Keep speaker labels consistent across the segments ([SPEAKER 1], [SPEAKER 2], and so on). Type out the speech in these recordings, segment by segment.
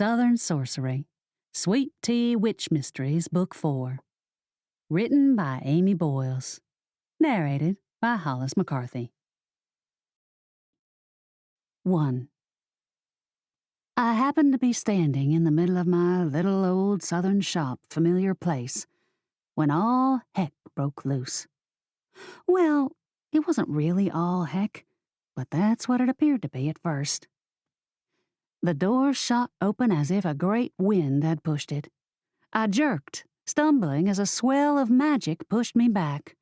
[SPEAKER 1] Southern Sorcery, Sweet Tea Witch Mysteries, Book 4. Written by Amy Boyles. Narrated by Hollis McCarthy. 1. I happened to be standing in the middle of my little old southern shop, familiar place, when all heck broke loose. Well, it wasn't really all heck, but that's what it appeared to be at first. The door shot open as if a great wind had pushed it. I jerked, stumbling as a swell of magic pushed me back.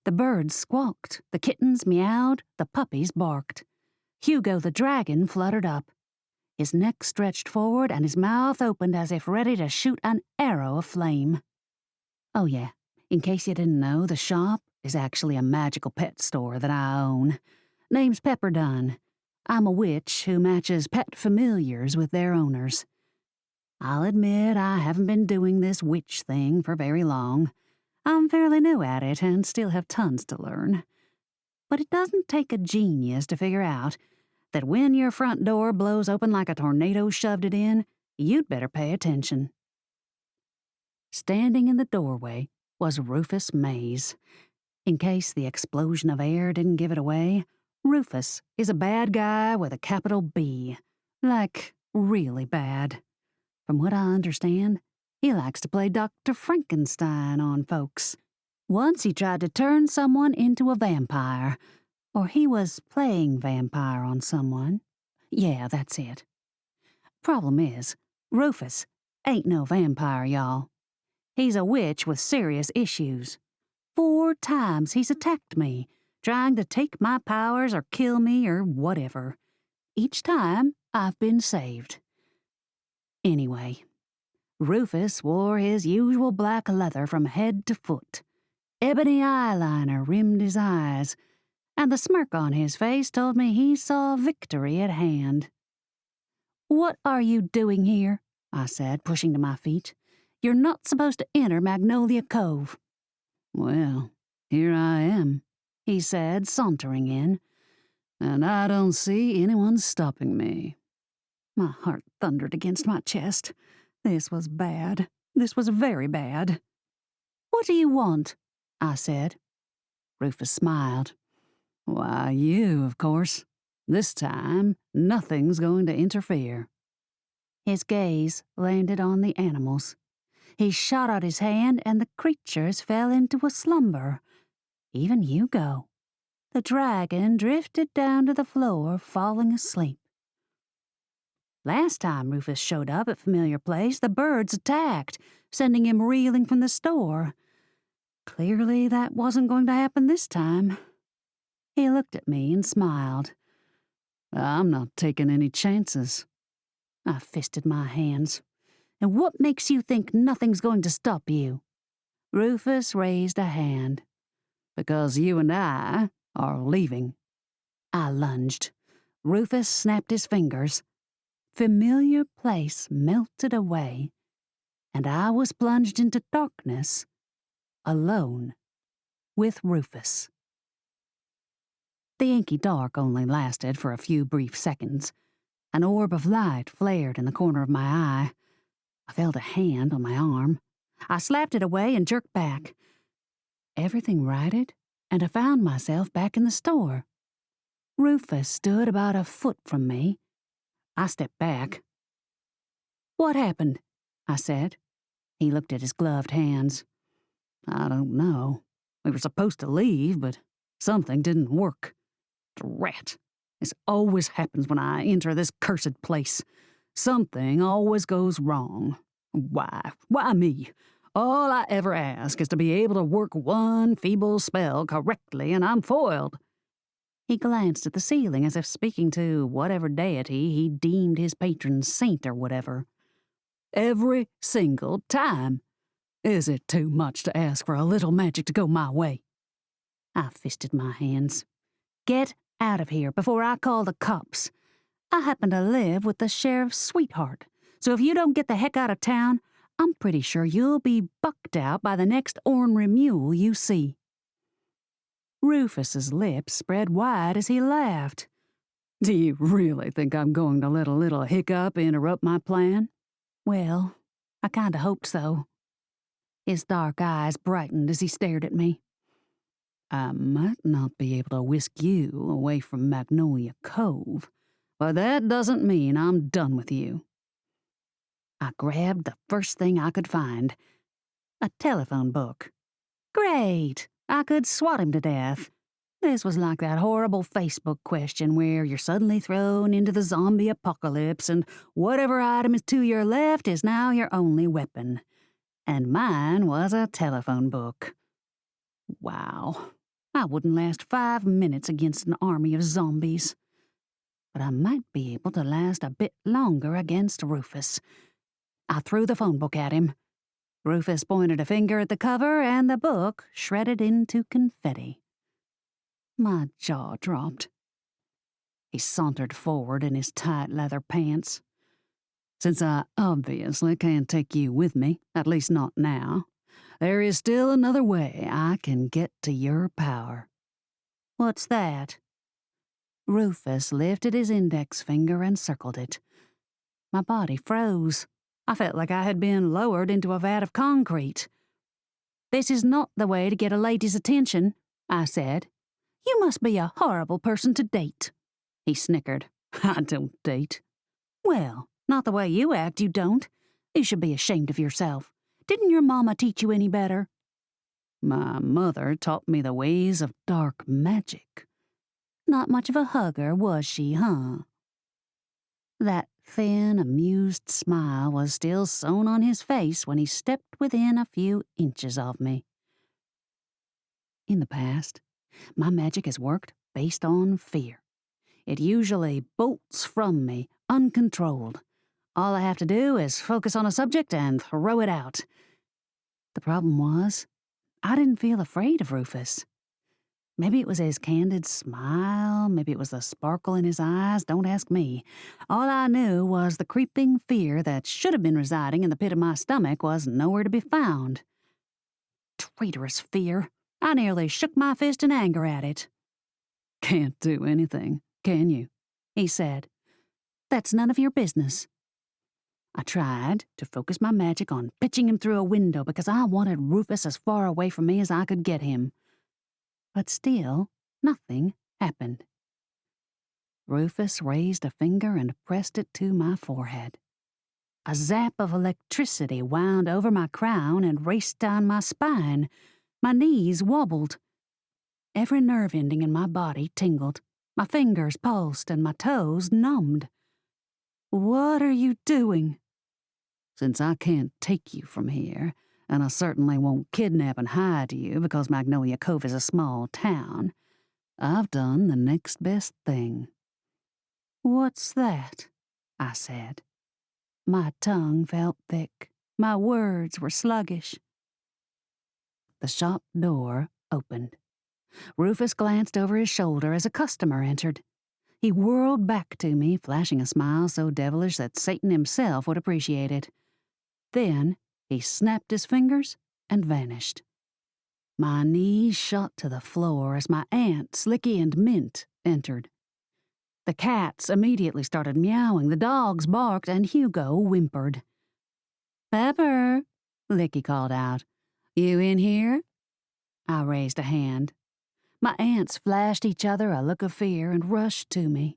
[SPEAKER 1] The birds squawked, the kittens meowed, the puppies barked. Hugo the dragon fluttered up. His neck stretched forward and his mouth opened as if ready to shoot an arrow of flame. Oh yeah, in case you didn't know, the shop is actually a magical pet store that I own. Name's Dunn. I'm a witch who matches pet familiars with their owners. I'll admit I haven't been doing this witch thing for very long. I'm fairly new at it and still have tons to learn. But it doesn't take a genius to figure out that when your front door blows open like a tornado shoved it in, you'd better pay attention. Standing in the doorway was Rufus Mayes. In case the explosion of air didn't give it away, Rufus is a bad guy with a capital B. Like, really bad. From what I understand, he likes to play Dr. Frankenstein on folks. Once he tried to turn someone into a vampire, or he was playing vampire on someone. Yeah, that's it. Problem is, Rufus ain't no vampire, y'all. He's a witch with serious issues. 4 times he's attacked me, trying to take my powers or kill me or whatever. Each time, I've been saved. Anyway, Rufus wore his usual black leather from head to foot. Ebony eyeliner rimmed his eyes, and the smirk on his face told me he saw victory at hand. "What are you doing here?" I said, pushing to my feet. "You're not supposed to enter Magnolia Cove." "Well, here I am," he said, sauntering in, "and I don't see anyone stopping me." My heart thundered against my chest. This was bad. This was very bad. "What do you want?" I said. Rufus smiled. "Why, you, of course. This time, nothing's going to interfere." His gaze landed on the animals. He shot out his hand, and the creatures fell into a slumber. Even Hugo. The dragon drifted down to the floor, falling asleep. Last time Rufus showed up at Familiar Place, the birds attacked, sending him reeling from the store. Clearly that wasn't going to happen this time. He looked at me and smiled. "I'm not taking any chances." I fisted my hands. "And what makes you think nothing's going to stop you?" Rufus raised a hand. "Because you and I are leaving." I lunged. Rufus snapped his fingers. Familiar Place melted away, and I was plunged into darkness, alone, with Rufus. The inky dark only lasted for a few brief seconds. An orb of light flared in the corner of my eye. I felt a hand on my arm. I slapped it away and jerked back. Everything righted, and I found myself back in the store. Rufus stood about a foot from me. I stepped back. "What happened?" I said. He looked at his gloved hands. "I don't know. We were supposed to leave, but something didn't work. Drat. This always happens when I enter this cursed place. Something always goes wrong. Why me? All I ever ask is to be able to work one feeble spell correctly, and I'm foiled." He glanced at the ceiling as if speaking to whatever deity he deemed his patron saint or whatever. "Every single time. Is it too much to ask for a little magic to go my way?" I fisted my hands. "Get out of here before I call the cops. I happen to live with the sheriff's sweetheart, so if you don't get the heck out of town, I'm pretty sure you'll be bucked out by the next ornery mule you see." Rufus's lips spread wide as he laughed. Do you really think I'm going to let a little hiccup interrupt my plan? Well, I kinda hoped so. His dark eyes brightened as he stared at me. I might not be able to whisk you away from Magnolia Cove, but that doesn't mean I'm done with you. I grabbed the first thing I could find, a telephone book. Great! I could swat him to death. This was like that horrible Facebook question where you're suddenly thrown into the zombie apocalypse and whatever item is to your left is now your only weapon. And mine was a telephone book. Wow. I wouldn't last 5 minutes against an army of zombies. But I might be able to last a bit longer against Rufus. I threw the phone book at him. Rufus pointed a finger at the cover, and the book shredded into confetti. My jaw dropped. He sauntered forward in his tight leather pants. Since I obviously can't take you with me, at least not now, there is still another way I can get to your power. What's that? Rufus lifted his index finger and circled it. My body froze. I felt like I had been lowered into a vat of concrete. This is not the way to get a lady's attention, I said. You must be a horrible person to date. He snickered. I don't date. Well, not the way you act, you don't. You should be ashamed of yourself. Didn't your mama teach you any better? My mother taught me the ways of dark magic. Not much of a hugger, was she, huh? That thin, amused smile was still sewn on his face when he stepped within a few inches of me. In the past, my magic has worked based on fear. It usually bolts from me, uncontrolled. All I have to do is focus on a subject and throw it out. The problem was, I didn't feel afraid of Rufus. Maybe it was his candid smile, maybe it was the sparkle in his eyes, don't ask me. All I knew was the creeping fear that should have been residing in the pit of my stomach was nowhere to be found. Traitorous fear. I nearly shook my fist in anger at it. Can't do anything, can you? He said. That's none of your business. I tried to focus my magic on pitching him through a window because I wanted Rufus as far away from me as I could get him. But still, nothing happened. Rufus raised a finger and pressed it to my forehead. A zap of electricity wound over my crown and raced down my spine. My knees wobbled. Every nerve ending in my body tingled. My fingers pulsed and my toes numbed. What are you doing? Since I can't take you from here, and I certainly won't kidnap and hide you because Magnolia Cove is a small town, I've done the next best thing. What's that? I said. My tongue felt thick. My words were sluggish. The shop door opened. Rufus glanced over his shoulder as a customer entered. He whirled back to me, flashing a smile so devilish that Satan himself would appreciate it. Then he snapped his fingers and vanished. My knees shot to the floor as my aunt, Slicky, and Mint entered. The cats immediately started meowing, the dogs barked, and Hugo whimpered. Pepper, Licky called out. You in here? I raised a hand. My aunts flashed each other a look of fear and rushed to me.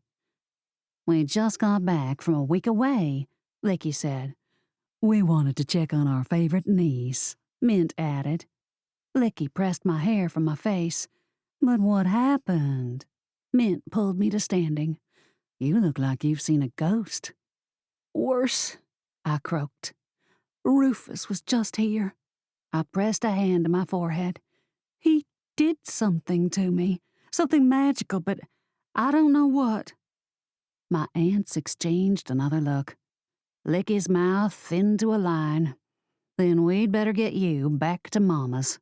[SPEAKER 1] We just got back from a week away, Licky said. We wanted to check on our favorite niece, Mint added. Licky pressed my hair from my face. But what happened? Mint pulled me to standing. You look like you've seen a ghost. Worse, I croaked. Rufus was just here. I pressed a hand to my forehead. He did something to me, something magical, but I don't know what. My aunts exchanged another look. Licky's mouth thinned to a line. Then we'd better get you back to Mama's.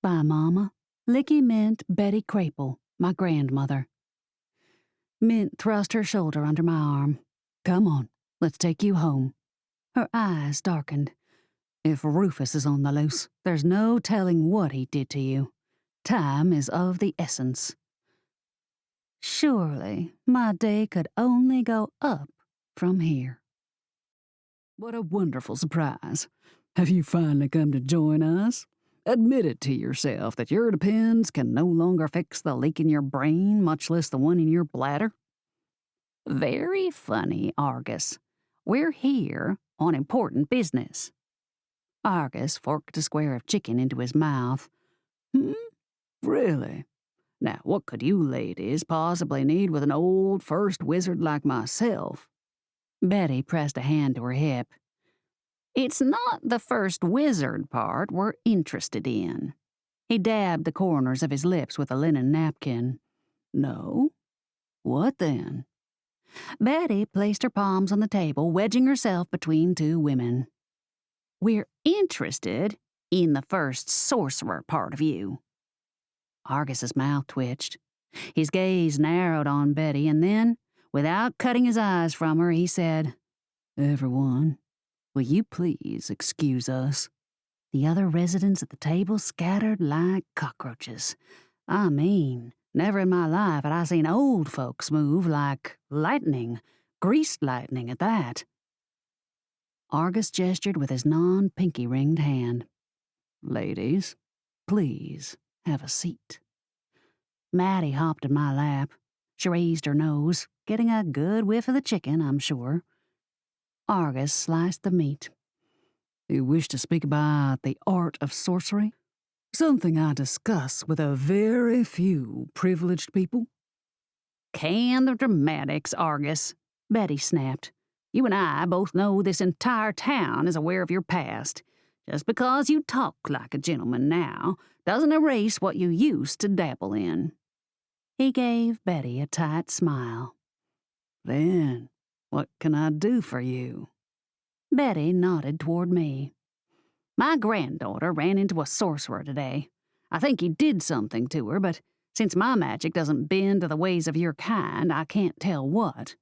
[SPEAKER 1] By Mama, Licky meant Betty Crapel, my grandmother. Mint thrust her shoulder under my arm. Come on, let's take you home. Her eyes darkened. If Rufus is on the loose, there's no telling what he did to you. Time is of the essence. Surely my day could only go up from here.
[SPEAKER 2] What a wonderful surprise. Have you finally come to join us? Admit it to yourself that your depends can no longer fix the leak in your brain, much less the one in your bladder.
[SPEAKER 1] Very funny, Argus. We're here on important business. Argus forked a square of chicken into his mouth.
[SPEAKER 2] Really? Now, what could you ladies possibly need with an old first wizard like myself?
[SPEAKER 1] Betty pressed a hand to her hip. It's not the first wizard part we're interested in. He dabbed the corners of his lips with a linen napkin.
[SPEAKER 2] No? What then?
[SPEAKER 1] Betty placed her palms on the table, wedging herself between two women. We're interested in the first sorcerer part of you. Argus's mouth twitched. His gaze narrowed on Betty, and then, without cutting his eyes from her, he said,
[SPEAKER 2] Everyone, will you please excuse us?
[SPEAKER 1] The other residents at the table scattered like cockroaches. I mean, never in my life had I seen old folks move like lightning, greased lightning at that. Argus gestured with his non-pinky-ringed hand.
[SPEAKER 2] Ladies, please have a seat.
[SPEAKER 1] Mattie hopped in my lap. She raised her nose, getting a good whiff of the chicken, I'm sure. Argus sliced the meat.
[SPEAKER 2] You wish to speak about the art of sorcery? Something I discuss with a very few privileged people?
[SPEAKER 1] Can the dramatics, Argus, Betty snapped. You and I both know this entire town is aware of your past. Just because you talk like a gentleman now doesn't erase what you used to dabble in. He gave Betty a tight smile.
[SPEAKER 2] Then, what can I do for you?
[SPEAKER 1] Betty nodded toward me. My granddaughter ran into a sorcerer today. I think he did something to her, but since my magic doesn't bend to the ways of your kind, I can't tell what.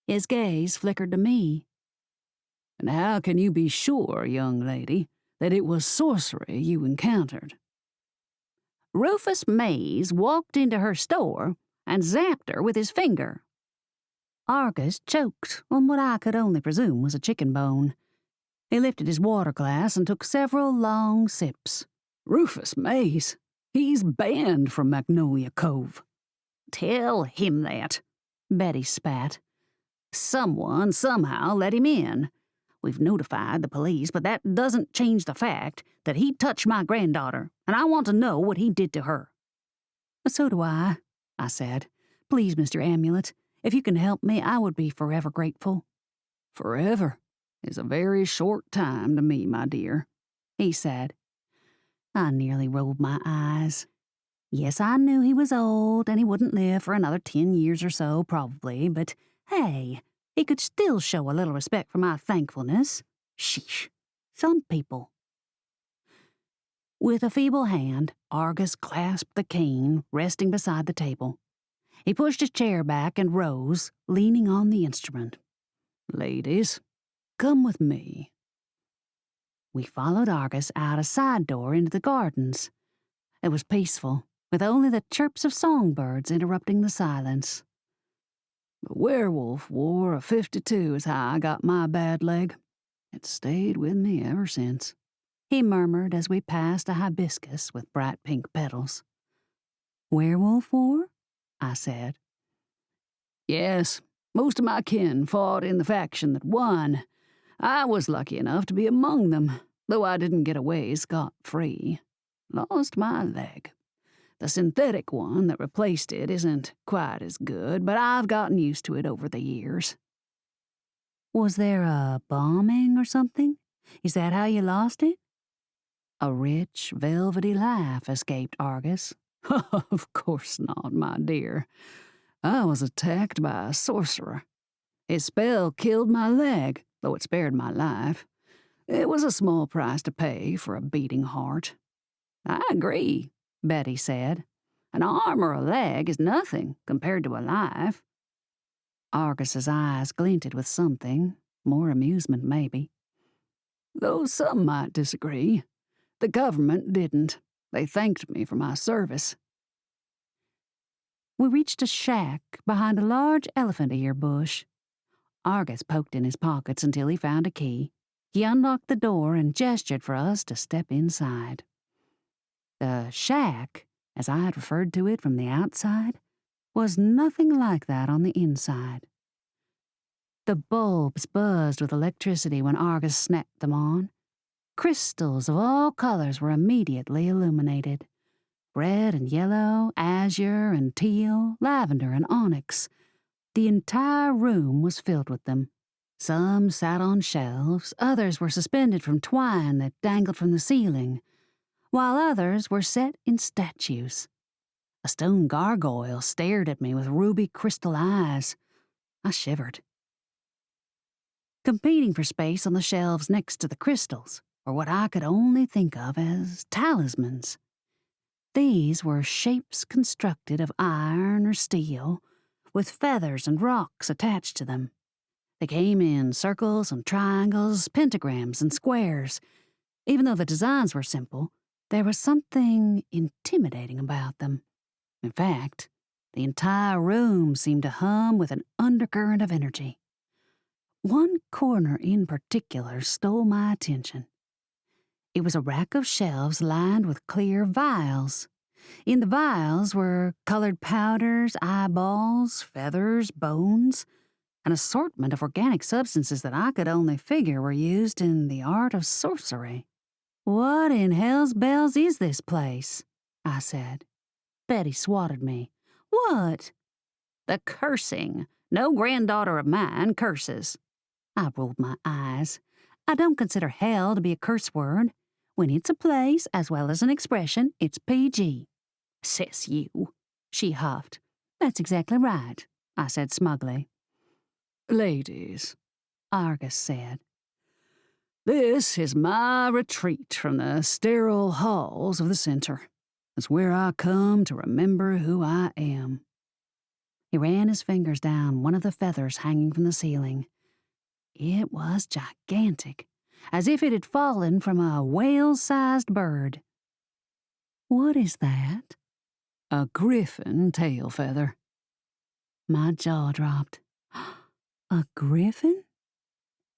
[SPEAKER 1] His gaze flickered to me.
[SPEAKER 2] And how can you be sure, young lady, that it was sorcery you encountered?
[SPEAKER 1] Rufus Mayes walked into her store and zapped her with his finger. Argus choked on what I could only presume was a chicken bone. He lifted his water glass and took several long sips.
[SPEAKER 2] Rufus Mayes? He's banned from Magnolia Cove.
[SPEAKER 1] Tell him that, Betty spat. Someone somehow let him in. We've notified the police, but that doesn't change the fact that he touched my granddaughter, and I want to know what he did to her. So do I said. Please, Mr. Amulet, if you can help me, I would be forever grateful.
[SPEAKER 2] Forever is a very short time to me, my dear, he said.
[SPEAKER 1] I nearly rolled my eyes. Yes, I knew he was old, and he wouldn't live for another 10 years or so, probably, but hey, he could still show a little respect for my thankfulness. Sheesh, some people. With a feeble hand, Argus clasped the cane resting beside the table. He pushed his chair back and rose, leaning on the instrument.
[SPEAKER 2] Ladies, come with me.
[SPEAKER 1] We followed Argus out a side door into the gardens. It was peaceful, with only the chirps of songbirds interrupting the silence.
[SPEAKER 2] The werewolf War of '52 is how I got my bad leg. It's stayed with me ever since,
[SPEAKER 1] he murmured as we passed a hibiscus with bright pink petals. Werewolf War? I said.
[SPEAKER 2] Yes, most of my kin fought in the faction that won. I was lucky enough to be among them, though I didn't get away scot-free. Lost my leg. The synthetic one that replaced it isn't quite as good, but I've gotten used to it over the years.
[SPEAKER 1] Was there a bombing or something? Is that how you lost it? A rich, velvety laugh escaped Argus.
[SPEAKER 2] Of course not, my dear. I was attacked by a sorcerer. His spell killed my leg, though it spared my life. It was a small price to pay for a beating heart.
[SPEAKER 1] I agree, Betty said. An arm or a leg is nothing compared to a life. Argus's eyes glinted with something, more amusement maybe.
[SPEAKER 2] Though some might disagree, the government didn't. They thanked me for my service.
[SPEAKER 1] we reached a shack behind a large elephant ear bush. Argus poked in his pockets until he found a key. He unlocked the door and gestured for us to step inside. The shack, as I had referred to it from the outside, was nothing like that on the inside. The bulbs buzzed with electricity when Argus snapped them on. Crystals of all colors were immediately illuminated. Red and yellow, azure and teal, lavender and onyx. The entire room was filled with them. Some sat on shelves, others were suspended from twine that dangled from the ceiling, while others were set in statues. A stone gargoyle stared at me with ruby crystal eyes. I shivered. Competing for space on the shelves next to the crystals were what I could only think of as talismans. These were shapes constructed of iron or steel, with feathers and rocks attached to them. They came in circles and triangles, pentagrams and squares. Even though the designs were simple, there was something intimidating about them. In fact, the entire room seemed to hum with an undercurrent of energy. One corner in particular stole my attention. It was a rack of shelves lined with clear vials. In the vials were colored powders, eyeballs, feathers, bones, an assortment of organic substances that I could only figure were used in the art of sorcery. "What in hell's bells is this place?" I said. Betty swatted me. "What?" "The cursing. No granddaughter of mine curses." I rolled my eyes. I don't consider hell to be a curse word. When it's a place as well as an expression, it's PG. "Says you," she huffed. "That's exactly right," I said smugly.
[SPEAKER 2] "Ladies,"
[SPEAKER 1] Argus said,
[SPEAKER 2] "this is my retreat from the sterile halls of the center. It's where I come to remember who I am."
[SPEAKER 1] He ran his fingers down one of the feathers hanging from the ceiling. It was gigantic, as if it had fallen from a whale-sized bird. "What is that?"
[SPEAKER 2] "A griffin tail feather."
[SPEAKER 1] My jaw dropped. "A griffin?"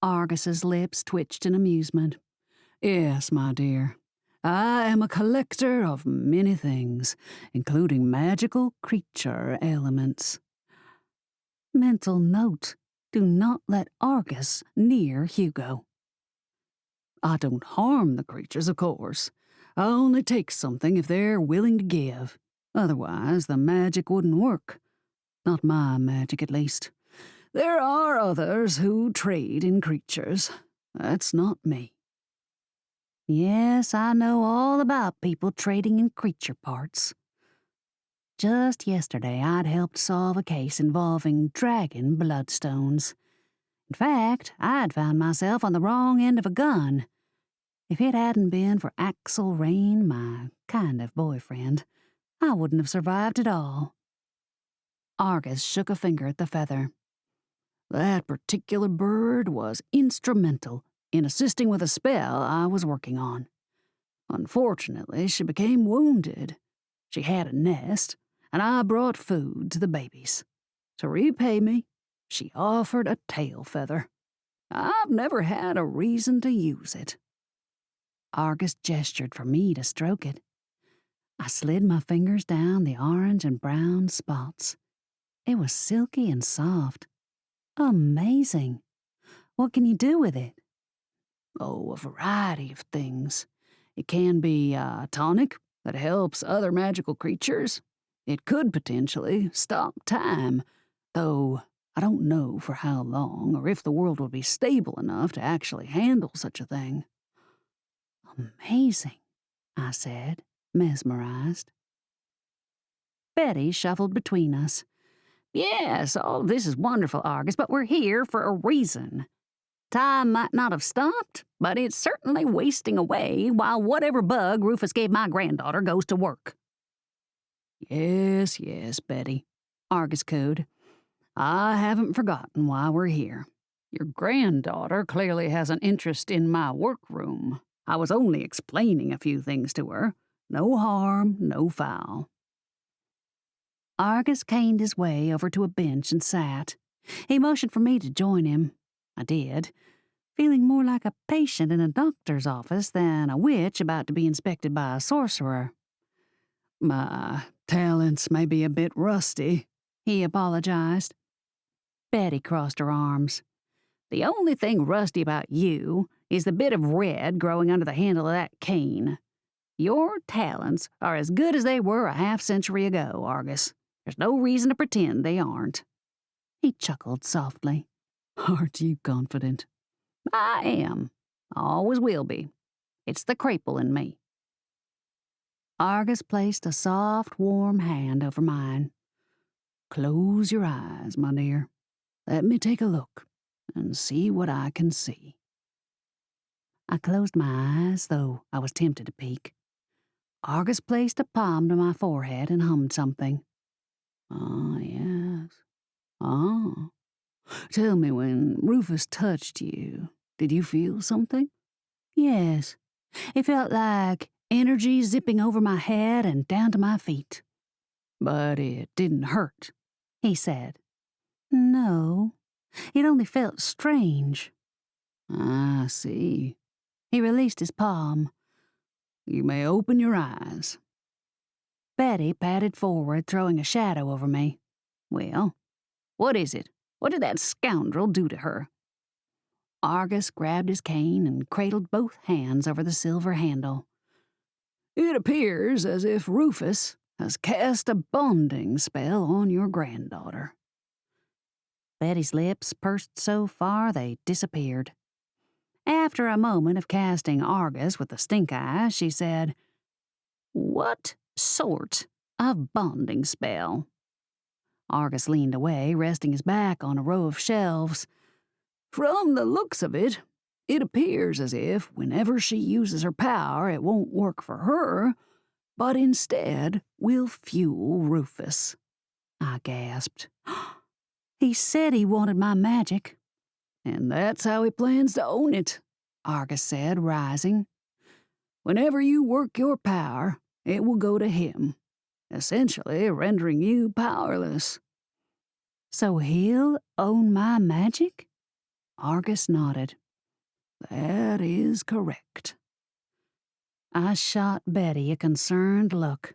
[SPEAKER 1] Argus's lips twitched in amusement.
[SPEAKER 2] "Yes, my dear. I am a collector of many things, including magical creature elements."
[SPEAKER 1] Mental note: do not let Argus near Hugo.
[SPEAKER 2] "I don't harm the creatures, of course. I only take something if they're willing to give. Otherwise, the magic wouldn't work. Not my magic, at least. There are others who trade in creatures. That's not me."
[SPEAKER 1] Yes, I know all about people trading in creature parts. Just yesterday, I'd helped solve a case involving dragon bloodstones. In fact, I'd found myself on the wrong end of a gun. If it hadn't been for Axel Rain, my kind of boyfriend, I wouldn't have survived at all. Argus shook a finger at the feather.
[SPEAKER 2] "That particular bird was instrumental in assisting with a spell I was working on. Unfortunately, she became wounded. She had a nest, and I brought food to the babies. To repay me, she offered a tail feather. I've never had a reason to use it."
[SPEAKER 1] Argus gestured for me to stroke it. I slid my fingers down the orange and brown spots. It was silky and soft. Amazing. What can you do with it?
[SPEAKER 2] "Oh, a variety of things. It can be a tonic that helps other magical creatures. It could potentially stop time, though I don't know for how long or if the world will be stable enough to actually handle such a thing."
[SPEAKER 1] "Amazing," I said, mesmerized. Betty shuffled between us. "Yes, all this is wonderful, Argus, but we're here for a reason. Time might not have stopped, but it's certainly wasting away while whatever bug Rufus gave my granddaughter goes to work."
[SPEAKER 2] "Yes, yes, Betty," Argus cooed. "I haven't forgotten why we're here. Your granddaughter clearly has an interest in my workroom. I was only explaining a few things to her. No harm, no foul."
[SPEAKER 1] Argus caned his way over to a bench and sat. He motioned for me to join him. I did, feeling more like a patient in a doctor's office than a witch about to be inspected by a sorcerer.
[SPEAKER 2] My talents may be a bit rusty,
[SPEAKER 1] he apologized. Betty crossed her arms.
[SPEAKER 2] The only thing rusty about you is the bit of red growing under the handle of that cane. Your talents are as good as they were a half-century ago, Argus. There's no reason to pretend they aren't.
[SPEAKER 1] He chuckled softly.
[SPEAKER 2] Aren't you confident?
[SPEAKER 1] I am. I always will be. It's the crapple in me. Argus placed a soft, warm hand over mine.
[SPEAKER 2] Close your eyes, my dear. Let me take a look and see what I can see.
[SPEAKER 1] I closed my eyes, though I was tempted to peek. Argus placed a palm to my forehead and hummed something.
[SPEAKER 2] Ah, yes. Ah. Tell me, when Rufus touched you, did you feel something?
[SPEAKER 1] Yes. It felt like energy zipping over my head and down to my feet.
[SPEAKER 2] But it didn't hurt,
[SPEAKER 1] he said. No, it only felt strange.
[SPEAKER 2] I see.
[SPEAKER 1] He released his palm.
[SPEAKER 2] You may open your eyes.
[SPEAKER 1] Betty padded forward, throwing a shadow over me.
[SPEAKER 2] Well, what is it? What did that scoundrel do to her?
[SPEAKER 1] Argus grabbed his cane and cradled both hands over the silver handle.
[SPEAKER 2] It appears as if Rufus has cast a bonding spell on your granddaughter.
[SPEAKER 1] Betty's lips pursed so far they disappeared. After a moment of casting Argus with the stink eye, she said,
[SPEAKER 2] What sort of bonding spell?
[SPEAKER 1] Argus leaned away, resting his back on a row of shelves.
[SPEAKER 2] From the looks of it, it appears as if whenever she uses her power, it won't work for her, but instead will fuel Rufus.
[SPEAKER 1] I gasped. He said he wanted my magic.
[SPEAKER 2] And that's how he plans to own it, Argus said, rising. Whenever you work your power, it will go to him, essentially rendering you powerless.
[SPEAKER 1] So he'll own my magic?
[SPEAKER 2] Argus nodded. That is correct.
[SPEAKER 1] I shot Betty a concerned look.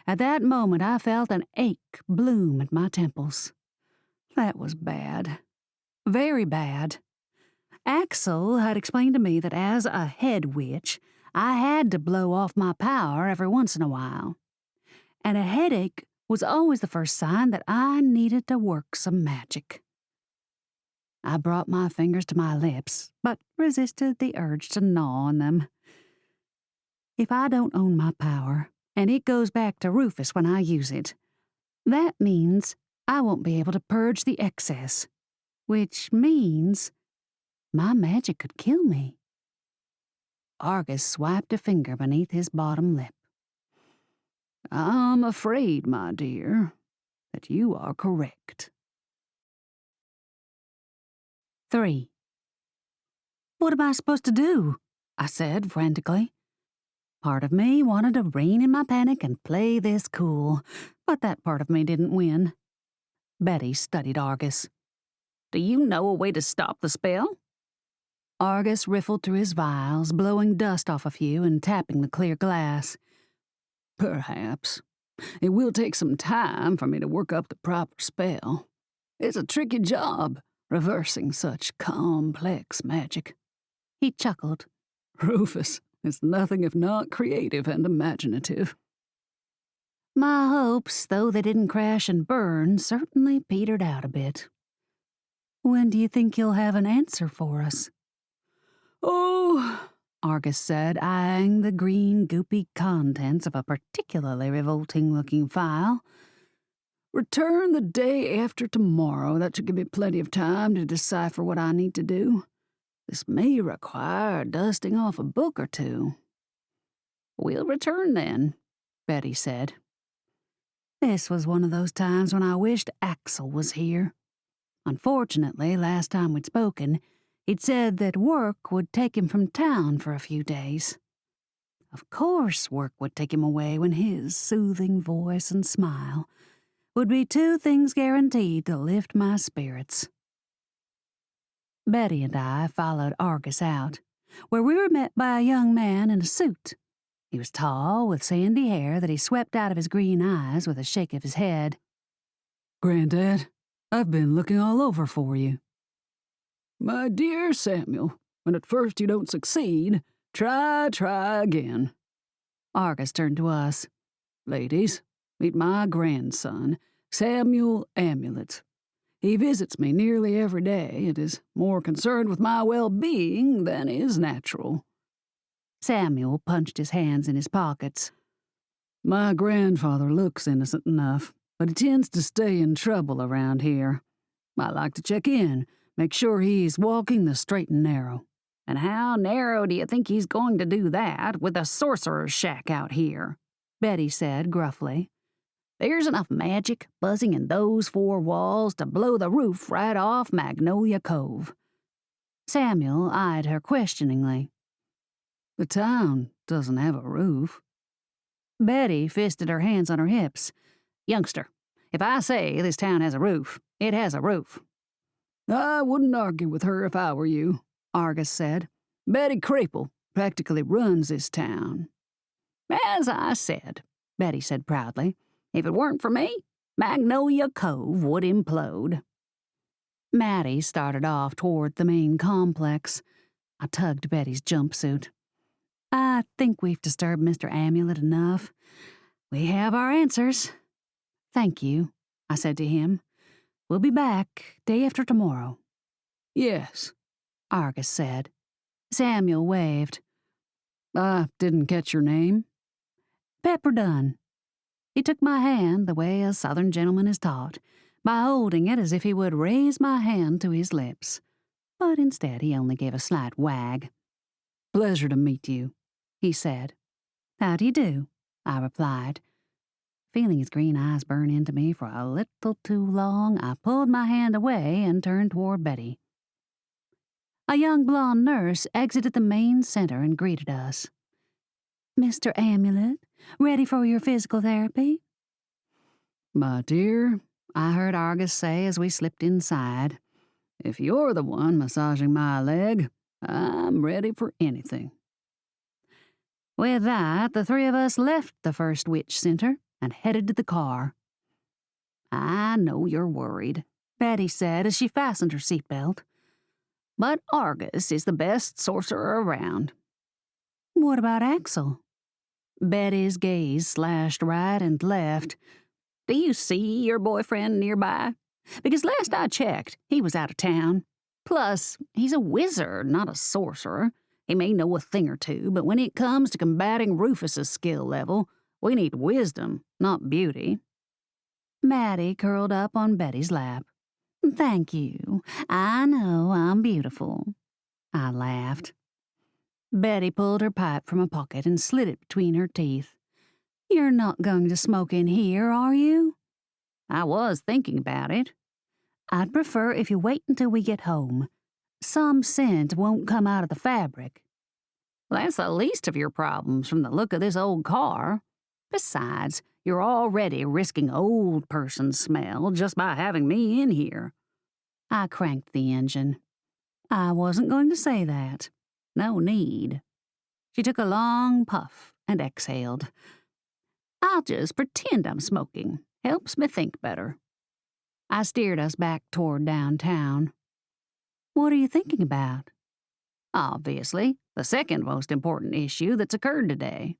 [SPEAKER 1] At that moment, I felt an ache bloom at my temples. That was bad. Very bad. Axel had explained to me that as a head witch, I had to blow off my power every once in a while. And a headache was always the first sign that I needed to work some magic. I brought my fingers to my lips, but resisted the urge to gnaw on them. If I don't own my power, and it goes back to Rufus when I use it, that means I won't be able to purge the excess, which means my magic could kill me. Argus swiped a finger beneath his bottom lip.
[SPEAKER 2] I'm afraid, my dear, that you are correct.
[SPEAKER 1] 3. What am I supposed to do? I said frantically. Part of me wanted to rein in my panic and play this cool, but that part of me didn't win. Betty studied Argus.
[SPEAKER 2] Do you know a way to stop the spell?
[SPEAKER 1] Argus riffled through his vials, blowing dust off a few and tapping the clear glass.
[SPEAKER 2] Perhaps. It will take some time for me to work up the proper spell. It's a tricky job, reversing such complex magic.
[SPEAKER 1] He chuckled.
[SPEAKER 2] Rufus is nothing if not creative and imaginative.
[SPEAKER 1] My hopes, though they didn't crash and burn, certainly petered out a bit. When do you think you'll have an answer for us?
[SPEAKER 2] Oh,
[SPEAKER 1] Argus said, eyeing the green, goopy contents of a particularly revolting-looking file.
[SPEAKER 2] Return the day after tomorrow. That should give me plenty of time to decipher what I need to do. This may require dusting off a book or two.
[SPEAKER 1] We'll return then, Betty said. This was one of those times when I wished Axel was here. Unfortunately, last time we'd spoken, he'd said that work would take him from town for a few days. Of course work would take him away when his soothing voice and smile would be two things guaranteed to lift my spirits. Betty and I followed Argus out, where we were met by a young man in a suit. He was tall, with sandy hair that he swept out of his green eyes with a shake of his head.
[SPEAKER 2] "Granddad, I've been looking all over for you." "My dear Samuel, when at first you don't succeed, try again."
[SPEAKER 1] Argus turned to us.
[SPEAKER 2] "Ladies, meet my grandson, Samuel Amulet. He visits me nearly every day and is more concerned with my well-being than is natural."
[SPEAKER 1] Samuel punched his hands in his pockets.
[SPEAKER 2] "My grandfather looks innocent enough, but he tends to stay in trouble around here. I like to check in, make sure he's walking the straight and narrow."
[SPEAKER 1] "And how narrow do you think he's going to do that with a sorcerer's shack out here?" Betty said gruffly. "There's enough magic buzzing in those four walls to blow the roof right off Magnolia Cove." Samuel eyed her questioningly.
[SPEAKER 2] "The town doesn't have a roof."
[SPEAKER 1] Betty fisted her hands on her hips. "Youngster, if I say this town has a roof, it has a roof."
[SPEAKER 2] "I wouldn't argue with her if I were you," Argus said. "Betty Crapel practically runs this town."
[SPEAKER 1] "As I said," Betty said proudly, "if it weren't for me, Magnolia Cove would implode." Maddie started off toward the main complex. I tugged Betty's jumpsuit. "I think we've disturbed Mr. Amulet enough. We have our answers." "Thank you," I said to him. "We'll be back day after tomorrow."
[SPEAKER 2] "Yes,"
[SPEAKER 1] Argus said. Samuel waved.
[SPEAKER 2] "I didn't catch your name."
[SPEAKER 1] "Pepper Dunn." He took my hand the way a Southern gentleman is taught, by holding it as if he would raise my hand to his lips. But instead he only gave a slight wag.
[SPEAKER 2] "Pleasure to meet you," he said.
[SPEAKER 1] "How do you do?" I replied. Feeling his green eyes burn into me for a little too long, I pulled my hand away and turned toward Betty. A young blonde nurse exited the main center and greeted us. "Mr. Amulet, ready for your physical therapy?"
[SPEAKER 2] "My dear," I heard Argus say as we slipped inside, "if you're the one massaging my leg, I'm ready for anything."
[SPEAKER 1] With that, the three of us left the First Witch Center and headed to the car. "I know you're worried," Betty said as she fastened her seatbelt. "But Argus is the best sorcerer around." "What about Axel?" Betty's gaze slashed right and left. "Do you see your boyfriend nearby? Because last I checked, he was out of town. Plus, he's a wizard, not a sorcerer. He may know a thing or two, but when it comes to combating Rufus's skill level, we need wisdom, not beauty." Maddie curled up on Betty's lap. "Thank you. I know I'm beautiful." I laughed. Betty pulled her pipe from a pocket and slid it between her teeth. "You're not going to smoke in here, are you?" "I was thinking about it." "I'd prefer if you wait until we get home. Some scent won't come out of the fabric." "That's the least of your problems from the look of this old car. Besides, you're already risking old person smell just by having me in here." I cranked the engine. "I wasn't going to say that. No need." She took a long puff and exhaled. "I'll just pretend I'm smoking. Helps me think better." I steered us back toward downtown. "What are you thinking about?" "Obviously, the second most important issue that's occurred today."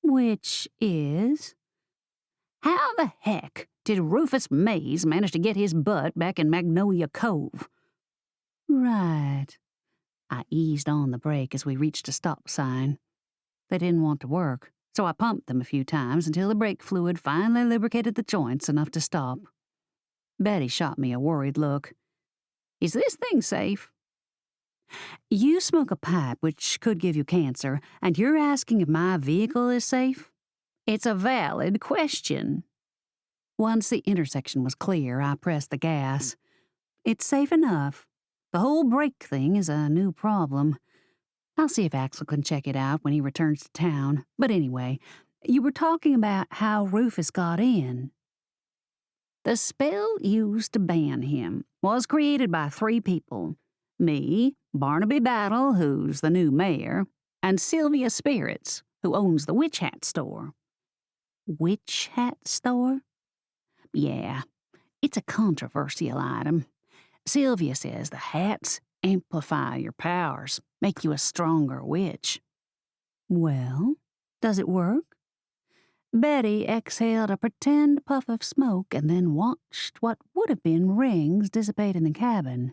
[SPEAKER 1] "Which is?" "How the heck did Rufus Mayes manage to get his butt back in Magnolia Cove?" "Right." I eased on the brake as we reached a stop sign. They didn't want to work, so I pumped them a few times until the brake fluid finally lubricated the joints enough to stop. Betty shot me a worried look. "Is this thing safe?" "You smoke a pipe which could give you cancer, and you're asking if my vehicle is safe?" "It's a valid question." Once the intersection was clear, I pressed the gas. "It's safe enough. The whole brake thing is a new problem. I'll see if Axel can check it out when he returns to town. But anyway, you were talking about how Rufus got in." The spell used to ban him was created by 3 people. Me, Barnaby Battle, who's the new mayor, and Sylvia Spirits, who owns the Witch Hat store. Witch Hat store? Yeah, it's a controversial item. Sylvia says the hats amplify your powers, make you a stronger witch. Well, does it work? Betty exhaled a pretend puff of smoke and then watched what would have been rings dissipate in the cabin.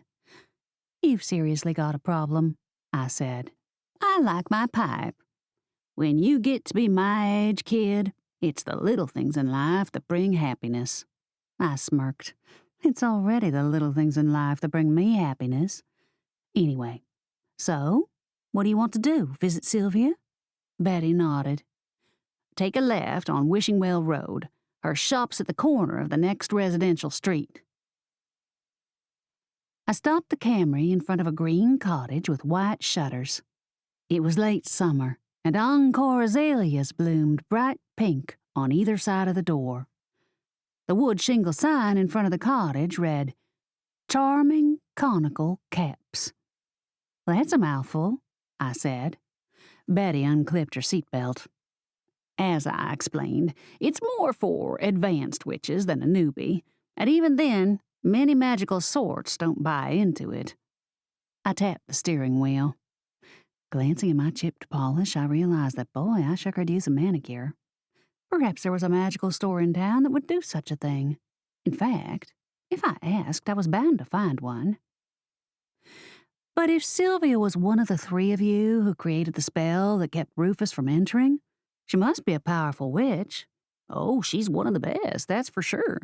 [SPEAKER 1] You've seriously got a problem, I said. I like my pipe. When you get to be my age, kid, it's the little things in life that bring happiness. I smirked. It's already the little things in life that bring me happiness. Anyway, so, what do you want to do? Visit Sylvia? Betty nodded. Take a left on Wishingwell Road. Her shop's at the corner of the next residential street. I stopped the Camry in front of a green cottage with white shutters. It was late summer, and encore azaleas bloomed bright pink on either side of the door. The wood shingle sign in front of the cottage read, "Charming Conical Caps." That's a mouthful, I said. Betty unclipped her seatbelt. As I explained, it's more for advanced witches than a newbie, and even then, many magical sorts don't buy into it. I tapped the steering wheel. Glancing at my chipped polish, I realized that, boy, I sure could use a manicure. Perhaps there was a magical store in town that would do such a thing. In fact, if I asked, I was bound to find one. But if Sylvia was one of the 3 of you who created the spell that kept Rufus from entering, she must be a powerful witch. Oh, she's one of the best, that's for sure.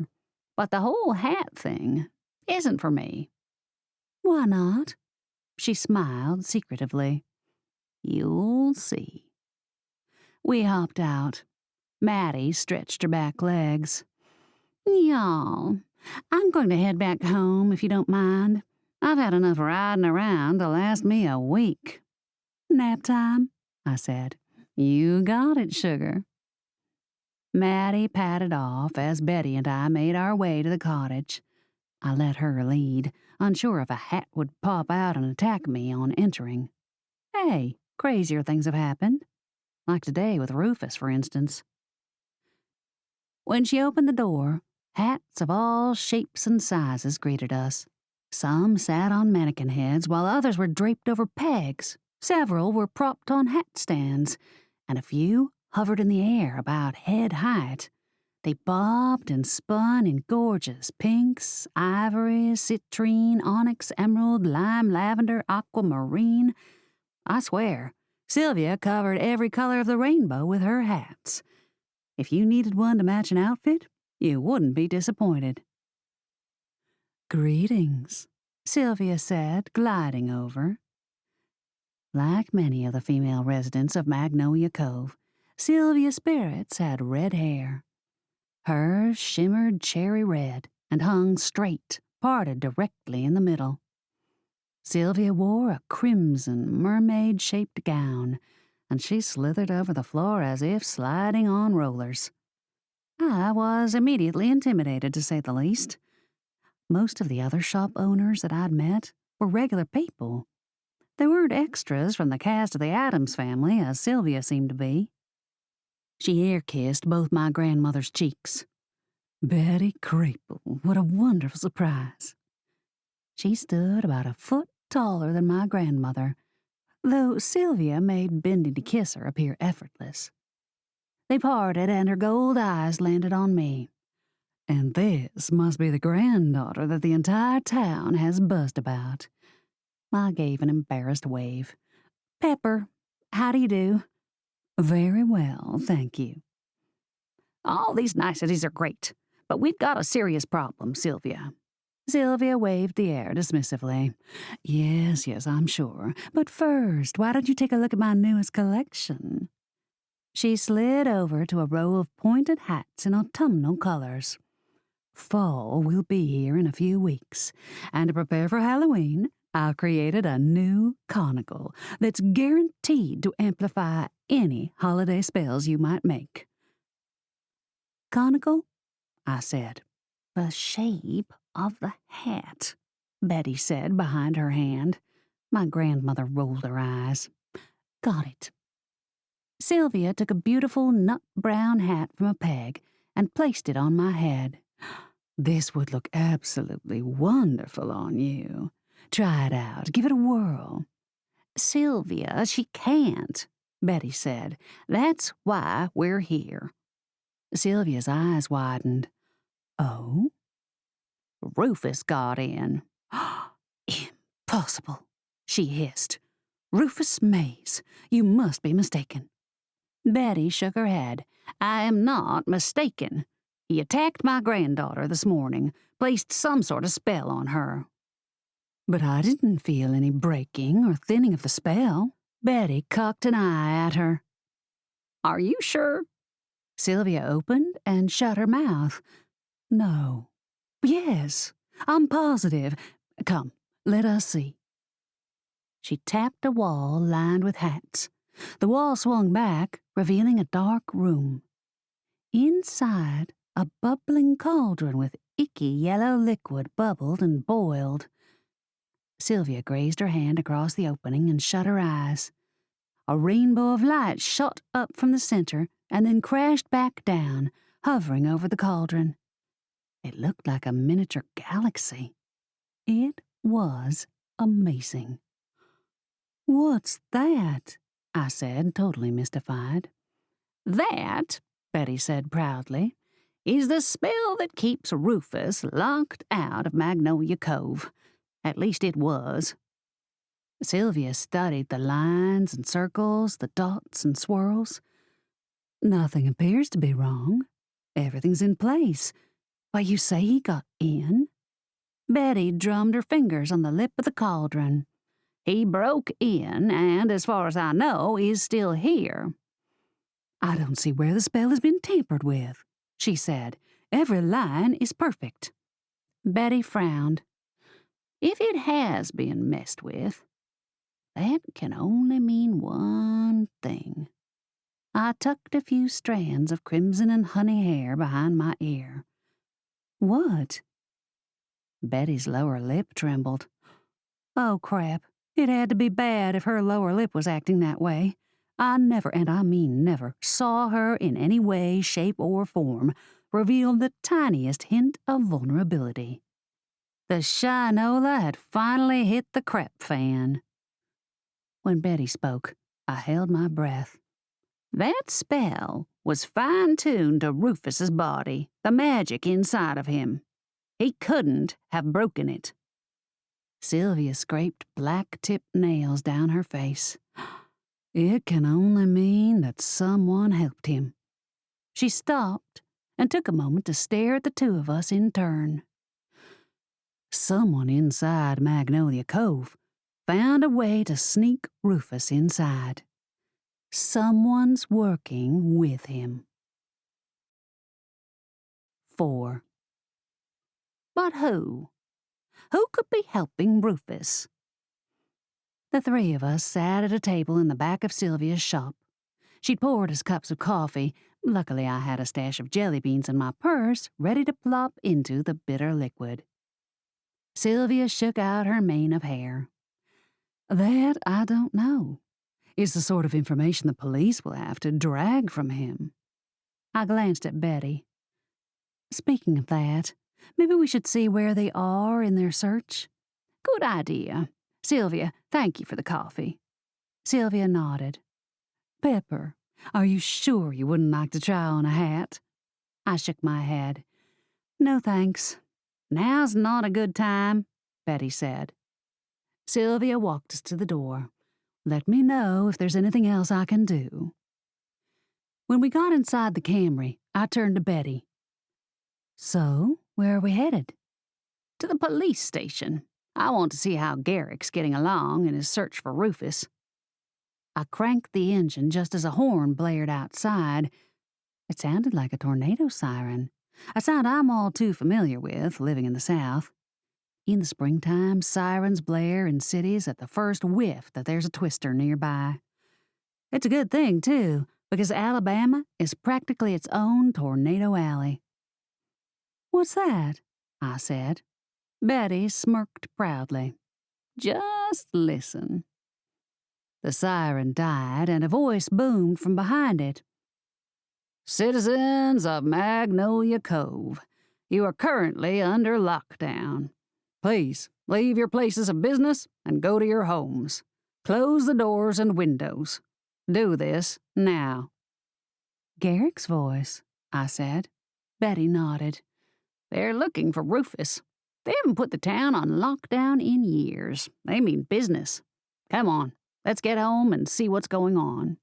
[SPEAKER 1] But the whole hat thing isn't for me. Why not? She smiled secretively. You'll see. We hopped out. Maddie stretched her back legs. Y'all, I'm going to head back home if you don't mind. I've had enough riding around to last me a week. Nap time, I said. You got it, sugar. Maddie padded off as Betty and I made our way to the cottage. I let her lead, unsure if a hat would pop out and attack me on entering. Hey, crazier things have happened. Like today with Rufus, for instance. When she opened the door, hats of all shapes and sizes greeted us. Some sat on mannequin heads, while others were draped over pegs. Several were propped on hat stands, and a few hovered in the air about head height. They bobbed and spun in gorgeous pinks, ivory, citrine, onyx, emerald, lime, lavender, aquamarine. I swear, Sylvia covered every color of the rainbow with her hats. If you needed one to match an outfit, you wouldn't be disappointed. Greetings, Sylvia said, gliding over. Like many of the female residents of Magnolia Cove, Sylvia Spirits had red hair. Hers shimmered cherry red and hung straight, parted directly in the middle. Sylvia wore a crimson mermaid-shaped gown, and she slithered over the floor as if sliding on rollers. I was immediately intimidated, to say the least. Most of the other shop owners that I'd met were regular people. They weren't extras from the cast of the Addams Family, as Sylvia seemed to be. She ear-kissed both my grandmother's cheeks. Betty Crapel, what a wonderful surprise. She stood about a foot taller than my grandmother, though Sylvia made bending to kiss her appear effortless. They parted, and her gold eyes landed on me. And this must be the granddaughter that the entire town has buzzed about. I gave an embarrassed wave. Pepper, how do you do? Very well, thank you. All these niceties are great, but we've got a serious problem, Sylvia. Sylvia waved the air dismissively. Yes, I'm sure. But first, why don't you take a look at my newest collection? She slid over to a row of pointed hats in autumnal colors. Fall will be here in a few weeks, and to prepare for Halloween, I've created a new conical that's guaranteed to amplify any holiday spells you might make. Conical? I said. The shape of the hat, Betty said behind her hand. My grandmother rolled her eyes. Got it. Sylvia took a beautiful nut-brown hat from a peg and placed it on my head. This would look absolutely wonderful on you. Try it out. Give it a whirl. Sylvia, she can't, Betty said. That's why we're here. Sylvia's eyes widened. Oh? Rufus got in. Impossible, she hissed. Rufus Mayes, you must be mistaken. Betty shook her head. I am not mistaken. He attacked my granddaughter this morning, placed some sort of spell on her. But I didn't feel any breaking or thinning of the spell. Betty cocked an eye at her. Are you sure? Sylvia opened and shut her mouth. No. Yes, I'm positive. Come, let us see. She tapped a wall lined with hats. The wall swung back, revealing a dark room. Inside, a bubbling cauldron with icky yellow liquid bubbled and boiled. Sylvia grazed her hand across the opening and shut her eyes. A rainbow of light shot up from the center and then crashed back down, hovering over the cauldron. It looked like a miniature galaxy. It was amazing. What's that? I said, totally mystified. That, Betty said proudly, is the spell that keeps Rufus locked out of Magnolia Cove. At least it was. Sylvia studied the lines and circles, the dots and swirls. Nothing appears to be wrong. Everything's in place. Why, you say he got in? Betty drummed her fingers on the lip of the cauldron. He broke in and, as far as I know, is still here. I don't see where the spell has been tampered with, she said. Every line is perfect. Betty frowned. If it has been messed with, that can only mean one thing. I tucked a few strands of crimson and honey hair behind my ear. What? Betty's lower lip trembled. Oh, crap. It had to be bad if her lower lip was acting that way. I never, and I mean never, saw her in any way, shape, or form reveal the tiniest hint of vulnerability. The shinola had finally hit the crap fan. When Betty spoke, I held my breath. That spell was fine-tuned to Rufus's body, the magic inside of him. He couldn't have broken it. Sylvia scraped black-tipped nails down her face. It can only mean that someone helped him. She stopped and took a moment to stare at the two of us in turn. Someone inside Magnolia Cove found a way to sneak Rufus inside. Someone's working with him. 4. But who? Who could be helping Rufus? The three of us sat at a table in the back of Sylvia's shop. She'd poured us cups of coffee. Luckily, I had a stash of jelly beans in my purse, ready to plop into the bitter liquid. Sylvia shook out her mane of hair. That I don't know. It's the sort of information the police will have to drag from him. I glanced at Betty. Speaking of that, maybe we should see where they are in their search. Good idea. Sylvia, thank you for the coffee. Sylvia nodded. Pepper, are you sure you wouldn't like to try on a hat? I shook my head. No thanks. Now's not a good time, Betty said. Sylvia walked us to the door. Let me know if there's anything else I can do. When we got inside the Camry, I turned to Betty. So, where are we headed? To the police station. I want to see how Garrick's getting along in his search for Rufus. I cranked the engine just as a horn blared outside. It sounded like a tornado siren, a sound I'm all too familiar with, living in the South. In the springtime, sirens blare in cities at the first whiff that there's a twister nearby. It's a good thing, too, because Alabama is practically its own tornado alley. What's that? I said. Betty smirked proudly.
[SPEAKER 2] Just listen.
[SPEAKER 1] The siren died, and a voice boomed from behind it.
[SPEAKER 2] Citizens of Magnolia Cove, you are currently under lockdown. Please leave your places of business and go to your homes. Close the doors and windows. Do this now.
[SPEAKER 1] Garrick's voice, I said. Betty nodded.
[SPEAKER 2] They're looking for Rufus. They haven't put the town on lockdown in years. They mean business. Come on, let's get home and see what's going on.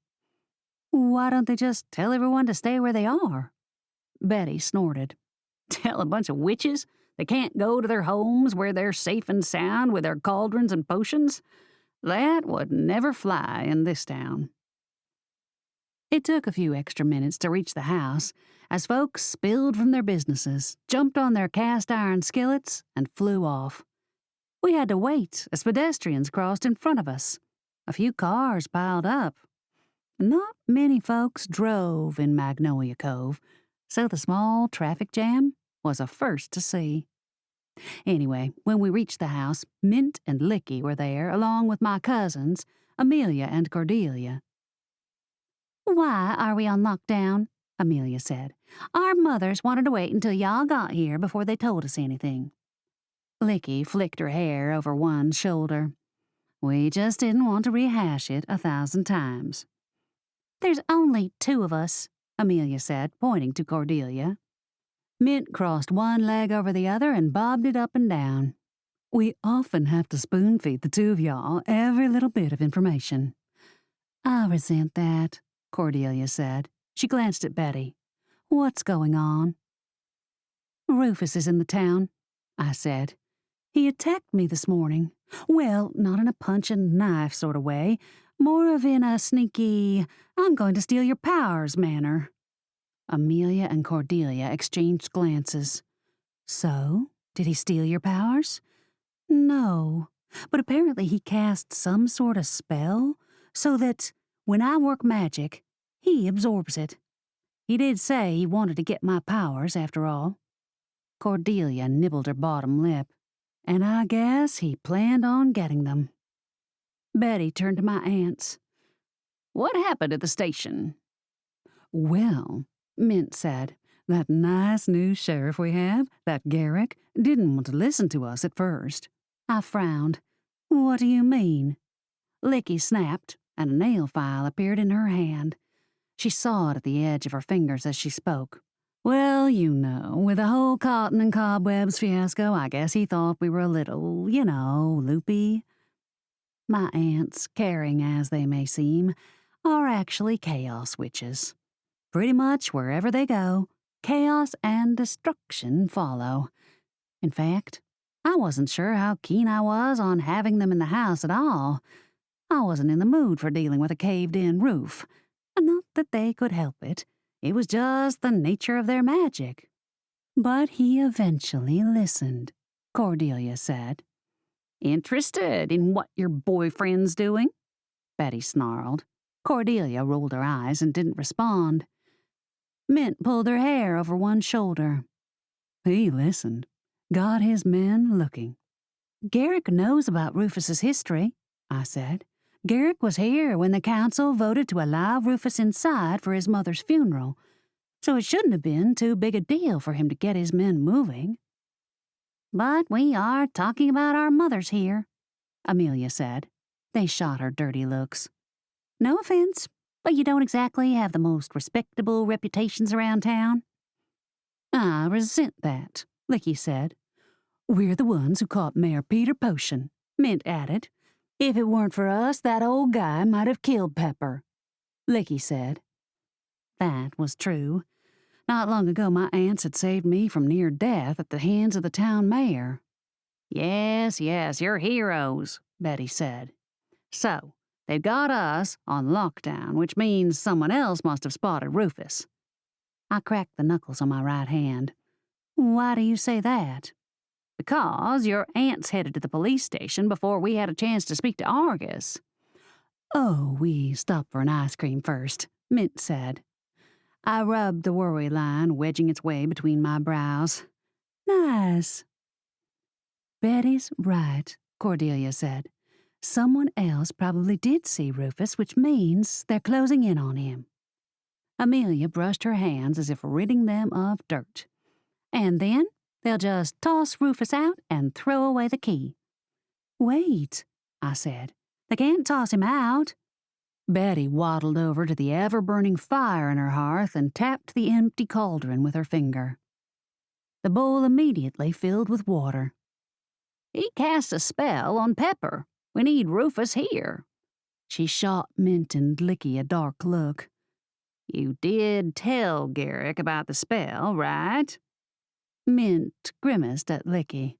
[SPEAKER 1] Why don't they just tell everyone to stay where they are? Betty snorted.
[SPEAKER 2] Tell a bunch of witches they can't go to their homes where they're safe and sound with their cauldrons and potions? That would never fly in this town.
[SPEAKER 1] It took a few extra minutes to reach the house as folks spilled from their businesses, jumped on their cast iron skillets, and flew off. We had to wait as pedestrians crossed in front of us. A few cars piled up. Not many folks drove in Magnolia Cove, so the small traffic jam was a first to see. Anyway, when we reached the house, Mint and Licky were there, along with my cousins, Amelia and Cordelia. "Why are we on lockdown?" Amelia said. "Our mothers wanted to wait until y'all got here before they told us anything." Licky flicked her hair over one shoulder. "We just didn't want to rehash it 1,000 times." "There's only 2 of us," Amelia said, pointing to Cordelia. Mint crossed one leg over the other and bobbed it up and down. "We often have to spoon-feed the 2 of y'all every little bit of information." "I resent that," Cordelia said. She glanced at Betty. "What's going on?" "Rufus is in the town," I said. "He attacked me this morning. Well, not in a punch-and-knife sort of way, more of in a sneaky, I'm going to steal your powers manner." Amelia and Cordelia exchanged glances. "So, did he steal your powers?" "No, but apparently he cast some sort of spell so that when I work magic, he absorbs it. He did say he wanted to get my powers, after all." Cordelia nibbled her bottom lip. "And I guess he planned on getting them." Betty turned to my aunts.
[SPEAKER 2] What happened at the station?
[SPEAKER 1] "Well," Mint said, "that nice new sheriff we have, that Garrick, didn't want to listen to us at first." I frowned. "What do you mean?" Licky snapped, and a nail file appeared in her hand. She sawed at the edge of her fingers as she spoke. "Well, you know, with the whole cotton and cobwebs fiasco, I guess he thought we were a little, loopy." My aunts, caring as they may seem, are actually chaos witches. Pretty much wherever they go, chaos and destruction follow. In fact, I wasn't sure how keen I was on having them in the house at all. I wasn't in the mood for dealing with a caved-in roof. Not that they could help it. It was just the nature of their magic. "But he eventually listened," Cordelia said.
[SPEAKER 2] Interested in what your boyfriend's doing?
[SPEAKER 1] Betty snarled. Cordelia rolled her eyes and didn't respond. Mint pulled her hair over one shoulder. "He listened. Got his men looking." "Garrick knows about Rufus's history," I said. "Garrick was here when the council voted to allow Rufus inside for his mother's funeral, so it shouldn't have been too big a deal for him to get his men moving." "But we are talking about our mothers here," Amelia said. They shot her dirty looks. "No offense, but you don't exactly have the most respectable reputations around town." "I resent that," Licky said. "We're the ones who caught Mayor Peter Potion," Mint added. "If it weren't for us, that old guy might have killed Pepper," Licky said. That was true. Not long ago, my aunts had saved me from near death at the hands of the town mayor.
[SPEAKER 2] Yes, you're heroes, Betty said. So, they've got us on lockdown, which means someone else must have spotted Rufus.
[SPEAKER 1] I cracked the knuckles on my right hand. "Why do you say that?"
[SPEAKER 2] "Because your aunts headed to the police station before we had a chance to speak to Argus."
[SPEAKER 1] "Oh, we stopped for an ice cream first," Mint said. I rubbed the worry line wedging its way between my brows. Nice. Betty's right, Cordelia said. Someone else probably did see Rufus, which means they're closing in on him. Amelia brushed her hands as if ridding them of dirt. And then they'll just toss Rufus out and throw away the key. Wait, I said. They can't toss him out. Betty waddled over to the ever-burning fire in her hearth and tapped the empty cauldron with her finger. The bowl immediately filled with water. He cast a spell on Pepper. We need Rufus here. She shot Mint and Licky a dark look. You did tell Garrick about the spell, right? Mint grimaced at Licky.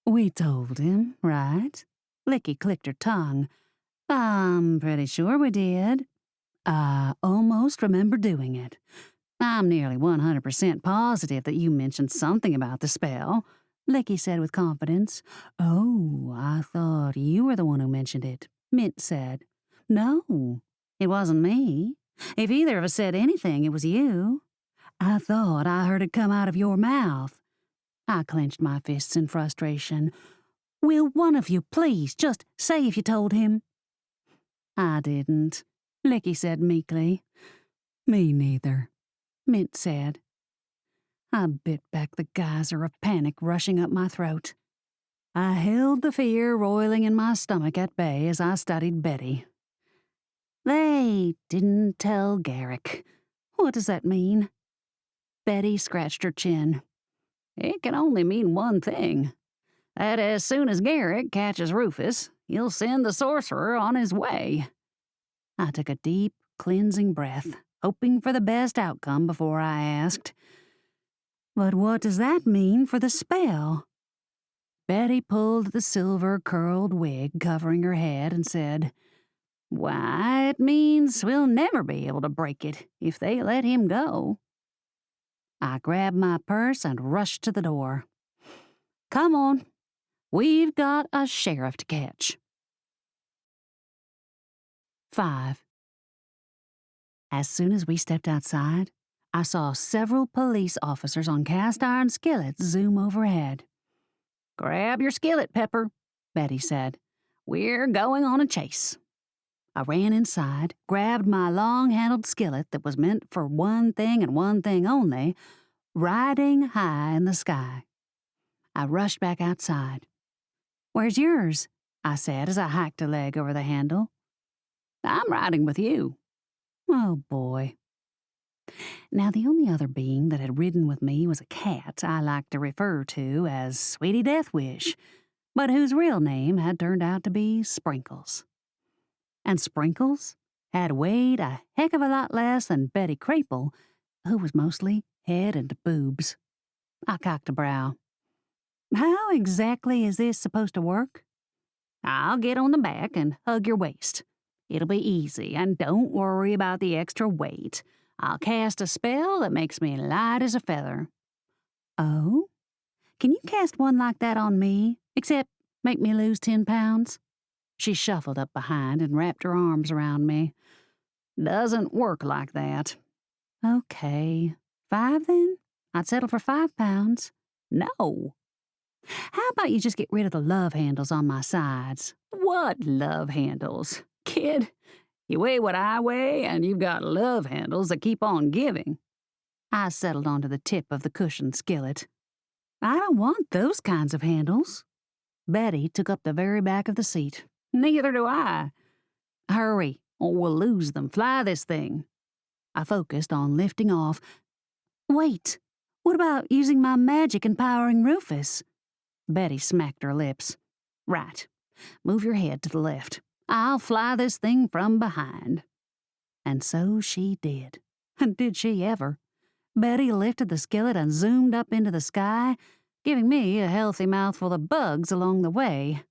[SPEAKER 1] We told him, right? Licky clicked her tongue. I'm pretty sure we did. I almost remember doing it. I'm nearly 100% positive that you mentioned something about the spell, Licky said with confidence. Oh, I thought you were the one who mentioned it, Mint said. No, it wasn't me. If either of us said anything, it was you. I thought I heard it come out of your mouth. I clenched my fists in frustration. Will one of you please just say if you told him? I didn't, Licky said meekly. Me neither, Mint said. I bit back the geyser of panic rushing up my throat. I held the fear roiling in my stomach at bay as I studied Betty. They didn't tell Garrick. What does that mean? Betty scratched her chin. It can only mean one thing. That as soon as Garrick catches Rufus, he'll send the sorcerer on his way. I took a deep, cleansing breath, hoping for the best outcome before I asked, But what does that mean for the spell? Betty pulled the silver curled wig covering her head and said, Why, it means we'll never be able to break it if they let him go. I grabbed my purse and rushed to the door. Come on, we've got a sheriff to catch. 5. As soon as we stepped outside, I saw several police officers on cast-iron skillets zoom overhead. Grab your skillet, Pepper, Betty said. We're going on a chase. I ran inside, grabbed my long-handled skillet that was meant for one thing and one thing only, riding high in the sky. I rushed back outside. Where's yours? I said as I hiked a leg over the handle. I'm riding with you. Oh, boy. Now, the only other being that had ridden with me was a cat I liked to refer to as Sweetie Deathwish, but whose real name had turned out to be Sprinkles. And Sprinkles had weighed a heck of a lot less than Betty Crapel, who was mostly head and boobs. I cocked a brow. How exactly is this supposed to work? I'll get on the back and hug your waist. It'll be easy, and don't worry about the extra weight. I'll cast a spell that makes me light as a feather. Oh? Can you cast one like that on me, except make me lose 10 pounds? She shuffled up behind and wrapped her arms around me. Doesn't work like that. Okay. 5 then? I'd settle for 5 pounds. No. How about you just get rid of the love handles on my sides? What love handles? Kid, you weigh what I weigh, and you've got love handles that keep on giving. I settled onto the tip of the cushioned skillet. I don't want those kinds of handles. Betty took up the very back of the seat. Neither do I. Hurry, or we'll lose them. Fly this thing. I focused on lifting off. Wait, what about using my magic and powering Rufus? Betty smacked her lips. Right. Move your head to the left. I'll fly this thing from behind. And so she did. And did she ever? Betty lifted the skillet and zoomed up into the sky, giving me a healthy mouthful of bugs along the way.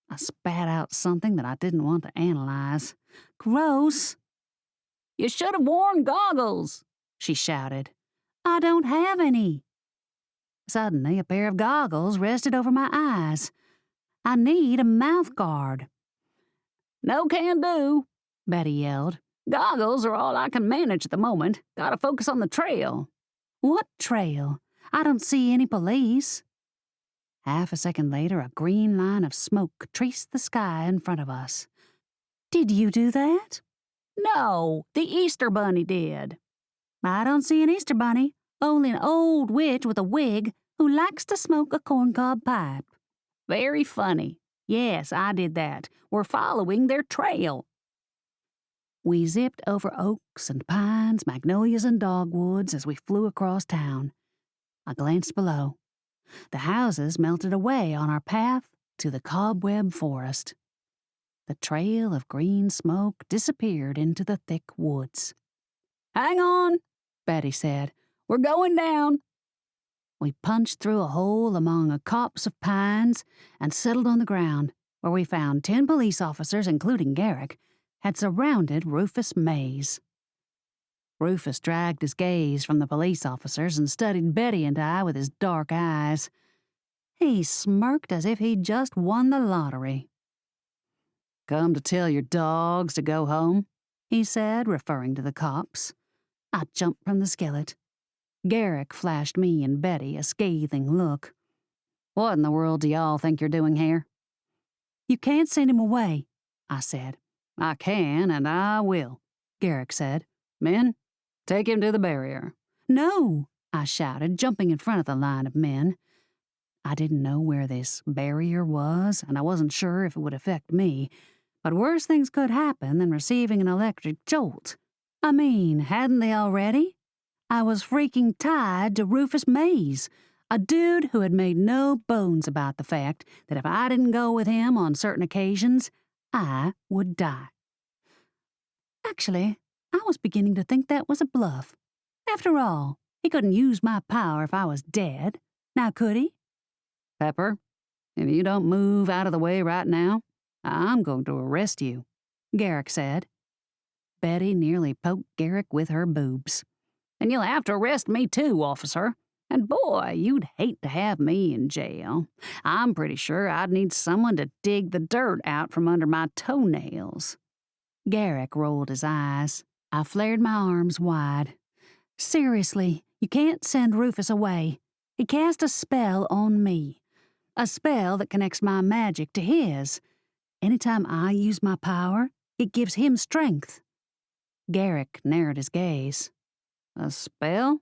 [SPEAKER 1] I spat out something that I didn't want to analyze. Gross! You should have worn goggles, she shouted. I don't have any. Suddenly, a pair of goggles rested over my eyes. I need a mouth guard. No can do, Betty yelled. Goggles are all I can manage at the moment. Gotta focus on the trail. What trail? I don't see any police." Half a second later, a green line of smoke traced the sky in front of us. "Did you do that?"
[SPEAKER 2] No, the Easter Bunny did.
[SPEAKER 1] "I don't see an Easter bunny, only an old witch with a wig who likes to smoke a corncob pipe."
[SPEAKER 2] Very funny. Yes, I did that. We're following their trail.
[SPEAKER 1] We zipped over oaks and pines, magnolias and dogwoods as we flew across town. I glanced below. The houses melted away on our path to the cobweb forest. The trail of green smoke disappeared into the thick woods.
[SPEAKER 2] "Hang on," Betty said. "We're going down."
[SPEAKER 1] We punched through a hole among a copse of pines and settled on the ground, where we found 10 police officers, including Garrick, had surrounded Rufus Mayes. Rufus dragged his gaze from the police officers and studied Betty and I with his dark eyes. He smirked as if he'd just won the lottery.
[SPEAKER 2] "Come to tell your dogs to go home?"
[SPEAKER 1] he said, referring to the cops. I jumped from the skillet. Garrick flashed me and Betty a scathing look.
[SPEAKER 2] "What in the world do y'all think you're doing here?"
[SPEAKER 1] "You can't send him away," I said.
[SPEAKER 2] "I can, and I will," Garrick said. "Men, take him to the barrier."
[SPEAKER 1] "No," I shouted, jumping in front of the line of men. I didn't know where this barrier was, and I wasn't sure if it would affect me, but worse things could happen than receiving an electric jolt. I mean, hadn't they already? I was freaking tied to Rufus Mayes, a dude who had made no bones about the fact that if I didn't go with him on certain occasions, I would die. Actually, I was beginning to think that was a bluff. After all, he couldn't use my power if I was dead. Now could he?
[SPEAKER 2] "Pepper, if you don't move out of the way right now, I'm going to arrest you," Garrick said.
[SPEAKER 1] Betty nearly poked Garrick with her boobs.
[SPEAKER 2] "And you'll have to arrest me too, officer. And boy, you'd hate to have me in jail. I'm pretty sure I'd need someone to dig the dirt out from under my toenails."
[SPEAKER 1] Garrick rolled his eyes. I flared my arms wide. "Seriously, you can't send Rufus away. He cast a spell on me. A spell that connects my magic to his. Anytime I use my power, it gives him strength." Garrick narrowed his gaze.
[SPEAKER 2] "A spell?"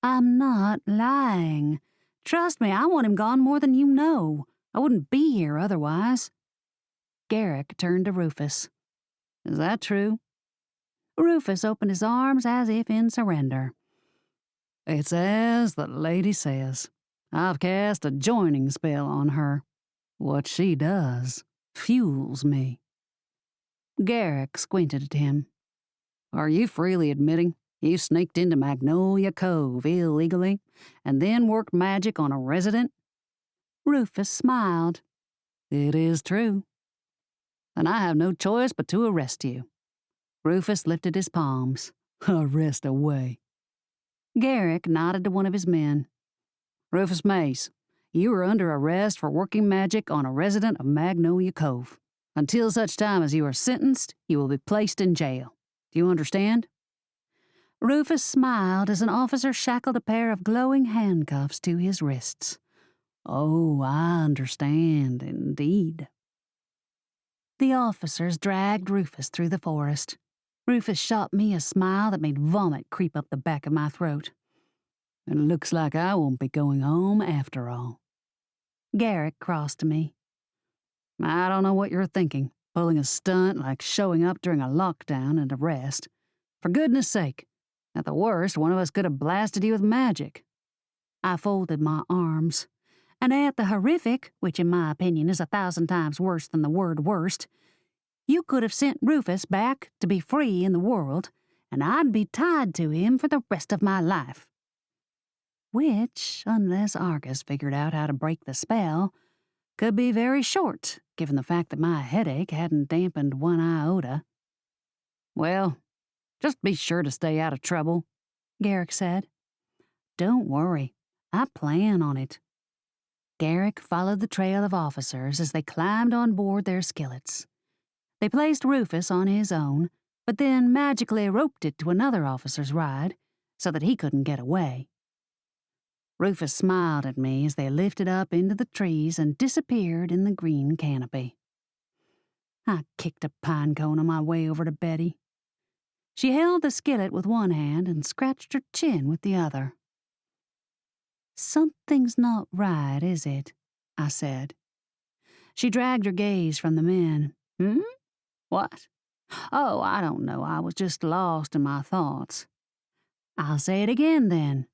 [SPEAKER 1] "I'm not lying. Trust me, I want him gone more than you know. I wouldn't be here otherwise." Garrick turned to Rufus.
[SPEAKER 2] "Is that true?"
[SPEAKER 1] Rufus opened his arms as if in surrender.
[SPEAKER 2] "It's as the lady says. I've cast a joining spell on her. What she does fuels me."
[SPEAKER 1] Garrick squinted at him.
[SPEAKER 2] "Are you freely admitting you sneaked into Magnolia Cove illegally and then worked magic on a resident?"
[SPEAKER 1] Rufus smiled.
[SPEAKER 2] "It is true." "Then I have no choice but to arrest you." Rufus lifted his palms. "Arrest away."
[SPEAKER 1] Garrick nodded to one of his men.
[SPEAKER 2] "Rufus Mayes, you are under arrest for working magic on a resident of Magnolia Cove. Until such time as you are sentenced, you will be placed in jail. Do you understand?"
[SPEAKER 1] Rufus smiled as an officer shackled a pair of glowing handcuffs to his wrists.
[SPEAKER 2] "Oh, I understand, indeed."
[SPEAKER 1] The officers dragged Rufus through the forest. Rufus shot me a smile that made vomit creep up the back of my throat.
[SPEAKER 2] "It looks like I won't be going home after all."
[SPEAKER 1] Garrick crossed to me.
[SPEAKER 2] "I don't know what you're thinking, pulling a stunt like showing up during a lockdown and arrest. For goodness sake, at the worst, one of us could have blasted you with magic."
[SPEAKER 1] I folded my arms. And at the horrific, which in my opinion is 1,000 times worse than the word worst, you could have sent Rufus back to be free in the world, and I'd be tied to him for the rest of my life. Which, unless Argus figured out how to break the spell, could be very short, given the fact that my headache hadn't dampened one iota.
[SPEAKER 2] "Well, just be sure to stay out of trouble,"
[SPEAKER 1] Garrick said. "Don't worry, I plan on it." Garrick followed the trail of officers as they climbed on board their skillets. They placed Rufus on his own, but then magically roped it to another officer's ride so that he couldn't get away. Rufus smiled at me as they lifted up into the trees and disappeared in the green canopy. I kicked a pine cone on my way over to Betty. She held the skillet with one hand and scratched her chin with the other. "Something's not right, is it?" I said. She dragged her gaze from the men.
[SPEAKER 2] What?
[SPEAKER 1] "Oh, I don't know. I was just lost in my thoughts." "I'll say it again, then.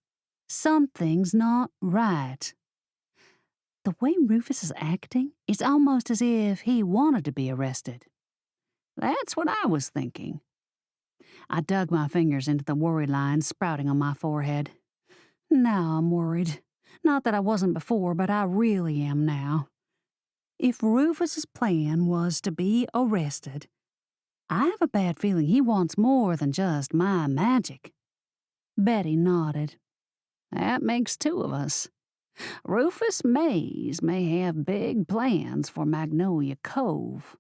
[SPEAKER 1] Something's not right. The way Rufus is acting, it's almost as if he wanted to be arrested."
[SPEAKER 2] That's what I was thinking.
[SPEAKER 1] I dug my fingers into the worry lines sprouting on my forehead. Now I'm worried. Not that I wasn't before, but I really am now. If Rufus's plan was to be arrested, I have a bad feeling he wants more than just my magic. Betty nodded.
[SPEAKER 2] That makes two of us. Rufus Mayes may have big plans for Magnolia Cove.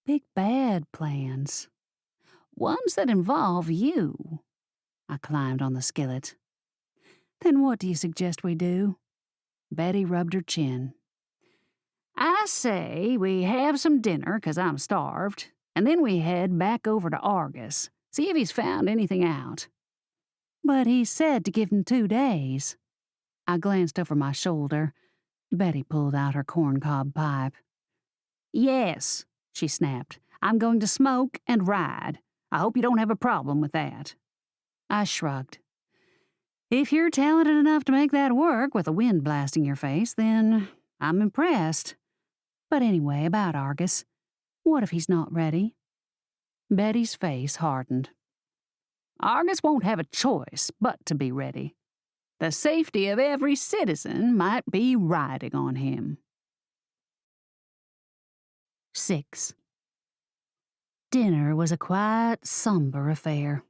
[SPEAKER 1] Big bad plans.
[SPEAKER 2] Ones that involve you.
[SPEAKER 1] I climbed on the skillet. Then what do you suggest we do? Betty rubbed her chin.
[SPEAKER 2] I say we have some dinner, 'cause I'm starved, and then we head back over to Argus, see if he's found anything out.
[SPEAKER 1] But he said to give him 2 days. I glanced over my shoulder. Betty pulled out her corncob pipe.
[SPEAKER 2] Yes, she snapped. I'm going to smoke and ride. I hope you don't have a problem with that.
[SPEAKER 1] I shrugged. If you're talented enough to make that work with the wind blasting your face, then I'm impressed. But anyway, about Argus. What if he's not ready? Betty's face hardened.
[SPEAKER 2] Argus won't have a choice but to be ready. The safety of every citizen might be riding on him.
[SPEAKER 1] 6. Dinner was a quiet, somber affair.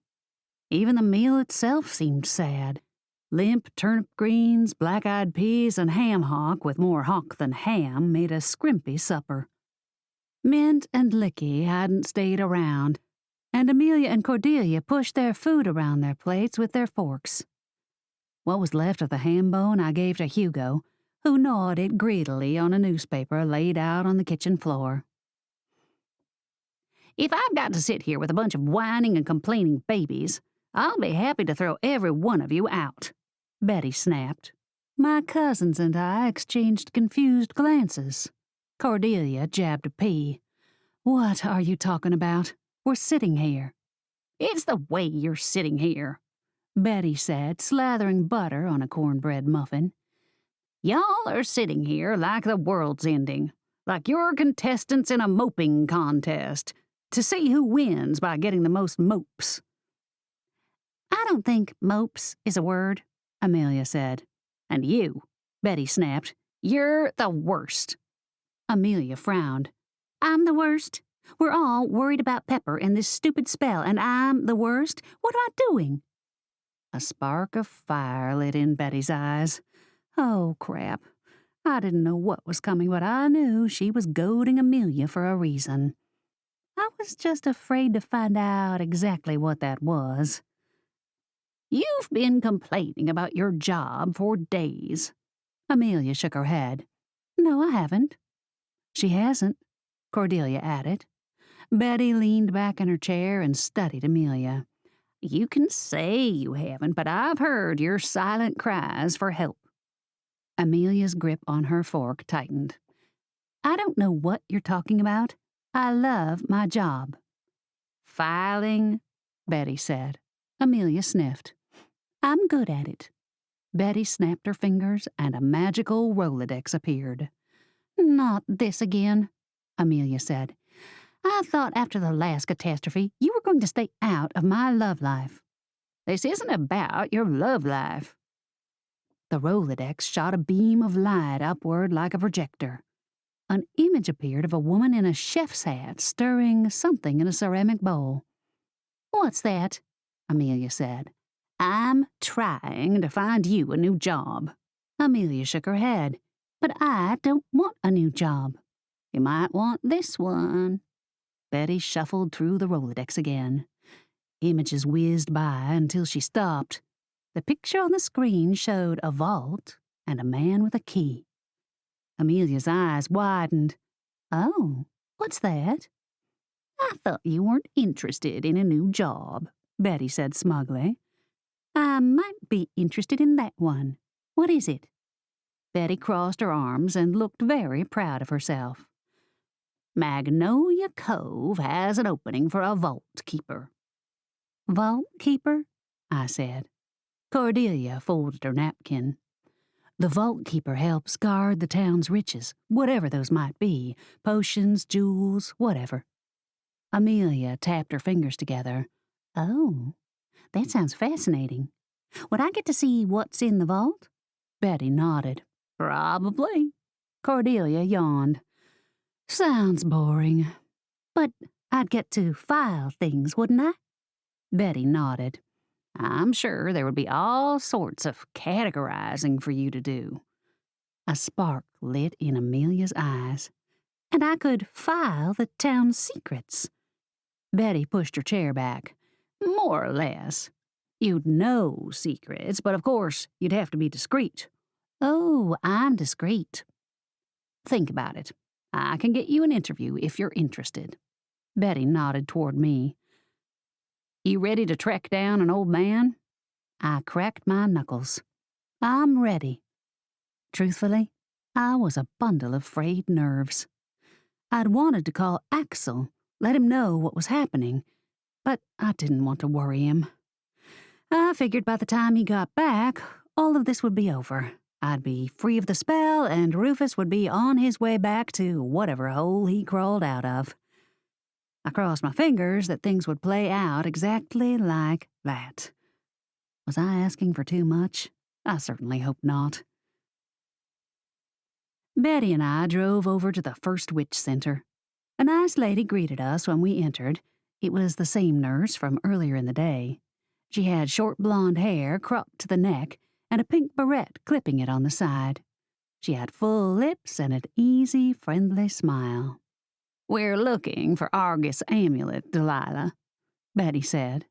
[SPEAKER 1] Even the meal itself seemed sad. Limp turnip greens, black-eyed peas, and ham hock with more hock than ham made a scrimpy supper. Mint and Licky hadn't stayed around, and Amelia and Cordelia pushed their food around their plates with their forks. What was left of the ham bone I gave to Hugo, who gnawed it greedily on a newspaper laid out on the kitchen floor.
[SPEAKER 2] If I've got to sit here with a bunch of whining and complaining babies, I'll be happy to throw every one of you out,
[SPEAKER 1] Betty snapped. My cousins and I exchanged confused glances. Cordelia jabbed a pea. What are you talking about? We're sitting here.
[SPEAKER 2] It's the way you're sitting here,
[SPEAKER 1] Betty said, slathering butter on a cornbread muffin.
[SPEAKER 2] Y'all are sitting here like the world's ending, like you're contestants in a moping contest, to see who wins by getting the most mopes.
[SPEAKER 1] I don't think mopes is a word, Amelia said.
[SPEAKER 2] And you, Betty snapped, you're the worst.
[SPEAKER 1] Amelia frowned. I'm the worst? We're all worried about Pepper and this stupid spell, and I'm the worst? What am I doing? A spark of fire lit in Betty's eyes. Oh, crap. I didn't know what was coming, but I knew she was goading Amelia for a reason. I was just afraid to find out exactly what that was.
[SPEAKER 2] You've been complaining about your job for days.
[SPEAKER 1] Amelia shook her head. No, I haven't. She hasn't, Cordelia added. Betty leaned back in her chair and studied Amelia.
[SPEAKER 2] You can say you haven't, but I've heard your silent cries for help.
[SPEAKER 1] Amelia's grip on her fork tightened. I don't know what you're talking about. I love my job.
[SPEAKER 2] Filing,
[SPEAKER 1] Betty said. Amelia sniffed. I'm good at it. Betty snapped her fingers and a magical Rolodex appeared. Not this again, Amelia said. I thought after the last catastrophe you were going to stay out of my love life.
[SPEAKER 2] This isn't about your love life.
[SPEAKER 1] The Rolodex shot a beam of light upward like a projector. An image appeared of a woman in a chef's hat stirring something in a ceramic bowl. What's that? Amelia said.
[SPEAKER 2] I'm trying to find you a new job.
[SPEAKER 1] Amelia shook her head. But I don't want a new job.
[SPEAKER 2] You might want this one.
[SPEAKER 1] Betty shuffled through the Rolodex again. Images whizzed by until she stopped. The picture on the screen showed a vault and a man with a key. Amelia's eyes widened. "Oh, what's that?" "I thought you weren't interested in a new job," Betty said smugly. "I might be interested in that one. What is it?" Betty crossed her arms and looked very proud of herself. "Magnolia Cove has an opening for a vault keeper." "Vault keeper?" I said. Cordelia folded her napkin. "The vault keeper helps guard the town's riches, whatever those might be, potions, jewels, whatever." Amelia tapped her fingers together. "Oh, that sounds fascinating. Would I get to see what's in the vault?" Betty nodded. "Probably." Cordelia yawned. "Sounds boring." "But I'd get to file things, wouldn't I?" Betty nodded. "I'm sure there would be all sorts of categorizing for you to do." A spark lit in Amelia's eyes. "And I could file the town's secrets." Betty pushed her chair back. "More or less. You'd know secrets, but of course you'd have to be discreet." "Oh, I'm discreet." "Think about it. I can get you an interview if you're interested." Betty nodded toward me. "You ready to track down an old man?" I cracked my knuckles. "I'm ready." Truthfully, I was a bundle of frayed nerves. I'd wanted to call Axel, let him know what was happening, but I didn't want to worry him. I figured by the time he got back, all of this would be over. I'd be free of the spell, and Rufus would be on his way back to whatever hole he crawled out of. I crossed my fingers that things would play out exactly like that. Was I asking for too much? I certainly hope not. Betty and I drove over to the First Witch Center. A nice lady greeted us when we entered. It was the same nurse from earlier in the day. She had short blonde hair cropped to the neck and a pink barrette clipping it on the side. She had full lips and an easy, friendly smile. "We're looking for Argus Amulet, Delilah," Betty said.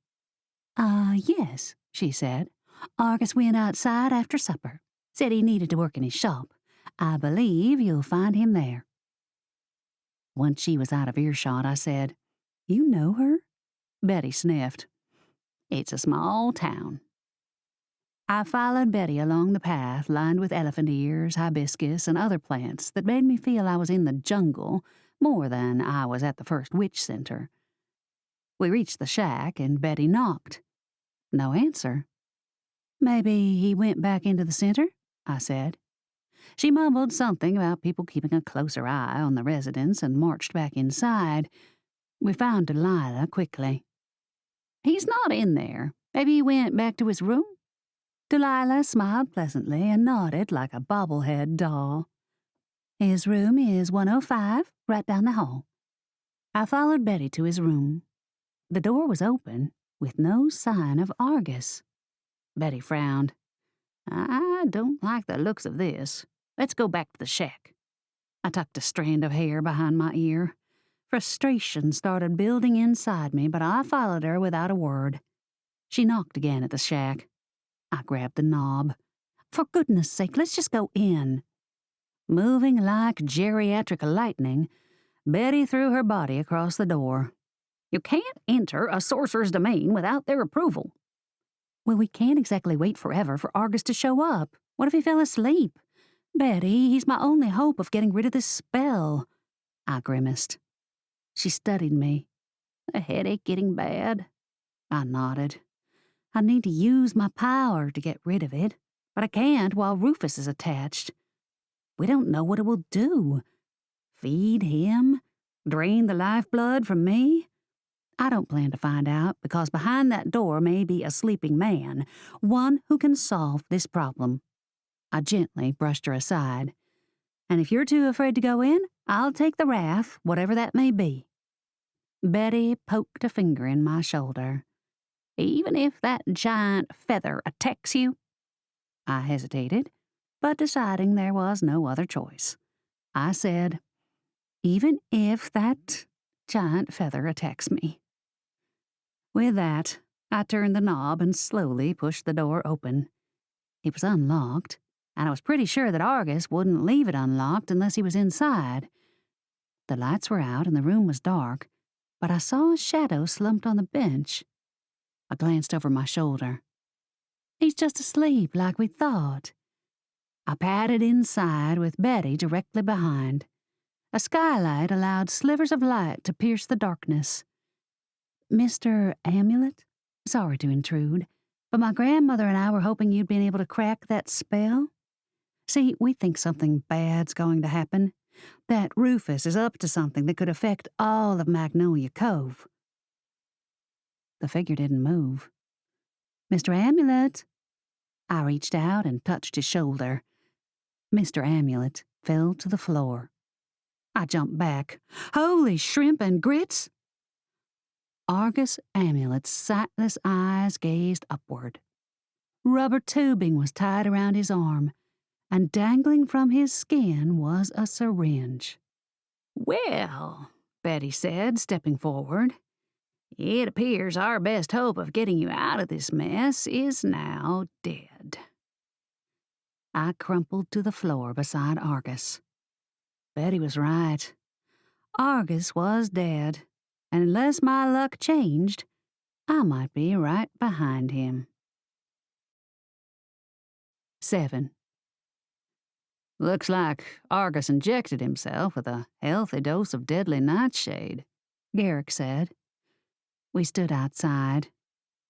[SPEAKER 1] Yes," she said. "Argus went outside after supper. Said he needed to work in his shop. I believe you'll find him there." Once she was out of earshot, I said, "You know her?" Betty sniffed. "It's a small town." I followed Betty along the path lined with elephant ears, hibiscus, and other plants that made me feel I was in the jungle more than I was at the First Witch Center. We reached the shack, and Betty knocked. No answer. "Maybe he went back into the center?" I said. She mumbled something about people keeping a closer eye on the residents and marched back inside. We found Delilah quickly. "He's not in there. Maybe he went back to his room?" Delilah smiled pleasantly and nodded like a bobblehead doll. "His room is 105, right down the hall." I followed Betty to his room. The door was open, with no sign of Argus. Betty frowned. "I don't like the looks of this. Let's go back to the shack." I tucked a strand of hair behind my ear. Frustration started building inside me, but I followed her without a word. She knocked again at the shack. I grabbed the knob. "For goodness sake, let's just go in." Moving like geriatric lightning, Betty threw her body across the door. "You can't enter a sorcerer's domain without their approval." "Well, we can't exactly wait forever for Argus to show up. What if he fell asleep? Betty, he's my only hope of getting rid of this spell." I grimaced. She studied me. "A headache getting bad?" I nodded. "I need to use my power to get rid of it, but I can't while Rufus is attached. We don't know what it will do. Feed him? Drain the lifeblood from me? I don't plan to find out, because behind that door may be a sleeping man, one who can solve this problem." I gently brushed her aside. "And if you're too afraid to go in, I'll take the wrath, whatever that may be." Betty poked a finger in my shoulder. "Even if that giant feather attacks you?" I hesitated, but deciding there was no other choice, I said, "Even if that giant feather attacks me." With that, I turned the knob and slowly pushed the door open. It was unlocked, and I was pretty sure that Argus wouldn't leave it unlocked unless he was inside. The lights were out and the room was dark, but I saw a shadow slumped on the bench. I glanced over my shoulder. He's just asleep like we thought. I padded inside with Betty directly behind. A skylight allowed slivers of light to pierce the darkness. Mr. Amulet? Sorry to intrude, but my grandmother and I were hoping you'd been able to crack that spell. See, we think something bad's going to happen. That Rufus is up to something that could affect all of Magnolia Cove. The figure didn't move. Mr. Amulet? I reached out and touched his shoulder. Mr. Amulet fell to the floor. I jumped back. Holy shrimp and grits! Argus Amulet's sightless eyes gazed upward. Rubber tubing was tied around his arm, and dangling from his skin was a syringe. Well, Betty said, stepping forward, it appears our best hope of getting you out of this mess is now dead. I crumpled to the floor beside Argus. Betty was right. Argus was dead, and unless my luck changed, I might be right behind him. 7. Looks like Argus injected himself with a healthy dose of deadly nightshade, Garrick said. We stood outside.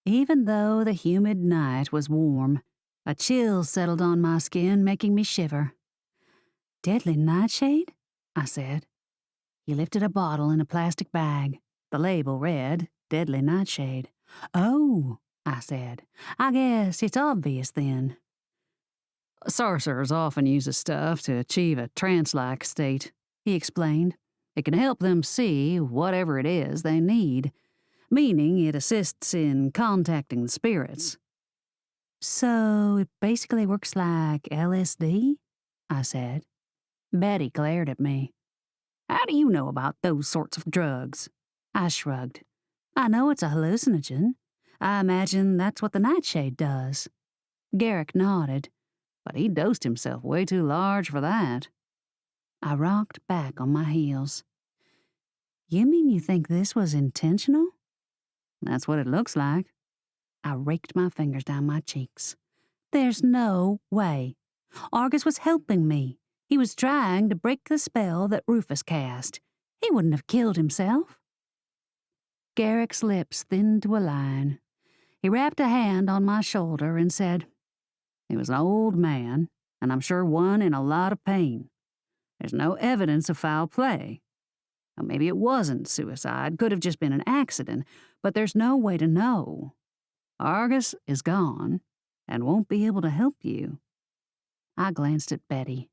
[SPEAKER 1] Even though the humid night was warm, a chill settled on my skin, making me shiver. Deadly nightshade? I said. He lifted a bottle in a plastic bag. The label read, Deadly Nightshade. Oh, I said. I guess it's obvious then. Sorcerers often use this stuff to achieve a trance-like state, he explained. It can help them see whatever it is they need, meaning it assists in contacting the spirits. So it basically works like LSD? I said. Betty glared at me. How do you know about those sorts of drugs? I shrugged. I know it's a hallucinogen. I imagine that's what the nightshade does. Garrick nodded, but he dosed himself way too large for that. I rocked back on my heels. You mean you think this was intentional? That's what it looks like. I raked my fingers down my cheeks. There's no way. Argus was helping me. He was trying to break the spell that Rufus cast. He wouldn't have killed himself. Garrick's lips thinned to a line. He wrapped a hand on my shoulder and said, He was an old man, and I'm sure one in a lot of pain. There's no evidence of foul play. Now, maybe it wasn't suicide, could have just been an accident, but there's no way to know. Argus is gone and won't be able to help you. I glanced at Betty.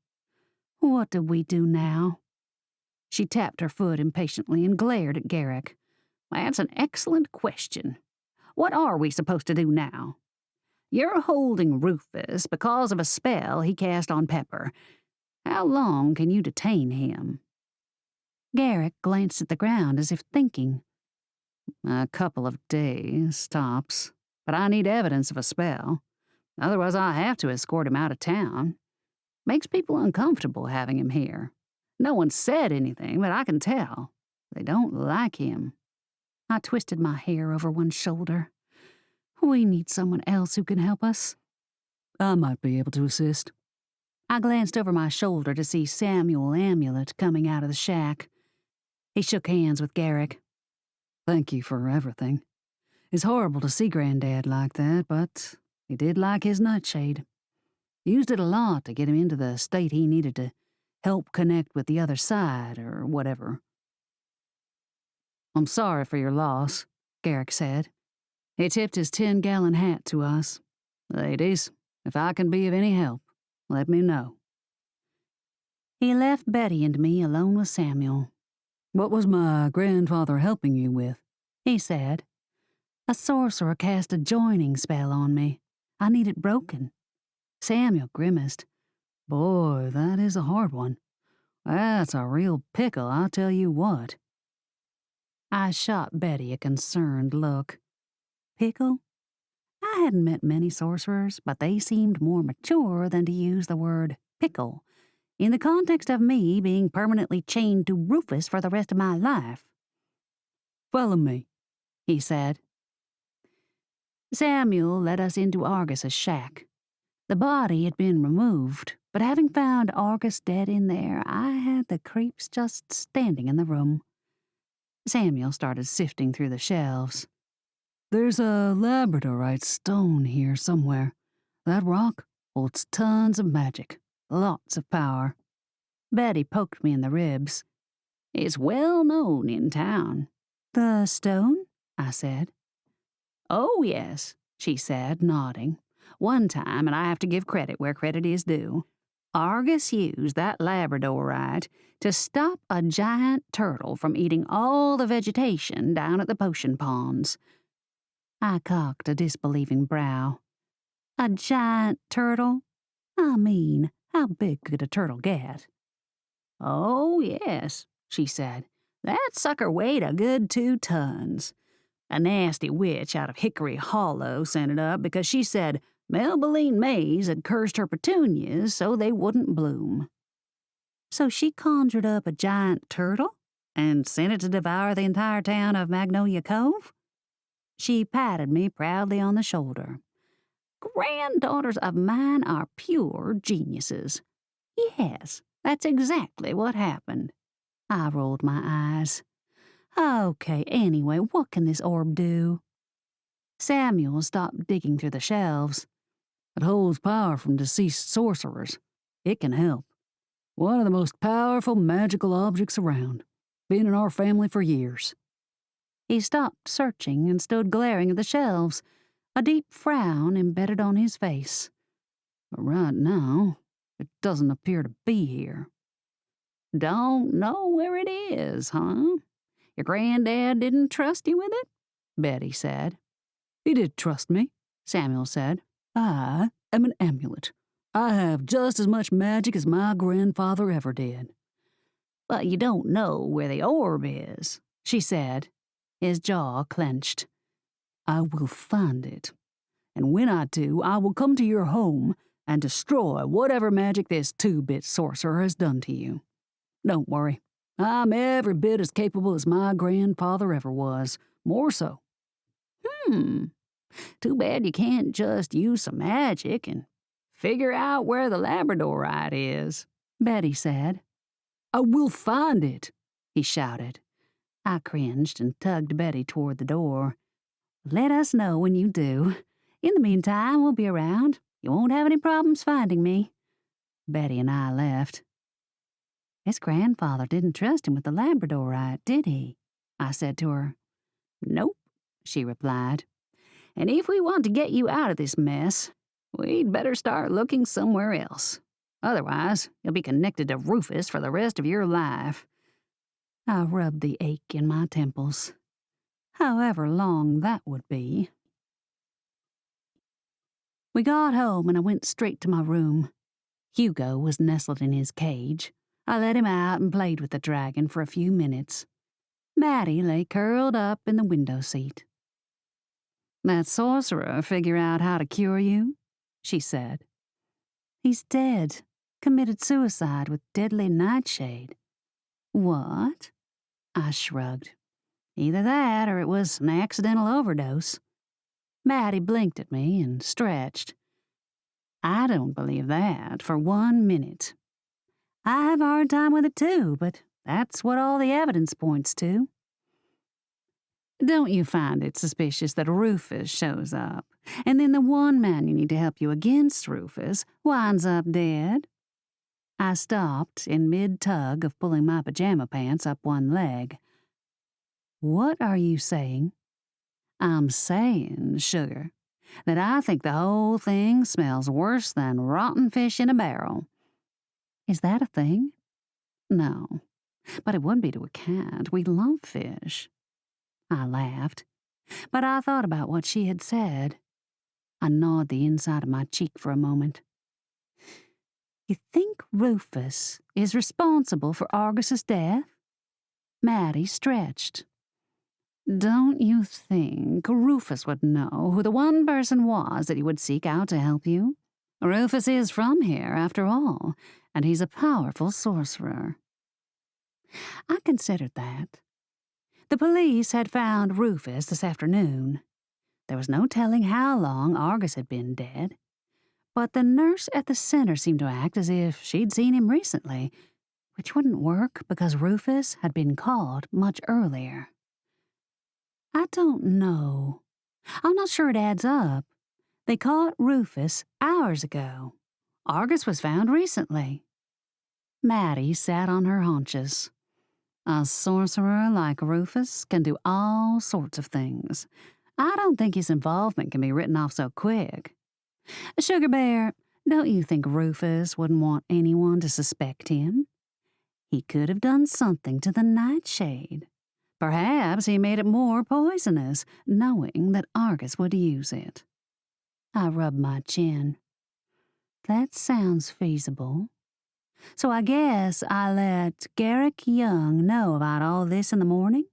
[SPEAKER 1] What do we do now? She tapped her foot impatiently and glared at Garrick. That's an excellent question. What are we supposed to do now? You're holding Rufus because of a spell he cast on Pepper. How long can you detain him? Garrick glanced at the ground as if thinking. A couple of days, tops. But I need evidence of a spell. Otherwise I'll have to escort him out of town. Makes people uncomfortable having him here. No one said anything, but I can tell. They don't like him. I twisted my hair over one shoulder. We need someone else who can help us. I might be able to assist. I glanced over my shoulder to see Samuel Amulet coming out of the shack. He shook hands with Garrick. Thank you for everything. It's horrible to see Granddad like that, but he did like his nightshade. Used it a lot to get him into the state he needed to help connect with the other side, or whatever. I'm sorry for your loss, Garrick said. He tipped his 10-gallon hat to us. Ladies, if I can be of any help, let me know. He left Betty and me alone with Samuel. What was my grandfather helping you with? He said. A sorcerer cast a joining spell on me. I need it broken. Samuel grimaced. Boy, that is a hard one. That's a real pickle, I'll tell you what. I shot Betty a concerned look. pickle? I hadn't met many sorcerers, but they seemed more mature than to use the word pickle in the context of me being permanently chained to Rufus for the rest of my life.
[SPEAKER 2] Follow me,
[SPEAKER 1] he said. Samuel led us into Argus's shack. The body had been removed, but having found Argus dead in there, I had the creeps just standing in the room. Samuel started sifting through the shelves.
[SPEAKER 2] There's a labradorite stone here somewhere. That rock holds tons of magic, lots of power.
[SPEAKER 1] Betty poked me in the ribs.
[SPEAKER 2] It's well known in town.
[SPEAKER 1] The stone? I said.
[SPEAKER 2] Oh, yes, she said, nodding. One time, and I have to give credit where credit is due, Argus used that labradorite to stop a giant turtle from eating all the vegetation down at the potion ponds.
[SPEAKER 1] I cocked a disbelieving brow. A giant turtle? I mean, how big could a turtle get?
[SPEAKER 2] Oh, yes, she said. That sucker weighed a good 2 tons. A nasty witch out of Hickory Hollow sent it up because she said Melboline Mayes had cursed her petunias so they wouldn't bloom.
[SPEAKER 1] So she conjured up a giant turtle and sent it to devour the entire town of Magnolia Cove? She patted me proudly on the shoulder.
[SPEAKER 2] Granddaughters of mine are pure geniuses. Yes, that's exactly what happened.
[SPEAKER 1] I rolled my eyes. Okay, anyway, what can this orb do? Samuel stopped digging through the shelves.
[SPEAKER 2] It holds power from deceased sorcerers. It can help. One of the most powerful magical objects around. Been in our family for years.
[SPEAKER 1] He stopped searching and stood glaring at the shelves, a deep frown embedded on his face.
[SPEAKER 2] But right now, it doesn't appear to be here.
[SPEAKER 1] Don't know where it is, huh? Your granddad didn't trust you with it? Betty said.
[SPEAKER 2] He did trust me, Samuel said. I am an amulet. I have just as much magic as my grandfather ever did.
[SPEAKER 1] But you don't know where the orb is, she said. His jaw clenched.
[SPEAKER 2] I will find it. And when I do, I will come to your home and destroy whatever magic this 2-bit sorcerer has done to you. Don't worry. I'm every bit as capable as my grandfather ever was, more so.
[SPEAKER 1] Too bad you can't just use some magic and figure out where the labradorite is, Betty said.
[SPEAKER 2] I will find it,
[SPEAKER 1] he shouted. I cringed and tugged Betty toward the door. Let us know when you do. In the meantime, we'll be around. You won't have any problems finding me. Betty and I left. His grandfather didn't trust him with the labradorite, did he? I said to her.
[SPEAKER 2] Nope, she replied. And if we want to get you out of this mess, we'd better start looking somewhere else. Otherwise, you'll be connected to Rufus for the rest of your life.
[SPEAKER 1] I rubbed the ache in my temples. However long that would be. We got home and I went straight to my room. Hugo was nestled in his cage. I let him out and played with the dragon for a few minutes. Maddie lay curled up in the window seat.
[SPEAKER 2] That sorcerer figure out how to cure you? She said.
[SPEAKER 1] He's dead. Committed suicide with deadly nightshade.
[SPEAKER 2] What?
[SPEAKER 1] I shrugged. Either that or it was an accidental overdose. Maddie blinked at me and stretched. I don't believe that for 1 minute. I have a hard time with it too, but that's what all the evidence points to.
[SPEAKER 2] Don't you find it suspicious that Rufus shows up, and then the one man you need to help you against Rufus winds up dead?
[SPEAKER 1] I stopped in mid-tug of pulling my pajama pants up one leg. What are you saying?
[SPEAKER 2] I'm saying, sugar, that I think the whole thing smells worse than rotten fish in a barrel.
[SPEAKER 1] Is that a thing?
[SPEAKER 2] No, but it would be to a cat. We love fish.
[SPEAKER 1] I laughed, but I thought about what she had said. I gnawed the inside of my cheek for a moment. You think Rufus is responsible for Argus's death? Maddie stretched. Don't you think Rufus would know who the one person was that he would seek out to help you? Rufus is from here, after all, and he's a powerful sorcerer. I considered that. The police had found Rufus this afternoon. There was no telling how long Argus had been dead, but the nurse at the center seemed to act as if she'd seen him recently, which wouldn't work because Rufus had been caught much earlier. I don't know. I'm not sure it adds up. They caught Rufus hours ago. Argus was found recently. Maddie sat on her haunches. A sorcerer like Rufus can do all sorts of things. I don't think his involvement can be written off so quick. Sugar Bear, don't you think Rufus wouldn't want anyone to suspect him? He could have done something to the nightshade. Perhaps he made it more poisonous, knowing that Argus would use it. I rubbed my chin. That sounds feasible. So I guess I let Garrick Young know about all this in the morning?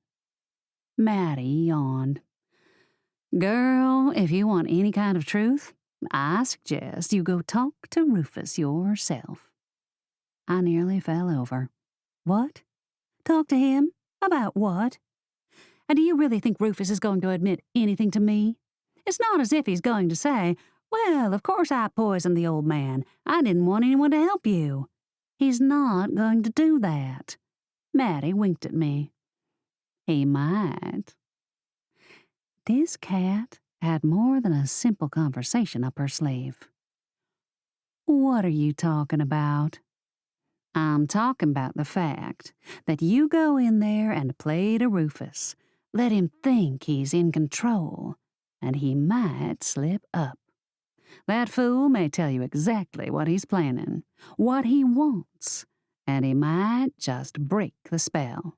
[SPEAKER 1] Maddie yawned. Girl, if you want any kind of truth, I suggest you go talk to Rufus yourself. I nearly fell over. What? Talk to him? About what? And do you really think Rufus is going to admit anything to me? It's not as if he's going to say, well, of course I poisoned the old man. I didn't want anyone to help you. He's not going to do that. Maddie winked at me. He might. This cat had more than a simple conversation up her sleeve. What are you talking about? I'm talking about the fact that you go in there and play to Rufus. Let him think he's in control, and he might slip up. That fool may tell you exactly what he's planning, what he wants, and he might just break the spell.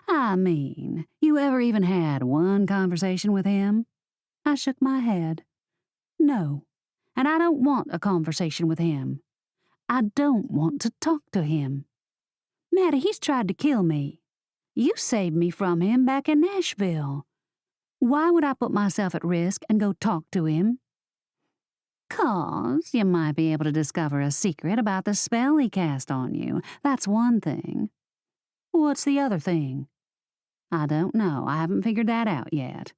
[SPEAKER 1] I mean, you ever even had one conversation with him? I shook my head. No, and I don't want a conversation with him. I don't want to talk to him. Maddie, he's tried to kill me. You saved me from him back in Nashville. Why would I put myself at risk and go talk to him? 'Cause you might be able to discover a secret about the spell he cast on you. That's one thing. What's the other thing? I don't know. I haven't figured that out yet.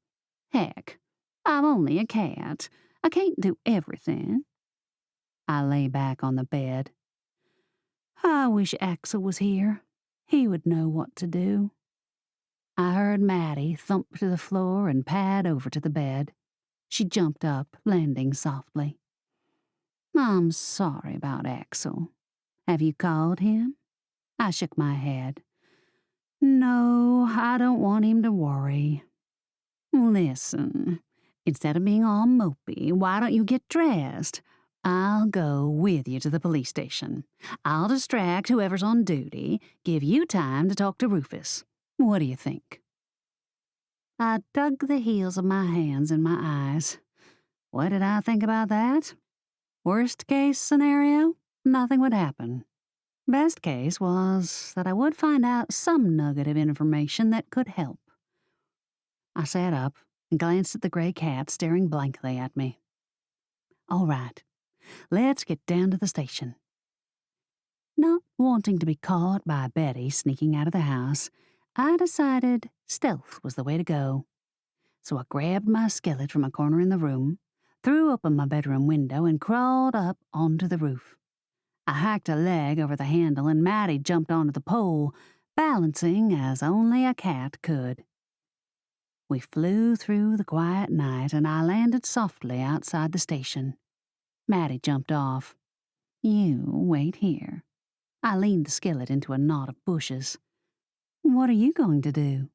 [SPEAKER 1] Heck, I'm only a cat. I can't do everything. I lay back on the bed. I wish Axel was here. He would know what to do. I heard Maddie thump to the floor and pad over to the bed. She jumped up, landing softly. I'm sorry about Axel. Have you called him? I shook my head. No, I don't want him to worry. Listen, instead of being all mopey, why don't you get dressed? I'll go with you to the police station. I'll distract whoever's on duty, give you time to talk to Rufus. What do you think? I dug the heels of my hands in my eyes. What did I think about that? Worst case scenario, nothing would happen. Best case was that I would find out some nugget of information that could help. I sat up and glanced at the gray cat staring blankly at me. All right, let's get down to the station. Not wanting to be caught by Betty sneaking out of the house, I decided stealth was the way to go. So I grabbed my skillet from a corner in the room, threw open my bedroom window, and crawled up onto the roof. I hacked a leg over the handle, and Maddie jumped onto the pole, balancing as only a cat could. We flew through the quiet night, and I landed softly outside the station. Maddie jumped off. You wait here. I leaned the skillet into a knot of bushes. What are you going to do?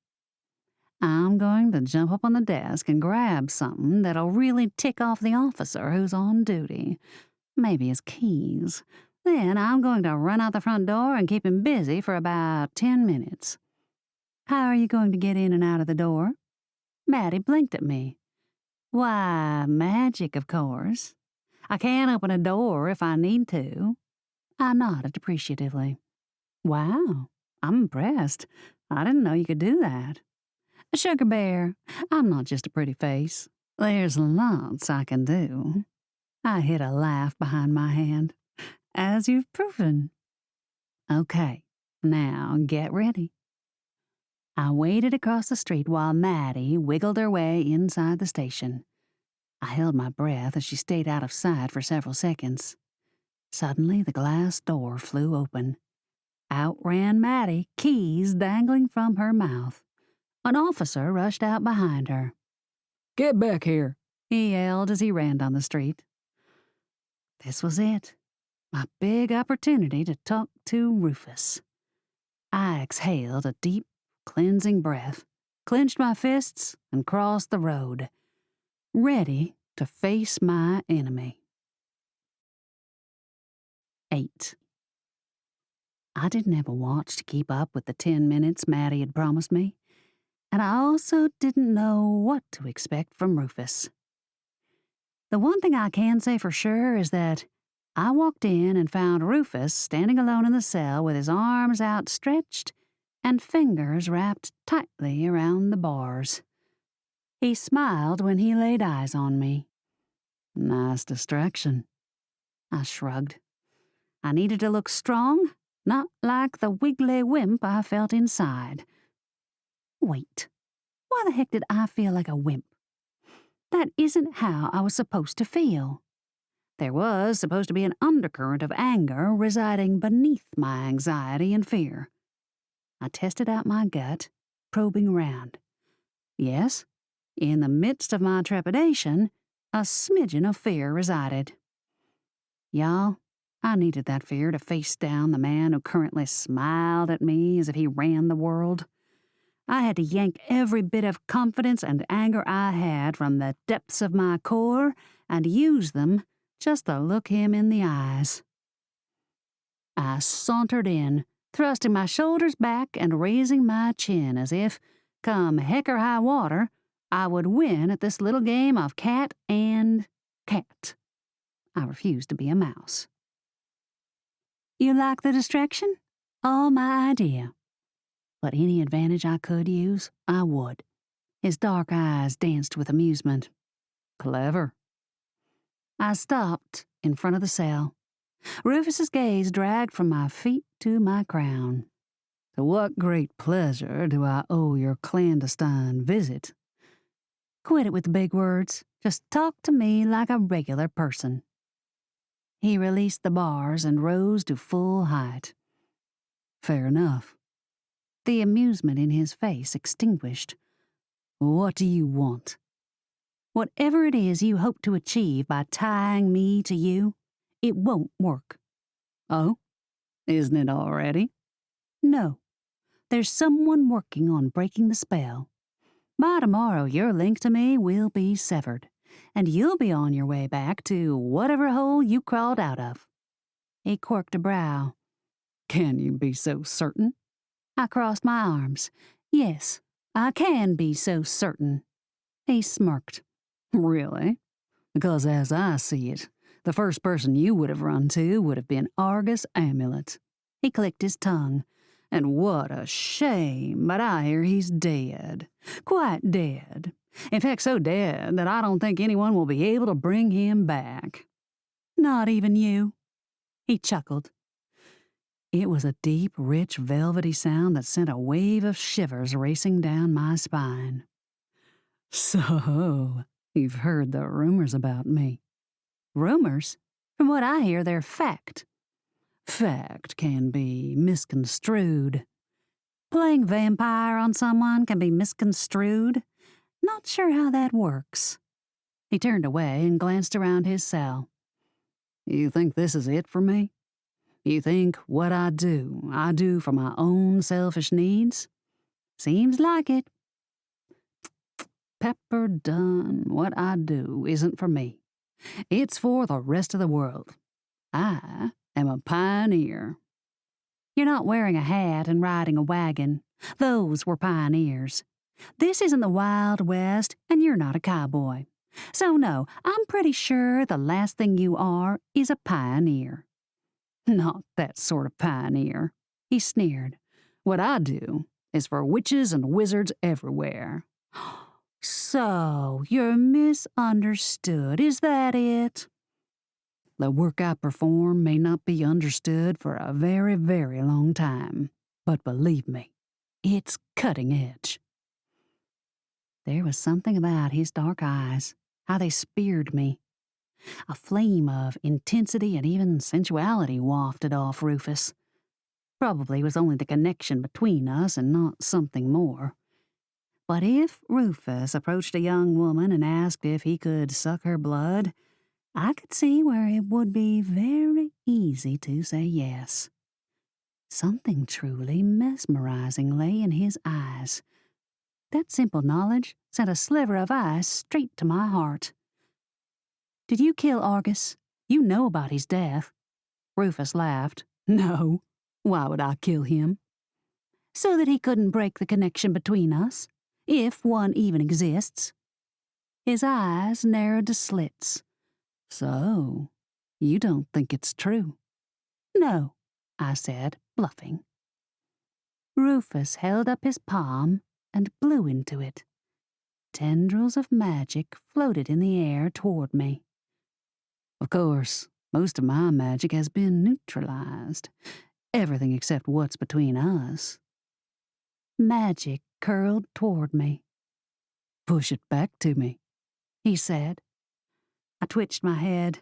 [SPEAKER 1] I'm going to jump up on the desk and grab something that'll really tick off the officer who's on duty. Maybe his keys. Then I'm going to run out the front door and keep him busy for about 10 minutes. How are you going to get in and out of the door? Maddie blinked at me. Why, magic, of course. I can open a door if I need to. I nodded appreciatively. Wow, I'm impressed. I didn't know you could do that. Sugar Bear, I'm not just a pretty face. There's lots I can do. I hid a laugh behind my hand, as you've proven. Okay, now get ready. I waited across the street while Maddie wiggled her way inside the station. I held my breath as she stayed out of sight for several seconds. Suddenly, the glass door flew open. Out ran Maddie, keys dangling from her mouth. An officer rushed out behind her.
[SPEAKER 2] Get back here,
[SPEAKER 1] he yelled as he ran down the street. This was it, my big opportunity to talk to Rufus. I exhaled a deep, cleansing breath, clenched my fists, and crossed the road, ready to face my enemy. 8. I didn't have a watch to keep up with the 10 minutes Maddie had promised me, and I also didn't know what to expect from Rufus. The one thing I can say for sure is that I walked in and found Rufus standing alone in the cell with his arms outstretched and fingers wrapped tightly around the bars. He smiled when he laid eyes on me. Nice distraction. I shrugged. I needed to look strong, not like the wiggly wimp I felt inside. Wait, why the heck did I feel like a wimp? That isn't how I was supposed to feel. There was supposed to be an undercurrent of anger residing beneath my anxiety and fear. I tested out my gut, probing around. Yes, in the midst of my trepidation, a smidgen of fear resided. Y'all, I needed that fear to face down the man who currently smiled at me as if he ran the world. I had to yank every bit of confidence and anger I had from the depths of my core and use them just to look him in the eyes. I sauntered in, thrusting my shoulders back and raising my chin as if, come heck or high water, I would win at this little game of cat and cat. I refused to be a mouse. You like the distraction? All my idea. But any advantage I could use, I would. His dark eyes danced with amusement. Clever. I stopped in front of the cell. Rufus's gaze dragged from my feet to my crown. To what great pleasure do I owe your clandestine visit? Quit it with the big words. Just talk to me like a regular person. He released the bars and rose to full height. Fair enough. The amusement in his face extinguished. What do you want? Whatever it is you hope to achieve by tying me to you, it won't work. Oh? Isn't it already? No. There's someone working on breaking the spell. By tomorrow, your link to me will be severed, and you'll be on your way back to whatever hole you crawled out of. He quirked a brow. Can you be so certain? I crossed my arms. Yes, I can be so certain. He smirked. Really? Because as I see it, the first person you would have run to would have been Argus Amulet. He clicked his tongue. And what a shame, but I hear he's dead. Quite dead. In fact, so dead that I don't think anyone will be able to bring him back. Not even you. He chuckled. It was a deep, rich, velvety sound that sent a wave of shivers racing down my spine. So, you've heard the rumors about me. Rumors? From what I hear, they're fact. Fact can be misconstrued. Playing vampire on someone can be misconstrued. Not sure how that works. He turned away and glanced around his cell. You think this is it for me? You think what I do for my own selfish needs? Seems like it. Pepper Dunn, what I do isn't for me. It's for the rest of the world. I am a pioneer. You're not wearing a hat and riding a wagon. Those were pioneers. This isn't the Wild West, and you're not a cowboy. So no, I'm pretty sure the last thing you are is a pioneer. Not that sort of pioneer. He sneered. What I do
[SPEAKER 2] is for witches and wizards everywhere.
[SPEAKER 1] So, you're misunderstood, is that it?
[SPEAKER 2] The work I perform may not be understood for a very, very long time, but believe me, it's cutting edge.
[SPEAKER 1] There was something about his dark eyes, how they speared me. A flame of intensity and even sensuality wafted off Rufus. Probably it was only the connection between us and not something more. But if Rufus approached a young woman and asked if he could suck her blood, I could see where it would be very easy to say yes. Something truly mesmerizing lay in his eyes. That simple knowledge sent a sliver of ice straight to my heart. Did you kill Argus? You know about his death. Rufus laughed.
[SPEAKER 2] No, why would I kill him?
[SPEAKER 1] So that he couldn't break the connection between us, if one even exists. His eyes narrowed to slits.
[SPEAKER 2] So, you don't think it's true?
[SPEAKER 1] No, I said, bluffing. Rufus held up his palm and blew into it. Tendrils of magic floated in the air toward me.
[SPEAKER 2] Of course, most of my magic has been neutralized. Everything except what's between us.
[SPEAKER 1] Magic curled toward me.
[SPEAKER 2] Push it back to me,
[SPEAKER 1] he said. I twitched my head.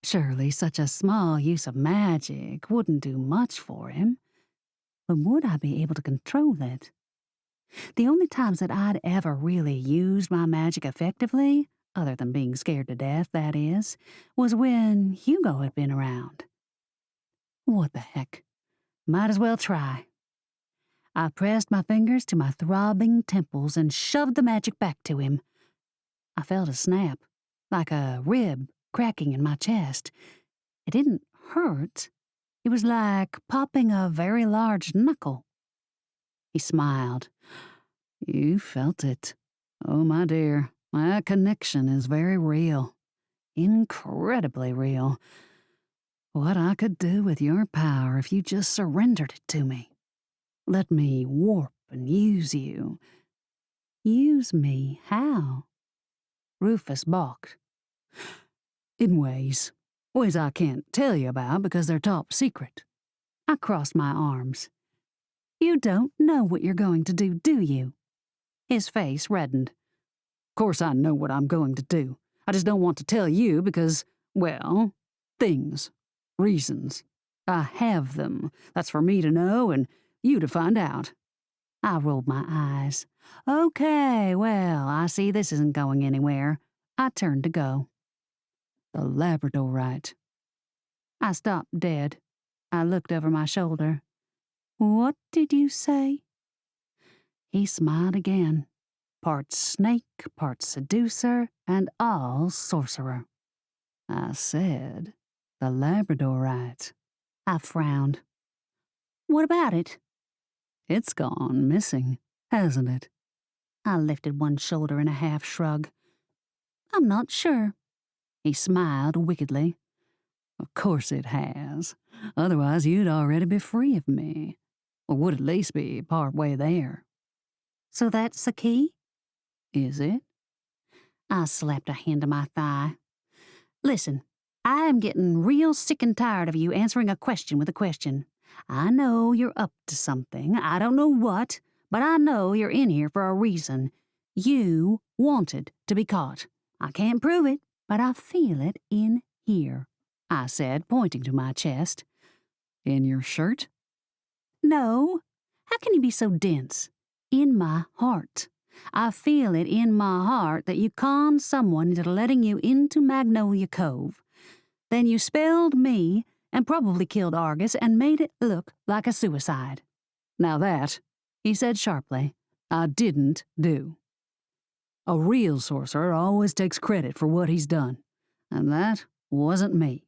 [SPEAKER 1] Surely such a small use of magic wouldn't do much for him. But would I be able to control it? The only times that I'd ever really used my magic effectively, other than being scared to death, that is, was when Hugo had been around. What the heck? Might as well try. I pressed my fingers to my throbbing temples and shoved the magic back to him. I felt a snap, like a rib cracking in my chest. It didn't hurt. It was like popping a very large knuckle. He smiled.
[SPEAKER 2] You felt it. Oh, my dear, that connection is very real. Incredibly real. What I could do with your power if you just surrendered it to me. Let me warp and use you.
[SPEAKER 1] Use me? How?
[SPEAKER 2] Rufus balked. In ways I can't tell you about because they're top secret.
[SPEAKER 1] I crossed my arms. You don't know what you're going to do you? His face reddened.
[SPEAKER 2] Of course I know what I'm going to do. I just don't want to tell you because, well, things, reasons. I have them. That's for me to know and you to find out.
[SPEAKER 1] I rolled my eyes. Okay, well, I see this isn't going anywhere. I turned to go.
[SPEAKER 2] The Labradorite.
[SPEAKER 1] I stopped dead. I looked over my shoulder. What did you say? He smiled again. Part snake, part seducer, and all sorcerer.
[SPEAKER 2] I said, the Labradorite.
[SPEAKER 1] I frowned. What about it?
[SPEAKER 2] It's gone missing, hasn't it?
[SPEAKER 1] I lifted one shoulder in a half shrug. I'm not sure.
[SPEAKER 2] He smiled wickedly. Of course it has. Otherwise you'd already be free of me. Or would at least be part way there.
[SPEAKER 1] So that's the key?
[SPEAKER 2] Is it?
[SPEAKER 1] I slapped a hand to my thigh. Listen, I am getting real sick and tired of you answering a question with a question. I know you're up to something. I don't know what, but I know you're in here for a reason. You wanted to be caught. I can't prove it, but I feel it in here, I said, pointing to my chest.
[SPEAKER 2] In your shirt?
[SPEAKER 1] No. How can you be so dense? In my heart. I feel it in my heart that you conned someone into letting you into Magnolia Cove. Then you spelled me and probably killed Argus and made it look like a suicide.
[SPEAKER 2] Now that, he said sharply, I didn't do. A real sorcerer always takes credit for what he's done, and that wasn't me.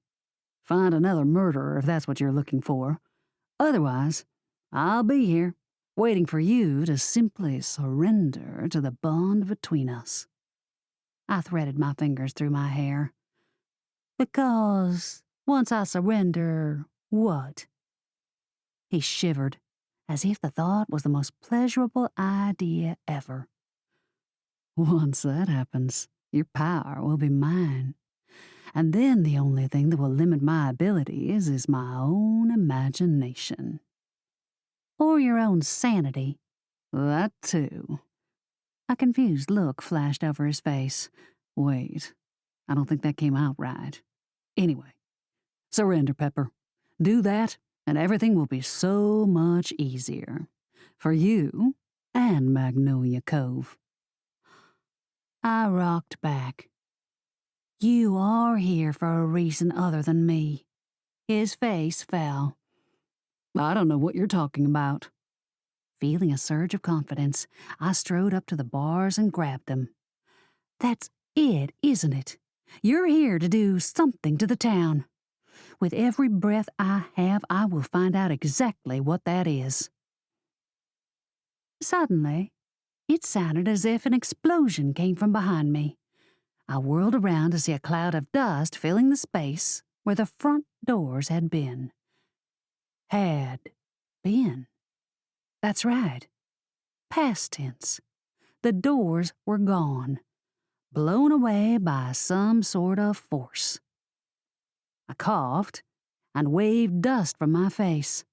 [SPEAKER 2] Find another murderer if that's what you're looking for. Otherwise, I'll be here, waiting for you to simply surrender to the bond between us.
[SPEAKER 1] I threaded my fingers through my hair. Because once I surrender, what? He shivered, as if the thought was the most pleasurable idea ever.
[SPEAKER 2] Once that happens, your power will be mine. And then the only thing that will limit my abilities is my own imagination.
[SPEAKER 1] Or your own sanity.
[SPEAKER 2] That too.
[SPEAKER 1] A confused look flashed over his face.
[SPEAKER 2] Wait, I don't think that came out right. Anyway, surrender, Pepper. Do that, and everything will be so much easier. For you and Magnolia Cove.
[SPEAKER 1] I rocked back. You are here for a reason other than me. His face fell.
[SPEAKER 2] I don't know what you're talking about.
[SPEAKER 1] Feeling a surge of confidence, I strode up to the bars and grabbed them. That's it, isn't it? You're here to do something to the town. With every breath I have, I will find out exactly what that is. Suddenly, it sounded as if an explosion came from behind me. I whirled around to see a cloud of dust filling the space where the front doors had been. Had been. That's right. Past tense. The doors were gone, blown away by some sort of force. I coughed and waved dust from my face.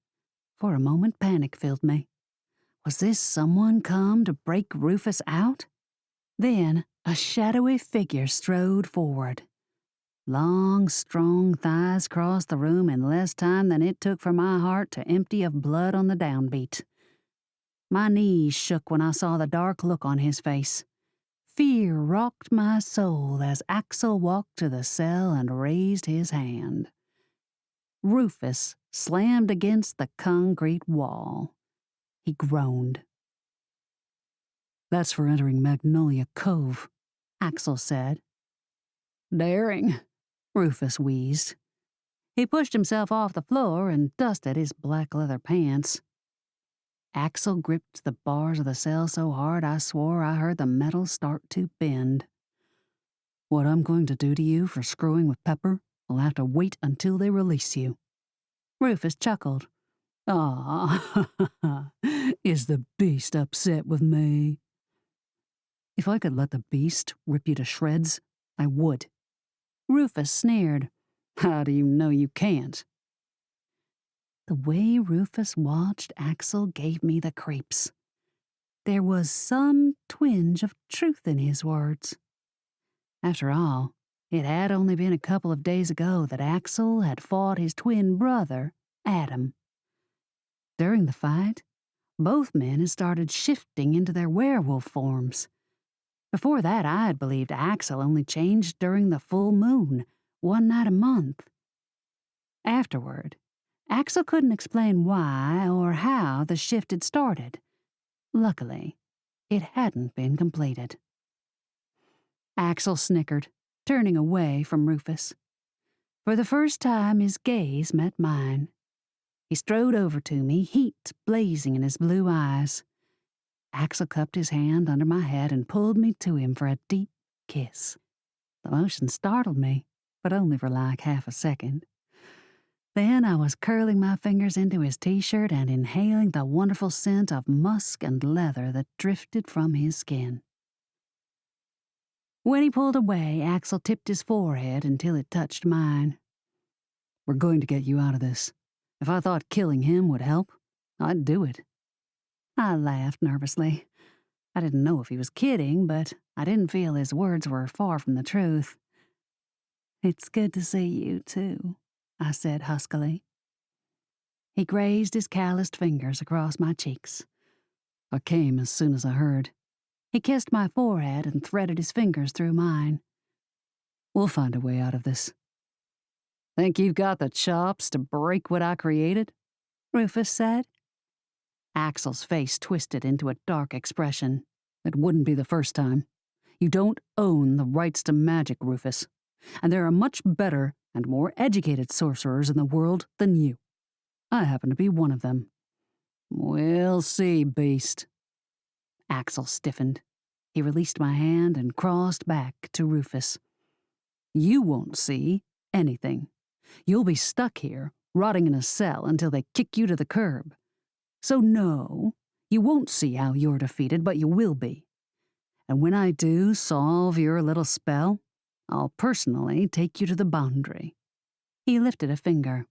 [SPEAKER 1] For a moment, panic filled me. Was this someone come to break Rufus out? Then a shadowy figure strode forward. Long, strong thighs crossed the room in less time than it took for my heart to empty of blood on the downbeat. My knees shook when I saw the dark look on his face. Fear rocked my soul as Axel walked to the cell and raised his hand. Rufus slammed against the concrete wall. He groaned.
[SPEAKER 2] That's for entering Magnolia Cove,
[SPEAKER 1] Axel said.
[SPEAKER 2] Daring,
[SPEAKER 1] Rufus wheezed. He pushed himself off the floor and dusted his black leather pants. Axel gripped the bars of the cell so hard I swore I heard the metal start to bend.
[SPEAKER 2] What I'm going to do to you for screwing with Pepper will have to wait until they release you.
[SPEAKER 1] Rufus chuckled.
[SPEAKER 2] Ah, is the beast upset with me? If I could let the beast rip you to shreds, I would.
[SPEAKER 1] Rufus sneered.
[SPEAKER 2] How do you know you can't?
[SPEAKER 1] The way Rufus watched Axel gave me the creeps. There was some twinge of truth in his words. After all, it had only been a couple of days ago that Axel had fought his twin brother, Adam. During the fight, both men had started shifting into their werewolf forms. Before that, I had believed Axel only changed during the full moon, one night a month. Afterward, Axel couldn't explain why or how the shift had started. Luckily, it hadn't been completed. Axel snickered, turning away from Rufus. For the first time, his gaze met mine. He strode over to me, heat blazing in his blue eyes. Axel cupped his hand under my head and pulled me to him for a deep kiss. The motion startled me, but only for like half a second. Then I was curling my fingers into his t-shirt and inhaling the wonderful scent of musk and leather that drifted from his skin. When he pulled away, Axel tipped his forehead until it touched mine.
[SPEAKER 2] We're going to get you out of this. If I thought killing him would help, I'd do it.
[SPEAKER 1] I laughed nervously. I didn't know if he was kidding, but I didn't feel his words were far from the truth. It's good to see you, too, I said huskily. He grazed his calloused fingers across my cheeks.
[SPEAKER 2] I came as soon as I heard.
[SPEAKER 1] He kissed my forehead and threaded his fingers through mine.
[SPEAKER 2] We'll find a way out of this. Think you've got the chops to break what I created?
[SPEAKER 1] Rufus said.
[SPEAKER 2] Axel's face twisted into a dark expression. It wouldn't be the first time. You don't own the rights to magic, Rufus. And there are much better and more educated sorcerers in the world than you. I happen to be one of them. We'll see, beast.
[SPEAKER 1] Axel stiffened. He released my hand and crossed back to Rufus.
[SPEAKER 2] You won't see anything. You'll be stuck here, rotting in a cell until they kick you to the curb. So no, you won't see how you're defeated, but you will be. And when I do solve your little spell, I'll personally take you to the boundary." He lifted a finger.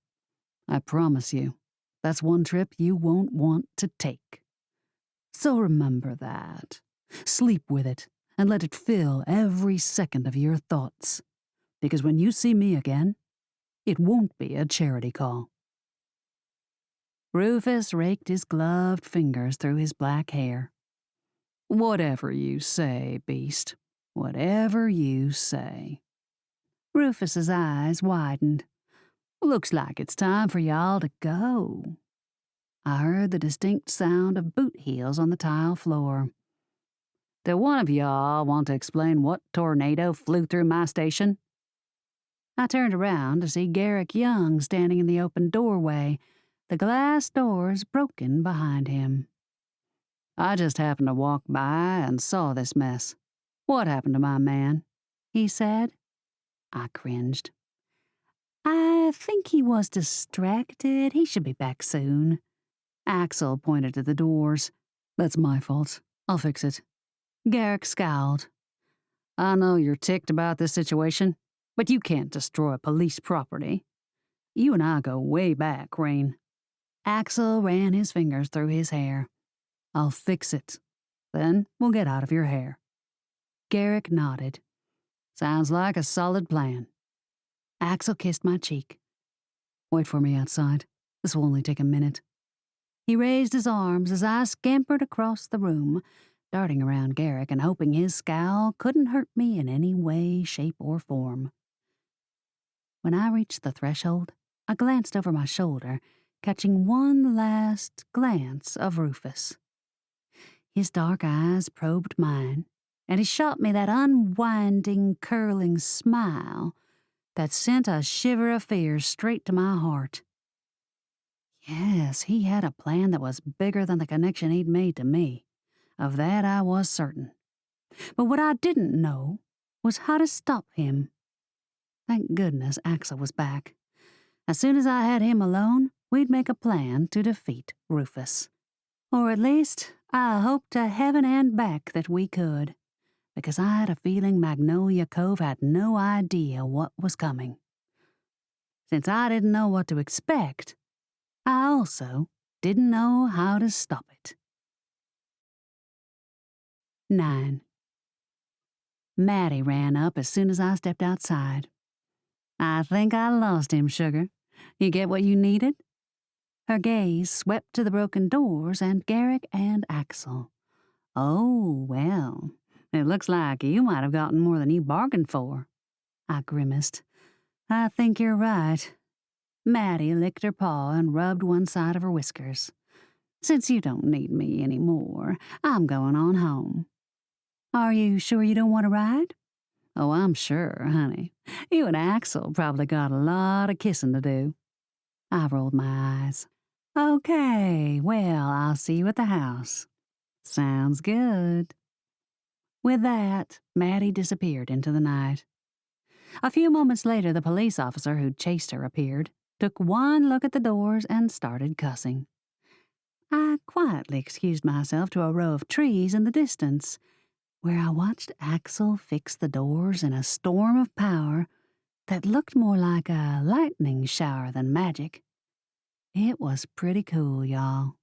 [SPEAKER 2] "I promise you, that's one trip you won't want to take. So remember that. Sleep with it, and let it fill every second of your thoughts. Because when you see me again, it won't be a charity call." Rufus raked his gloved fingers through his black hair. "Whatever you say, beast. Whatever you say." Rufus's eyes widened. "Looks like it's time for y'all to go." I heard the distinct sound of boot heels on the tile floor. "Do one of y'all want to explain what tornado flew through my station?" I turned around to see Garrick Young standing in the open doorway, the glass doors broken behind him. "I just happened to walk by and saw this mess. What happened to my man?" he said. I cringed. "I think he was distracted. He should be back soon." Axel pointed to the doors. "That's my fault. I'll fix it." Garrick scowled. "I know you're ticked about this situation, but you can't destroy police property. You and I go way back, Rain." Axel ran his fingers through his hair. "I'll fix it. Then we'll get out of your hair." Garrick nodded. "Sounds like a solid plan." Axel kissed my cheek. "Wait for me outside. This will only take a minute." He raised his arms as I scampered across the room, darting around Garrick and hoping his scowl couldn't hurt me in any way, shape, or form. When I reached the threshold, I glanced over my shoulder, catching one last glance of Rufus. His dark eyes probed mine, and he shot me that unwinding, curling smile that sent a shiver of fear straight to my heart. Yes, he had a plan that was bigger than the connection he'd made to me. Of that I was certain. But what I didn't know was how to stop him. Thank goodness Axel was back. As soon as I had him alone, we'd make a plan to defeat Rufus. Or at least, I hoped to heaven and back that we could, because I had a feeling Magnolia Cove had no idea what was coming. Since I didn't know what to expect, I also didn't know how to stop it. 9. Maddie ran up as soon as I stepped outside. "I think I lost him, sugar. You get what you needed?" Her gaze swept to the broken doors and Garrick and Axel. "Oh, well, it looks like you might have gotten more than you bargained for." I grimaced. "I think you're right." Maddie licked her paw and rubbed one side of her whiskers. "Since you don't need me any more, I'm going on home." "Are you sure you don't want to ride?" "Oh, I'm sure, honey. You and Axel probably got a lot of kissing to do." I rolled my eyes. "Okay, well, I'll see you at the house." "Sounds good." With that, Maddie disappeared into the night. A few moments later, the police officer who'd chased her appeared, took one look at the doors, and started cussing. I quietly excused myself to a row of trees in the distance, where I watched Axel fix the doors in a storm of power that looked more like a lightning shower than magic. It was pretty cool, y'all.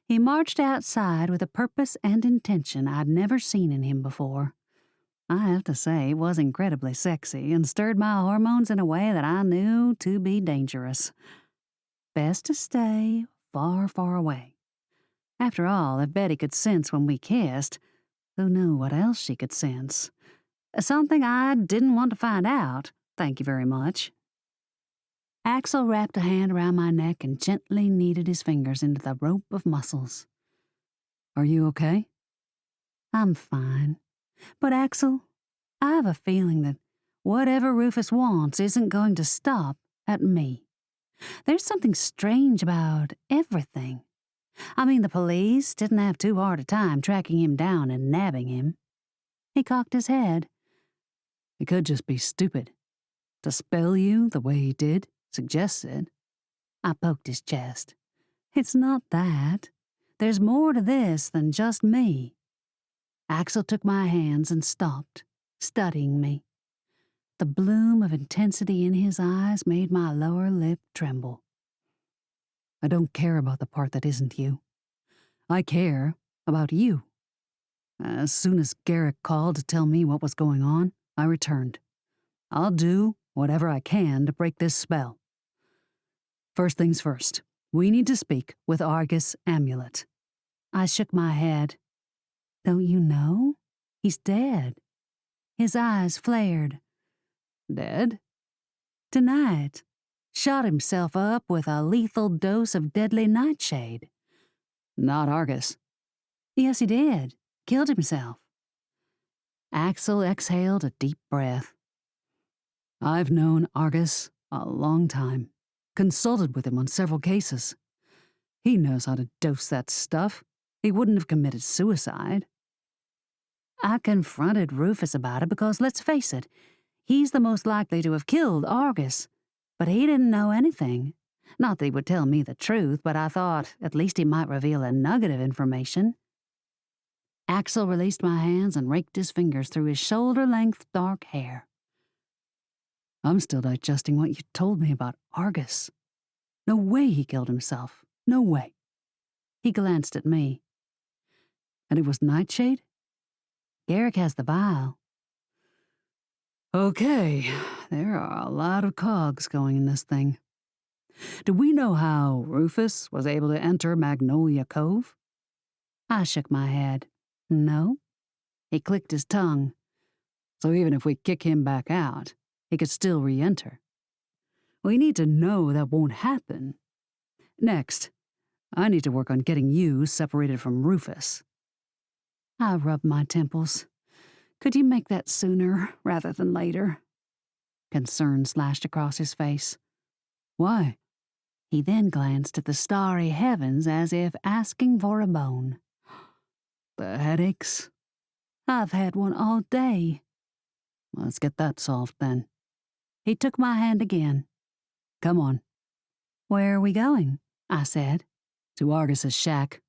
[SPEAKER 2] He marched outside with a purpose and intention I'd never seen in him before. I have to say, it was incredibly sexy and stirred my hormones in a way that I knew to be dangerous. Best to stay far, far away. After all, if Betty could sense when we kissed, who knew what else she could sense? Something I didn't want to find out, thank you very much. Axel wrapped a hand around my neck and gently kneaded his fingers into the rope of muscles. "Are you okay?" "I'm fine. But Axel, I have a feeling that whatever Rufus wants isn't going to stop at me. There's something strange about everything. I mean, the police didn't have too hard a time tracking him down and nabbing him." He cocked his head. "It could just be stupid. To spell you the way he did suggests it." I poked his chest.
[SPEAKER 1] It's not that. There's more to this than just me. Axel took my hands and stopped, studying me. The bloom of intensity in his eyes made my lower lip tremble.
[SPEAKER 2] I don't care about the part that isn't you. I care about you. As soon as Garrick called to tell me what was going on, I returned. I'll do whatever I can to break this spell. First things first, we need to speak with Argus Amulet.
[SPEAKER 1] I shook my head. Don't you know? He's dead. His eyes flared.
[SPEAKER 2] Dead?
[SPEAKER 1] Tonight. Shot himself up with a lethal dose of deadly nightshade.
[SPEAKER 2] Not Argus.
[SPEAKER 1] Yes, he did. Killed himself. Axel exhaled a deep breath.
[SPEAKER 2] I've known Argus a long time. Consulted with him on several cases. He knows how to dose that stuff. He wouldn't have committed suicide.
[SPEAKER 1] I confronted Rufus about it because, let's face it, he's the most likely to have killed Argus. But he didn't know anything. Not that he would tell me the truth, but I thought at least he might reveal a nugget of information. Axel released my hands and raked his fingers through his shoulder-length dark hair.
[SPEAKER 2] I'm still digesting what you told me about Argus. No way he killed himself. No way.
[SPEAKER 1] He glanced at me.
[SPEAKER 2] And it was Nightshade?
[SPEAKER 1] Garrick has the vial.
[SPEAKER 2] Okay, there are a lot of cogs going in this thing. Do we know how Rufus was able to enter Magnolia Cove?
[SPEAKER 1] I shook my head. No. He clicked his tongue.
[SPEAKER 2] So even if we kick him back out, he could still re-enter. We need to know that won't happen. Next, I need to work on getting you separated from Rufus.
[SPEAKER 1] I rubbed my temples. Could you make that sooner rather than later? Concern slashed across his face.
[SPEAKER 2] Why?
[SPEAKER 1] He then glanced at the starry heavens as if asking for a bone.
[SPEAKER 2] The headaches?
[SPEAKER 1] I've had one all day.
[SPEAKER 2] Let's get that solved then.
[SPEAKER 1] He took my hand again.
[SPEAKER 2] Come on.
[SPEAKER 1] Where are we going? I said.
[SPEAKER 2] To Argus's shack.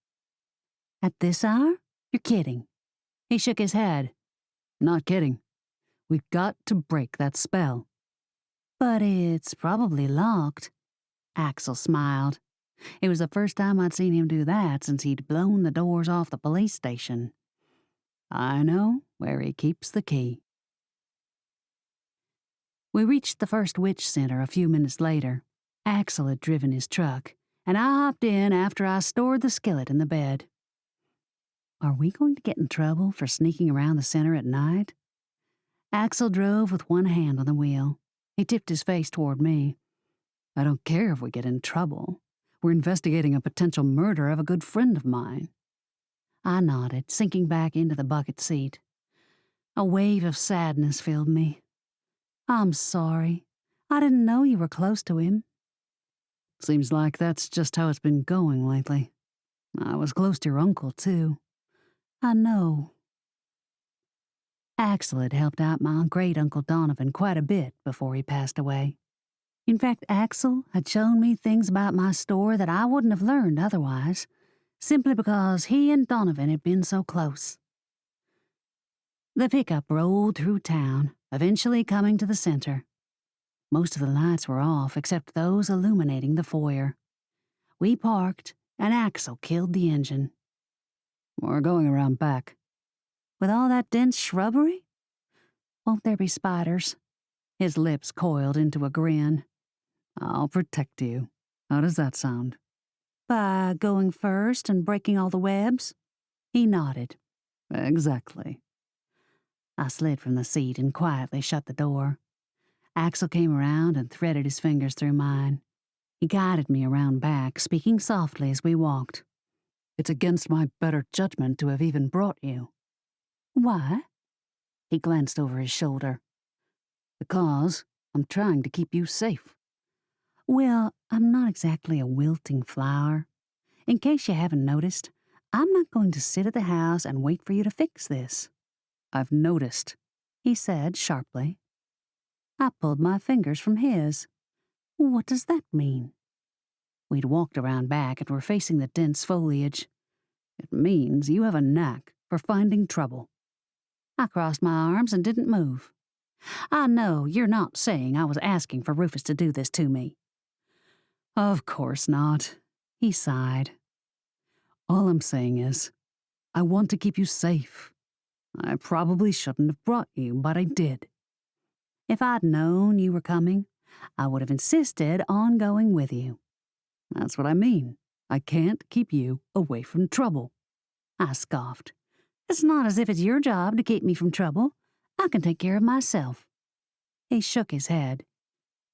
[SPEAKER 1] At this hour? You're kidding. He shook his head.
[SPEAKER 2] Not kidding. We've got to break that spell.
[SPEAKER 1] But it's probably locked. Axel smiled. It was the first time I'd seen him do that since he'd blown the doors off the police station.
[SPEAKER 2] I know where he keeps the key.
[SPEAKER 1] We reached the first witch center a few minutes later. Axel had driven his truck, and I hopped in after I stored the skillet in the bed. Are we going to get in trouble for sneaking around the center at night? Axel drove with one hand on the wheel. He tipped his face toward me.
[SPEAKER 2] I don't care if we get in trouble. We're investigating a potential murder of a good friend of mine.
[SPEAKER 1] I nodded, sinking back into the bucket seat. A wave of sadness filled me. I'm sorry. I didn't know you were close to him.
[SPEAKER 2] Seems like that's just how it's been going lately. I was close to your uncle, too.
[SPEAKER 1] I know. Axel had helped out my great-uncle Donovan quite a bit before he passed away. In fact, Axel had shown me things about my store that I wouldn't have learned otherwise, simply because he and Donovan had been so close. The pickup rolled through town, eventually coming to the center. Most of the lights were off except those illuminating the foyer. We parked, and Axel killed the engine.
[SPEAKER 2] We're going around back.
[SPEAKER 1] With all that dense shrubbery? Won't there be spiders? His lips coiled into a grin.
[SPEAKER 2] I'll protect you. How does that sound?
[SPEAKER 1] By going first and breaking all the webs? He nodded.
[SPEAKER 2] Exactly.
[SPEAKER 1] I slid from the seat and quietly shut the door. Axel came around and threaded his fingers through mine. He guided me around back, speaking softly as we walked.
[SPEAKER 2] It's against my better judgment to have even brought you.
[SPEAKER 1] Why?
[SPEAKER 2] He glanced over his shoulder. Because I'm trying to keep you safe.
[SPEAKER 1] Well, I'm not exactly a wilting flower. In case you haven't noticed, I'm not going to sit at the house and wait for you to fix this.
[SPEAKER 2] I've noticed,
[SPEAKER 1] he said sharply. I pulled my fingers from his. What does that mean? We'd walked around back and were facing the dense foliage. "It means you have a knack for finding trouble." I crossed my arms and didn't move. "I know you're not saying I was asking for Rufus to do this to me." "Of course not," he sighed. "All I'm saying is, I want to keep you safe. I probably shouldn't have brought you, but I did." "If I'd known you were coming, I would have insisted on going with you." "That's what I mean. I can't keep you away from trouble." I scoffed. "It's not as if it's your job to keep me from trouble. I can take care of myself." He shook his head.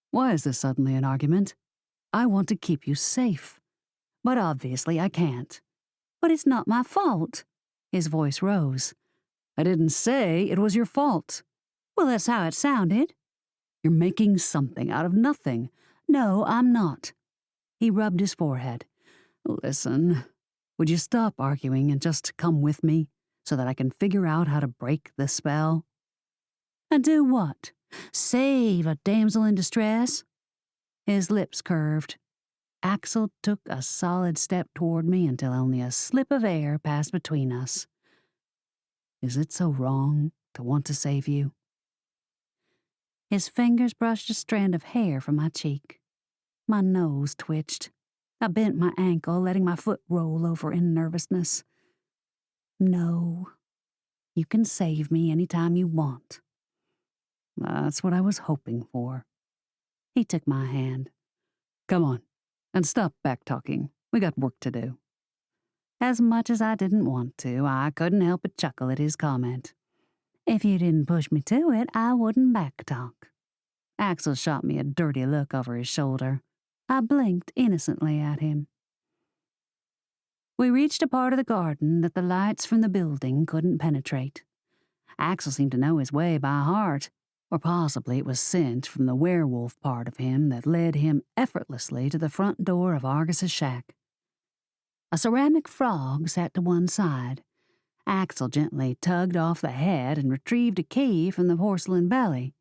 [SPEAKER 1] "Why is this suddenly an argument? I want to keep you safe. But obviously I can't." "But it's not my fault." His voice rose. "I didn't say it was your fault." "Well, that's how it sounded." "You're making something out of nothing." "No, I'm not." He rubbed his forehead. "Listen, would you stop arguing and just come with me so that I can figure out how to break the spell?" "And do what? Save a damsel in distress?" His lips curved. Axel took a solid step toward me until only a slip of air passed between us. "Is it so wrong to want to save you?" His fingers brushed a strand of hair from my cheek. My nose twitched. I bent my ankle, letting my foot roll over in nervousness. "No. You can save me any time you want." "That's what I was hoping for." He took my hand. "Come on, and stop back-talking. We got work to do." As much as I didn't want to, I couldn't help but chuckle at his comment. "If you didn't push me to it, I wouldn't back-talk." Axel shot me a dirty look over his shoulder. I blinked innocently at him. We reached a part of the garden that the lights from the building couldn't penetrate. Axel seemed to know his way by heart, or possibly it was scent from the werewolf part of him that led him effortlessly to the front door of Argus's shack. A ceramic frog sat to one side. Axel gently tugged off the head and retrieved a key from the porcelain belly.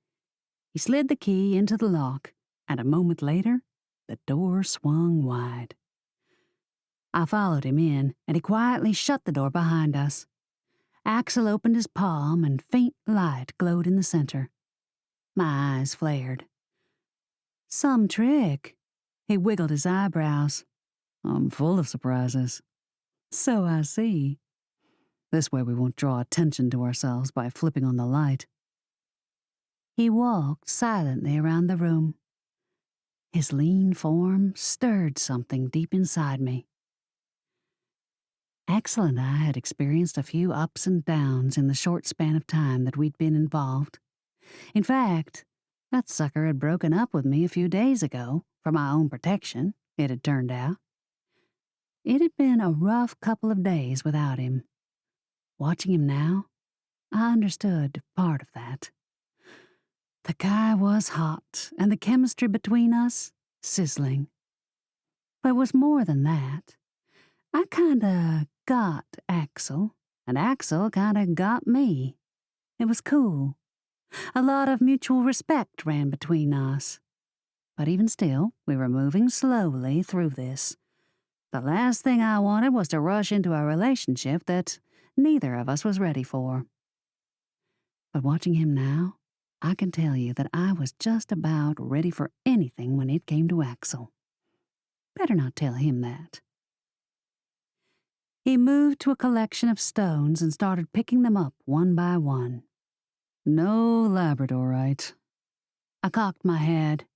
[SPEAKER 1] He slid the key into the lock, and a moment later, the door swung wide. I followed him in, and he quietly shut the door behind us. Axel opened his palm, and faint light glowed in the center. My eyes flared. "Some trick." He wiggled his eyebrows. "I'm full of surprises." "So I see." "This way we won't draw attention to ourselves by flipping on the light." He walked silently around the room. His lean form stirred something deep inside me. Axel and I had experienced a few ups and downs in the short span of time that we'd been involved. In fact, that sucker had broken up with me a few days ago, for my own protection, it had turned out. It had been a rough couple of days without him. Watching him now, I understood part of that. The guy was hot, and the chemistry between us, sizzling. But it was more than that. I kinda got Axel, and Axel kinda got me. It was cool. A lot of mutual respect ran between us. But even still, we were moving slowly through this. The last thing I wanted was to rush into a relationship that neither of us was ready for. But watching him now, I can tell you that I was just about ready for anything when it came to Axel. Better not tell him that. He moved to a collection of stones and started picking them up one by one. "No labradorite." I cocked my head.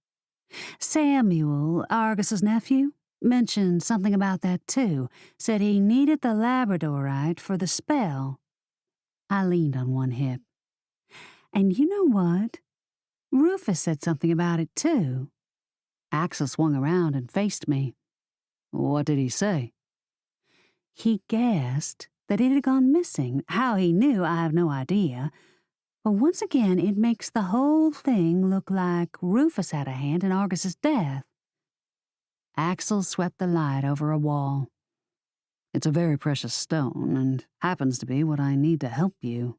[SPEAKER 1] "Samuel, Argus's nephew, mentioned something about that too. Said he needed the labradorite for the spell." I leaned on one hip. "And you know what? Rufus said something about it too." Axel swung around and faced me. "What did he say?" "He guessed that it had gone missing. How he knew, I have no idea. But once again, it makes the whole thing look like Rufus had a hand in Argus's death." Axel swept the light over a wall. "It's a very precious stone, and happens to be what I need to help you.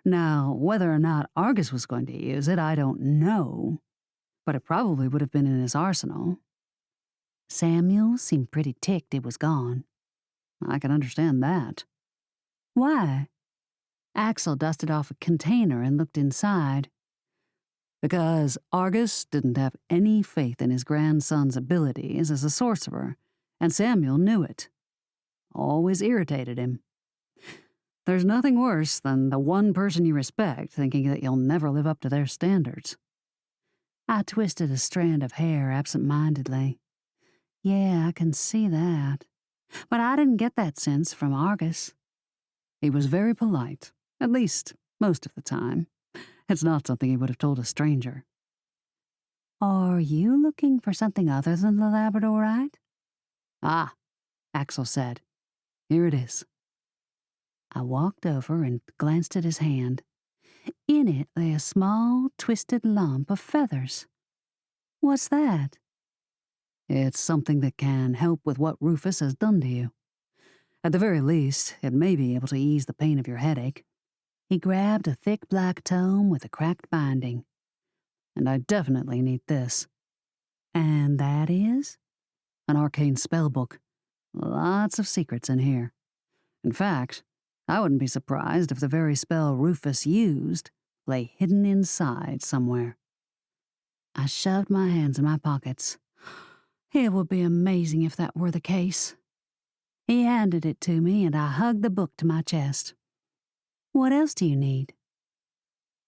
[SPEAKER 1] Now, whether or not Argus was going to use it, I don't know, but it probably would have been in his arsenal." Samuel seemed pretty ticked it was gone.
[SPEAKER 2] I can understand that.
[SPEAKER 1] Why? Axel dusted off a container and looked inside.
[SPEAKER 2] Because Argus didn't have any faith in his grandson's abilities as a sorcerer, and Samuel knew it. Always irritated him. There's nothing worse than the one person you respect thinking that you'll never live up to their standards.
[SPEAKER 1] I twisted a strand of hair absent-mindedly. Yeah, I can see that. But I didn't get that sense from Argus.
[SPEAKER 2] He was very polite, at least most of the time. It's not something he would have told a stranger.
[SPEAKER 1] Are you looking for something other than the Labradorite?
[SPEAKER 2] Ah, Axel said. Here it is.
[SPEAKER 1] I walked over and glanced at his hand. In it lay a small, twisted lump of feathers. What's that?
[SPEAKER 2] It's something that can help with what Rufus has done to you. At the very least, it may be able to ease the pain of your headache.
[SPEAKER 1] He grabbed a thick black tome with a cracked binding.
[SPEAKER 2] And I definitely need this.
[SPEAKER 1] And that is?
[SPEAKER 2] An arcane spell book. Lots of secrets in here. In fact, I wouldn't be surprised if the very spell Rufus used lay hidden inside somewhere.
[SPEAKER 1] I shoved my hands in my pockets. It would be amazing if that were the case. He handed it to me, and I hugged the book to my chest. What else do you need?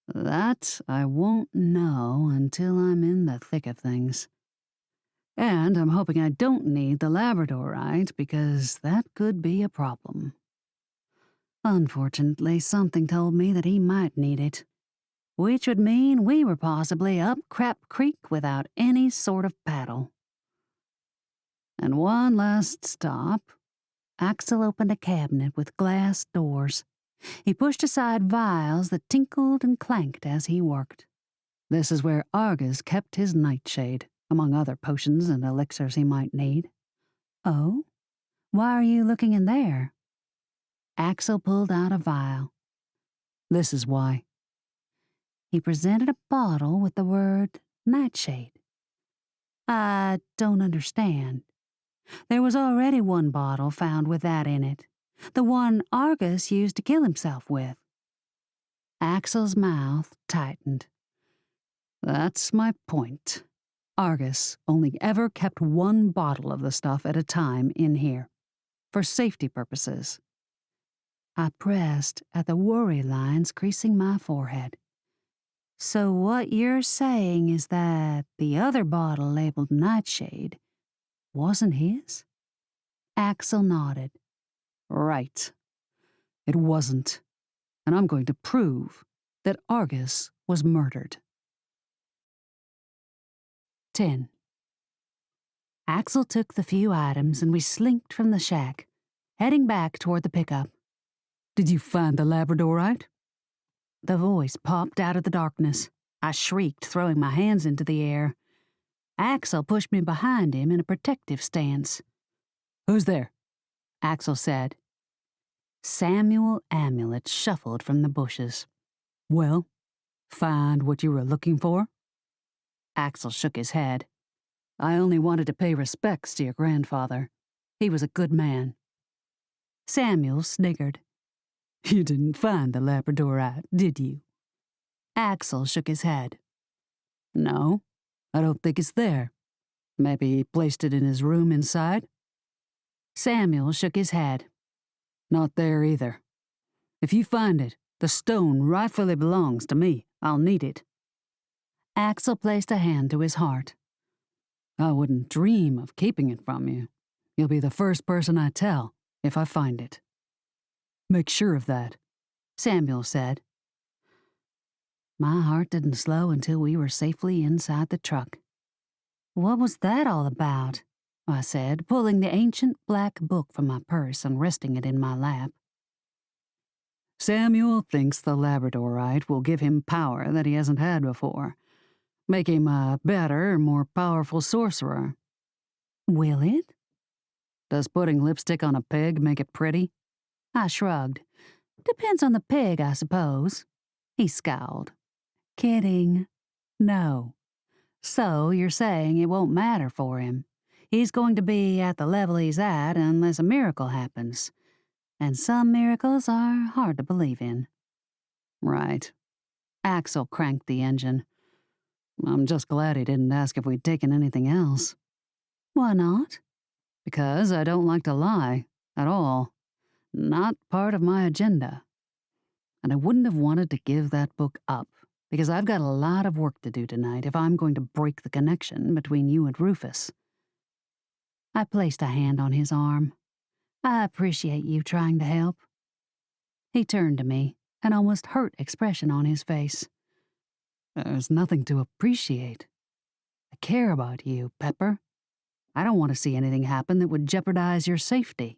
[SPEAKER 2] That I won't know until I'm in the thick of things. And I'm hoping I don't need the Labradorite, because that could be a problem.
[SPEAKER 1] Unfortunately, something told me that he might need it, which would mean we were possibly up Crap Creek without any sort of paddle.
[SPEAKER 2] And one last stop.
[SPEAKER 1] Axel opened a cabinet with glass doors. He pushed aside vials that tinkled and clanked as he worked.
[SPEAKER 2] This is where Argus kept his nightshade, among other potions and elixirs he might need.
[SPEAKER 1] Oh? Why are you looking in there? Axel pulled out a vial.
[SPEAKER 2] This is why.
[SPEAKER 1] He presented a bottle with the word nightshade. I don't understand. There was already one bottle found with that in it, the one Argus used to kill himself with. Axel's mouth tightened.
[SPEAKER 2] That's my point. Argus only ever kept one bottle of the stuff at a time in here, for safety purposes.
[SPEAKER 1] I pressed at the worry lines creasing my forehead. So what you're saying is that the other bottle labeled Nightshade wasn't his? Axel nodded.
[SPEAKER 2] Right. It wasn't. And I'm going to prove that Argus was murdered.
[SPEAKER 1] 10. Axel took the few items and we slinked from the shack, heading back toward the pickup.
[SPEAKER 2] Did you find the Labradorite?
[SPEAKER 1] The voice popped out of the darkness. I shrieked, throwing my hands into the air. Axel pushed me behind him in a protective stance.
[SPEAKER 2] Who's there?
[SPEAKER 1] Axel said. Samuel Amulet shuffled from the bushes.
[SPEAKER 2] Well, find what you were looking for?
[SPEAKER 1] Axel shook his head.
[SPEAKER 2] I only wanted to pay respects to your grandfather. He was a good man.
[SPEAKER 1] Samuel sniggered.
[SPEAKER 2] You didn't find the Labradorite, did you?
[SPEAKER 1] Axel shook his head.
[SPEAKER 2] No, I don't think it's there. Maybe he placed it in his room inside?
[SPEAKER 1] Samuel shook his head.
[SPEAKER 2] Not there either. If you find it, the stone rightfully belongs to me. I'll need it.
[SPEAKER 1] Axel placed a hand to his heart.
[SPEAKER 2] I wouldn't dream of keeping it from you. You'll be the first person I tell if I find it. Make sure of that,
[SPEAKER 1] Samuel said. My heart didn't slow until we were safely inside the truck. What was that all about? I said, pulling the ancient black book from my purse and resting it in my lap.
[SPEAKER 2] Samuel thinks the Labradorite will give him power that he hasn't had before. Make him a better, more powerful sorcerer.
[SPEAKER 1] Will it?
[SPEAKER 2] Does putting lipstick on a pig make it pretty?
[SPEAKER 1] I shrugged. Depends on the pig, I suppose. He scowled. Kidding. No. So you're saying it won't matter for him. He's going to be at the level he's at unless a miracle happens. And some miracles are hard to believe in.
[SPEAKER 2] Right.
[SPEAKER 1] Axel cranked the engine.
[SPEAKER 2] I'm just glad he didn't ask if we'd taken anything else.
[SPEAKER 1] Why not?
[SPEAKER 2] Because I don't like to lie, at all. Not part of my agenda. And I wouldn't have wanted to give that book up, because I've got a lot of work to do tonight if I'm going to break the connection between you and Rufus.
[SPEAKER 1] I placed a hand on his arm. I appreciate you trying to help. He turned to me, an almost hurt expression on his face.
[SPEAKER 2] There's nothing to appreciate. I care about you, Pepper. I don't want to see anything happen that would jeopardize your safety.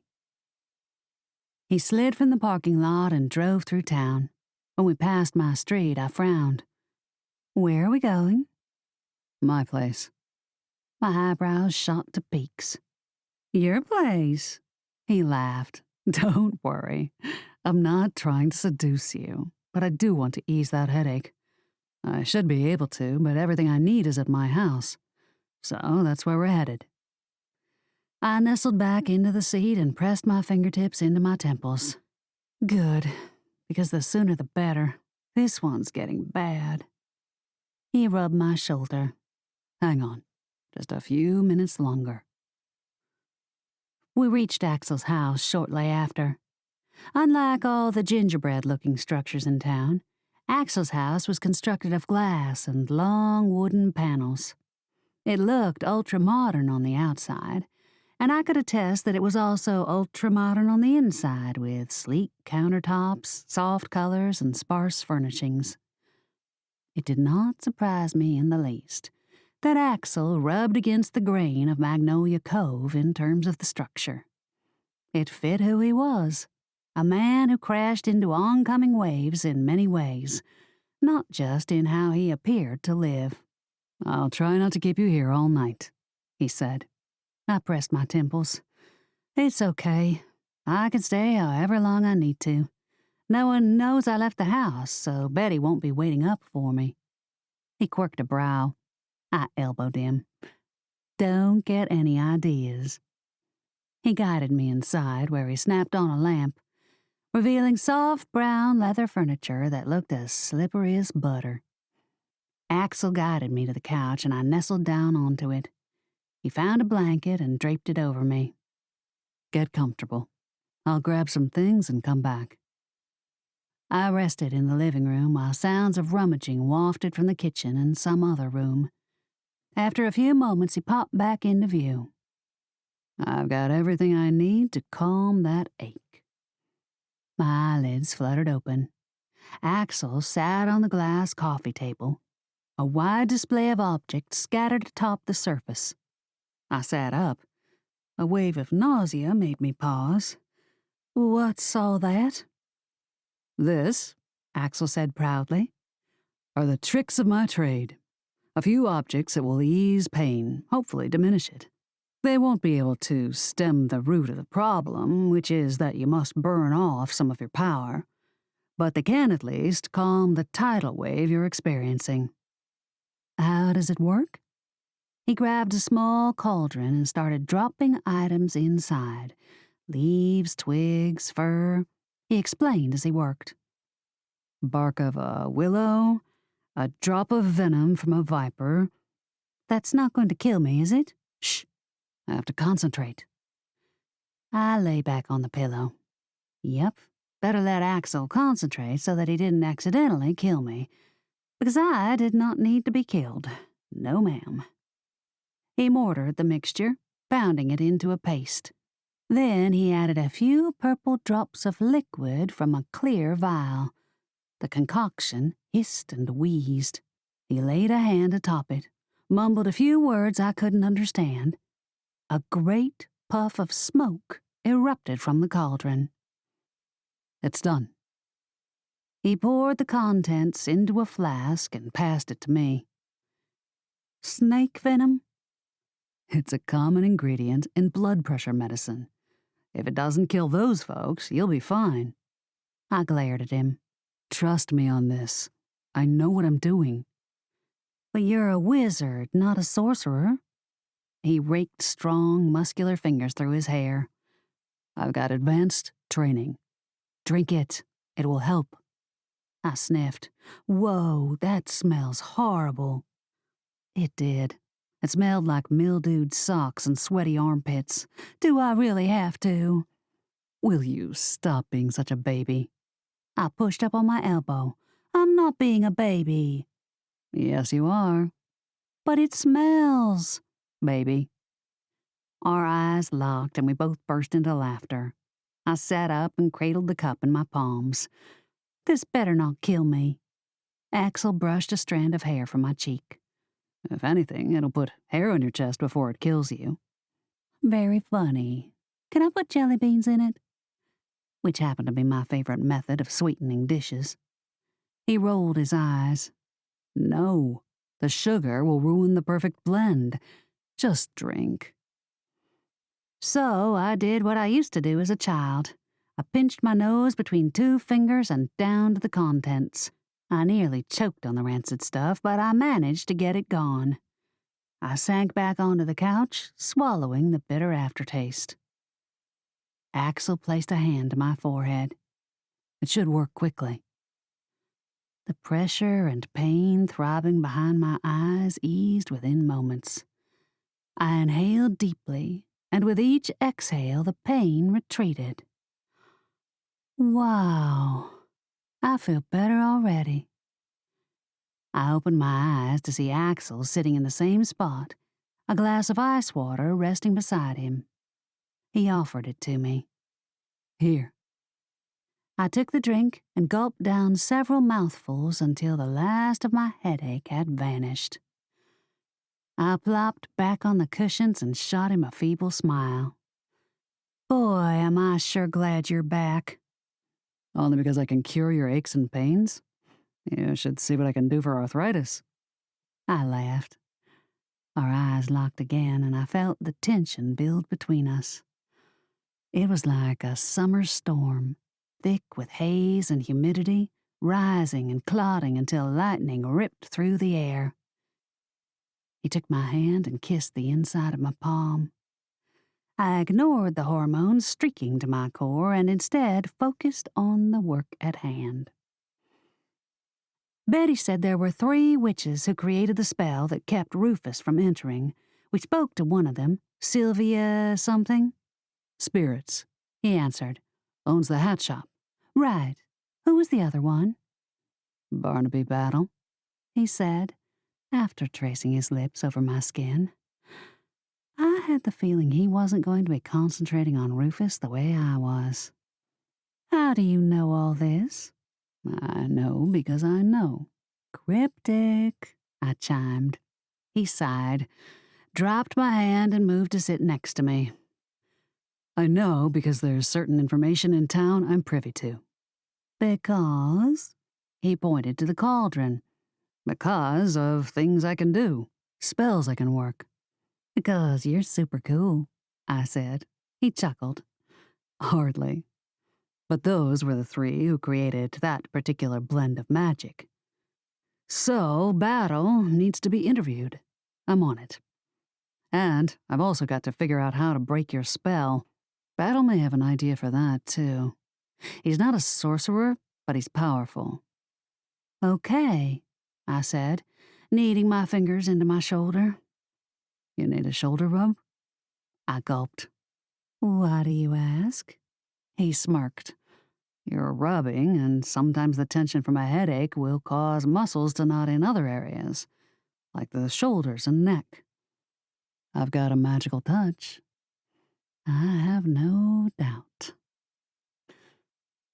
[SPEAKER 1] He slid from the parking lot and drove through town. When we passed my street, I frowned. Where are we going?
[SPEAKER 2] My place.
[SPEAKER 1] My eyebrows shot to peaks. Your place? He laughed.
[SPEAKER 2] Don't worry. I'm not trying to seduce you, but I do want to ease that headache. I should be able to, but everything I need is at my house. So that's where we're headed.
[SPEAKER 1] I nestled back into the seat and pressed my fingertips into my temples. Good, because the sooner the better. This one's getting bad. He rubbed my shoulder.
[SPEAKER 2] Hang on, just a few minutes longer.
[SPEAKER 1] We reached Axel's house shortly after. Unlike all the gingerbread-looking structures in town, Axel's house was constructed of glass and long wooden panels. It looked ultra-modern on the outside, and I could attest that it was also ultra-modern on the inside with sleek countertops, soft colors, and sparse furnishings. It did not surprise me in the least that Axel rubbed against the grain of Magnolia Cove in terms of the structure. It fit who he was, a man who crashed into oncoming waves in many ways, not just in how he appeared to live.
[SPEAKER 2] I'll try not to keep you here all night, he said.
[SPEAKER 1] I pressed my temples. It's okay. I can stay however long I need to. No one knows I left the house, so Betty won't be waiting up for me. He quirked a brow. I elbowed him. Don't get any ideas. He guided me inside, where he snapped on a lamp, revealing soft brown leather furniture that looked as slippery as butter. Axel guided me to the couch, and I nestled down onto it. He found a blanket and draped it over me.
[SPEAKER 2] Get comfortable. I'll grab some things and come back.
[SPEAKER 1] I rested in the living room while sounds of rummaging wafted from the kitchen and some other room. After a few moments, he popped back into view.
[SPEAKER 2] I've got everything I need to calm that ache.
[SPEAKER 1] My eyelids fluttered open. Axel sat on the glass coffee table, a wide display of objects scattered atop the surface. I sat up. A wave of nausea made me pause. What's all that?
[SPEAKER 2] This, Axel said proudly, are the tricks of my trade. A few objects that will ease pain, hopefully diminish it. They won't be able to stem the root of the problem, which is that you must burn off some of your power, but they can at least calm the tidal wave you're experiencing.
[SPEAKER 1] How does it work? He grabbed a small cauldron and started dropping items inside. Leaves, twigs, fur. He explained as he worked.
[SPEAKER 2] Bark of a willow, a drop of venom from a viper.
[SPEAKER 1] That's not going to kill me, is it?
[SPEAKER 2] Shh. I have to concentrate.
[SPEAKER 1] I lay back on the pillow. Yep, better let Axel concentrate so that he didn't accidentally kill me, because I did not need to be killed. No, ma'am. He mortared the mixture, pounding it into a paste. Then he added a few purple drops of liquid from a clear vial. The concoction hissed and wheezed. He laid a hand atop it, mumbled a few words I couldn't understand. A great puff of smoke erupted from the cauldron.
[SPEAKER 2] It's done.
[SPEAKER 1] He poured the contents into a flask and passed it to me. Snake venom?
[SPEAKER 2] It's a common ingredient in blood pressure medicine. If it doesn't kill those folks, you'll be fine.
[SPEAKER 1] I glared at him.
[SPEAKER 2] Trust me on this. I know what I'm doing.
[SPEAKER 1] But you're a wizard, not a sorcerer. He raked strong, muscular fingers through his hair.
[SPEAKER 2] I've got advanced training.
[SPEAKER 1] Drink it. It will help. I sniffed. Whoa, that smells horrible. It did. It smelled like mildewed socks and sweaty armpits. Do I really have to?
[SPEAKER 2] Will you stop being such a baby?
[SPEAKER 1] I pushed up on my elbow. I'm not being a baby.
[SPEAKER 2] Yes, you are.
[SPEAKER 1] But it smells.
[SPEAKER 2] Baby.
[SPEAKER 1] Our eyes locked and we both burst into laughter. I sat up and cradled the cup in my palms. This better not kill me. Axel brushed a strand of hair from my cheek.
[SPEAKER 2] If anything, it'll put hair on your chest before it kills you.
[SPEAKER 1] Very funny. Can I put jelly beans in it? Which happened to be my favorite method of sweetening dishes. He rolled his eyes.
[SPEAKER 2] No, the sugar will ruin the perfect blend. Just drink.
[SPEAKER 1] So I did what I used to do as a child. I pinched my nose between 2 fingers and downed the contents. I nearly choked on the rancid stuff, but I managed to get it gone. I sank back onto the couch, swallowing the bitter aftertaste. Axel placed a hand to my forehead.
[SPEAKER 2] It should work quickly.
[SPEAKER 1] The pressure and pain throbbing behind my eyes eased within moments. I inhaled deeply, and with each exhale the pain retreated. Wow, I feel better already. I opened my eyes to see Axel sitting in the same spot, a glass of ice water resting beside him. He offered it to me.
[SPEAKER 2] Here.
[SPEAKER 1] I took the drink and gulped down several mouthfuls until the last of my headache had vanished. I plopped back on the cushions and shot him a feeble smile. Boy, am I sure glad you're back.
[SPEAKER 2] Only because I can cure your aches and pains? You should see what I can do for arthritis.
[SPEAKER 1] I laughed. Our eyes locked again, and I felt the tension build between us. It was like a summer storm, thick with haze and humidity, rising and clouding until lightning ripped through the air. He took my hand and kissed the inside of my palm. I ignored the hormones streaking to my core and instead focused on the work at hand. Betty said there were 3 witches who created the spell that kept Rufus from entering. We spoke to one of them, Sylvia something.
[SPEAKER 2] Spirits,
[SPEAKER 1] he answered.
[SPEAKER 2] Owns the hat shop.
[SPEAKER 1] Right. Who was the other one?
[SPEAKER 2] Barnaby Battle,
[SPEAKER 1] he said, after tracing his lips over my skin. I had the feeling he wasn't going to be concentrating on Rufus the way I was. How do you know all this?
[SPEAKER 2] I know because I know.
[SPEAKER 1] Cryptic, I chimed. He sighed, dropped my hand, and moved to sit next to me.
[SPEAKER 2] I know because there's certain information in town I'm privy to.
[SPEAKER 1] Because? He pointed to the cauldron.
[SPEAKER 2] Because of things I can do, spells I can work.
[SPEAKER 1] Because you're super cool, I said. He chuckled.
[SPEAKER 2] Hardly. But those were the 3 who created that particular blend of magic. So, Battle needs to be interviewed. I'm on it. And I've also got to figure out how to break your spell. Battle may have an idea for that, too. He's not a sorcerer, but he's powerful.
[SPEAKER 1] Okay, I said, kneading my fingers into my shoulder.
[SPEAKER 2] You need a shoulder rub?
[SPEAKER 1] I gulped. Why do you ask?
[SPEAKER 2] He smirked. You're rubbing, and sometimes the tension from a headache will cause muscles to knot in other areas, like the shoulders and neck. I've got a magical touch.
[SPEAKER 1] I have no doubt.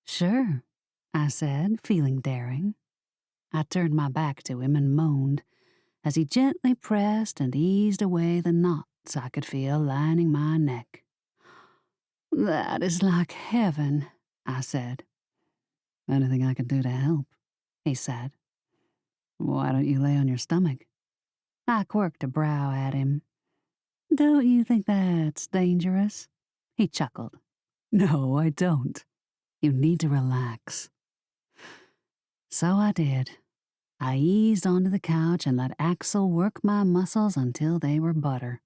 [SPEAKER 1] Sure, I said, feeling daring. I turned my back to him and moaned as he gently pressed and eased away the knots I could feel lining my neck. That is like heaven, I said.
[SPEAKER 2] Anything I can do to help,
[SPEAKER 1] he said.
[SPEAKER 2] Why don't you lay on your stomach?
[SPEAKER 1] I quirked a brow at him. Don't you think that's dangerous? He chuckled.
[SPEAKER 2] No, I don't.
[SPEAKER 1] You need to relax. So I did. I eased onto the couch and let Axel work my muscles until they were butter.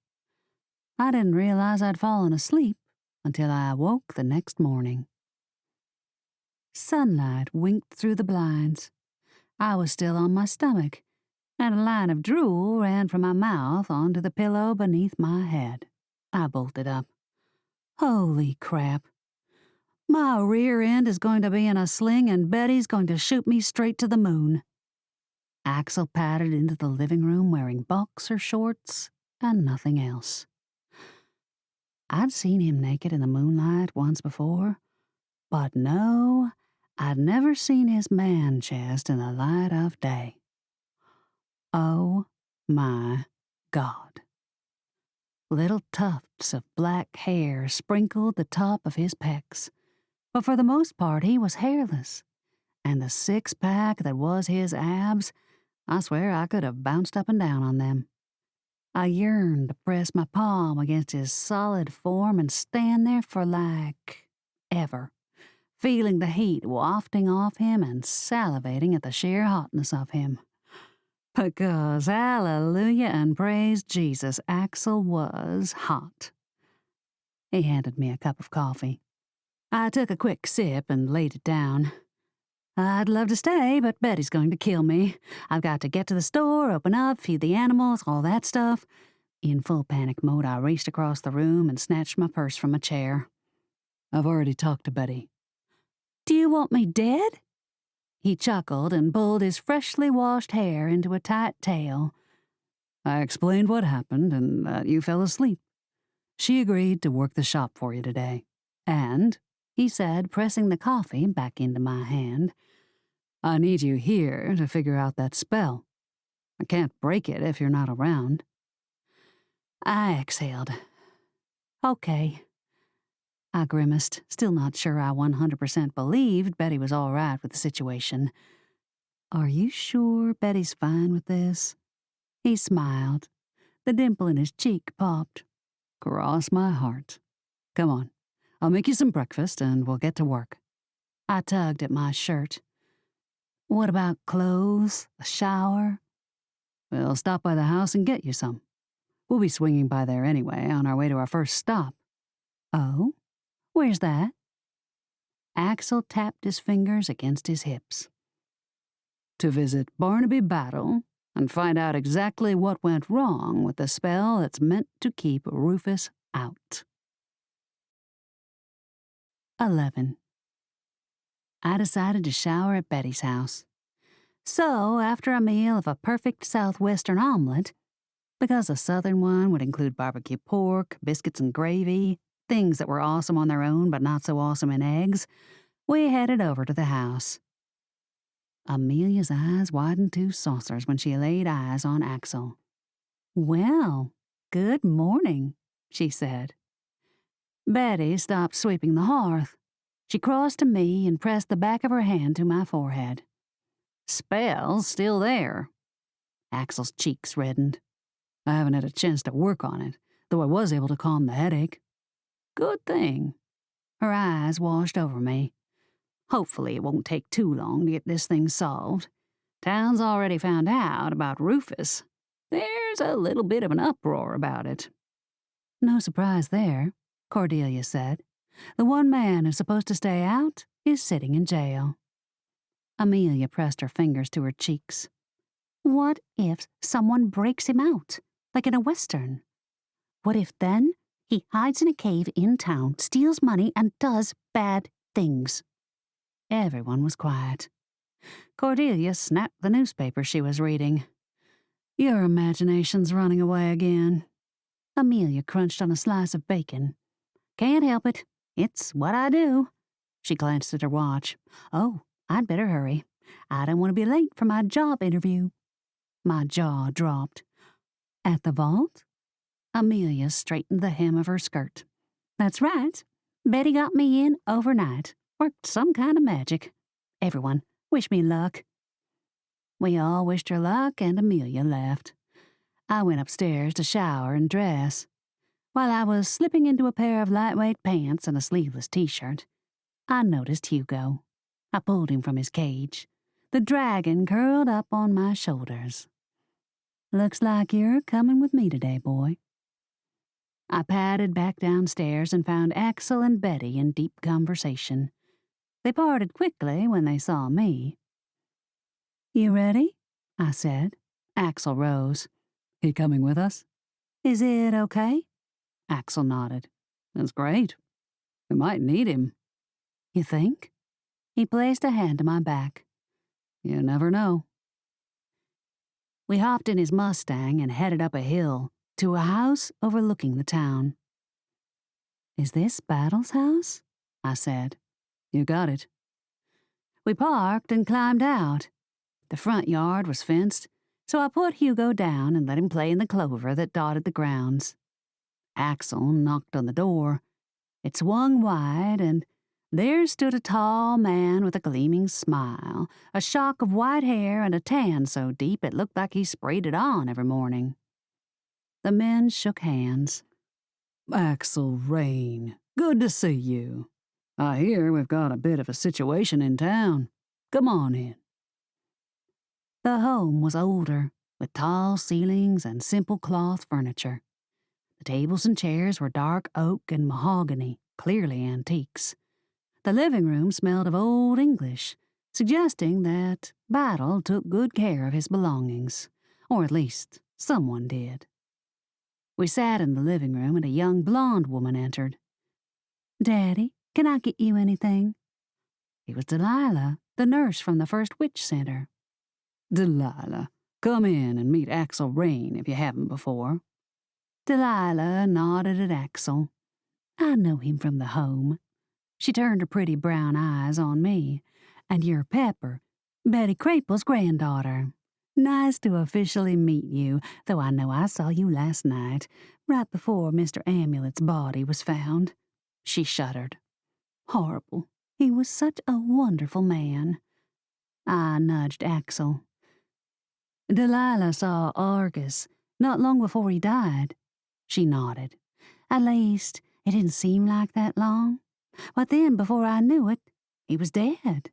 [SPEAKER 1] I didn't realize I'd fallen asleep until I awoke the next morning. Sunlight winked through the blinds. I was still on my stomach, and a line of drool ran from my mouth onto the pillow beneath my head. I bolted up. Holy crap. My rear end is going to be in a sling, and Betty's going to shoot me straight to the moon. Axel padded into the living room wearing boxer shorts and nothing else. I'd seen him naked in the moonlight once before, but no, I'd never seen his man chest in the light of day. Oh my God. Little tufts of black hair sprinkled the top of his pecs, but for the most part he was hairless, and the six-pack that was his abs, I swear I could have bounced up and down on them. I yearned to press my palm against his solid form and stand there for ever, feeling the heat wafting off him and salivating at the sheer hotness of him. Because, hallelujah and praise Jesus, Axel was hot. He handed me a cup of coffee. I took a quick sip and laid it down. I'd love to stay, but Betty's going to kill me. I've got to get to the store, open up, feed the animals, all that stuff. In full panic mode, I raced across the room and snatched my purse from a chair. I've already talked to Betty. Do you want me dead? He chuckled and pulled his freshly washed hair into a tight tail. I explained what happened and that you fell asleep. She agreed to work the shop for you today. And, he said, pressing the coffee back into my hand, I need you here to figure out that spell. I can't break it if you're not around. I exhaled. Okay. I grimaced, still not sure I 100% believed Betty was all right with the situation. Are you sure Betty's fine with this? He smiled. The dimple in his cheek popped. Cross my heart. Come on, I'll make you some breakfast and we'll get to work. I tugged at my shirt. What about clothes, a shower? We'll stop by the house and get you some. We'll be swinging by there anyway on our way to our first stop. Oh? Where's that? Axel tapped his fingers against his hips. To visit Barnaby Battle and find out exactly what went wrong with the spell that's meant to keep Rufus out. 11. I decided to shower at Betty's house. So, after a meal of a perfect southwestern omelet, because a southern one would include barbecue pork, biscuits and gravy, things that were awesome on their own but not so awesome in eggs, we headed over to the house. Amelia's eyes widened to saucers when she laid eyes on Axel. Well, good morning, she said. Betty stopped sweeping the hearth. She crossed to me and pressed the back of her hand to my forehead. Spell's still there. Axel's cheeks reddened. I haven't had a chance to work on it, though I was able to calm the headache. Good thing. Her eyes washed over me. Hopefully it won't take too long to get this thing solved. Town's already found out about Rufus. There's a little bit of an uproar about it. No surprise there, Cordelia said. The one man who's supposed to stay out is sitting in jail. Amelia pressed her fingers to her cheeks. What if someone breaks him out, like in a Western? What if then he hides in a cave in town, steals money, and does bad things? Everyone was quiet. Cordelia snapped the newspaper she was reading. Your imagination's running away again. Amelia crunched on a slice of bacon. Can't help it. It's what I do. She glanced at her watch. Oh, I'd better hurry. I don't want to be late for my job interview. My jaw dropped. At the vault? Amelia straightened the hem of her skirt. That's right. Betty got me in overnight. Worked some kind of magic. Everyone, wish me luck. We all wished her luck, and Amelia left. I went upstairs to shower and dress. While I was slipping into a pair of lightweight pants and a sleeveless t-shirt, I noticed Hugo. I pulled him from his cage. The dragon curled up on my shoulders. Looks like you're coming with me today, boy. I padded back downstairs and found Axel and Betty in deep conversation. They parted quickly when they saw me. "You ready?" I said. Axel rose.
[SPEAKER 2] He coming with us?
[SPEAKER 1] "Is it okay?"
[SPEAKER 2] Axel nodded. That's great. We might need him.
[SPEAKER 1] "You think?" He placed a hand to my back.
[SPEAKER 2] You never know.
[SPEAKER 1] We hopped in his Mustang and headed up a hill to a house overlooking the town. "Is this Battle's house?" I said.
[SPEAKER 2] You got it.
[SPEAKER 1] We parked and climbed out. The front yard was fenced, so I put Hugo down and let him play in the clover that dotted the grounds. Axel knocked on the door. It swung wide, and there stood a tall man with a gleaming smile, a shock of white hair, and a tan so deep it looked like he sprayed it on every morning. The men shook hands.
[SPEAKER 2] Axel Rain, good to see you. I hear we've got a bit of a situation in town. Come on in.
[SPEAKER 1] The home was older, with tall ceilings and simple cloth furniture. The tables and chairs were dark oak and mahogany, clearly antiques. The living room smelled of Old English, suggesting that Battle took good care of his belongings, or at least someone did. We sat in the living room and a young blonde woman entered. "Daddy, can I get you anything?" It was Delilah, the nurse from the first witch center.
[SPEAKER 2] Delilah, come in and meet Axel Rain if you haven't before.
[SPEAKER 1] Delilah nodded at Axel. "I know him from the home." She turned her pretty brown eyes on me. "And you're Pepper, Betty Craple's granddaughter. Nice to officially meet you, though I know I saw you last night, right before Mr. Amulet's body was found." She shuddered. "Horrible. He was such a wonderful man." I nudged Axel. "Delilah saw Argus not long before he died." She nodded. "At least, it didn't seem like that long. But then, before I knew it, he was dead.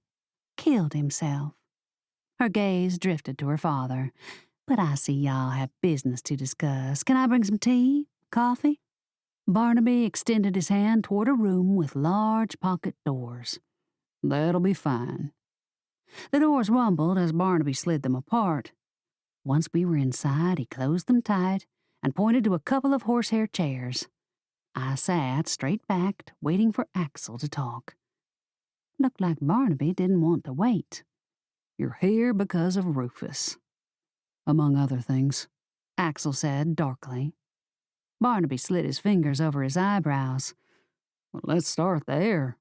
[SPEAKER 1] Killed himself." Her gaze drifted to her father. "But I see y'all have business to discuss. Can I bring some tea? Coffee?" Barnaby extended his hand toward a room with large pocket doors.
[SPEAKER 2] That'll be fine.
[SPEAKER 1] The doors rumbled as Barnaby slid them apart. Once we were inside, he closed them tight and pointed to a couple of horsehair chairs. I sat straight-backed, waiting for Axel to talk. Looked like Barnaby didn't want to wait.
[SPEAKER 2] You're here because of Rufus. Among other things,
[SPEAKER 1] Axel said darkly. Barnaby slid his fingers over his eyebrows.
[SPEAKER 2] Well, let's start there.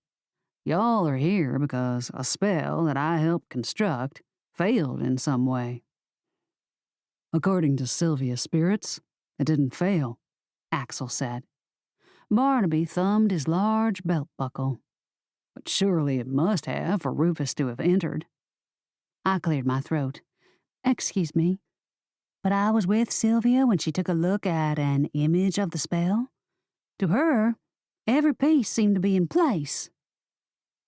[SPEAKER 2] Y'all are here because a spell that I helped construct failed in some way. According to Sylvia's spirits, it didn't fail,
[SPEAKER 1] Axel said. Barnaby thumbed his large belt buckle.
[SPEAKER 2] But surely it must have for Rufus to have entered.
[SPEAKER 1] I cleared my throat. "Excuse me, but I was with Sylvia when she took a look at an image of the spell. To her, every piece seemed to be in place."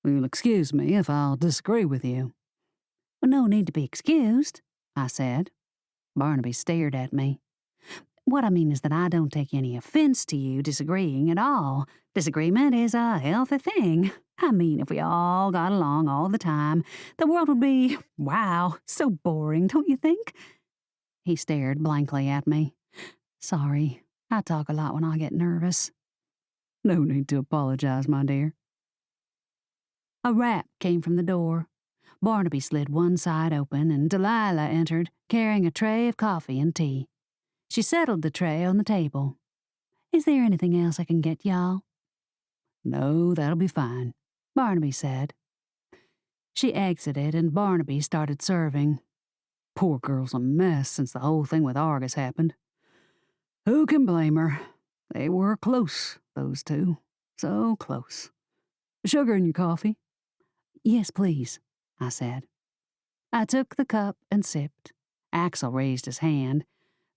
[SPEAKER 2] You'll excuse me if I'll disagree with you.
[SPEAKER 1] "Well, no need to be excused," I said. Barnaby stared at me. "What I mean is that I don't take any offense to you disagreeing at all. Disagreement is a healthy thing. I mean, if we all got along all the time, the world would be, wow, so boring, don't you think?" He stared blankly at me. "Sorry, I talk a lot when I get nervous."
[SPEAKER 2] No need to apologize, my dear.
[SPEAKER 1] A rap came from the door. Barnaby slid one side open, and Delilah entered, carrying a tray of coffee and tea. She settled the tray on the table. "Is there anything else I can get y'all?"
[SPEAKER 2] "No, that'll be fine,"
[SPEAKER 1] Barnaby said. She exited, and Barnaby started serving.
[SPEAKER 2] Poor girl's a mess since the whole thing with Argus happened. Who can blame her? They were close, those two. So close. Sugar in your coffee?
[SPEAKER 1] "Yes, please," I said. I took the cup and sipped. Axel raised his hand,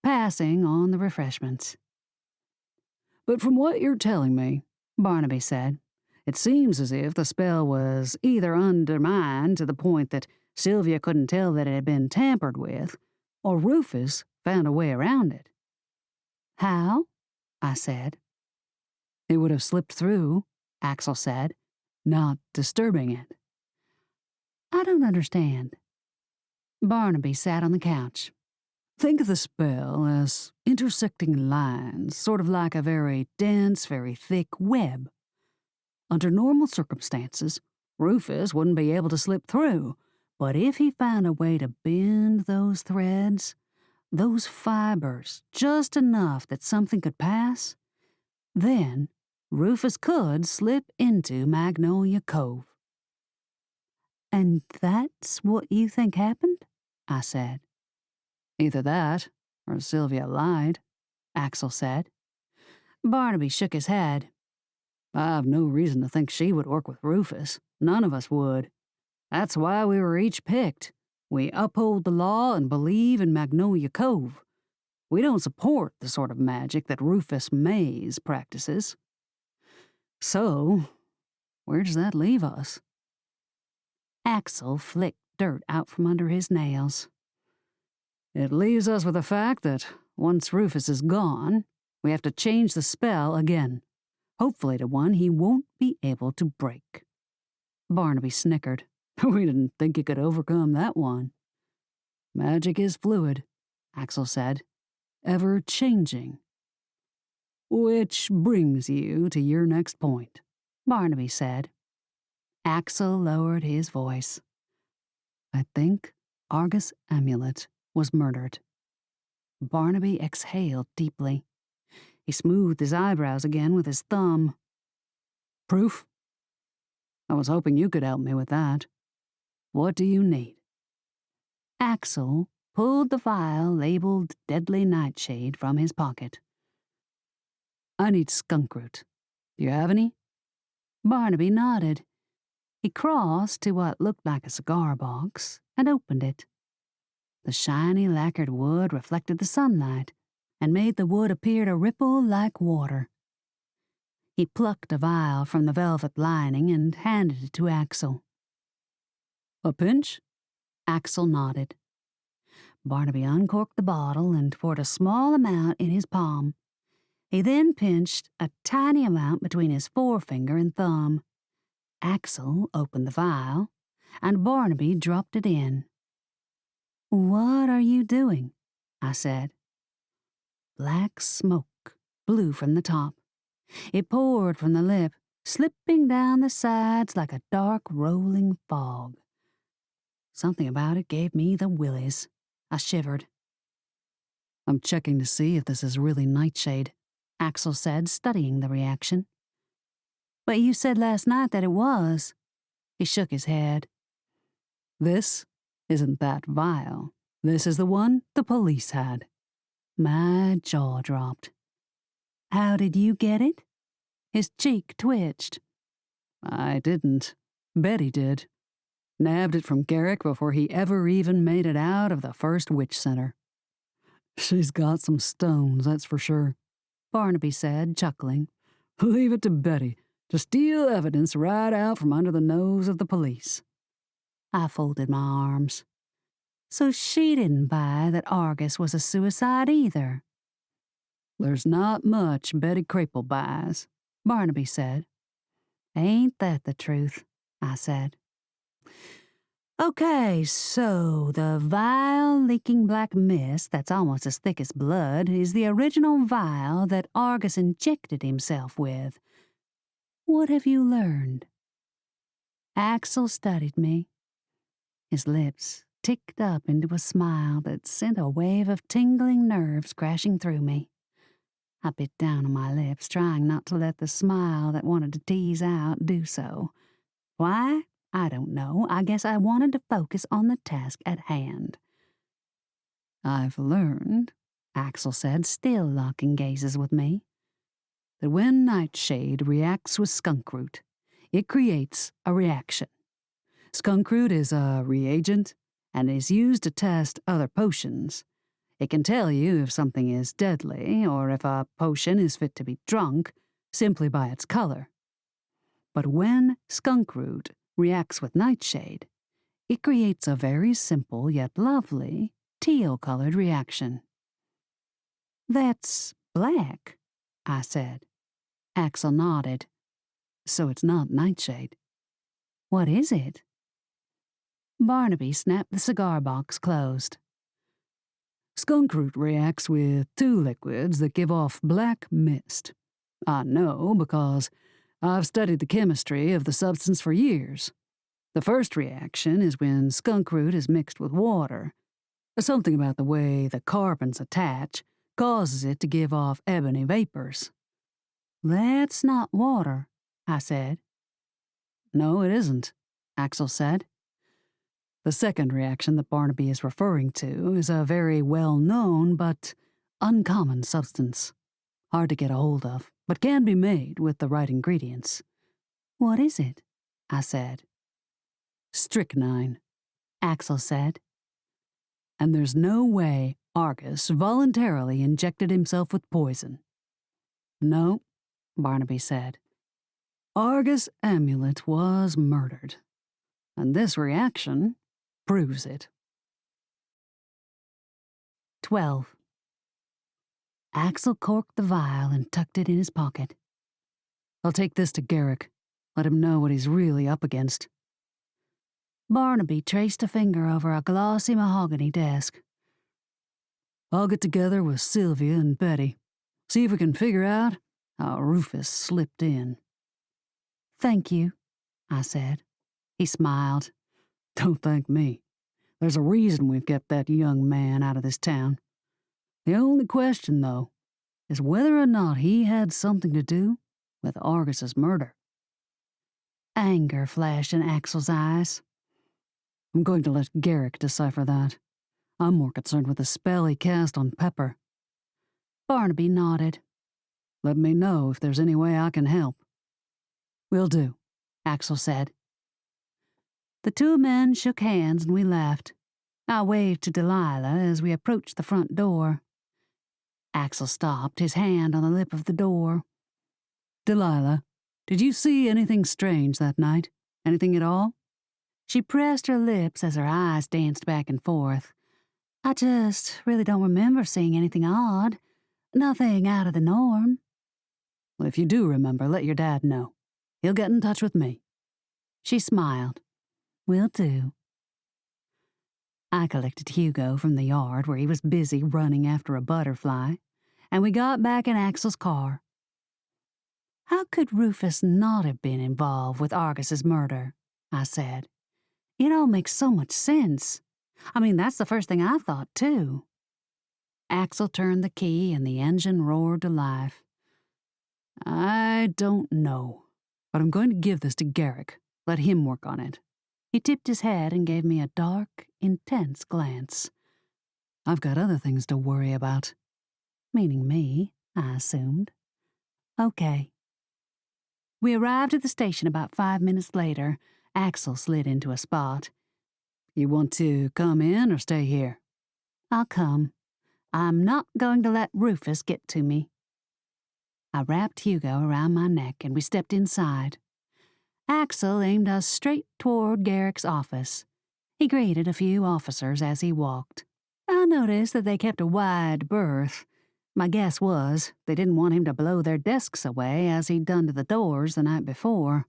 [SPEAKER 1] passing on the refreshments.
[SPEAKER 2] "But from what you're telling me," Barnaby said, "it seems as if the spell was either undermined to the point that Sylvia couldn't tell that it had been tampered with, or Rufus found a way around it."
[SPEAKER 1] "How?" I said.
[SPEAKER 2] It would have slipped through, Axel said, not disturbing it.
[SPEAKER 1] I don't understand. Barnaby sat on the couch.
[SPEAKER 2] Think of the spell as intersecting lines, sort of like a very dense, very thick web. Under normal circumstances, Rufus wouldn't be able to slip through, but if he found a way to bend those threads, those fibers, just enough that something could pass, then Rufus could slip into Magnolia Cove.
[SPEAKER 1] And that's what you think happened? I said.
[SPEAKER 2] Either that, or Sylvia lied, Axel said.
[SPEAKER 1] Barnaby shook his head.
[SPEAKER 2] I've no reason to think she would work with Rufus. None of us would. That's why we were each picked. We uphold the law and believe in Magnolia Cove. We don't support the sort of magic that Rufus Mayes practices. So, where does that leave us?
[SPEAKER 1] Axel flicked dirt out from under his nails.
[SPEAKER 2] It leaves us with the fact that once Rufus is gone, we have to change the spell again, hopefully to one he won't be able to break. Barnaby snickered. We didn't think he could overcome that one. Magic is fluid, Axel said, ever changing. Which brings you to your next point,
[SPEAKER 1] Barnaby said. Axel lowered his voice.
[SPEAKER 2] I think Argus Amulet was murdered.
[SPEAKER 1] Barnaby exhaled deeply. He smoothed his eyebrows again with his thumb.
[SPEAKER 2] Proof? I was hoping you could help me with that. What do you need?
[SPEAKER 1] Axel pulled the vial labeled Deadly Nightshade from his pocket.
[SPEAKER 2] I need skunk root. Do you have any?
[SPEAKER 1] Barnaby nodded. He crossed to what looked like a cigar box and opened it. The shiny lacquered wood reflected the sunlight and made the wood appear to ripple like water. He plucked a vial from the velvet lining and handed it to Axel.
[SPEAKER 2] A pinch?
[SPEAKER 1] Axel nodded. Barnaby uncorked the bottle and poured a small amount in his palm. He then pinched a tiny amount between his forefinger and thumb. Axel opened the vial, and Barnaby dropped it in. "What are you doing?" I said. Black smoke blew from the top. It poured from the lip, slipping down the sides like a dark rolling fog. Something about it gave me the willies. I shivered.
[SPEAKER 2] I'm checking to see if this is really nightshade,
[SPEAKER 1] Axel said, studying the reaction. But you said last night that it was. He shook his head.
[SPEAKER 2] This isn't that vial. This is the one the police had.
[SPEAKER 1] My jaw dropped. How did you get it? His cheek twitched.
[SPEAKER 2] I didn't. Betty did. Nabbed it from Garrick before he ever even made it out of the first witch center. She's got some stones, that's for sure,
[SPEAKER 1] Barnaby said, chuckling.
[SPEAKER 2] Leave it to Betty to steal evidence right out from under the nose of the police.
[SPEAKER 1] I folded my arms. So she didn't buy that Argus was a suicide either.
[SPEAKER 2] There's not much Betty Crapel buys,
[SPEAKER 1] Barnaby said. Ain't that the truth? I said. Okay, so the vile, leaking black mist that's almost as thick as blood is the original vial that Argus injected himself with. What have you learned? Axel studied me. His lips ticked up into a smile that sent a wave of tingling nerves crashing through me. I bit down on my lips, trying not to let the smile that wanted to tease out do so. Why? I don't know. I guess I wanted to focus on the task at hand.
[SPEAKER 2] I've learned, Axel said, still locking gazes with me, that when nightshade reacts with skunk root, it creates a reaction. Skunk root is a reagent and is used to test other potions. It can tell you if something is deadly or if a potion is fit to be drunk simply by its color. But when skunk root reacts with nightshade, it creates a very simple yet lovely teal-colored reaction.
[SPEAKER 1] That's black, I said. Axel nodded. So it's not nightshade. What is it? Barnaby snapped the cigar box closed.
[SPEAKER 2] Skunk root reacts with two liquids that give off black mist. I know because I've studied the chemistry of the substance for years. The first reaction is when skunk root is mixed with water. Something about the way the carbons attach causes it to give off ebony vapors.
[SPEAKER 1] That's not water, I said.
[SPEAKER 2] No, it isn't, Axel said. The second reaction that Barnaby is referring to is a very well-known but uncommon substance. Hard to get a hold of, but can be made with the right ingredients.
[SPEAKER 1] What is it? I said.
[SPEAKER 2] Strychnine,
[SPEAKER 1] Axel said.
[SPEAKER 2] And there's no way Argus voluntarily injected himself with poison.
[SPEAKER 1] No, Barnaby said.
[SPEAKER 2] Argus Amulet was murdered, and this reaction proves it.
[SPEAKER 1] 12. Axel corked the vial and tucked it in his pocket.
[SPEAKER 2] I'll take this to Garrick. Let him know what he's really up against.
[SPEAKER 1] Barnaby traced a finger over a glossy mahogany desk.
[SPEAKER 2] I'll get together with Sylvia and Betty. See if we can figure out how Rufus slipped in.
[SPEAKER 1] Thank you, I said. He smiled.
[SPEAKER 2] Don't thank me. There's a reason we've kept that young man out of this town. The only question, though, is whether or not he had something to do with Argus's murder.
[SPEAKER 1] Anger flashed in Axel's eyes.
[SPEAKER 2] I'm going to let Garrick decipher that. I'm more concerned with the spell he cast on Pepper.
[SPEAKER 1] Barnaby nodded.
[SPEAKER 2] Let me know if there's any way I can help.
[SPEAKER 1] Will do, Axel said. The two men shook hands and we left. I waved to Delilah as we approached the front door. Axel stopped, his hand on the lip of the door.
[SPEAKER 2] Delilah, did you see anything strange that night? Anything at all?
[SPEAKER 1] She pressed her lips as her eyes danced back and forth. I just really don't remember seeing anything odd. Nothing out of the norm.
[SPEAKER 2] Well, if you do remember, let your dad know. He'll get in touch with me.
[SPEAKER 1] She smiled. Will do. I collected Hugo from the yard where he was busy running after a butterfly, and we got back in Axel's car. How could Rufus not have been involved with Argus's murder? I said. It all makes so much sense. I mean, that's the first thing I thought, too. Axel turned the key and the engine roared to life.
[SPEAKER 2] I don't know, but I'm going to give this to Garrick. Let him work on it.
[SPEAKER 1] He tipped his head and gave me a dark, intense glance.
[SPEAKER 2] I've got other things to worry about.
[SPEAKER 1] Meaning me, I assumed. Okay. We arrived at the station about 5 minutes later. Axel slid into a spot.
[SPEAKER 2] You want to come in or stay here?
[SPEAKER 1] I'll come. I'm not going to let Rufus get to me. I wrapped Hugo around my neck and we stepped inside. Axel aimed us straight toward Garrick's office. He greeted a few officers as he walked. I noticed that they kept a wide berth. My guess was they didn't want him to blow their desks away as he'd done to the doors the night before.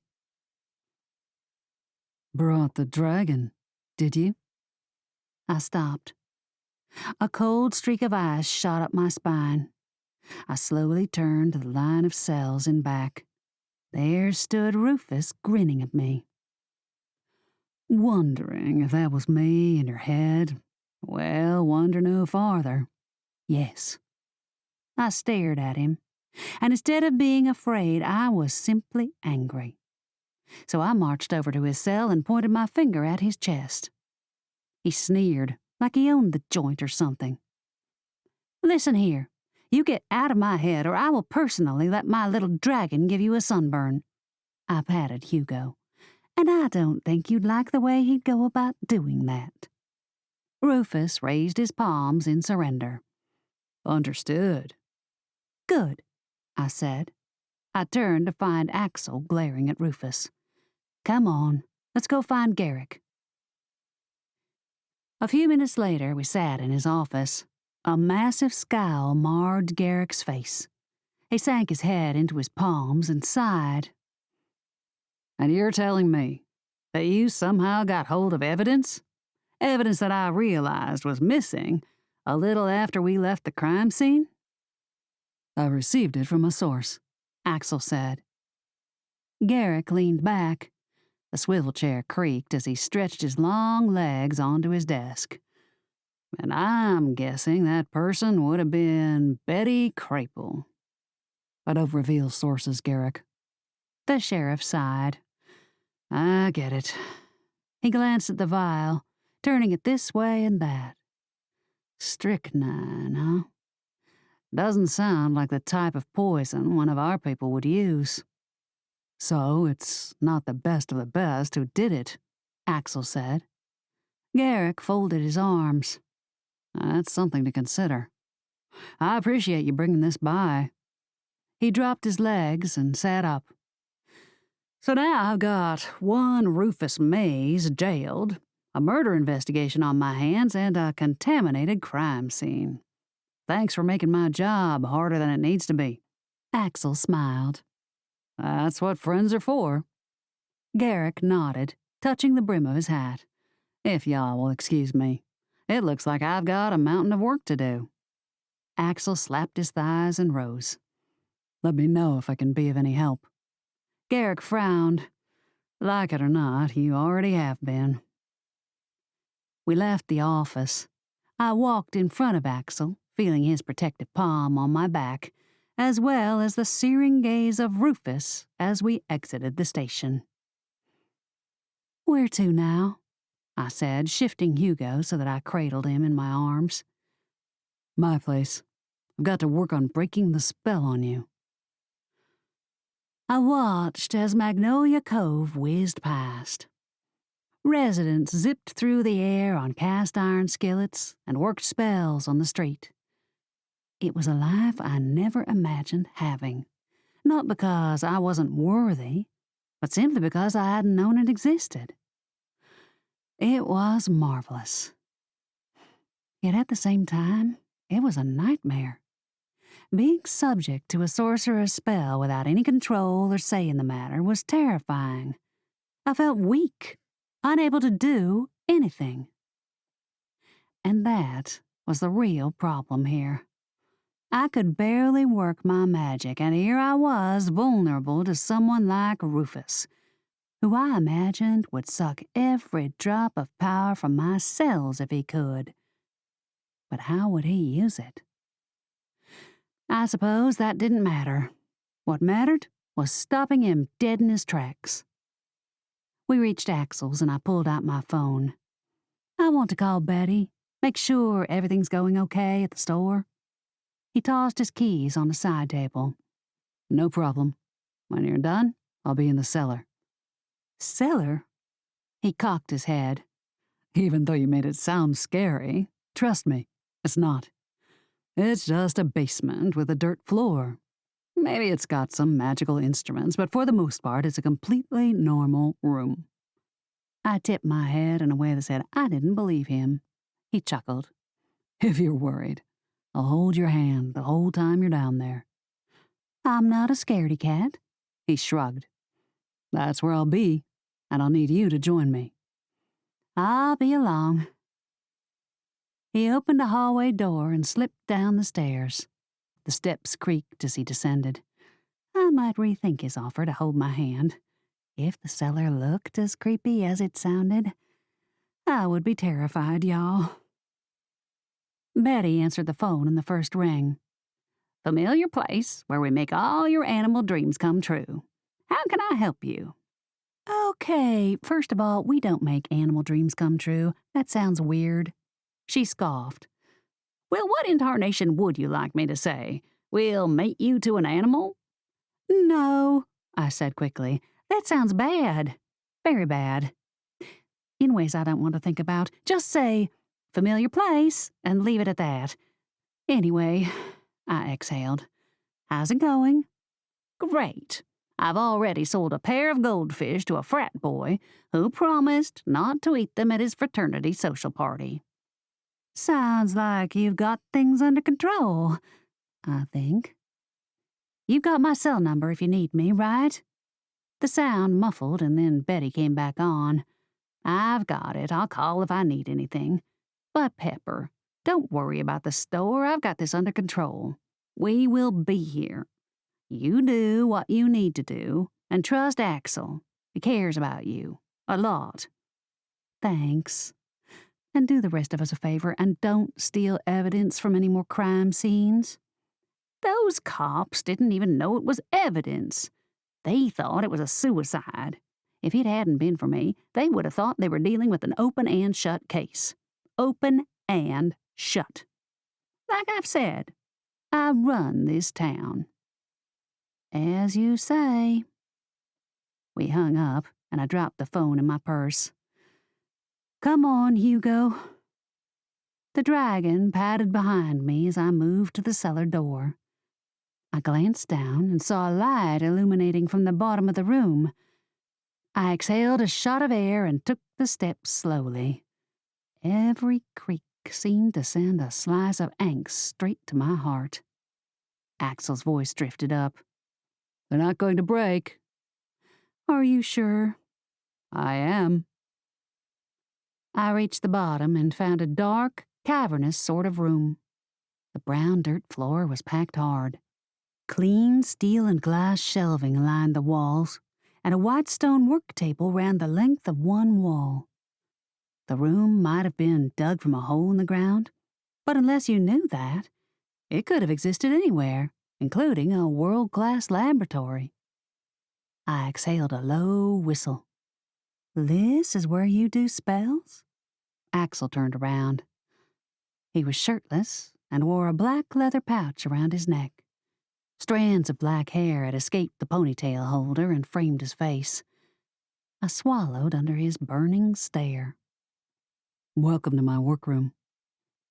[SPEAKER 2] Brought the dragon, did you?
[SPEAKER 1] I stopped. A cold streak of ice shot up my spine. I slowly turned to the line of cells in back. There stood Rufus grinning at me.
[SPEAKER 2] Wondering if that was me in your head? Well, wonder no farther.
[SPEAKER 1] Yes. I stared at him, and instead of being afraid, I was simply angry. So I marched over to his cell and pointed my finger at his chest. He sneered, like he owned the joint or something. Listen here. You get out of my head, or I will personally let my little dragon give you a sunburn. I patted Hugo, and I don't think you'd like the way he'd go about doing that. Rufus raised his palms in surrender.
[SPEAKER 2] Understood.
[SPEAKER 1] Good, I said. I turned to find Axel glaring at Rufus. Come on, let's go find Garrick. A few minutes later, we sat in his office. A massive scowl marred Garrick's face. He sank his head into his palms and sighed.
[SPEAKER 2] And you're telling me that you somehow got hold of evidence? Evidence that I realized was missing a little after we left the crime scene?
[SPEAKER 1] I received it from a source, Axel said. Garrick leaned back. The swivel chair creaked as he stretched his long legs onto his desk.
[SPEAKER 2] And I'm guessing that person would have been Betty Crapel.
[SPEAKER 1] I don't reveal sources, Garrick. The sheriff sighed.
[SPEAKER 2] I get it.
[SPEAKER 1] He glanced at the vial, turning it this way and that.
[SPEAKER 2] Strychnine, huh? Doesn't sound like the type of poison one of our people would use.
[SPEAKER 1] So it's not the best of the best who did it, Axel said. Garrick folded his arms.
[SPEAKER 2] That's something to consider. I appreciate you bringing this by.
[SPEAKER 1] He dropped his legs and sat up.
[SPEAKER 2] So now I've got one Rufus Mayes jailed, a murder investigation on my hands, and a contaminated crime scene. Thanks for making my job harder than it needs to be.
[SPEAKER 1] Axel smiled.
[SPEAKER 2] That's what friends are for.
[SPEAKER 1] Garrick nodded, touching the brim of his hat.
[SPEAKER 2] If y'all will excuse me, it looks like I've got a mountain of work to do.
[SPEAKER 1] Axel slapped his thighs and rose.
[SPEAKER 2] Let me know if I can be of any help.
[SPEAKER 1] Garrick frowned.
[SPEAKER 2] Like it or not, you already have been.
[SPEAKER 1] We left the office. I walked in front of Axel, feeling his protective palm on my back, as well as the searing gaze of Rufus as we exited the station. "Where to now?" I said, shifting Hugo so that I cradled him in my arms.
[SPEAKER 2] "My place. I've got to work on breaking the spell on you."
[SPEAKER 1] I watched as Magnolia Cove whizzed past. Residents zipped through the air on cast-iron skillets and worked spells on the street. It was a life I never imagined having, not because I wasn't worthy, but simply because I hadn't known it existed. It was marvelous. Yet at the same time, it was a nightmare. Being subject to a sorcerer's spell without any control or say in the matter was terrifying. I felt weak, unable to do anything. And that was the real problem here. I could barely work my magic, and here I was vulnerable to someone like Rufus, who I imagined would suck every drop of power from my cells if he could. But how would he use it? I suppose that didn't matter. What mattered was stopping him dead in his tracks. We reached Axel's and I pulled out my phone. "I want to call Betty, make sure everything's going okay at the store." He tossed his keys on the side table.
[SPEAKER 2] "No problem. When you're done, I'll be in the cellar."
[SPEAKER 1] "Cellar?" He cocked his head.
[SPEAKER 2] "Even though you made it sound scary, trust me, it's not. It's just a basement with a dirt floor. Maybe it's got some magical instruments, but for the most part, it's a completely normal room."
[SPEAKER 1] I tipped my head in a way that said I didn't believe him. He chuckled.
[SPEAKER 2] "If you're worried, I'll hold your hand the whole time you're down there."
[SPEAKER 1] "I'm not a scaredy cat."
[SPEAKER 2] He shrugged. "That's where I'll be, and I'll need you to join me."
[SPEAKER 1] "I'll be along." He opened a hallway door and slipped down the stairs. The steps creaked as he descended. I might rethink his offer to hold my hand. If the cellar looked as creepy as it sounded, I would be terrified, y'all. Betty answered the phone in the first ring. "Familiar place where we make all your animal dreams come true. How can I help you?" "Okay, first of all, we don't make animal dreams come true. That sounds weird." She scoffed. "Well, what incarnation would you like me to say? We'll mate you to an animal?" "No," I said quickly. "That sounds bad. Very bad. In ways I don't want to think about. Just say, familiar place, and leave it at that. Anyway," I exhaled. "How's it going?" "Great. I've already sold a pair of goldfish to a frat boy who promised not to eat them at his fraternity social party." "Sounds like you've got things under control, I think." You've got my cell number if you need me, right?" The sound muffled, and then Betty came back on. "I've got it. I'll call if I need anything. But, Pepper, don't worry about the store. I've got this under control. We will be here. You do what you need to do, and trust Axel. He cares about you. A lot." "Thanks. And do the rest of us a favor and don't steal evidence from any more crime scenes." "Those cops didn't even know it was evidence. They thought it was a suicide. If it hadn't been for me, they would have thought they were dealing with an open and shut case. Open and shut. Like I've said, I run this town." "As you say." We hung up, and I dropped the phone in my purse. "Come on, Hugo." The dragon padded behind me as I moved to the cellar door. I glanced down and saw a light illuminating from the bottom of the room. I exhaled a shot of air and took the steps slowly. Every creak seemed to send a slice of angst straight to my heart. Axel's voice drifted up.
[SPEAKER 2] "They're not going to break."
[SPEAKER 1] "Are you sure?"
[SPEAKER 2] "I am."
[SPEAKER 1] I reached the bottom and found a dark, cavernous sort of room. The brown dirt floor was packed hard. Clean steel and glass shelving lined the walls, and a white stone work table ran the length of one wall. The room might have been dug from a hole in the ground, but unless you knew that, it could have existed anywhere, including a world-class laboratory. I exhaled a low whistle. "This is where you do spells?" Axel turned around. He was shirtless and wore a black leather pouch around his neck. Strands of black hair had escaped the ponytail holder and framed his face. I swallowed under his burning stare.
[SPEAKER 2] "Welcome to my workroom.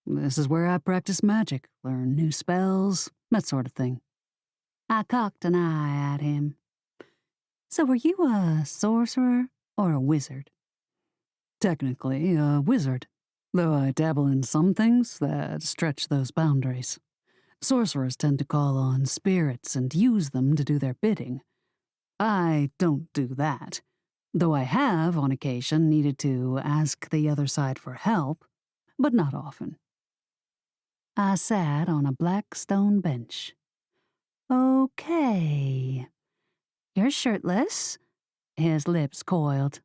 [SPEAKER 2] This is where I practice magic, learn new spells, that sort of thing."
[SPEAKER 1] I cocked an eye at him. "So were you a sorcerer or a wizard?"
[SPEAKER 2] "Technically, a wizard, though I dabble in some things that stretch those boundaries. Sorcerers tend to call on spirits and use them to do their bidding. I don't do that, though I have, on occasion, needed to ask the other side for help, but not often."
[SPEAKER 1] I sat on a black stone bench. "Okay. You're shirtless." His lips coiled.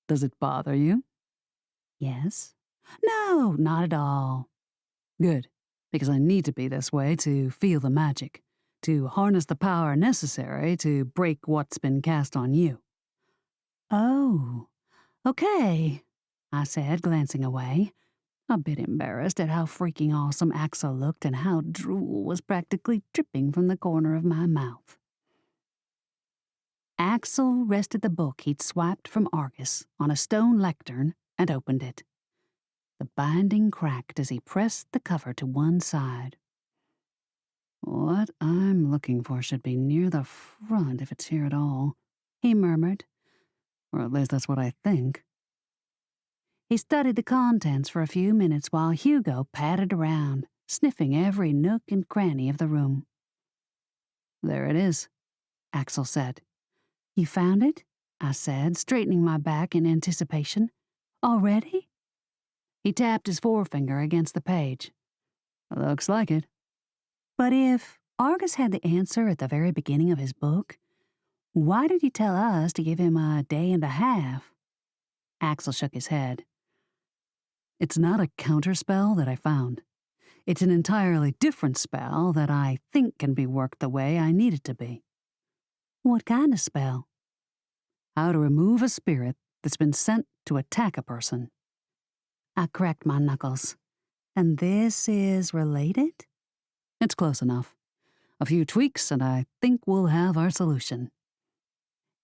[SPEAKER 2] "Does it bother you?"
[SPEAKER 1] "Yes." "No, not at all."
[SPEAKER 2] "Good, because I need to be this way to feel the magic, to harness the power necessary to break what's been cast on you."
[SPEAKER 1] "Oh, okay," I said, glancing away, a bit embarrassed at how freaking awesome Axel looked and how drool was practically dripping from the corner of my mouth. Axel rested the book he'd swiped from Argus on a stone lectern and opened it. The binding cracked as he pressed the cover to one side.
[SPEAKER 2] "What I'm looking for should be near the front if it's here at all,"
[SPEAKER 1] he murmured.
[SPEAKER 2] "Or at least that's what I think."
[SPEAKER 1] He studied the contents for a few minutes while Hugo padded around, sniffing every nook and cranny of the room.
[SPEAKER 2] "There it is,"
[SPEAKER 1] Axel said. "You found it?" I said, straightening my back in anticipation. "Already?" He tapped his forefinger against the page.
[SPEAKER 2] "Looks like it."
[SPEAKER 1] "But if Argus had the answer at the very beginning of his book, why did he tell us to give him a day and a half?" Axel shook his head.
[SPEAKER 2] "It's not a counterspell that I found. It's an entirely different spell that I think can be worked the way I need it to be."
[SPEAKER 1] "What kind of spell?"
[SPEAKER 2] "How to remove a spirit that's been sent to attack a person."
[SPEAKER 1] I cracked my knuckles. "And this is related?"
[SPEAKER 2] "It's close enough. A few tweaks and I think we'll have our solution."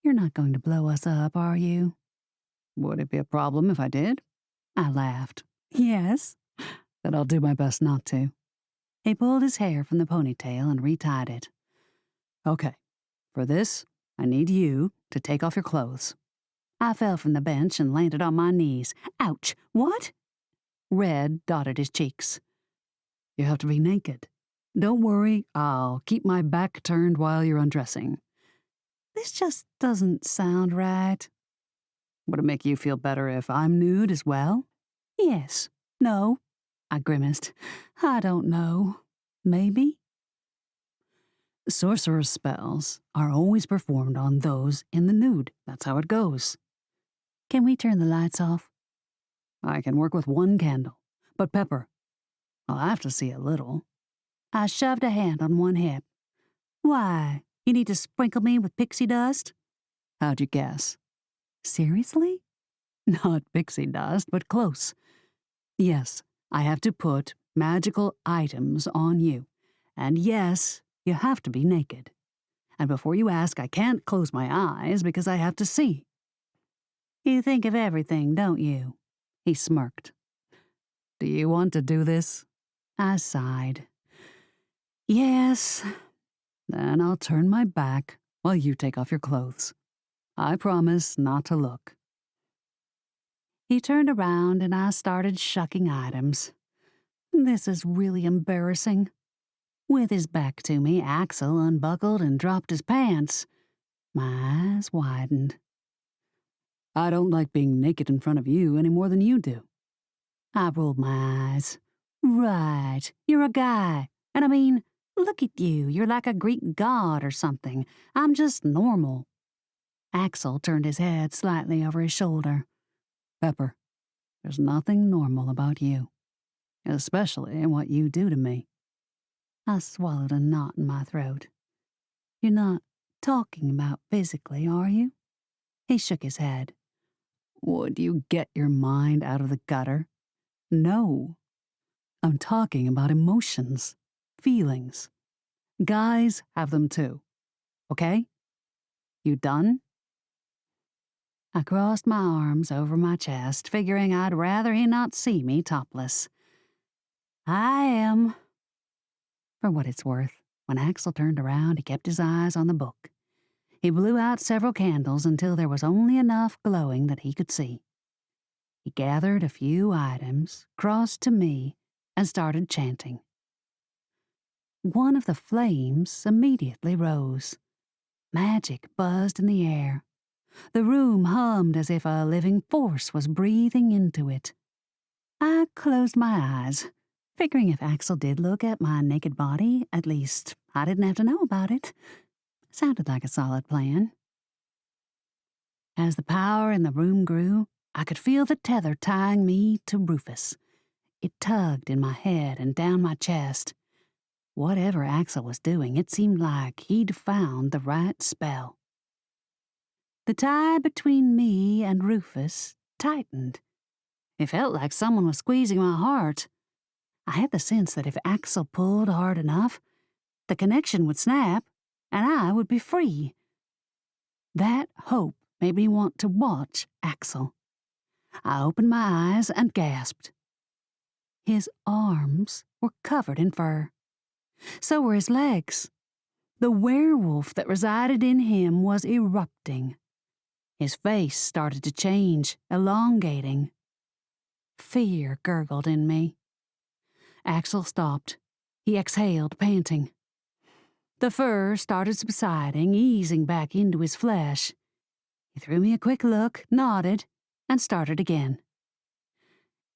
[SPEAKER 1] "You're not going to blow us up, are you?"
[SPEAKER 2] "Would it be a problem if I did?"
[SPEAKER 1] I laughed. "Yes."
[SPEAKER 2] "Then I'll do my best not to."
[SPEAKER 1] He pulled his hair from the ponytail and retied it.
[SPEAKER 2] "Okay, for this, I need you to take off your clothes."
[SPEAKER 1] I fell from the bench and landed on my knees. "Ouch! What?" Red dotted his cheeks.
[SPEAKER 2] "You have to be naked.
[SPEAKER 1] Don't worry, I'll keep my back turned while you're undressing. This just doesn't sound right. Would it make you feel better if I'm nude as well? Yes. No. I grimaced. I don't know. Maybe? Sorcerer's spells are always performed on those in the nude. That's how it goes. Can we turn the lights off? I can work with one candle. But Pepper, I'll have to see a little. I shoved a hand on one hip. Why? You need to sprinkle me with pixie dust? How'd you guess? Seriously? Not pixie dust, but close. Yes, I have to put magical items on you. And yes, you have to be naked. And before you ask, I can't close my eyes because I have to see. You think of everything, don't you? He smirked. Do you want to do this? I sighed. Yes. Then I'll turn my back while you take off your clothes. I promise not to look. He turned around and I started shucking items. This is really embarrassing. With his back to me, Axel unbuckled and dropped his pants. My eyes widened. I don't like being naked in front of you any more than you do. I rolled my eyes. Right, you're a guy. And I mean, look at you. You're like a Greek god or something. I'm just normal. Axel turned his head slightly over his shoulder. Pepper, there's nothing normal about you, especially in what you do to me. I swallowed a knot in my throat. You're not talking about physically, are you? He shook his head. Would you get your mind out of the gutter? No. I'm talking about emotions, feelings. Guys have them too. Okay? You done? I crossed my arms over my chest, figuring I'd rather he not see me topless. I am. For what it's worth, when Axel turned around, he kept his eyes on the book. He blew out several candles until there was only enough glowing that he could see. He gathered a few items, crossed to me, and started chanting. One of the flames immediately rose. Magic buzzed in the air. The room hummed as if a living force was breathing into it. I closed my eyes, figuring if Axel did look at my naked body, at least I didn't have to know about it. Sounded like a solid plan. As the power in the room grew, I could feel the tether tying me to Rufus. It tugged in my head and down my chest. Whatever Axel was doing, it seemed like he'd found the right spell. The tie between me and Rufus tightened. It felt like someone was squeezing my heart. I had the sense that if Axel pulled hard enough, the connection would snap, and I would be free. That hope made me want to watch Axel. I opened my eyes and gasped. His arms were covered in fur. So were his legs. The werewolf that resided in him was erupting. His face started to change, elongating. Fear gurgled in me. Axel stopped. He exhaled, panting. The fur started subsiding, easing back into his flesh. He threw me a quick look, nodded, and started again.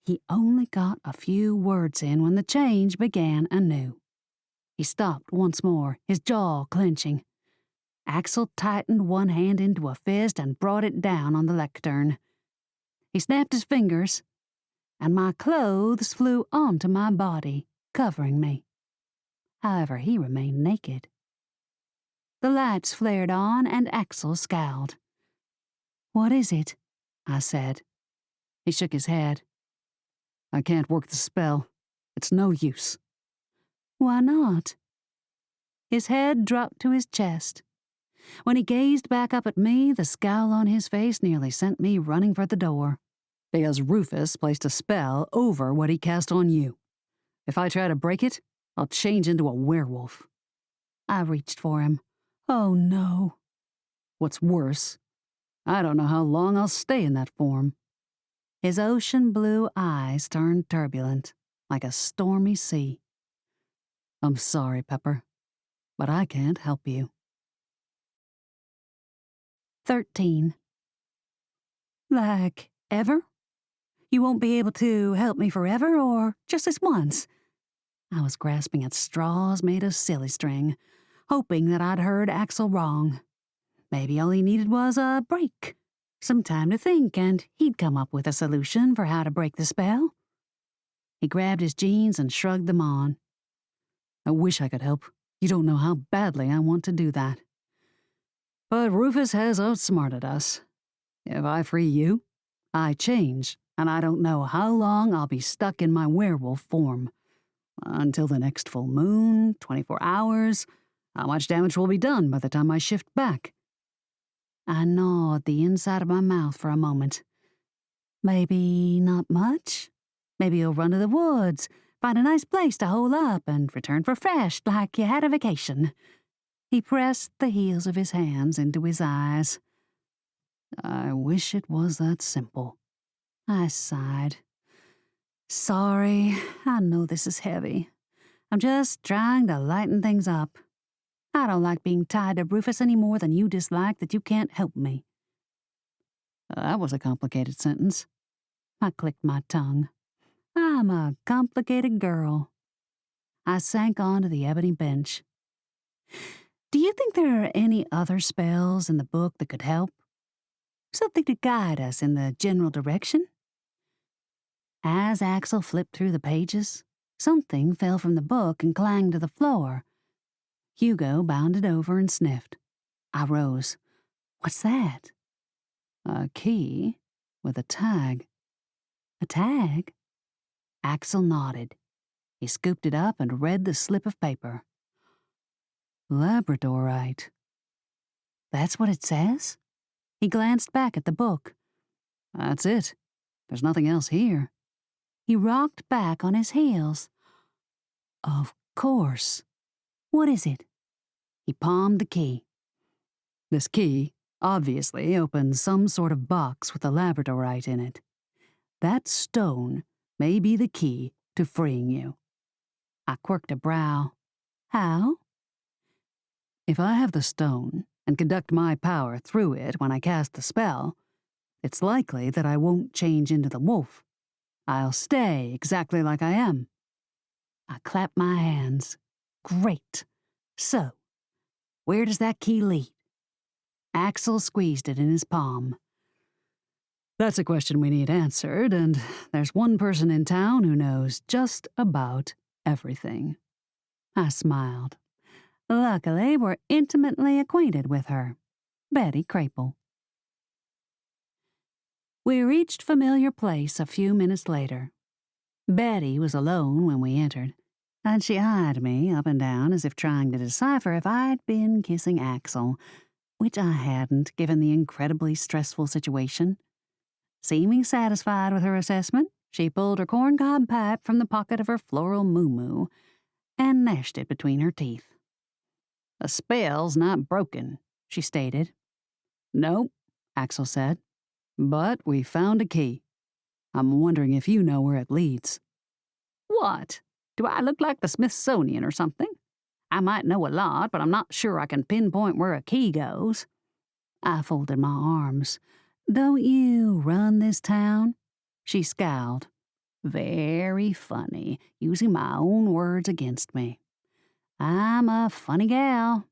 [SPEAKER 1] He only got a few words in when the change began anew. He stopped once more, his jaw clenching. Axel tightened one hand into a fist and brought it down on the lectern. He snapped his fingers, and my clothes flew onto my body, covering me. However, he remained naked. The lights flared on, and Axel scowled. "What is it?" I said. He shook his head. "I can't work the spell. It's no use." "Why not?" His head dropped to his chest. When he gazed back up at me, the scowl on his face nearly sent me running for the door. "Because Rufus placed a spell over what he cast on you. If I try to break it, I'll change into a werewolf." I reached for him. Oh no. What's worse, I don't know how long I'll stay in that form. His ocean blue eyes turned turbulent, like a stormy sea.
[SPEAKER 2] I'm sorry, Pepper, but I can't help you.
[SPEAKER 1] 13. Like, ever? You won't be able to help me forever, or just this once? I was grasping at straws made of silly string, hoping that I'd heard Axel wrong. Maybe all he needed was a break, some time to think, and he'd come up with a solution for how to break the spell. He grabbed his jeans and shrugged them on.
[SPEAKER 2] I wish I could help. You don't know how badly I want to do that. But Rufus has outsmarted us. If I free you, I change, and I don't know how long I'll be stuck in my werewolf form. Until the next full moon, 24 hours, how much damage will be done by the time I shift back?
[SPEAKER 1] I gnawed the inside of my mouth for a moment. Maybe not much. Maybe you'll run to the woods, find a nice place to hole up, and return refreshed like you had a vacation. He pressed the heels of his hands into his eyes.
[SPEAKER 2] I wish it was that simple.
[SPEAKER 1] I sighed. Sorry, I know this is heavy. I'm just trying to lighten things up. I don't like being tied to Rufus any more than you dislike that you can't help me.
[SPEAKER 2] That was a complicated sentence.
[SPEAKER 1] I clicked my tongue. I'm a complicated girl. I sank onto the ebony bench. Do you think there are any other spells in the book that could help? Something to guide us in the general direction? As Axel flipped through the pages, something fell from the book and clanged to the floor. Hugo bounded over and sniffed. I rose. What's that?
[SPEAKER 2] A key with a tag.
[SPEAKER 1] A tag? Axel nodded. He scooped it up and read the slip of paper.
[SPEAKER 2] Labradorite.
[SPEAKER 1] That's what it says? He glanced back at the book.
[SPEAKER 2] That's it. There's nothing else here.
[SPEAKER 1] He rocked back on his heels. Of course. What is it? He palmed the key.
[SPEAKER 2] This key obviously opens some sort of box with a labradorite in it. That stone may be the key to freeing you.
[SPEAKER 1] I quirked a brow. How?
[SPEAKER 2] If I have the stone and conduct my power through it when I cast the spell, it's likely that I won't change into the wolf. I'll stay exactly like I am.
[SPEAKER 1] I clapped my hands. Great. So, where does that key lead? Axel squeezed it in his palm.
[SPEAKER 2] That's a question we need answered, and there's one person in town who knows just about everything.
[SPEAKER 1] I smiled. Luckily, we're intimately acquainted with her. Betty Crapel. We reached familiar place a few minutes later. Betty was alone when we entered, and she eyed me up and down as if trying to decipher if I'd been kissing Axel, which I hadn't given the incredibly stressful situation. Seeming satisfied with her assessment, she pulled her corncob pipe from the pocket of her floral moo-moo and gnashed it between her teeth.
[SPEAKER 2] "The spell's not broken," she stated. "Nope," Axel said. "But we found a key. I'm wondering if you know where it leads."
[SPEAKER 1] "What? Do I look like the Smithsonian or something? I might know a lot, but I'm not sure I can pinpoint where a key goes." I folded my arms. "Don't you run this town?" She scowled. Very funny, using my own words against me. "I'm a funny gal."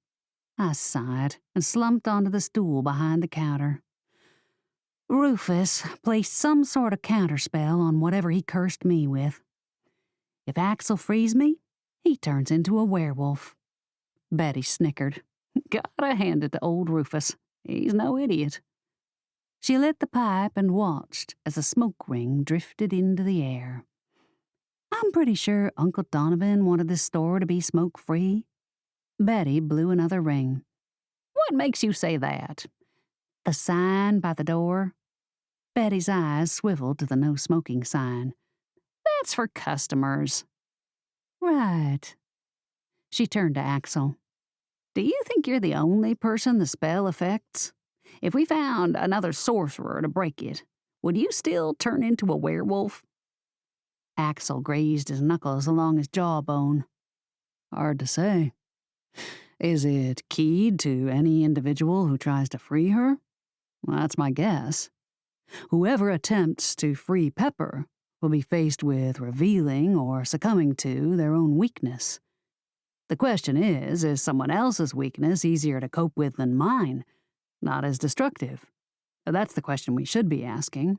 [SPEAKER 1] I sighed and slumped onto the stool behind the counter. Rufus placed some sort of counterspell on whatever he cursed me with. If Axel frees me, he turns into a werewolf. Betty snickered. Gotta hand it to old Rufus. He's no idiot. She lit the pipe and watched as the smoke ring drifted into the air. I'm pretty sure Uncle Donovan wanted this store to be smoke-free. Betty blew another ring. "What makes you say that?" "The sign by the door." Betty's eyes swiveled to the no smoking sign. "That's for customers." "Right." She turned to Axel. "Do you think you're the only person the spell affects? If we found another sorcerer to break it, would you still turn into a werewolf?" Axel grazed his knuckles along his jawbone.
[SPEAKER 2] Hard to say. Is it keyed to any individual who tries to free her? Well, that's my guess. Whoever attempts to free Pepper will be faced with revealing or succumbing to their own weakness. The question is someone else's weakness easier to cope with than mine? Not as destructive? That's the question we should be asking.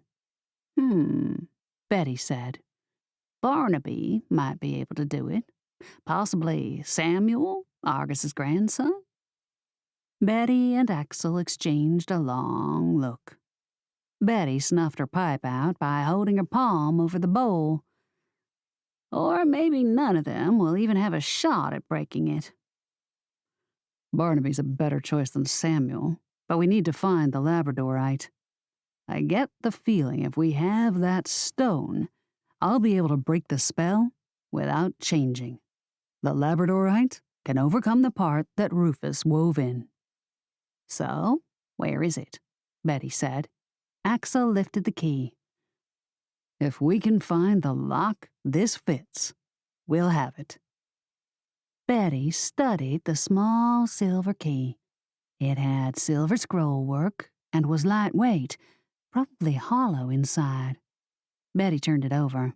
[SPEAKER 1] Betty said. Barnaby might be able to do it. Possibly Samuel, Argus's grandson. Betty and Axel exchanged a long look. Betty snuffed her pipe out by holding her palm over the bowl. Or maybe none of them will even have a shot at breaking it.
[SPEAKER 2] Barnaby's a better choice than Samuel, but we need to find the Labradorite. I get the feeling if we have that stone, I'll be able to break the spell without changing. The Labradorite can overcome the part that Rufus wove in.
[SPEAKER 1] So, where is it? Betty said. Axel lifted the key.
[SPEAKER 2] If we can find the lock this fits, we'll have it.
[SPEAKER 1] Betty studied the small silver key. It had silver scroll work and was lightweight, probably hollow inside. Betty turned it over.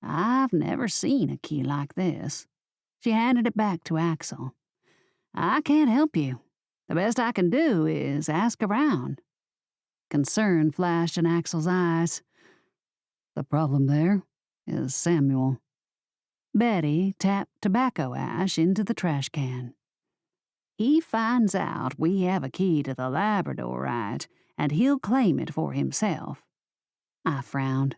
[SPEAKER 1] I've never seen a key like this. She handed it back to Axel. I can't help you. The best I can do is ask around. Concern flashed in Axel's eyes.
[SPEAKER 2] The problem there is Samuel.
[SPEAKER 1] Betty tapped tobacco ash into the trash can. He finds out we have a key to the Labradorite, and he'll claim it for himself. I frowned.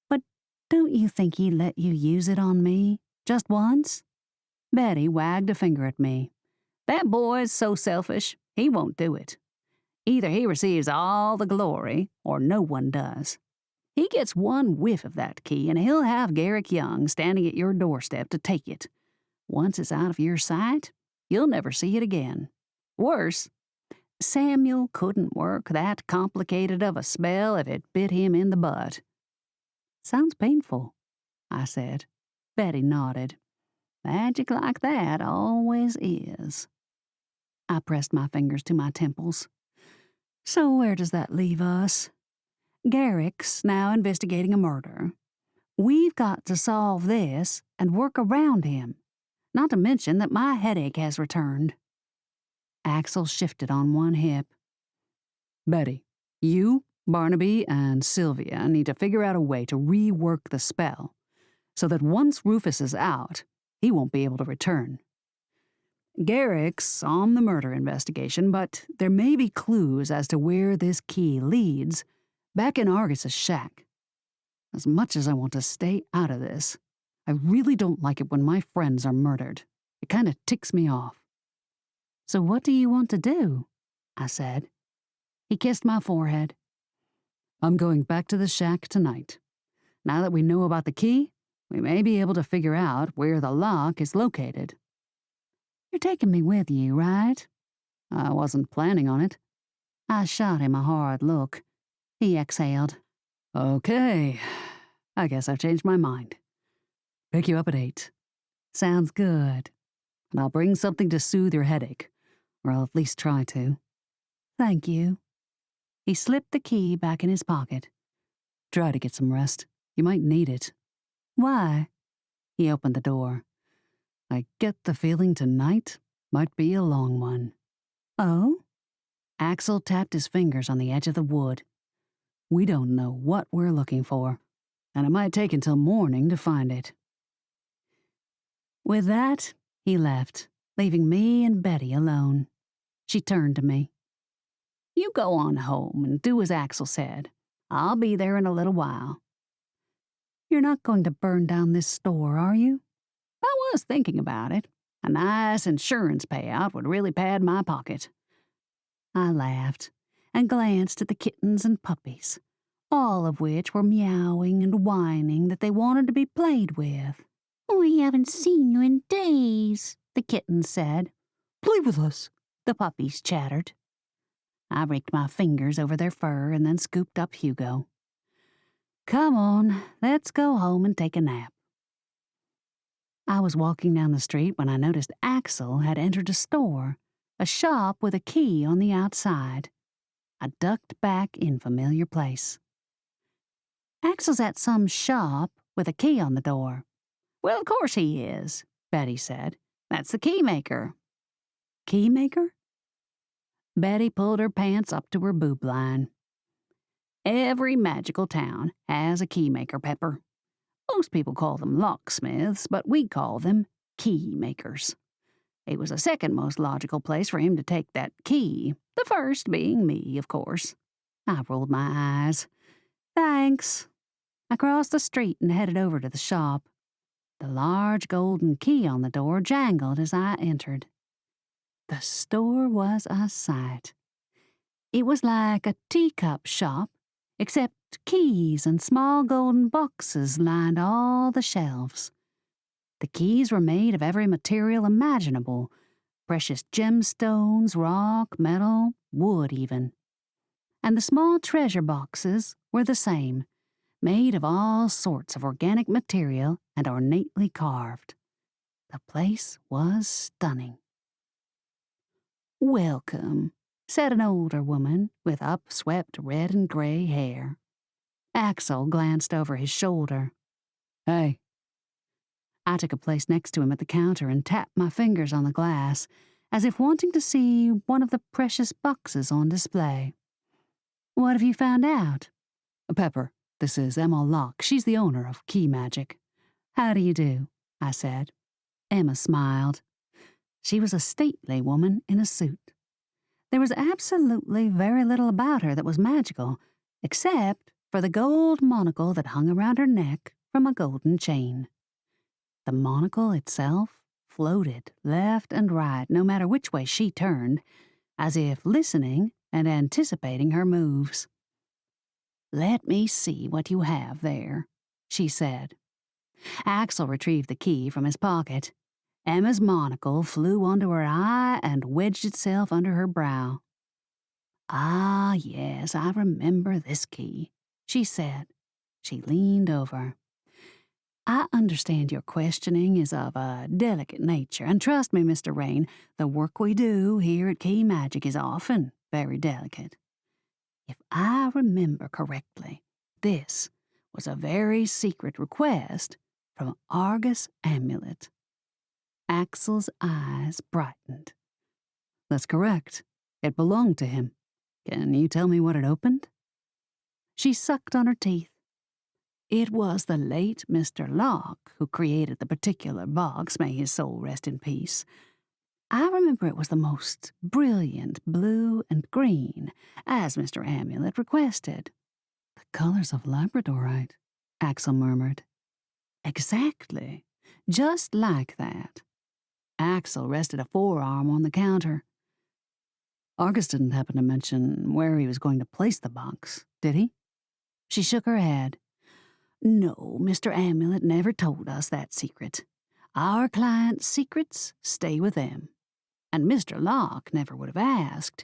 [SPEAKER 1] But don't you think he'd let you use it on me, just once? Betty wagged a finger at me. That boy's so selfish, he won't do it. Either he receives all the glory, or no one does. He gets one whiff of that key, and he'll have Garrick Young standing at your doorstep to take it. Once it's out of your sight, you'll never see it again. Worse, Samuel couldn't work that complicated of a spell if it bit him in the butt. Sounds painful, I said. Betty nodded. Magic like that always is. I pressed my fingers to my temples. So where does that leave us? Garrick's now investigating a murder. We've got to solve this and work around him, not to mention that my headache has returned. Axel shifted on one hip.
[SPEAKER 2] Betty, you, Barnaby, and Sylvia need to figure out a way to rework the spell so that once Rufus is out, he won't be able to return. Garrick's on the murder investigation, but there may be clues as to where this key leads back in Argus's shack. As much as I want to stay out of this, I really don't like it when my friends are murdered. It kind of ticks me off.
[SPEAKER 1] So what do you want to do? I said. He kissed my forehead.
[SPEAKER 2] I'm going back to the shack tonight. Now that we know about the key, we may be able to figure out where the lock is located.
[SPEAKER 1] You're taking me with you, right?
[SPEAKER 2] I wasn't planning on it.
[SPEAKER 1] I shot him a hard look. He exhaled.
[SPEAKER 2] Okay, I guess I've changed my mind. Pick you up at 8.
[SPEAKER 1] Sounds good.
[SPEAKER 2] And I'll bring something to soothe your headache, or I'll at least try to.
[SPEAKER 1] Thank you. He slipped the key back in his pocket.
[SPEAKER 2] Try to get some rest. You might need it.
[SPEAKER 1] Why?
[SPEAKER 2] He opened the door. I get the feeling tonight might be a long one.
[SPEAKER 1] Oh?
[SPEAKER 2] Axel tapped his fingers on the edge of the wood. We don't know what we're looking for, and it might take until morning to find it.
[SPEAKER 1] With that, he left, leaving me and Betty alone. She turned to me. You go on home and do as Axel said. I'll be there in a little while. You're not going to burn down this store, are you? I was thinking about it. A nice insurance payout would really pad my pocket. I laughed and glanced at the kittens and puppies, all of which were meowing and whining that they wanted to be played with. We haven't seen you in days, the kittens said.
[SPEAKER 2] Play with us,
[SPEAKER 1] the puppies chattered. I raked my fingers over their fur and then scooped up Hugo. Come on, let's go home and take a nap. I was walking down the street when I noticed Axel had entered a shop with a key on the outside. I ducked back in familiar place. Axel's at some shop with a key on the door. Well, of course he is, Betty said. That's the key maker. Key maker? Betty pulled her pants up to her boob line. Every magical town has a key maker, Pepper. Most people call them locksmiths, but we call them key makers. It was the second most logical place for him to take that key, the first being me, of course. I rolled my eyes. Thanks. I crossed the street and headed over to the shop. The large golden key on the door jangled as I entered. The store was a sight. It was like a teacup shop, except keys and small golden boxes lined all the shelves. The keys were made of every material imaginable: precious gemstones, rock, metal, wood even. And the small treasure boxes were the same, made of all sorts of organic material and ornately carved. The place was stunning. "Welcome," said an older woman with upswept red and gray hair. Axel glanced over his shoulder.
[SPEAKER 2] Hey.
[SPEAKER 1] I took a place next to him at the counter and tapped my fingers on the glass, as if wanting to see one of the precious boxes on display. "What have you found out?"
[SPEAKER 2] Pepper, this is Emma Locke. She's the owner of Key Magic.
[SPEAKER 1] "How do you do?" I said. Emma smiled. She was a stately woman in a suit. There was absolutely very little about her that was magical, except for the gold monocle that hung around her neck from a golden chain. The monocle itself floated left and right, no matter which way she turned, as if listening and anticipating her moves. "Let me see what you have there," she said. Axel retrieved the key from his pocket. Emma's monocle flew onto her eye and wedged itself under her brow. "Ah, yes, I remember this key," she said. She leaned over. "I understand your questioning is of a delicate nature, and trust me, Mr. Rain, the work we do here at Key Magic is often very delicate. If I remember correctly, this was a very secret request from Argus Amulet." Axel's eyes brightened.
[SPEAKER 2] That's correct. It belonged to him. Can you tell me what it opened?
[SPEAKER 1] She sucked on her teeth. "It was the late Mr. Locke who created the particular box, may his soul rest in peace. I remember it was the most brilliant blue and green, as Mr. Amulet requested."
[SPEAKER 2] "The colors of labradorite," Axel murmured.
[SPEAKER 1] "Exactly. Just like that." Axel rested a forearm on the counter.
[SPEAKER 2] "Argus didn't happen to mention where he was going to place the box, did he?"
[SPEAKER 1] She shook her head. "No, Mr. Amulet never told us that secret. Our clients' secrets stay with them. And Mr. Locke never would have asked.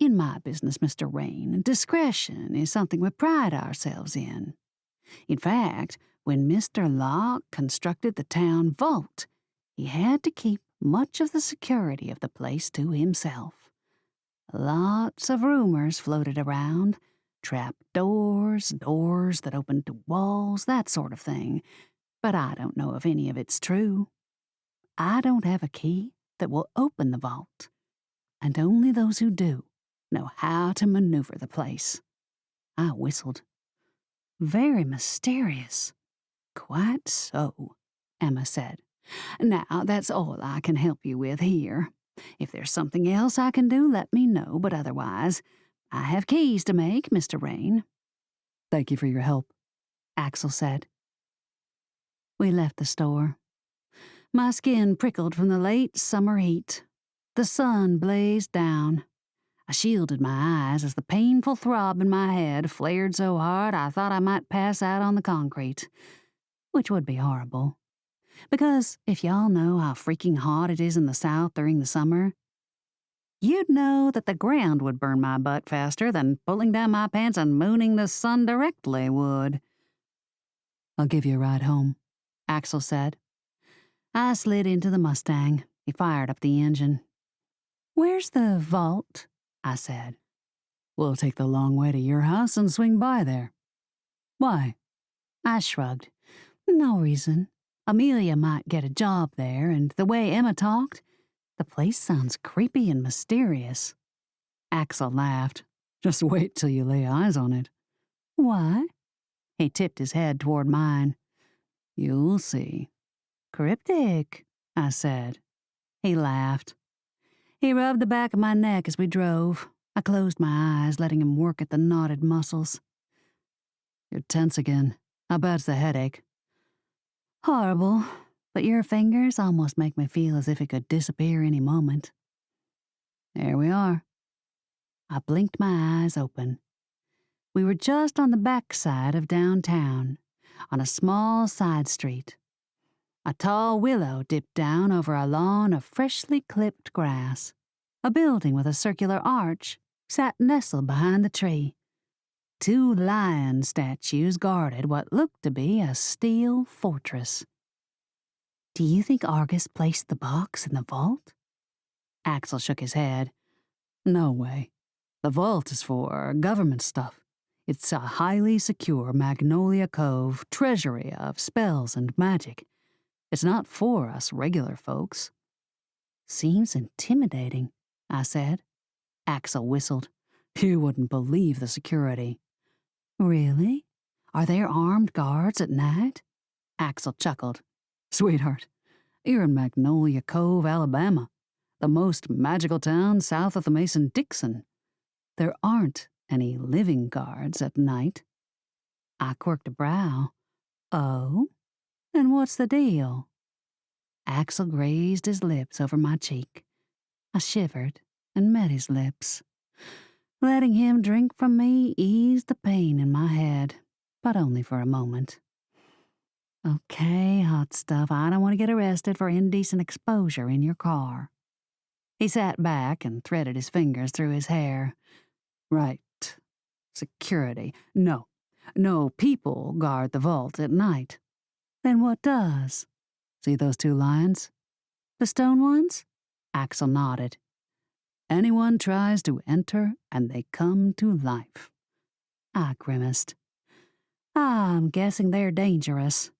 [SPEAKER 1] In my business, Mr. Rain, discretion is something we pride ourselves in. In fact, when Mr. Locke constructed the town vault, he had to keep much of the security of the place to himself. Lots of rumors floated around. Trap doors, doors that opened to walls, that sort of thing. But I don't know if any of it's true. I don't have a key that will open the vault, and only those who do know how to maneuver the place." I whistled. "Very mysterious." "Quite so," Emma said. "Now, that's all I can help you with here. If there's something else I can do, let me know, but otherwise, I have keys to make, Mr. Rain."
[SPEAKER 2] "Thank you for your help,"
[SPEAKER 1] Axel said. We left the store. My skin prickled from the late summer heat. The sun blazed down. I shielded my eyes as the painful throb in my head flared so hard I thought I might pass out on the concrete, which would be horrible. Because if y'all know how freaking hot it is in the South during the summer, you'd know that the ground would burn my butt faster than pulling down my pants and mooning the sun directly would.
[SPEAKER 2] "I'll give you a ride home,"
[SPEAKER 1] Axel said. I slid into the Mustang. He fired up the engine. "Where's the vault?" I said.
[SPEAKER 2] "We'll take the long way to your house and swing by there." "Why?"
[SPEAKER 1] I shrugged. "No reason. Amelia might get a job there, and the way Emma talked, the place sounds creepy and mysterious."
[SPEAKER 2] Axel laughed. "Just wait till you lay eyes on it."
[SPEAKER 1] "Why?"
[SPEAKER 2] He tipped his head toward mine. "You'll see."
[SPEAKER 1] "Cryptic," I said. He laughed. He rubbed the back of my neck as we drove. I closed my eyes, letting him work at the knotted muscles.
[SPEAKER 2] "You're tense again. How bad's the headache?"
[SPEAKER 1] "Horrible, but your fingers almost make me feel as if it could disappear any moment."
[SPEAKER 2] "There we are."
[SPEAKER 1] I blinked my eyes open. We were just on the back side of downtown, on a small side street. A tall willow dipped down over a lawn of freshly clipped grass. A building with a circular arch sat nestled behind the tree. 2 lion statues guarded what looked to be a steel fortress. "Do you think Argus placed the box in the vault?"
[SPEAKER 2] Axel shook his head. "No way. The vault is for government stuff. It's a highly secure Magnolia Cove treasury of spells and magic. It's not for us regular folks."
[SPEAKER 1] "Seems intimidating," I said.
[SPEAKER 2] Axel whistled. "You wouldn't believe the security."
[SPEAKER 1] "Really? Are there armed guards at night?"
[SPEAKER 2] Axel chuckled. "Sweetheart, you're in Magnolia Cove, Alabama, the most magical town south of the Mason-Dixon. There aren't any living guards at night."
[SPEAKER 1] I quirked a brow. "Oh? Then what's the deal?" Axel grazed his lips over my cheek. I shivered and met his lips. Letting him drink from me eased the pain in my head, but only for a moment. "Okay, hot stuff, I don't want to get arrested for indecent exposure in your car." He sat back and threaded his fingers through his hair.
[SPEAKER 2] "Right. Security. No, people guard the vault at night."
[SPEAKER 1] "Then what does?"
[SPEAKER 2] "See those 2 lions?"
[SPEAKER 1] "The stone ones?"
[SPEAKER 2] Axel nodded. "Anyone tries to enter, and they come to life."
[SPEAKER 1] I grimaced. "I'm guessing they're dangerous."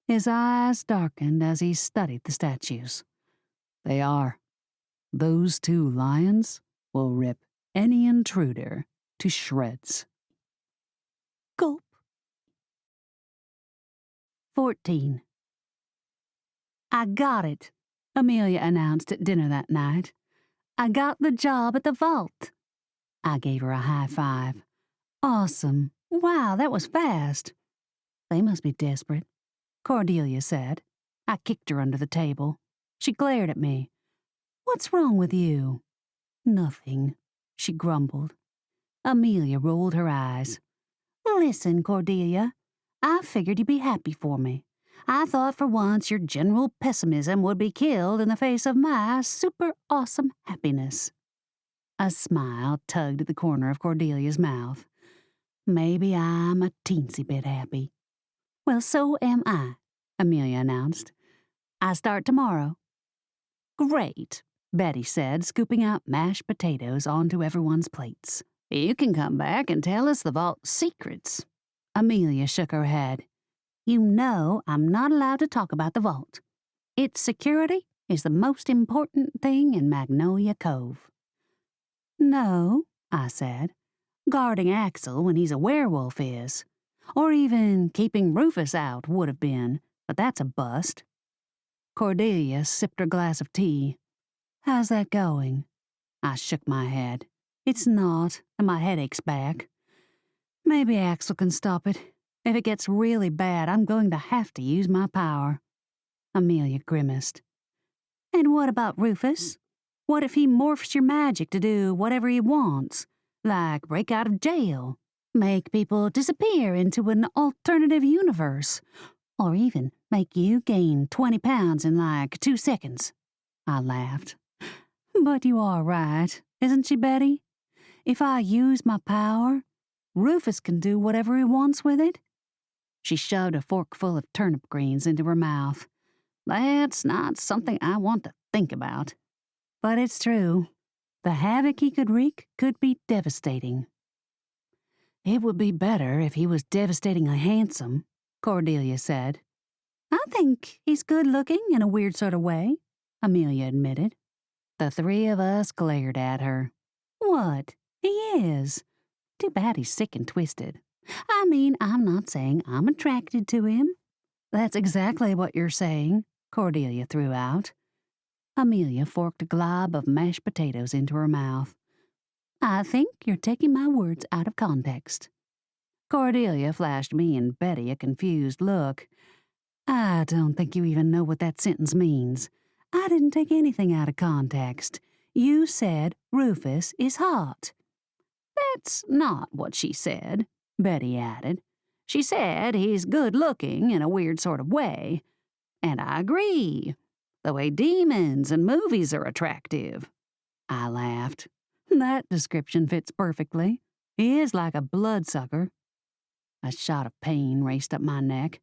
[SPEAKER 1] His eyes darkened as he studied the statues.
[SPEAKER 2] "They are. Those 2 lions will rip any intruder to shreds."
[SPEAKER 1] Gulp. 14. "I got it," Amelia announced at dinner that night. "I got the job at the vault." I gave her a high five. "Awesome. Wow, that was fast." "They must be desperate," Cordelia said. I kicked her under the table. She glared at me. "What's wrong with you?" "Nothing," she grumbled. Amelia rolled her eyes. "Listen, Cordelia, I figured you'd be happy for me. I thought for once your general pessimism would be killed in the face of my super awesome happiness." A smile tugged at the corner of Cordelia's mouth. "Maybe I'm a teensy bit happy." "Well, so am I," Amelia announced. "I start tomorrow." "Great," Betty said, scooping out mashed potatoes onto everyone's plates. "You can come back and tell us the vault's secrets." Amelia shook her head. "You know I'm not allowed to talk about the vault. Its security is the most important thing in Magnolia Cove." "No," I said. "Guarding Axel when he's a werewolf is. Or even keeping Rufus out would have been, but that's a bust." Cordelia sipped her glass of tea. "How's that going?" I shook my head. "It's not, and my headache's back. Maybe Axel can stop it. If it gets really bad, I'm going to have to use my power." Amelia grimaced. "And what about Rufus? What if he morphs your magic to do whatever he wants, like break out of jail, make people disappear into an alternative universe, or even make you gain 20 pounds in like 2 seconds?" I laughed. "But you are right, isn't she, Betty? If I use my power, Rufus can do whatever he wants with it." She shoved a forkful of turnip greens into her mouth.
[SPEAKER 2] That's not something I want to think about.
[SPEAKER 1] But it's true. The havoc he could wreak could be devastating. It would be better if he was devastatingly handsome, Cordelia said. I think he's good looking in a weird sort of way, Amelia admitted. The three of us glared at her. What? He is. Too bad he's sick and twisted. I mean, I'm not saying I'm attracted to him. That's exactly what you're saying, Cordelia threw out. Amelia forked a glob of mashed potatoes into her mouth. I think you're taking my words out of context. Cordelia flashed me and Betty a confused look. I don't think you even know what that sentence means. I didn't take anything out of context. You said Rufus is hot.
[SPEAKER 2] That's not what she said, Betty added. She said he's good-looking in a weird sort of way. And I agree. The way demons and movies are attractive.
[SPEAKER 1] I laughed. That description fits perfectly. He is like a bloodsucker. A shot of pain raced up my neck,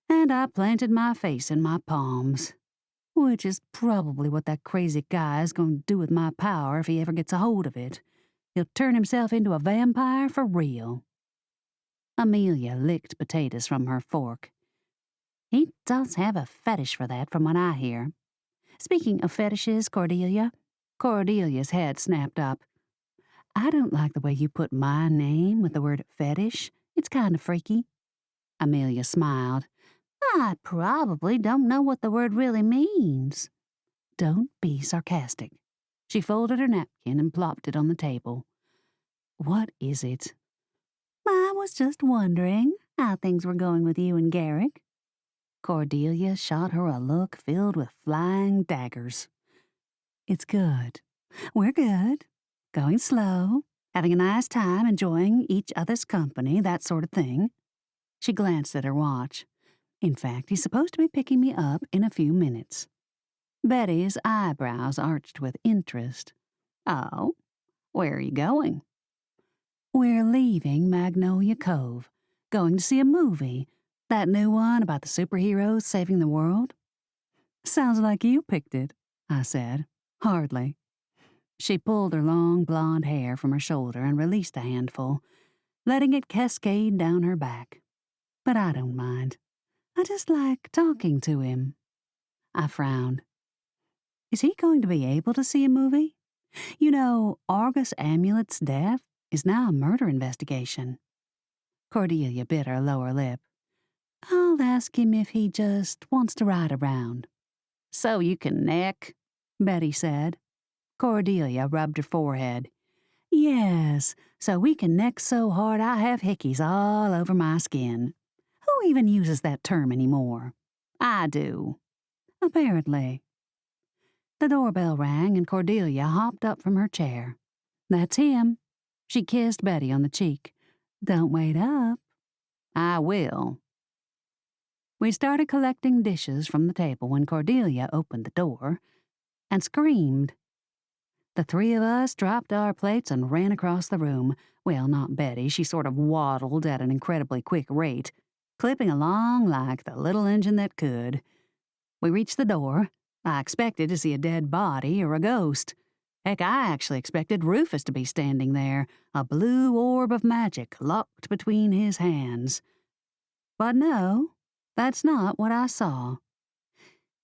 [SPEAKER 1] and I planted my face in my palms, which is probably what that crazy guy is going to do with my power if he ever gets a hold of it. He'll turn himself into a vampire for real. Amelia licked potatoes from her fork. He does have a fetish for that, from what I hear. Speaking of fetishes, Cordelia's head snapped up. I don't like the way you put my name with the word fetish. It's kind of freaky. Amelia smiled. I probably don't know what the word really means. Don't be sarcastic. She folded her napkin and plopped it on the table. What is it? I was just wondering how things were going with you and Garrick. Cordelia shot her a look filled with flying daggers. It's good. We're good. Going slow. Having a nice time, enjoying each other's company, that sort of thing. She glanced at her watch. In fact, he's supposed to be picking me up in a few minutes. Betty's eyebrows arched with interest.
[SPEAKER 2] Oh, where are you going?
[SPEAKER 1] We're leaving Magnolia Cove, going to see a movie, that new one about the superheroes saving the world. Sounds like you picked it, I said. Hardly. She pulled her long blonde hair from her shoulder and released a handful, letting it cascade down her back. But I don't mind. I just like talking to him. I frowned. Is he going to be able to see a movie? You know, Argus Amulet's death is now a murder investigation. Cordelia bit her lower lip. I'll ask him if he just wants to ride around.
[SPEAKER 2] So you can neck,
[SPEAKER 1] Betty said. Cordelia rubbed her forehead. Yes, so we can neck so hard I have hickeys all over my skin. Who even uses that term anymore?
[SPEAKER 2] I do.
[SPEAKER 1] Apparently. The doorbell rang and Cordelia hopped up from her chair. That's him. She kissed Betty on the cheek. Don't wait up.
[SPEAKER 2] I will.
[SPEAKER 1] We started collecting dishes from the table when Cordelia opened the door and screamed. The three of us dropped our plates and ran across the room. Well, not Betty. She sort of waddled at an incredibly quick rate, clipping along like the little engine that could. We reached the door. I expected to see a dead body or a ghost. Heck, I actually expected Rufus to be standing there, a blue orb of magic locked between his hands. But no, that's not what I saw.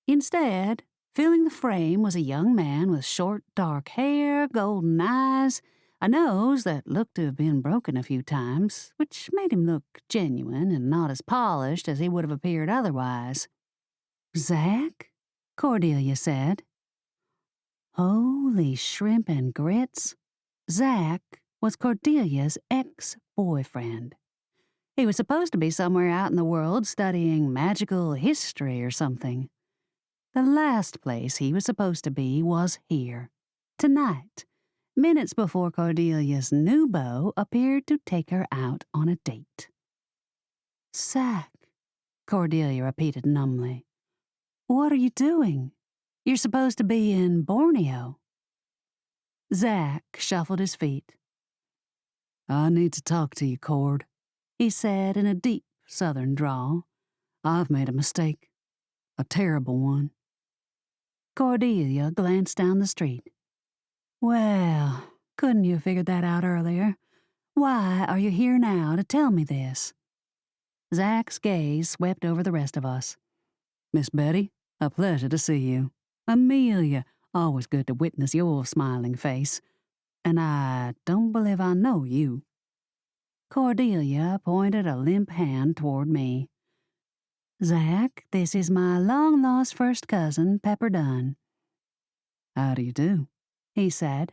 [SPEAKER 1] Instead, filling the frame was a young man with short, dark hair, golden eyes, a nose that looked to have been broken a few times, which made him look genuine and not as polished as he would have appeared otherwise. Zach? Cordelia said. Holy shrimp and grits. Zach was Cordelia's ex-boyfriend. He was supposed to be somewhere out in the world studying magical history or something. The last place he was supposed to be was here, tonight, minutes before Cordelia's new beau appeared to take her out on a date. Zach, Cordelia repeated numbly. What are you doing? You're supposed to be in Borneo. Zach shuffled his feet. I need to talk to you, Cord, he said in a deep southern drawl. I've made a mistake.
[SPEAKER 2] A terrible one.
[SPEAKER 1] Cordelia glanced down the street. Well, couldn't you have figured that out earlier? Why are you here now to tell me this? Zach's gaze swept over the rest of us.
[SPEAKER 2] Miss Betty, a pleasure to see you. Amelia, always good to witness your smiling face. And I don't believe I know you.
[SPEAKER 1] Cordelia pointed a limp hand toward me. Zach, this is my long-lost first cousin, Pepper Dunn.
[SPEAKER 2] How do you do?
[SPEAKER 1] He said.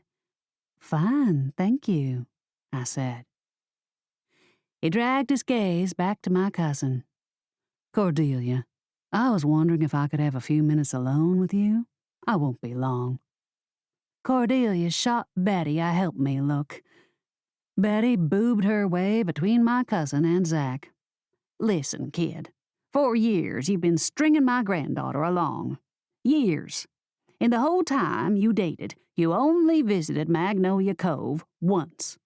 [SPEAKER 1] Fine, thank you, I said. He dragged his gaze back to my cousin.
[SPEAKER 2] Cordelia, I was wondering if I could have a few minutes alone with you. I won't be long.
[SPEAKER 1] Cordelia shot Betty a help-me look. Betty boobed her way between my cousin and Zach. Listen, kid, for years you've been stringing my granddaughter along. Years. In the whole time you dated, you only visited Magnolia Cove once.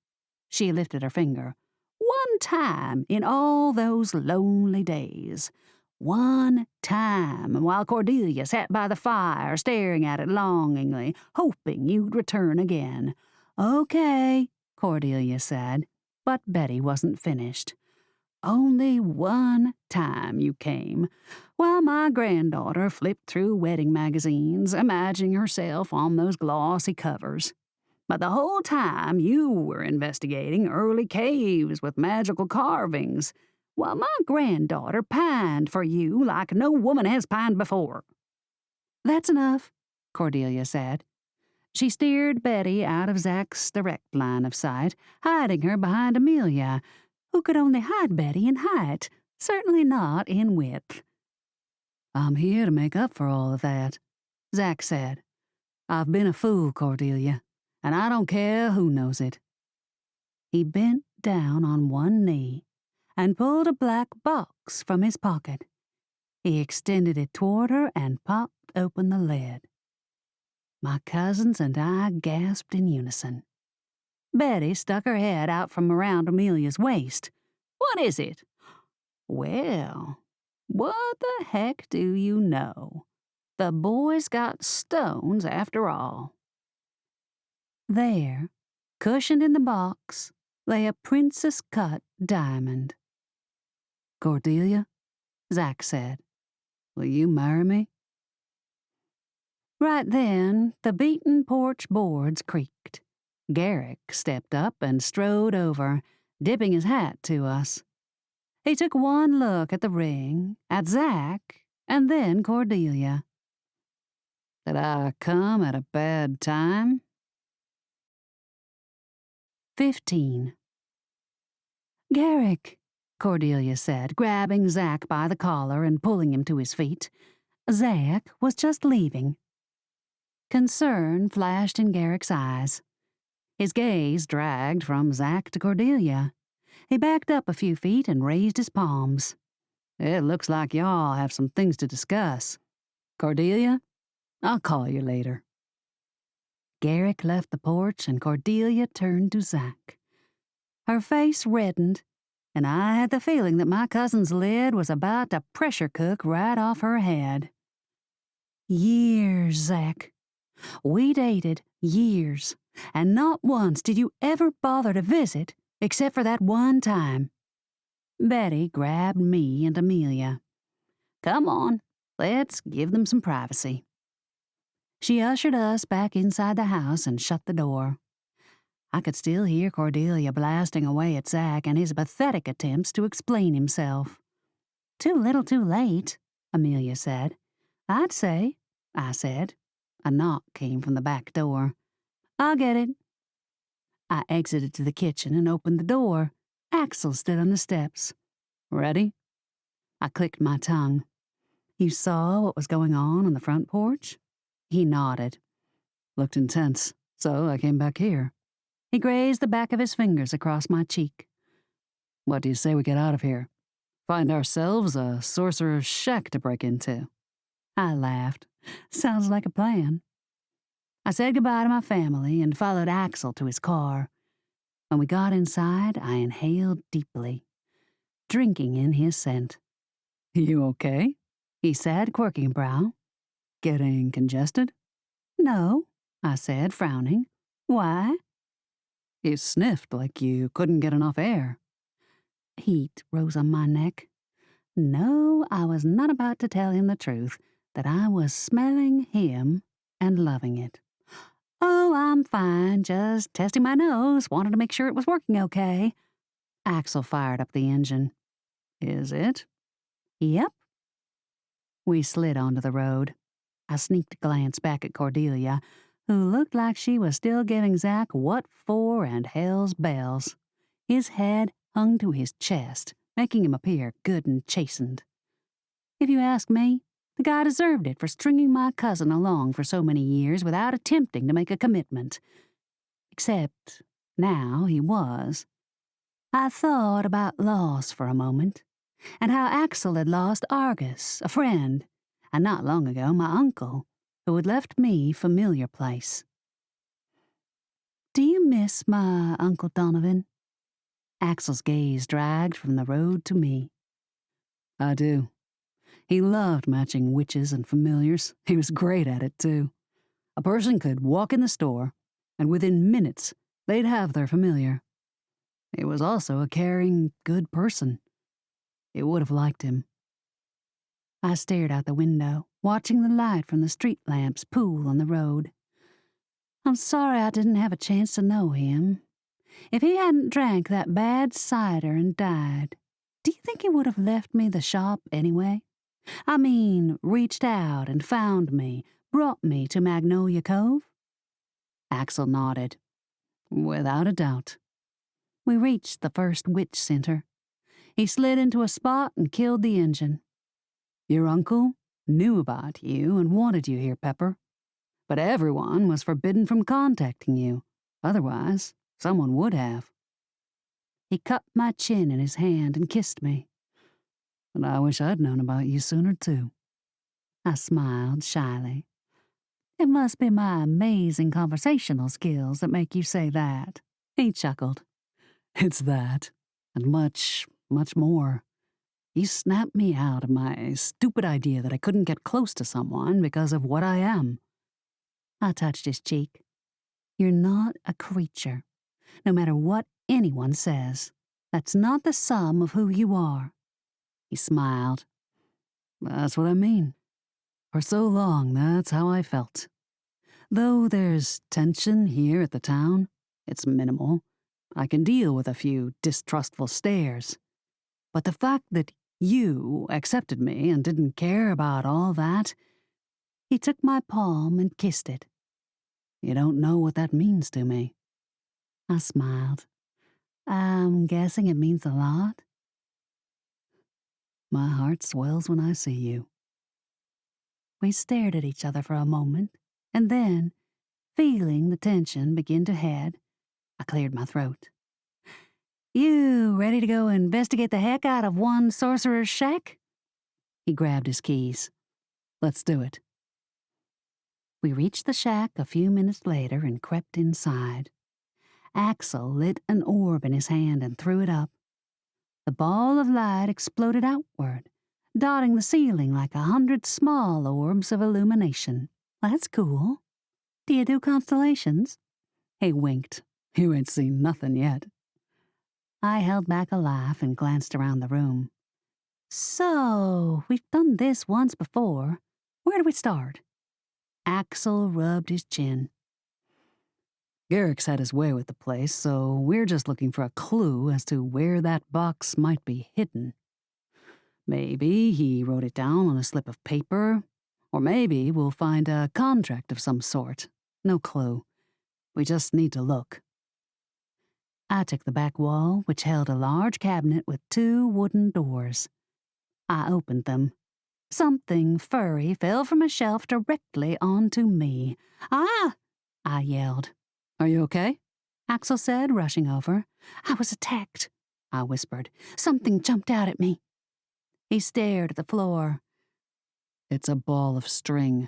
[SPEAKER 1] She lifted her finger. One time in all those lonely days. One time while Cordelia sat by the fire staring at it longingly, hoping you'd return again. Okay, Cordelia said, but Betty wasn't finished. Only one time you came, while my granddaughter flipped through wedding magazines, imagining herself on those glossy covers. But the whole time you were investigating early caves with magical carvings, while my granddaughter pined for you like no woman has pined before. That's enough, Cordelia said. She steered Betty out of Zach's direct line of sight, hiding her behind Amelia, who could only hide Betty in height, certainly not in width.
[SPEAKER 2] I'm here to make up for all of that, Zach said. I've been a fool, Cordelia, and I don't care who knows it.
[SPEAKER 1] He bent down on one knee and pulled a black box from his pocket. He extended it toward her and popped open the lid. My cousins and I gasped in unison. Betty stuck her head out from around Amelia's waist. What is it? Well, what the heck do you know? The boy's got stones after all. There, cushioned in the box, lay a princess-cut diamond.
[SPEAKER 2] Cordelia,
[SPEAKER 1] Zach said,
[SPEAKER 2] will you marry me?
[SPEAKER 1] Right then, the beaten porch boards creaked. Garrick stepped up and strode over, dipping his hat to us. He took one look at the ring, at Zach, and then Cordelia.
[SPEAKER 2] Did I come at a bad time?
[SPEAKER 1] 15. Garrick, Cordelia said, grabbing Zach by the collar and pulling him to his feet. Zach was just leaving. Concern flashed in Garrick's eyes. His gaze dragged from Zach to Cordelia. He backed up a few feet and raised his palms.
[SPEAKER 2] It looks like y'all have some things to discuss. Cordelia, I'll call you later.
[SPEAKER 1] Garrick left the porch and Cordelia turned to Zach. Her face reddened, and I had the feeling that my cousin's lid was about to pressure cook right off her head. Years, Zach. We dated years, and not once did you ever bother to visit except for that one time. Betty grabbed me and Amelia. Come on, let's give them some privacy. She ushered us back inside the house and shut the door. I could still hear Cordelia blasting away at Zach and his pathetic attempts to explain himself. Too little too late, Amelia said. I'd say, I said. A knock came from the back door. I'll get it. I exited to the kitchen and opened the door. Axel stood on the steps.
[SPEAKER 2] Ready?
[SPEAKER 1] I clicked my tongue. You saw what was going on the front porch? He nodded.
[SPEAKER 2] Looked intense, so I came back here.
[SPEAKER 1] He grazed the back of his fingers across my cheek.
[SPEAKER 2] What do you say we get out of here? Find ourselves a sorcerer's shack to break into.
[SPEAKER 1] I laughed. Sounds like a plan. I said goodbye to my family and followed Axel to his car. When we got inside, I inhaled deeply, drinking in his scent.
[SPEAKER 2] You okay?
[SPEAKER 1] he said, quirking a brow.
[SPEAKER 2] Getting congested?
[SPEAKER 1] No, I said, frowning. Why?
[SPEAKER 2] You sniffed like you couldn't get enough air.
[SPEAKER 1] Heat rose on my neck. No, I was not about to tell him the truth, that I was smelling him and loving it. Oh, I'm fine, just testing my nose, wanted to make sure it was working okay. Axel fired up the engine.
[SPEAKER 2] Is it?
[SPEAKER 1] Yep.
[SPEAKER 2] We slid onto the road.
[SPEAKER 1] I sneaked a glance back at Cordelia, who looked like she was still giving Zack what for and hell's bells. His head hung to his chest, making him appear good and chastened. If you ask me, the guy deserved it for stringing my cousin along for so many years without attempting to make a commitment. Except now he was. I thought about loss for a moment, and how Axel had lost Argus, a friend, and not long ago my uncle, who had left me familiar place. Do you miss my Uncle Donovan? Axel's gaze dragged from the road to me.
[SPEAKER 2] I do. He loved matching witches and familiars. He was great at it, too. A person could walk in the store, and within minutes, they'd have their familiar. He was also a caring, good person. You would have liked him.
[SPEAKER 1] I stared out the window, watching the light from the street lamps pool on the road. I'm sorry I didn't have a chance to know him. If he hadn't drank that bad cider and died, do you think he would have left me the shop anyway? I mean, reached out and found me, brought me to Magnolia Cove?
[SPEAKER 2] Axel nodded. Without a doubt.
[SPEAKER 1] We reached the first witch center. He slid into a spot and killed the engine.
[SPEAKER 2] Your uncle knew about you and wanted you here, Pepper. But everyone was forbidden from contacting you. Otherwise, someone would have.
[SPEAKER 1] He cupped my chin in his hand and kissed me.
[SPEAKER 2] And I wish I'd known about you sooner, too.
[SPEAKER 1] I smiled shyly. It must be my amazing conversational skills that make you say that. He chuckled.
[SPEAKER 2] It's that, and much, much more. You snapped me out of my stupid idea that I couldn't get close to someone because of what I am.
[SPEAKER 1] I touched his cheek. You're not a creature, no matter what anyone says. That's not the sum of who you are. He smiled.
[SPEAKER 2] That's what I mean. For so long, that's how I felt. Though there's tension here at the town, it's minimal. I can deal with a few distrustful stares. But the fact that you accepted me and didn't care about all that,
[SPEAKER 1] he took my palm and kissed it.
[SPEAKER 2] You don't know what that means to me.
[SPEAKER 1] I smiled. I'm guessing it means a lot.
[SPEAKER 2] My heart swells when I see you.
[SPEAKER 1] We stared at each other for a moment, and then, feeling the tension begin to head, I cleared my throat. You ready to go investigate the heck out of one sorcerer's shack? He grabbed his keys.
[SPEAKER 2] Let's do it.
[SPEAKER 1] We reached the shack a few minutes later and crept inside. Axel lit an orb in his hand and threw it up. The ball of light exploded outward, dotting the ceiling like 100 small orbs of illumination. That's cool. Do you do constellations?
[SPEAKER 2] He winked. You ain't seen nothing yet.
[SPEAKER 1] I held back a laugh and glanced around the room. So, we've done this once before. Where do we start? Axel rubbed his chin.
[SPEAKER 2] Garrick's had his way with the place, so we're just looking for a clue as to where that box might be hidden. Maybe he wrote it down on a slip of paper, or maybe we'll find a contract of some sort. No clue. We just need to look.
[SPEAKER 1] I took the back wall, which held a large cabinet with 2 wooden doors. I opened them. Something furry fell from a shelf directly onto me. Ah! I yelled.
[SPEAKER 2] Are you okay?
[SPEAKER 1] Axel said, rushing over. I was attacked, I whispered. Something jumped out at me. He stared at the floor.
[SPEAKER 2] It's a ball of string.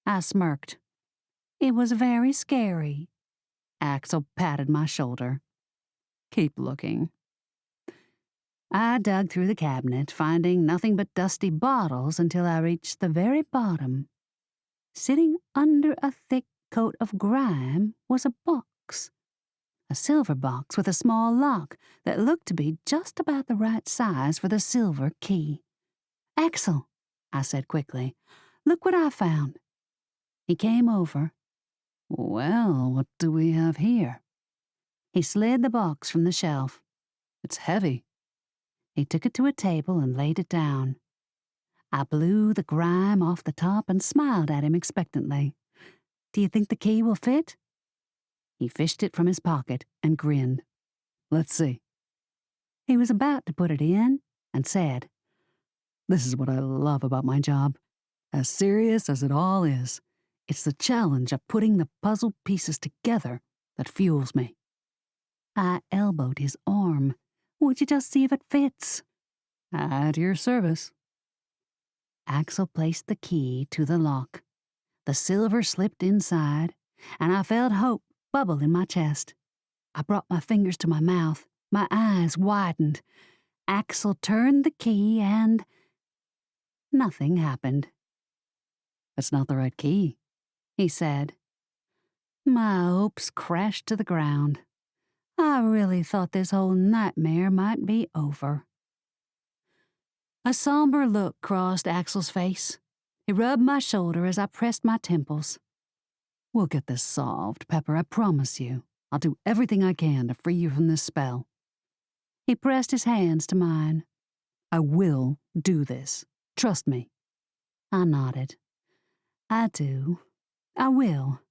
[SPEAKER 1] I smirked. It was very scary. Axel patted my shoulder.
[SPEAKER 2] Keep looking.
[SPEAKER 1] I dug through the cabinet, finding nothing but dusty bottles until I reached the very bottom. Sitting under a thick coat of grime was a box. A silver box with a small lock that looked to be just about the right size for the silver key. "Axel," I said quickly, "look what I found." He came over.
[SPEAKER 2] "Well, what do we have here?"
[SPEAKER 1] He slid the box from the shelf.
[SPEAKER 2] "It's heavy."
[SPEAKER 1] He took it to a table and laid it down. I blew the grime off the top and smiled at him expectantly. "Do you think the key will fit?" He fished it from his pocket and grinned.
[SPEAKER 2] "Let's see."
[SPEAKER 1] He was about to put it in and said,
[SPEAKER 2] "This is what I love about my job. As serious as it all is, it's the challenge of putting the puzzle pieces together that fuels me."
[SPEAKER 1] I elbowed his arm. "Would you just see if it fits?"
[SPEAKER 2] "At your service."
[SPEAKER 1] Axel placed the key to the lock. The silver slipped inside, and I felt hope bubble in my chest. I brought my fingers to my mouth. My eyes widened. Axel turned the key and nothing happened.
[SPEAKER 2] "That's not the right key,"
[SPEAKER 1] he said. My hopes crashed to the ground. I really thought this whole nightmare might be over. A somber look crossed Axel's face. He rubbed my shoulder as I pressed my temples.
[SPEAKER 2] "We'll get this solved, Pepper, I promise you. I'll do everything I can to free you from this spell."
[SPEAKER 1] He pressed his hands to mine.
[SPEAKER 2] "I will do this. Trust me."
[SPEAKER 1] I nodded. "I do. I will."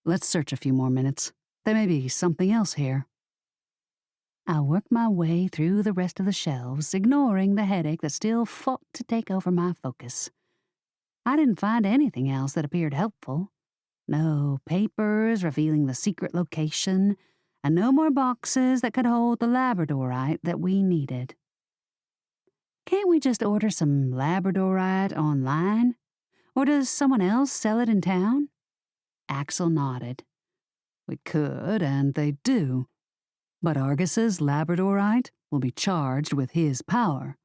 [SPEAKER 2] "Let's search a few more minutes. There may be something else here."
[SPEAKER 1] I worked my way through the rest of the shelves, ignoring the headache that still fought to take over my focus. I didn't find anything else that appeared helpful. No papers revealing the secret location, and no more boxes that could hold the labradorite that we needed. "Can't we just order some labradorite online? Or does someone else sell it in town?" Axel nodded.
[SPEAKER 2] "We could, and they do. But Argus's labradorite will be charged with his power.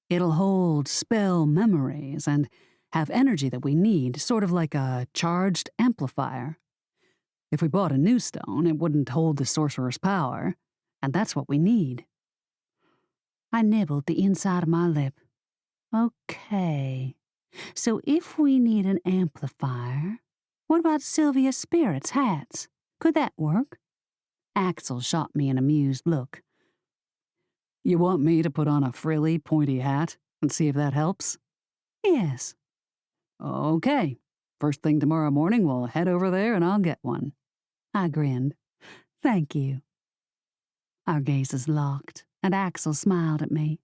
[SPEAKER 2] It'll hold spell memories and have energy that we need, sort of like a charged amplifier. If we bought a new stone, it wouldn't hold the sorcerer's power, and that's what we need."
[SPEAKER 1] I nibbled the inside of my lip. "Okay. So if we need an amplifier, what about Sylvia's spirits' hats? Could that work?" Axel shot me an amused look.
[SPEAKER 2] "You want me to put on a frilly, pointy hat and see if that helps?"
[SPEAKER 1] "Yes."
[SPEAKER 2] "Okay. First thing tomorrow morning, we'll head over there and I'll get one."
[SPEAKER 1] I grinned. "Thank you." Our gazes locked, and Axel smiled at me.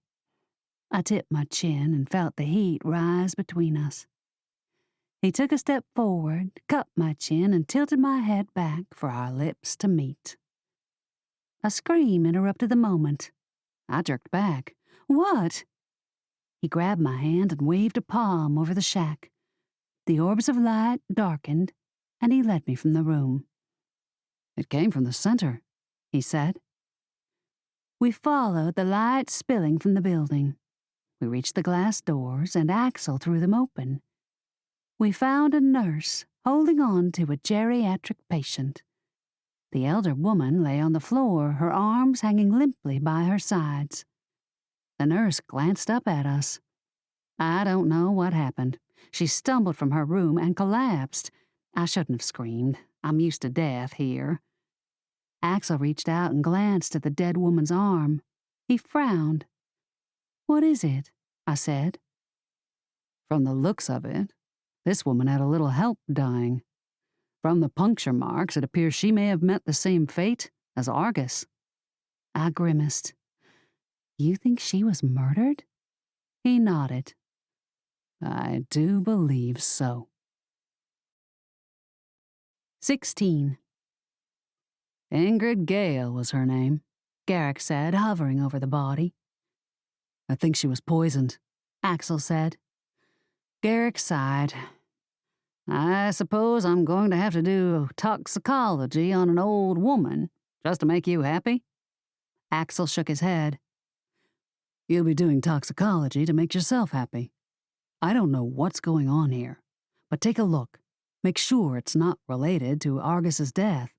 [SPEAKER 1] I tipped my chin and felt the heat rise between us. He took a step forward, cupped my chin, and tilted my head back for our lips to meet. A scream interrupted the moment. I jerked back. "What?" He grabbed my hand and waved a palm over the shack. The orbs of light darkened, and he led me from the room.
[SPEAKER 2] "It came from the center," he said.
[SPEAKER 1] We followed the light spilling from the building. We reached the glass doors, and Axel threw them open. We found a nurse holding on to a geriatric patient. The elder woman lay on the floor, her arms hanging limply by her sides. The nurse glanced up at us. I don't know what happened. She stumbled from her room and collapsed. I shouldn't have screamed. I'm used to death here. Axel reached out and glanced at the dead woman's arm. He frowned. "What is it?" I said.
[SPEAKER 2] "From the looks of it, this woman had a little help dying. From the puncture marks, it appears she may have met the same fate as Argus."
[SPEAKER 1] I grimaced. "You think she was murdered?" He nodded.
[SPEAKER 2] "I do believe so."
[SPEAKER 1] 16.
[SPEAKER 2] Ingrid Gale was her name,
[SPEAKER 1] Garrick said, hovering over the body.
[SPEAKER 2] "I think she was poisoned,"
[SPEAKER 1] Axel said.
[SPEAKER 2] Garrick sighed. "I suppose I'm going to have to do toxicology on an old woman just to make you happy?"
[SPEAKER 1] Axel shook his head.
[SPEAKER 2] You'll be doing toxicology to make yourself happy. I don't know what's going on here, but take a look. Make sure it's not related to Argus's death."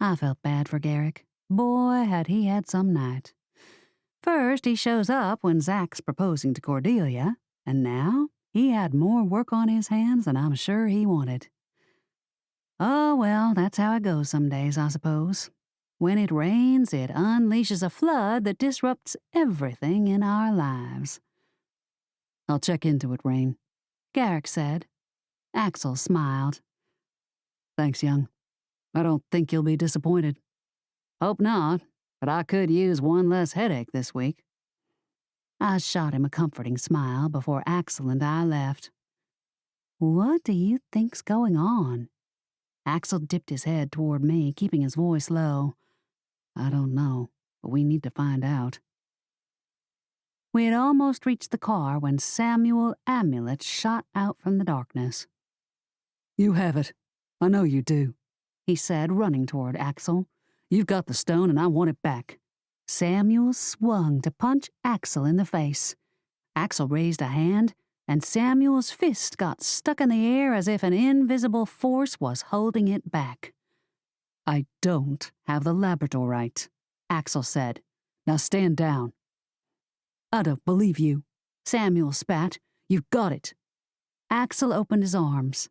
[SPEAKER 1] I felt bad for Garrick. Boy, had he had some night. First, he shows up when Zach's proposing to Cordelia, and now he had more work on his hands than I'm sure he wanted. Oh, well, that's how it goes some days, I suppose. When it rains, it unleashes a flood that disrupts everything in our lives.
[SPEAKER 2] "I'll check into it, Rain,"
[SPEAKER 1] Garrick said. Axel smiled.
[SPEAKER 2] "Thanks, young. I don't think you'll be disappointed."
[SPEAKER 1] "Hope not, but I could use one less headache this week." I shot him a comforting smile before Axel and I left. "What do you think's going on?" Axel dipped his head toward me, keeping his voice low.
[SPEAKER 2] "I don't know, but we need to find out."
[SPEAKER 1] We had almost reached the car when Samuel Amulet shot out from the darkness.
[SPEAKER 2] "You have it. I know you do,"
[SPEAKER 1] he said, running toward Axel.
[SPEAKER 2] "You've got the stone and I want it back."
[SPEAKER 1] Samuel swung to punch Axel in the face. Axel raised a hand, and Samuel's fist got stuck in the air as if an invisible force was holding it back.
[SPEAKER 2] "I don't have the labradorite,"
[SPEAKER 1] Axel said.
[SPEAKER 2] "Now stand down."
[SPEAKER 1] "I don't believe you," Samuel spat. "You've got it." Axel opened his arms.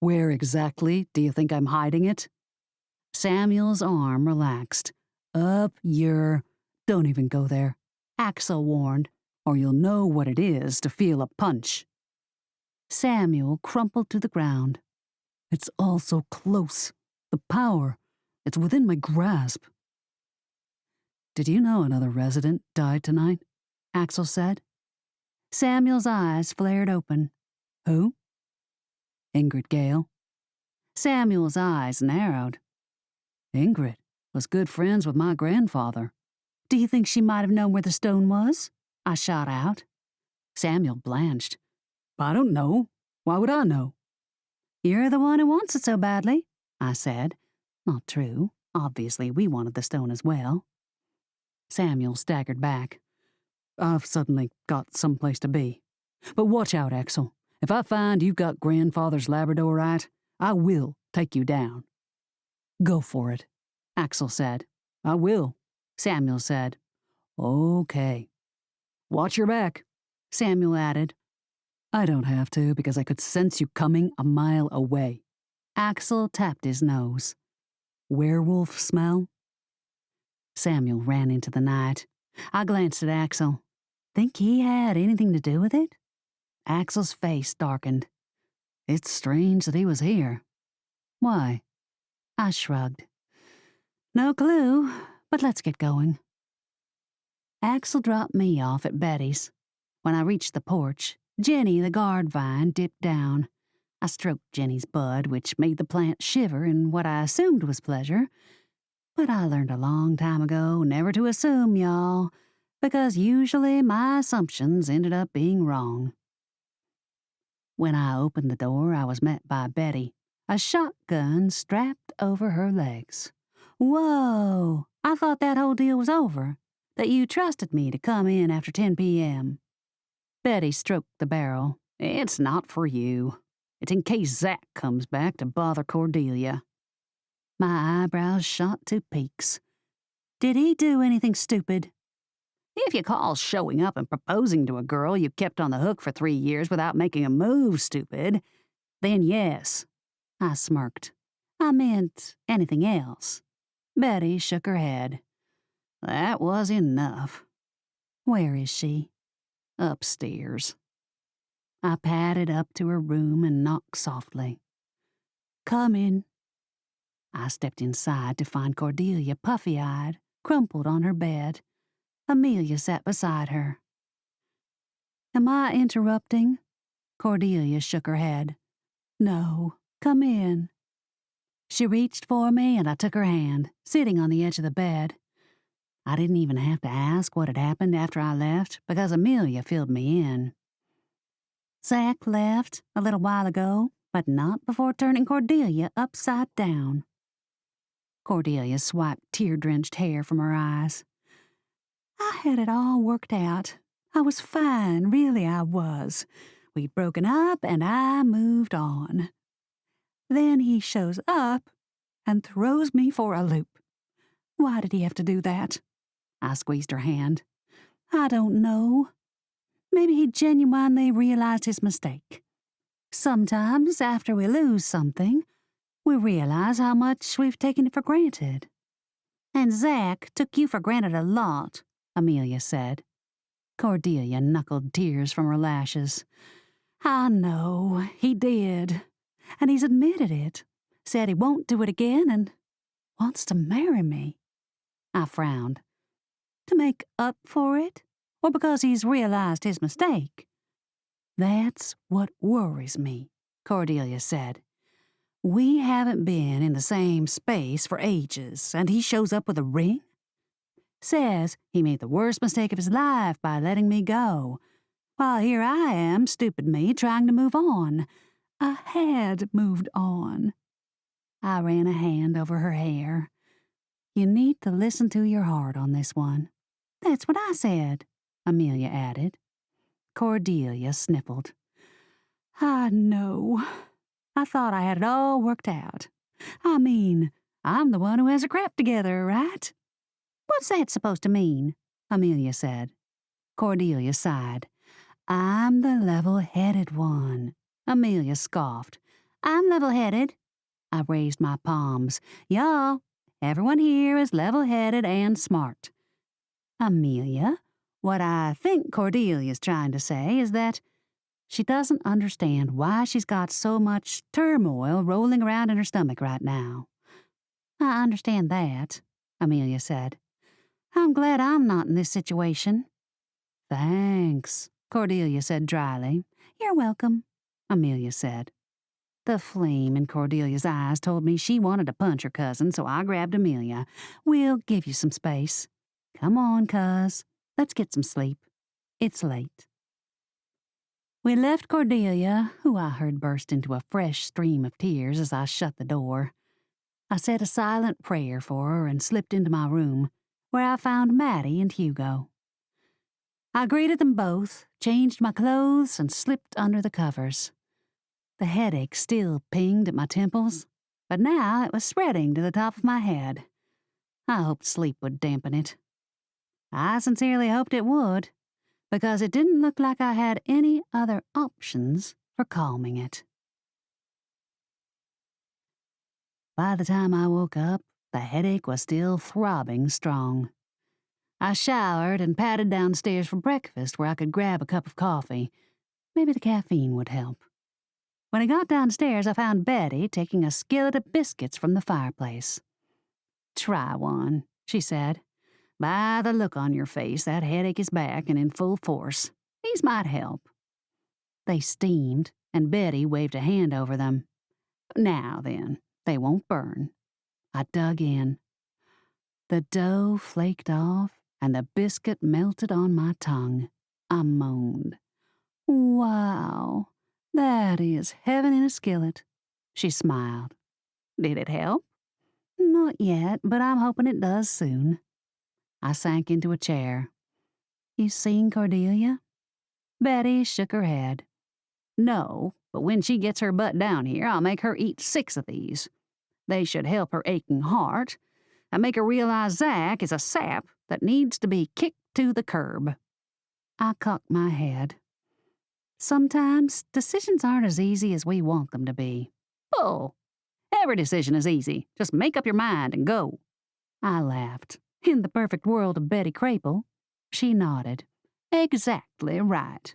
[SPEAKER 2] "Where exactly do you think I'm hiding it?"
[SPEAKER 1] Samuel's arm relaxed.
[SPEAKER 2] "Up your—"
[SPEAKER 1] "Don't even go there," Axel warned,
[SPEAKER 2] "or you'll know what it is to feel a punch."
[SPEAKER 1] Samuel crumpled to the ground.
[SPEAKER 2] "It's all so close. The power. It's within my grasp." "Did you know another resident died tonight?"
[SPEAKER 1] Axel said. Samuel's eyes flared open.
[SPEAKER 2] "Who?" "Ingrid Gale."
[SPEAKER 1] Samuel's eyes narrowed.
[SPEAKER 2] "Ingrid was good friends with my grandfather."
[SPEAKER 1] "Do you think she might have known where the stone was?" I shot out. Samuel blanched.
[SPEAKER 2] "I don't know. Why would I know?"
[SPEAKER 1] "You're the one who wants it so badly," I said. Not true. Obviously, we wanted the stone as well. Samuel staggered back.
[SPEAKER 2] "I've suddenly got someplace to be. But watch out, Axel. If I find you've got grandfather's labradorite, I will take you down." "Go for it,"
[SPEAKER 1] Axel said.
[SPEAKER 2] "I will,"
[SPEAKER 1] Samuel said.
[SPEAKER 2] "Okay. Watch your back,"
[SPEAKER 1] Samuel added.
[SPEAKER 2] "I don't have to because I could sense you coming a mile away."
[SPEAKER 1] Axel tapped his nose.
[SPEAKER 2] "Werewolf smell?"
[SPEAKER 1] Samuel ran into the night. I glanced at Axel. Think he had anything to do with it? Axel's face darkened.
[SPEAKER 2] "It's strange that he was here."
[SPEAKER 1] "Why?" I shrugged. "No clue, but let's get going." Axel dropped me off at Betty's. When I reached the porch, Jenny, the guard vine, dipped down. I stroked Jenny's bud, which made the plant shiver in what I assumed was pleasure. But I learned a long time ago never to assume, y'all, because usually my assumptions ended up being wrong. When I opened the door, I was met by Betty, a shotgun strapped over her legs. "Whoa! I thought that whole deal was over, that you trusted me to come in after 10 p.m. Betty stroked the barrel. "It's not for you. It's in case Zach comes back to bother Cordelia." My eyebrows shot to peaks. "Did he do anything stupid?" "If you call showing up and proposing to a girl you kept on the hook for 3 years without making a move stupid, then yes." I smirked. "I meant anything else." Betty shook her head. "That was enough." "Where is she?" "Upstairs." I padded up to her room and knocked softly. "Come in." I stepped inside to find Cordelia puffy-eyed, crumpled on her bed. Amelia sat beside her. "Am I interrupting?" Cordelia shook her head. "No, come in." She reached for me and I took her hand, sitting on the edge of the bed. I didn't even have to ask what had happened after I left because Amelia filled me in. "Zach left a little while ago, but not before turning Cordelia upside down." Cordelia swiped tear-drenched hair from her eyes. I had it all worked out. I was fine, really I was. We'd broken up and I moved on. Then he shows up and throws me for a loop. Why did he have to do that? I squeezed her hand. I don't know. Maybe he genuinely realized his mistake. Sometimes, after we lose something, we realize how much we've taken it for granted. And Zach took you for granted a lot, Amelia said. Cordelia knuckled tears from her lashes. I know, he did. And he's admitted it. Said he won't do it again and wants to marry me. I frowned. To make up for it? Or because he's realized his mistake? That's what worries me, Cordelia said. We haven't been in the same space for ages, and he shows up with a ring? Says he made the worst mistake of his life by letting me go, while here I am, stupid me, trying to move on. I had moved on. I ran a hand over her hair. You need to listen to your heart on this one. That's what I said, Amelia added. Cordelia sniffled. I know. I thought I had it all worked out. I mean, I'm the one who has her crap together, right? What's that supposed to mean? Amelia said. Cordelia sighed. I'm the level-headed one. Amelia scoffed. I'm level-headed. I raised my palms. Y'all, everyone here is level-headed and smart. Amelia, what I think Cordelia's trying to say is that she doesn't understand why she's got so much turmoil rolling around in her stomach right now. I understand that, Amelia said. I'm glad I'm not in this situation. Thanks, Cordelia said dryly. You're welcome, Amelia said. The flame in Cordelia's eyes told me she wanted to punch her cousin, so I grabbed Amelia. We'll give you some space. Come on, cuz. Let's get some sleep. It's late. We left Cordelia, who I heard burst into a fresh stream of tears as I shut the door. I said a silent prayer for her and slipped into my room, where I found Maddie and Hugo. I greeted them both, changed my clothes, and slipped under the covers. The headache still pinged at my temples, but now it was spreading to the top of my head. I hoped sleep would dampen it. I sincerely hoped it would, because it didn't look like I had any other options for calming it. By the time I woke up, the headache was still throbbing strong. I showered and padded downstairs for breakfast where I could grab a cup of coffee. Maybe the caffeine would help. When I got downstairs, I found Betty taking a skillet of biscuits from the fireplace. Try one, she said. By the look on your face, that headache is back and in full force. These might help. They steamed, and Betty waved a hand over them. Now then, they won't burn. I dug in. The dough flaked off, and the biscuit melted on my tongue. I moaned. Wow, that is heaven in a skillet. She smiled. Did it help? Not yet, but I'm hoping it does soon. I sank into a chair. You seen Cordelia? Betty shook her head. No, but when she gets her butt down here, I'll make her eat 6 of these. They should help her aching heart and make her realize Zach is a sap that needs to be kicked to the curb. I cocked my head. Sometimes decisions aren't as easy as we want them to be. Oh, every decision is easy. Just make up your mind and go. I laughed. In the perfect world of Betty Crapel, she nodded. Exactly right.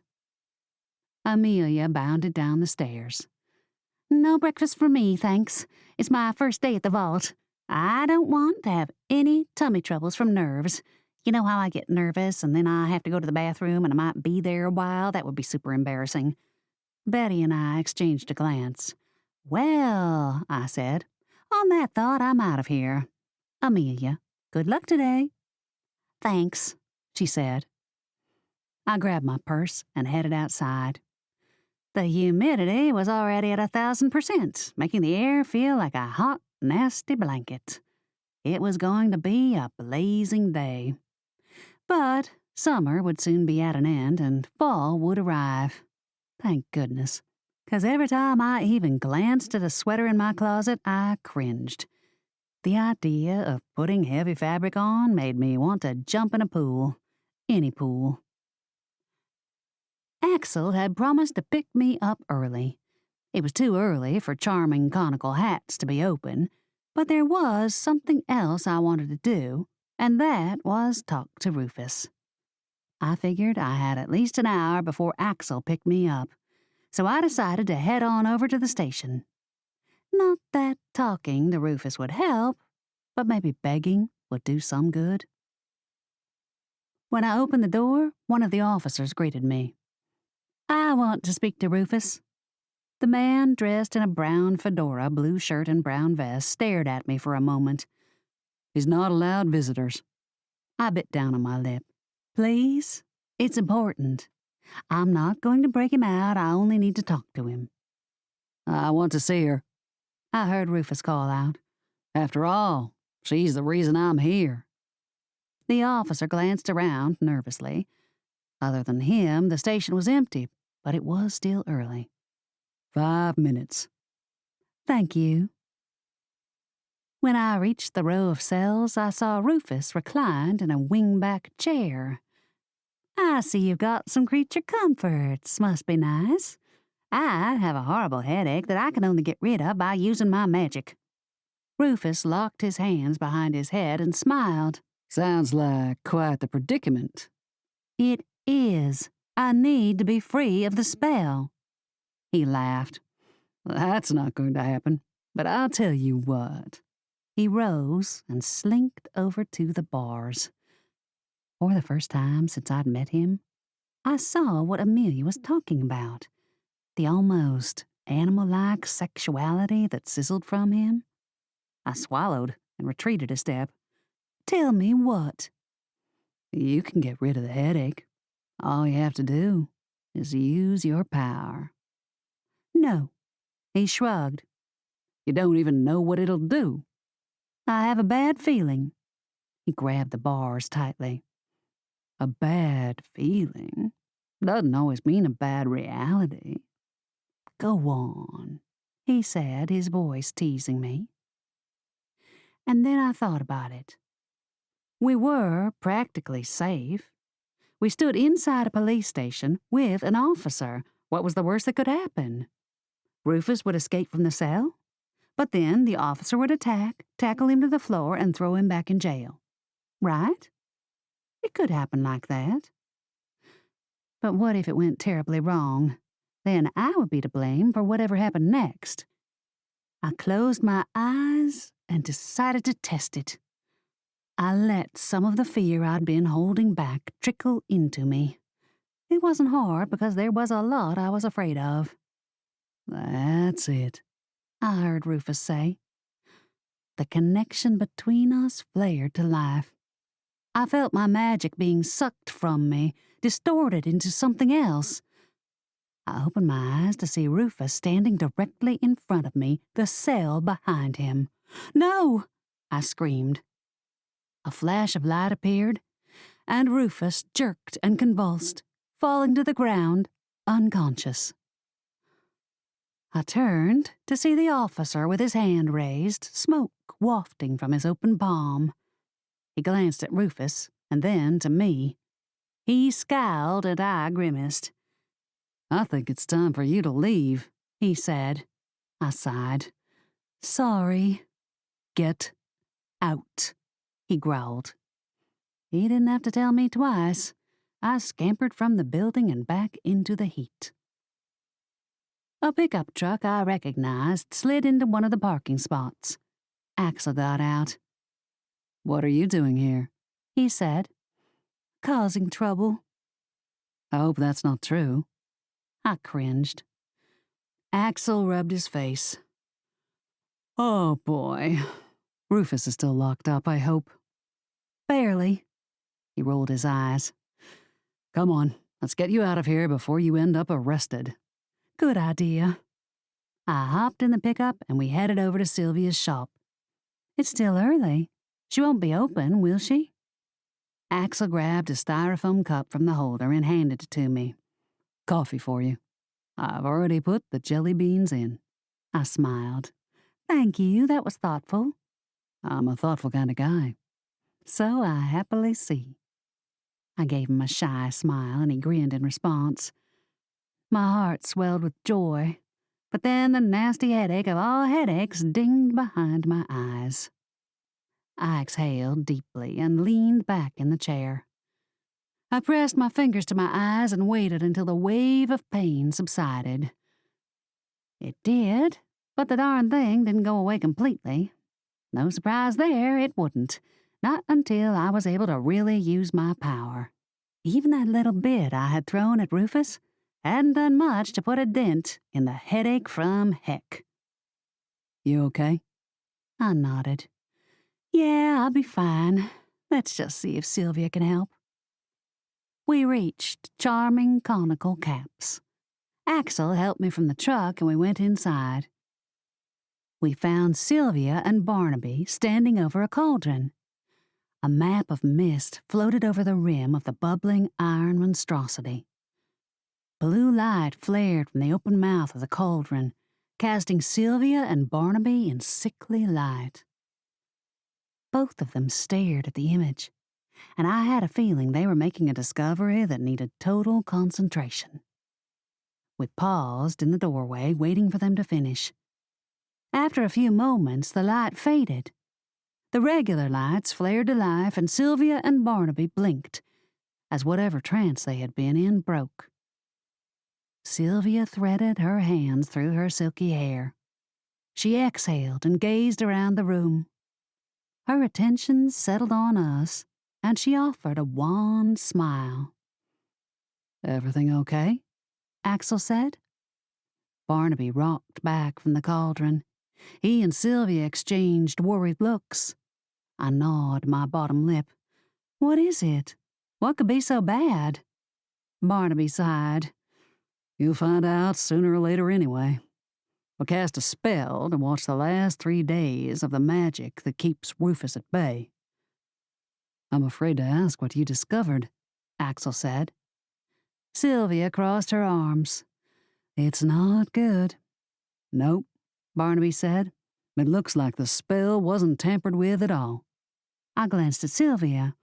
[SPEAKER 1] Amelia bounded down the stairs. No breakfast for me, thanks. It's my first day at the vault. I don't want to have any tummy troubles from nerves. You know how I get nervous and then I have to go to the bathroom and I might be there a while? That would be super embarrassing. Betty and I exchanged a glance. Well, I said, on that thought, I'm out of here. Amelia, good luck today. Thanks, she said. I grabbed my purse and headed outside. The humidity was already at 1,000%, making the air feel like a hot, nasty blanket. It was going to be a blazing day. But summer would soon be at an end and fall would arrive. Thank goodness. 'Cause every time I even glanced at a sweater in my closet, I cringed. The idea of putting heavy fabric on made me want to jump in a pool. Any pool. Axel had promised to pick me up early. It was too early for charming conical hats to be open, but there was something else I wanted to do, and that was talk to Rufus. I figured I had at least an hour before Axel picked me up, so I decided to head on over to the station. Not that talking to Rufus would help, but maybe begging would do some good. When I opened the door, one of the officers greeted me. "I want to speak to Rufus." The man, dressed in a brown fedora, blue shirt, and brown vest, stared at me for a moment.
[SPEAKER 2] He's not allowed visitors.
[SPEAKER 1] I bit down on my lip. "Please? It's important. I'm not going to break him out. I only need to talk to him."
[SPEAKER 2] I want to see her.
[SPEAKER 1] I heard Rufus call out.
[SPEAKER 2] After all, she's the reason I'm here.
[SPEAKER 1] The officer glanced around nervously. Other than him, the station was empty, but it was still early.
[SPEAKER 2] 5 minutes.
[SPEAKER 1] "Thank you." When I reached the row of cells, I saw Rufus reclined in a wing-back chair. "I see you've got some creature comforts. Must be nice. I have a horrible headache that I can only get rid of by using my magic." Rufus locked his hands behind his head and smiled.
[SPEAKER 2] Sounds like quite the predicament.
[SPEAKER 1] "It is. I need to be free of the spell." He laughed.
[SPEAKER 2] That's not going to happen, but I'll tell you what.
[SPEAKER 1] He rose and slinked over to the bars. For the first time since I'd met him, I saw what Amelia was talking about. The almost animal-like sexuality that sizzled from him. I swallowed and retreated a step. "Tell me what?"
[SPEAKER 2] You can get rid of the headache. All you have to do is use your power.
[SPEAKER 1] "No." He shrugged.
[SPEAKER 2] You don't even know what it'll do.
[SPEAKER 1] "I have a bad feeling." He grabbed the bars tightly.
[SPEAKER 2] A bad feeling doesn't always mean a bad reality.
[SPEAKER 1] "Go on," he said, his voice teasing me. And then I thought about it. We were practically safe. We stood inside a police station with an officer. What was the worst that could happen? Rufus would escape from the cell, but then the officer would attack, tackle him to the floor, and throw him back in jail. Right? It could happen like that. But what if it went terribly wrong? Then I would be to blame for whatever happened next. I closed my eyes and decided to test it. I let some of the fear I'd been holding back trickle into me. It wasn't hard because there was a lot I was afraid of.
[SPEAKER 2] That's it,
[SPEAKER 1] I heard Rufus say. The connection between us flared to life. I felt my magic being sucked from me, distorted into something else. I opened my eyes to see Rufus standing directly in front of me, the cell behind him. "No!" I screamed. A flash of light appeared, and Rufus jerked and convulsed, falling to the ground, unconscious. I turned to see the officer with his hand raised, smoke wafting from his open palm. He glanced at Rufus, and then to me. He scowled and I grimaced.
[SPEAKER 2] I think it's time for you to leave,
[SPEAKER 1] he said. I sighed. "Sorry."
[SPEAKER 2] Get
[SPEAKER 1] "Out," he growled. He didn't have to tell me twice. I scampered from the building and back into the heat. A pickup truck I recognized slid into one of the parking spots. Axel got out.
[SPEAKER 2] What are you doing here?
[SPEAKER 1] He said. "Causing trouble."
[SPEAKER 2] I hope that's not true.
[SPEAKER 1] I cringed. Axel rubbed his face.
[SPEAKER 2] Oh, boy. Rufus is still locked up, I hope.
[SPEAKER 1] "Barely."
[SPEAKER 2] He rolled his eyes. Come on, let's get you out of here before you end up arrested.
[SPEAKER 1] Good idea. I hopped in the pickup and we headed over to Sylvia's shop. It's still early. She won't be open, will she? Axel grabbed a styrofoam cup from the holder and handed it to me.
[SPEAKER 2] Coffee for you. I've already put the jelly beans in.
[SPEAKER 1] I smiled. Thank you, that was thoughtful.
[SPEAKER 2] I'm a thoughtful kind of guy.
[SPEAKER 1] So I happily see. I gave him a shy smile and he grinned in response. My heart swelled with joy, but then the nasty headache of all headaches dinged behind my eyes. I exhaled deeply and leaned back in the chair. I pressed my fingers to my eyes and waited until the wave of pain subsided. It did, but the darn thing didn't go away completely. No surprise there, it wouldn't. Not until I was able to really use my power. Even that little bit I had thrown at Rufus hadn't done much to put a dent in the headache from heck.
[SPEAKER 2] You okay?
[SPEAKER 1] I nodded. Yeah, I'll be fine. Let's just see if Sylvia can help. We reached Charming Conical Caps. Axel helped me from the truck and we went inside. We found Sylvia and Barnaby standing over a cauldron. A map of mist floated over the rim of the bubbling iron monstrosity. Blue light flared from the open mouth of the cauldron, casting Sylvia and Barnaby in sickly light. Both of them stared at the image, and I had a feeling they were making a discovery that needed total concentration. We paused in the doorway, waiting for them to finish. After a few moments, the light faded. The regular lights flared to life, and Sylvia and Barnaby blinked, as whatever trance they had been in broke. Sylvia threaded her hands through her silky hair. She exhaled and gazed around the room. Her attention settled on us, and she offered a wan smile.
[SPEAKER 2] Everything okay?
[SPEAKER 1] Axel said.
[SPEAKER 2] Barnaby rocked back from the cauldron. He and Sylvia exchanged worried looks.
[SPEAKER 1] I gnawed my bottom lip. What is it? What could be so bad?
[SPEAKER 2] Barnaby sighed. You'll find out sooner or later anyway. We'll cast a spell to watch the last 3 days of the magic that keeps Rufus at bay. I'm afraid to ask what you discovered,
[SPEAKER 1] Axel said. Sylvia crossed her arms.
[SPEAKER 2] It's not good.
[SPEAKER 1] Nope, Barnaby said.
[SPEAKER 2] It looks like the spell wasn't tampered with at all.
[SPEAKER 1] I glanced at Sylvia.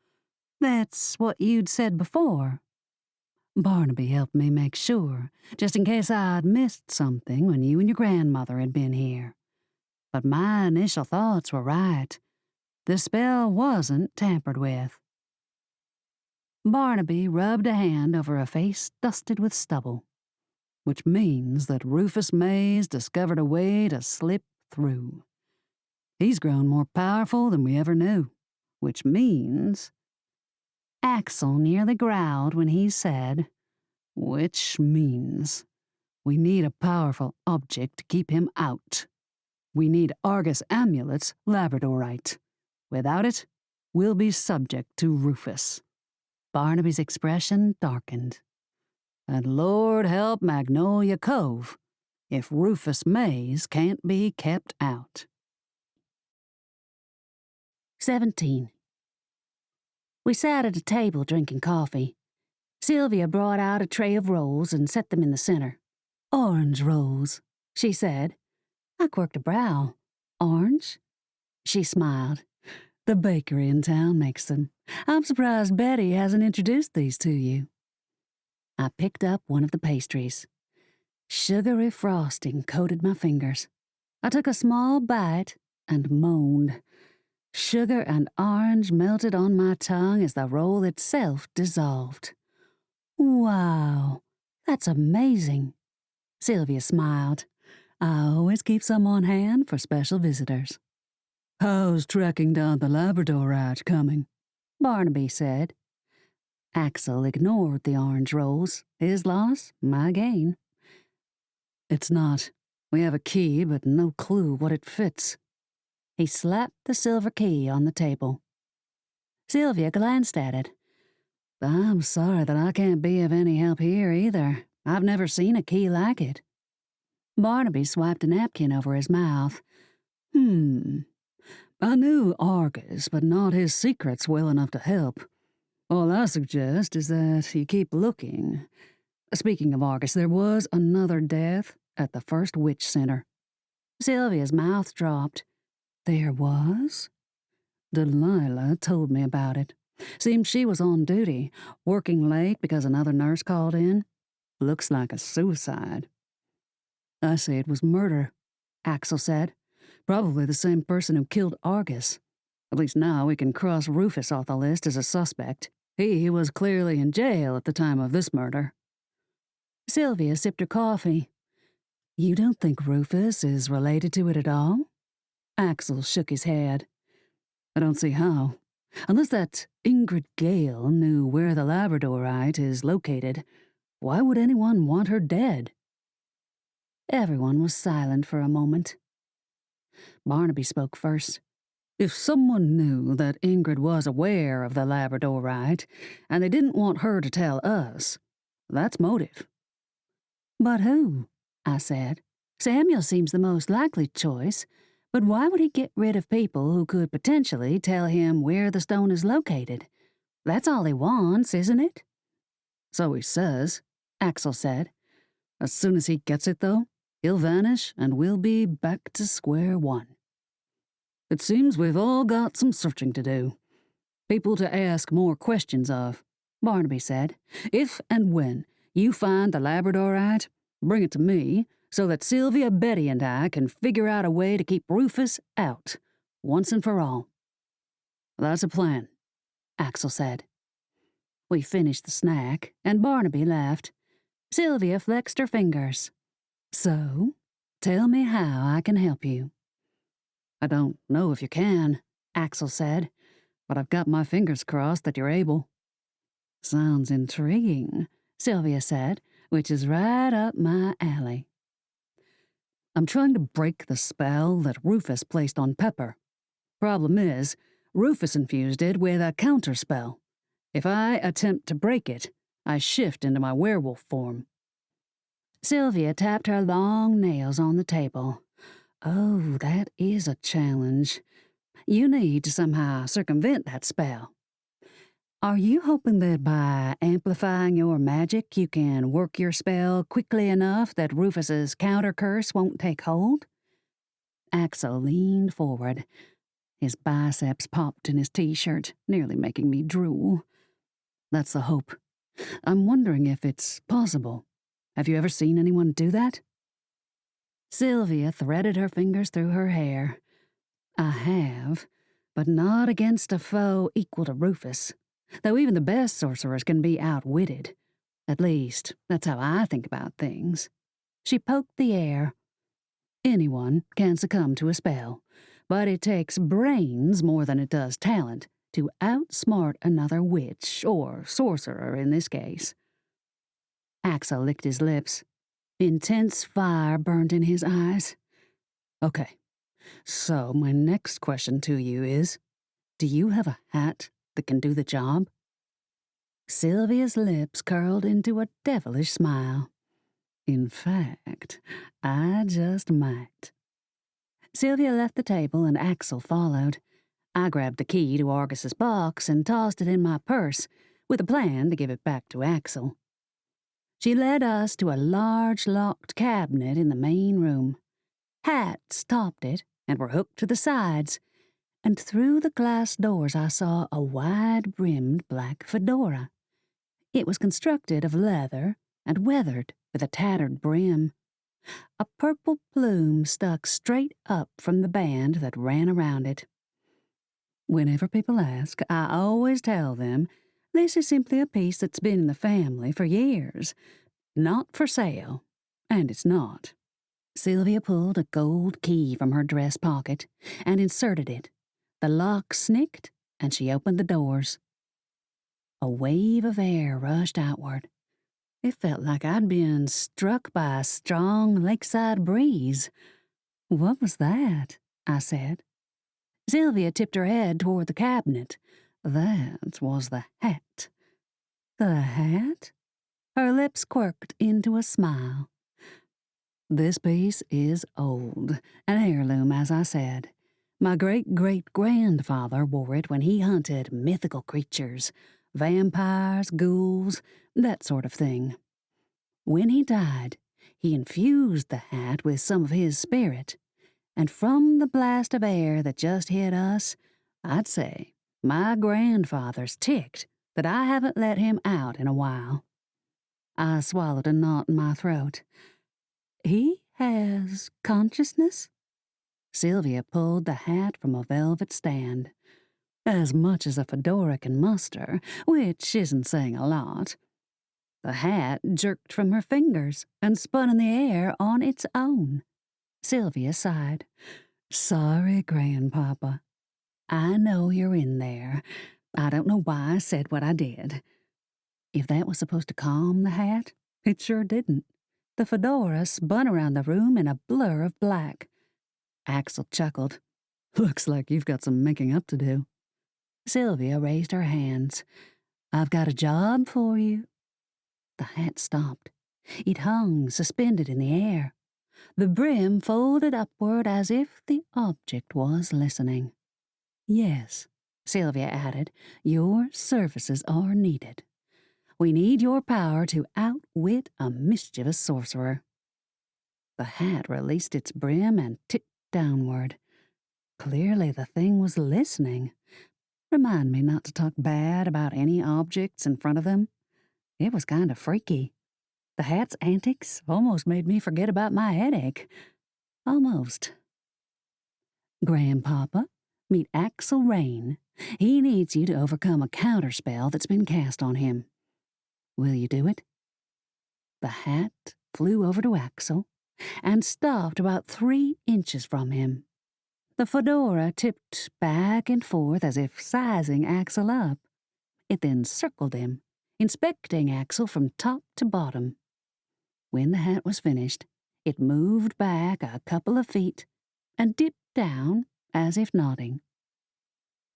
[SPEAKER 1] That's what you'd said before.
[SPEAKER 2] Barnaby helped me make sure, just in case I'd missed something when you and your grandmother had been here.
[SPEAKER 1] But my initial thoughts were right. The spell wasn't tampered with. Barnaby rubbed a hand over a face dusted with stubble.
[SPEAKER 2] Which means that Rufus Mayes discovered a way to slip through. He's grown more powerful than we ever knew, which means...
[SPEAKER 1] Axel nearly growled when he said,
[SPEAKER 2] which means we need a powerful object to keep him out. We need Argus Amulet's labradorite. Without it, we'll be subject to Rufus.
[SPEAKER 1] Barnaby's expression darkened.
[SPEAKER 2] And Lord help Magnolia Cove if Rufus Mayes can't be kept out.
[SPEAKER 1] 17. We sat at a table drinking coffee. Sylvia brought out a tray of rolls and set them in the center. Orange rolls, she said. I quirked a brow. Orange? She smiled.
[SPEAKER 2] The bakery in town makes them. I'm surprised Betty hasn't introduced these to you.
[SPEAKER 1] I picked up one of the pastries. Sugary frosting coated my fingers. I took a small bite and moaned. Sugar and orange melted on my tongue as the roll itself dissolved. Wow, that's amazing. Sylvia smiled.
[SPEAKER 2] I always keep some on hand for special visitors. How's tracking down the labradorite coming?
[SPEAKER 1] Barnaby said. Axel ignored the orange rolls. His loss, my gain.
[SPEAKER 2] It's not. We have a key, but no clue what it fits.
[SPEAKER 1] He slapped the silver key on the table. Sylvia glanced at it.
[SPEAKER 2] I'm sorry that I can't be of any help here either. I've never seen a key like it.
[SPEAKER 1] Barnaby swiped a napkin over his mouth.
[SPEAKER 2] I knew Argus, but not his secrets well enough to help. All I suggest is that you keep looking. Speaking of Argus, there was another death at the first witch center.
[SPEAKER 1] Sylvia's mouth dropped. There was?
[SPEAKER 2] Delilah told me about it. Seems she was on duty, working late because another nurse called in. Looks like a suicide. I say it was murder, Axel said. Probably the same person who killed Argus. At least now we can cross Rufus off the list as a suspect. He was clearly in jail at the time of this murder.
[SPEAKER 1] Sylvia sipped her coffee.
[SPEAKER 2] You don't think Rufus is related to it at all? Axel shook his head. I don't see how. Unless that Ingrid Gale knew where the Labradorite is located, why would anyone want her dead?
[SPEAKER 1] Everyone was silent for a moment.
[SPEAKER 2] Barnaby spoke first. If someone knew that Ingrid was aware of the Labradorite, and they didn't want her to tell us, that's motive.
[SPEAKER 1] But who? I said. Samuel seems the most likely choice, but why would he get rid of people who could potentially tell him where the stone is located? That's all he wants, isn't it?
[SPEAKER 2] So he says, Axel said. As soon as he gets it, though, he'll vanish and we'll be back to square one. It seems we've all got some searching to do. People to ask more questions of, Barnaby said. If and when you find the Labradorite, bring it to me so that Sylvia, Betty, and I can figure out a way to keep Rufus out, once and for all. That's a plan, Axel said.
[SPEAKER 1] We finished the snack, and Barnaby laughed. Sylvia flexed her fingers. So, tell me how I can help you.
[SPEAKER 2] I don't know if you can, Axel said, but I've got my fingers crossed that you're able.
[SPEAKER 1] Sounds intriguing, Sylvia said, which is right up my alley.
[SPEAKER 2] I'm trying to break the spell that Rufus placed on Pepper. Problem is, Rufus infused it with a counterspell. If I attempt to break it, I shift into my werewolf form.
[SPEAKER 1] Sylvia tapped her long nails on the table. Oh, that is a challenge. You need to somehow circumvent that spell. Are you hoping that by amplifying your magic you can work your spell quickly enough that Rufus's counter curse won't take hold? Axel leaned forward. His biceps popped in his t-shirt, nearly making me drool.
[SPEAKER 2] That's the hope. I'm wondering if it's possible. Have you ever seen anyone do that?
[SPEAKER 1] Sylvia threaded her fingers through her hair. I have, but not against a foe equal to Rufus. Though even the best sorcerers can be outwitted. At least, that's how I think about things. She poked the air. Anyone can succumb to a spell, but it takes brains more than it does talent to outsmart another witch, or sorcerer in this case. Axel licked his lips. Intense fire burned in his eyes.
[SPEAKER 2] Okay, so my next question to you is, do you have a hat that can do the job?
[SPEAKER 1] Sylvia's lips curled into a devilish smile.
[SPEAKER 2] In fact, I just might.
[SPEAKER 1] Sylvia left the table and Axel followed. I grabbed the key to Argus's box and tossed it in my purse, with a plan to give it back to Axel. She led us to a large locked cabinet in the main room. Hats topped it and were hooked to the sides, and through the glass doors I saw a wide-brimmed black fedora. It was constructed of leather and weathered with a tattered brim. A purple plume stuck straight up from the band that ran around it. Whenever people ask, I always tell them this is simply a piece that's been in the family for years. Not for sale. And it's not. Sylvia pulled a gold key from her dress pocket and inserted it. The lock snicked, and she opened the doors. A wave of air rushed outward. It felt like I'd been struck by a strong lakeside breeze. What was that? I said. Sylvia tipped her head toward the cabinet. That was the hat. The hat? Her lips quirked into a smile. This piece is old, an heirloom, as I said. My great-great-grandfather wore it when he hunted mythical creatures, vampires, ghouls, that sort of thing. When he died, he infused the hat with some of his spirit, and from the blast of air that just hit us, I'd say my grandfather's ticked that I haven't let him out in a while. I swallowed a knot in my throat. He has consciousness? Sylvia pulled the hat from a velvet stand. As much as a fedora can muster, which isn't saying a lot. The hat jerked from her fingers and spun in the air on its own. Sylvia sighed. Sorry, Grandpapa. I know you're in there. I don't know why I said what I did. If that was supposed to calm the hat, it sure didn't. The fedora spun around the room in a blur of black. Axel chuckled. Looks like you've got some making up to do. Sylvia raised her hands. I've got a job for you. The hat stopped. It hung suspended in the air, the brim folded upward as if the object was listening. Yes, Sylvia added, your services are needed. We need your power to outwit a mischievous sorcerer. The hat released its brim and tipped downward. Clearly the thing was listening. Remind me not to talk bad about any objects in front of them. It was kind of freaky. The hat's antics almost made me forget about my headache. Almost. Grandpapa, meet Axel Rain. He needs you to overcome a counterspell that's been cast on him. Will you do it? The hat flew over to Axel and stopped about 3 inches from him. The fedora tipped back and forth as if sizing Axel up. It then circled him, inspecting Axel from top to bottom. When the hat was finished, it moved back a couple of feet and dipped down as if nodding.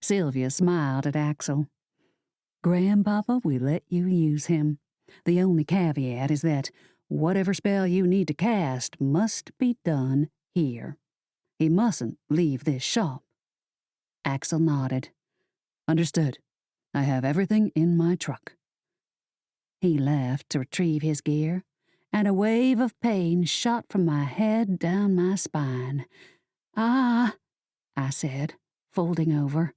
[SPEAKER 1] Sylvia smiled at Axel. Grandpapa, we let you use him. The only caveat is that whatever spell you need to cast must be done here. He mustn't leave this shop. Axel nodded. Understood. I have everything in my truck. He left to retrieve his gear, and a wave of pain shot from my head down my spine. Ah, I said, folding over.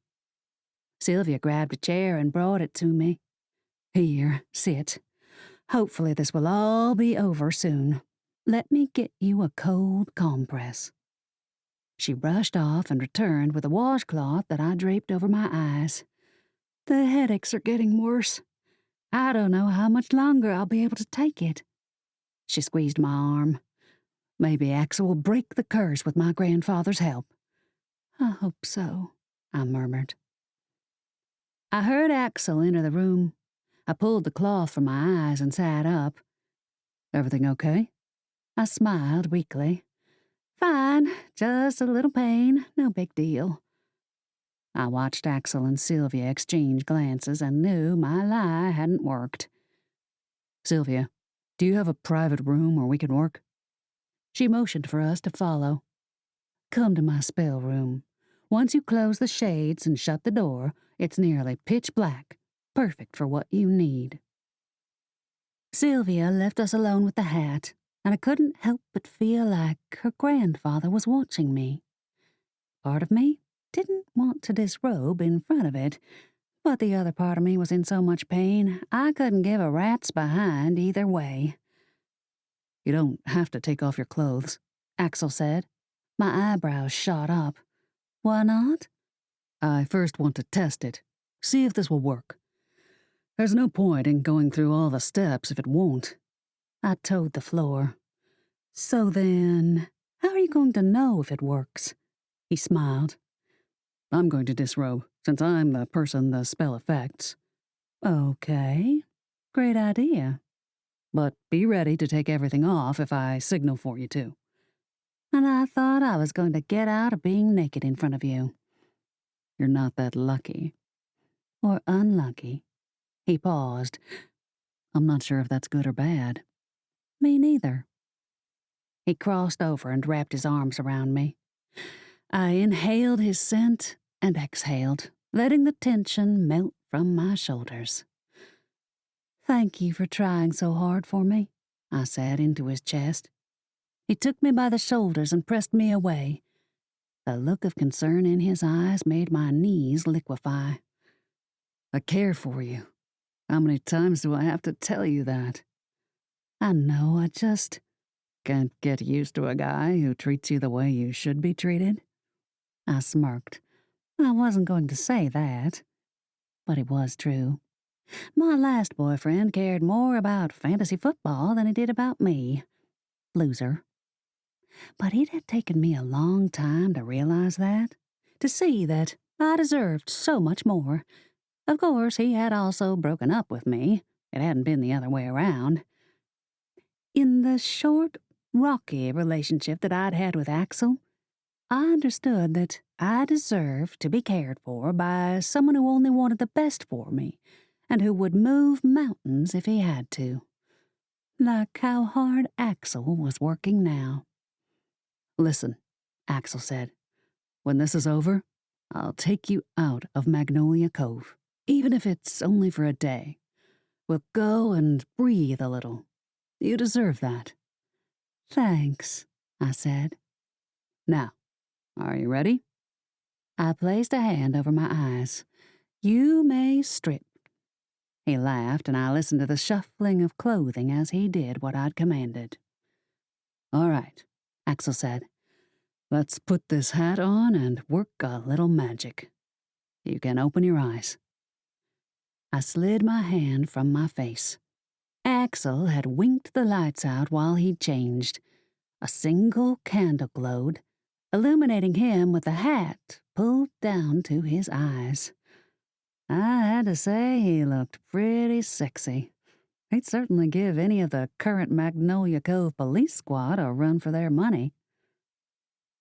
[SPEAKER 1] Sylvia grabbed a chair and brought it to me. Here, sit. Hopefully this will all be over soon. Let me get you a cold compress. She rushed off and returned with a washcloth that I draped over my eyes. The headaches are getting worse. I don't know how much longer I'll be able to take it. She squeezed my arm. Maybe Axel will break the curse with my grandfather's help. I hope so, I murmured. I heard Axel enter the room. I pulled the cloth from my eyes and sat up. Everything okay? I smiled weakly. Fine, just a little pain, no big deal. I watched Axel and Sylvia exchange glances and knew my lie hadn't worked. Sylvia, do you have a private room where we can work? She motioned for us to follow. Come to my spell room. Once you close the shades and shut the door, it's nearly pitch black, perfect for what you need. Sylvia left us alone with the hat, and I couldn't help but feel like her grandfather was watching me. Part of me didn't want to disrobe in front of it, but the other part of me was in so much pain I couldn't give a rat's behind either way. You don't have to take off your clothes, Axel said. My eyebrows shot up. Why not? I first want to test it, see if this will work. There's no point in going through all the steps if it won't. I toed the floor. So then, how are you going to know if it works? He smiled. I'm going to disrobe, since I'm the person the spell affects. Okay, great idea. But be ready to take everything off if I signal for you to. And I thought I was going to get out of being naked in front of you. You're not that lucky. Or unlucky. He paused. I'm not sure if that's good or bad. Me neither. He crossed over and wrapped his arms around me. I inhaled his scent and exhaled, letting the tension melt from my shoulders. "Thank you for trying so hard for me," I said into his chest. He took me by the shoulders and pressed me away. The look of concern in his eyes made my knees liquefy.
[SPEAKER 2] "I care for you. How many times do I have to tell you that?"
[SPEAKER 1] "I know, I just
[SPEAKER 2] "Can't get used to a guy who treats you the way you should be treated?"
[SPEAKER 1] I smirked. I wasn't going to say that, but it was true. My last boyfriend cared more about fantasy football than he did about me. Loser. But it had taken me a long time to realize that, to see that I deserved so much more. Of course, he had also broken up with me. It hadn't been the other way around. In the short, rocky relationship that I'd had with Axel, I understood that I deserved to be cared for by someone who only wanted the best for me and who would move mountains if he had to. Like how hard Axel was working now.
[SPEAKER 2] "Listen," Axel said. "When this is over, I'll take you out of Magnolia Cove, even if it's only for a day. We'll go and breathe a little. You deserve that."
[SPEAKER 1] "Thanks," I said.
[SPEAKER 2] "Now, are you ready?"
[SPEAKER 1] I placed a hand over my eyes. "You may strip." He laughed, and I listened to the shuffling of clothing as he did what I'd commanded.
[SPEAKER 2] "All right," Axel said. "Let's put this hat on and work a little magic. You can open your eyes."
[SPEAKER 1] I slid my hand from my face. Axel had winked the lights out while he'd changed. A single candle glowed, illuminating him with the hat pulled down to his eyes. I had to say he looked pretty sexy. He'd certainly give any of the current Magnolia Cove police squad a run for their money.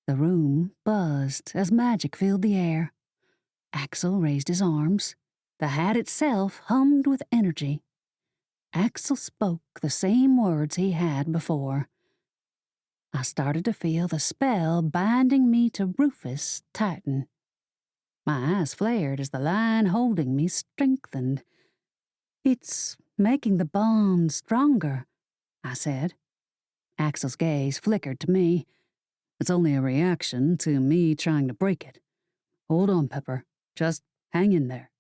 [SPEAKER 1] The room buzzed as magic filled the air. Axel raised his arms. The hat itself hummed with energy. Axel spoke the same words he had before. I started to feel the spell binding me to Rufus tighten. My eyes flared as the line holding me strengthened. "It's making the bond stronger," I said. Axel's gaze flickered to me.
[SPEAKER 2] "It's only a reaction to me trying to break it. Hold on, Pepper. Just hang in there."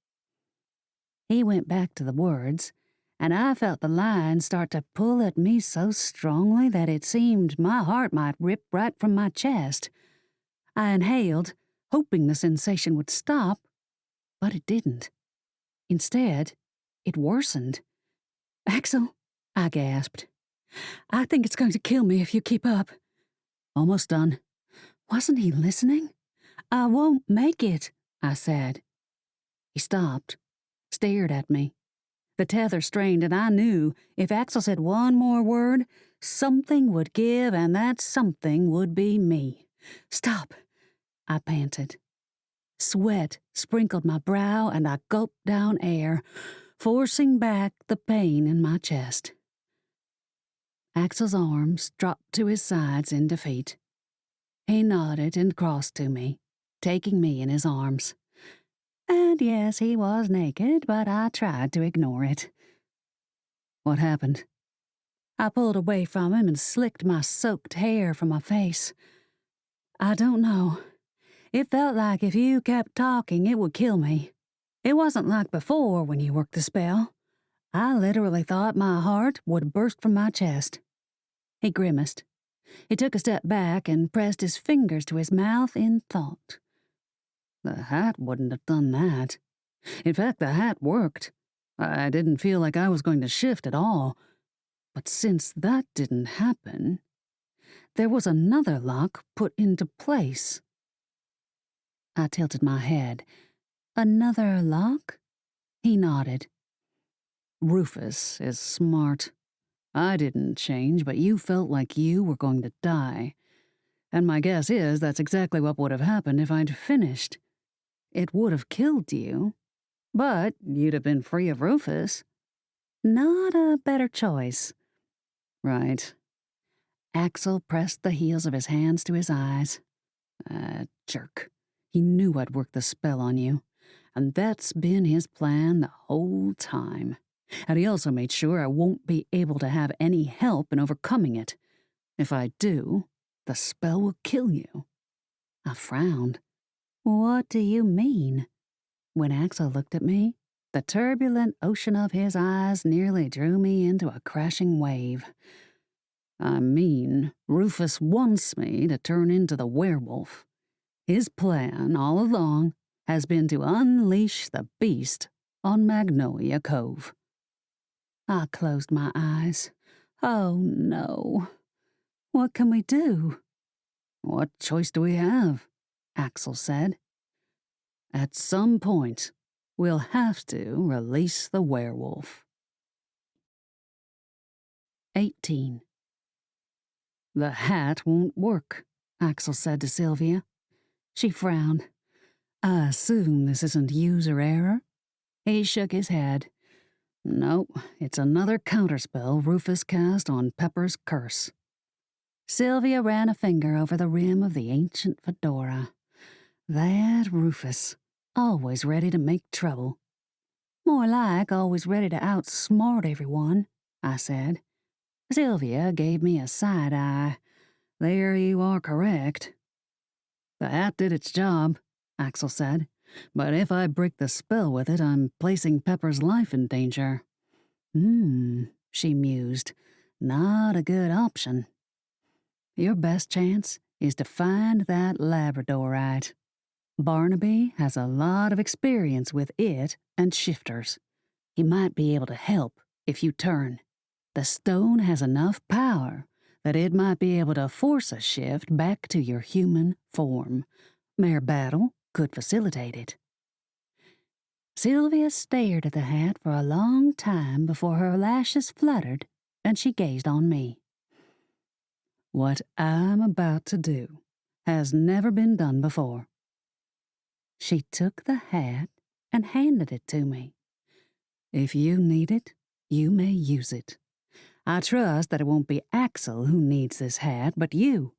[SPEAKER 1] He went back to the words, and I felt the line start to pull at me so strongly that it seemed my heart might rip right from my chest. I inhaled, hoping the sensation would stop, but it didn't. Instead, it worsened. "Axel," I gasped. "I think it's going to kill me if you keep up."
[SPEAKER 2] "Almost done."
[SPEAKER 1] Wasn't he listening? "I won't make it," I said. He stopped, stared at me. The tether strained, and I knew if Axel said one more word, something would give, and that something would be me. "Stop," I panted. Sweat sprinkled my brow, and I gulped down air, forcing back the pain in my chest. Axel's arms dropped to his sides in defeat. He nodded and crossed to me, taking me in his arms. And yes, he was naked, but I tried to ignore it.
[SPEAKER 2] "What happened?"
[SPEAKER 1] I pulled away from him and slicked my soaked hair from my face. "I don't know. It felt like if you kept talking, it would kill me. It wasn't like before when you worked the spell. I literally thought my heart would burst from my chest." He grimaced. He took a step back and pressed his fingers to his mouth in thought.
[SPEAKER 2] "The hat wouldn't have done that. In fact, the hat worked. I didn't feel like I was going to shift at all. But since that didn't happen, there was another lock put into place." I tilted my head. "Another lock?" He nodded. "Rufus is smart. I didn't change, but you felt like you were going to die. And my guess is that's exactly what would have happened if I'd finished. It would have killed you, but you'd have been free of Rufus."
[SPEAKER 1] "Not a better choice."
[SPEAKER 2] "Right."
[SPEAKER 1] Axel pressed the heels of his hands to his eyes.
[SPEAKER 2] Jerk. He knew I'd worked the spell on you, and that's been his plan the whole time. And he also made sure I won't be able to have any help in overcoming it. If I do, the spell will kill you. I frowned.
[SPEAKER 1] What do you mean?
[SPEAKER 2] When Axel looked at me, the turbulent ocean of his eyes nearly drew me into a crashing wave. I mean, Rufus wants me to turn into the werewolf. His plan, all along, has been to unleash the beast on Magnolia Cove.
[SPEAKER 1] I closed my eyes. Oh, no. What can we do?
[SPEAKER 2] What choice do we have? Axel said. At some point, we'll have to release the werewolf. 18. The hat won't work, Axel said to Sylvia. She frowned. I assume this isn't user error? He shook his head. Nope, it's another counterspell Rufus cast on Pepper's curse. Sylvia ran a finger over the rim of the ancient fedora. That Rufus, always ready to make trouble.
[SPEAKER 1] More like always ready to outsmart everyone, I said.
[SPEAKER 2] Sylvia gave me a side eye. There you are correct. The hat did its job, Axel said, but if I break the spell with it, I'm placing Pepper's life in danger. She mused. Not a good option. Your best chance is to find that Labradorite. Barnaby has a lot of experience with it and shifters. He might be able to help if you turn. The stone has enough power that it might be able to force a shift back to your human form. Mere battle could facilitate it.
[SPEAKER 1] Sylvia stared at the hat for a long time before her lashes fluttered and she gazed on me.
[SPEAKER 2] What I'm about to do has never been done before.
[SPEAKER 1] She took the hat and handed it to me.
[SPEAKER 2] If you need it, you may use it. I trust that it won't be Axel who needs this hat, but you,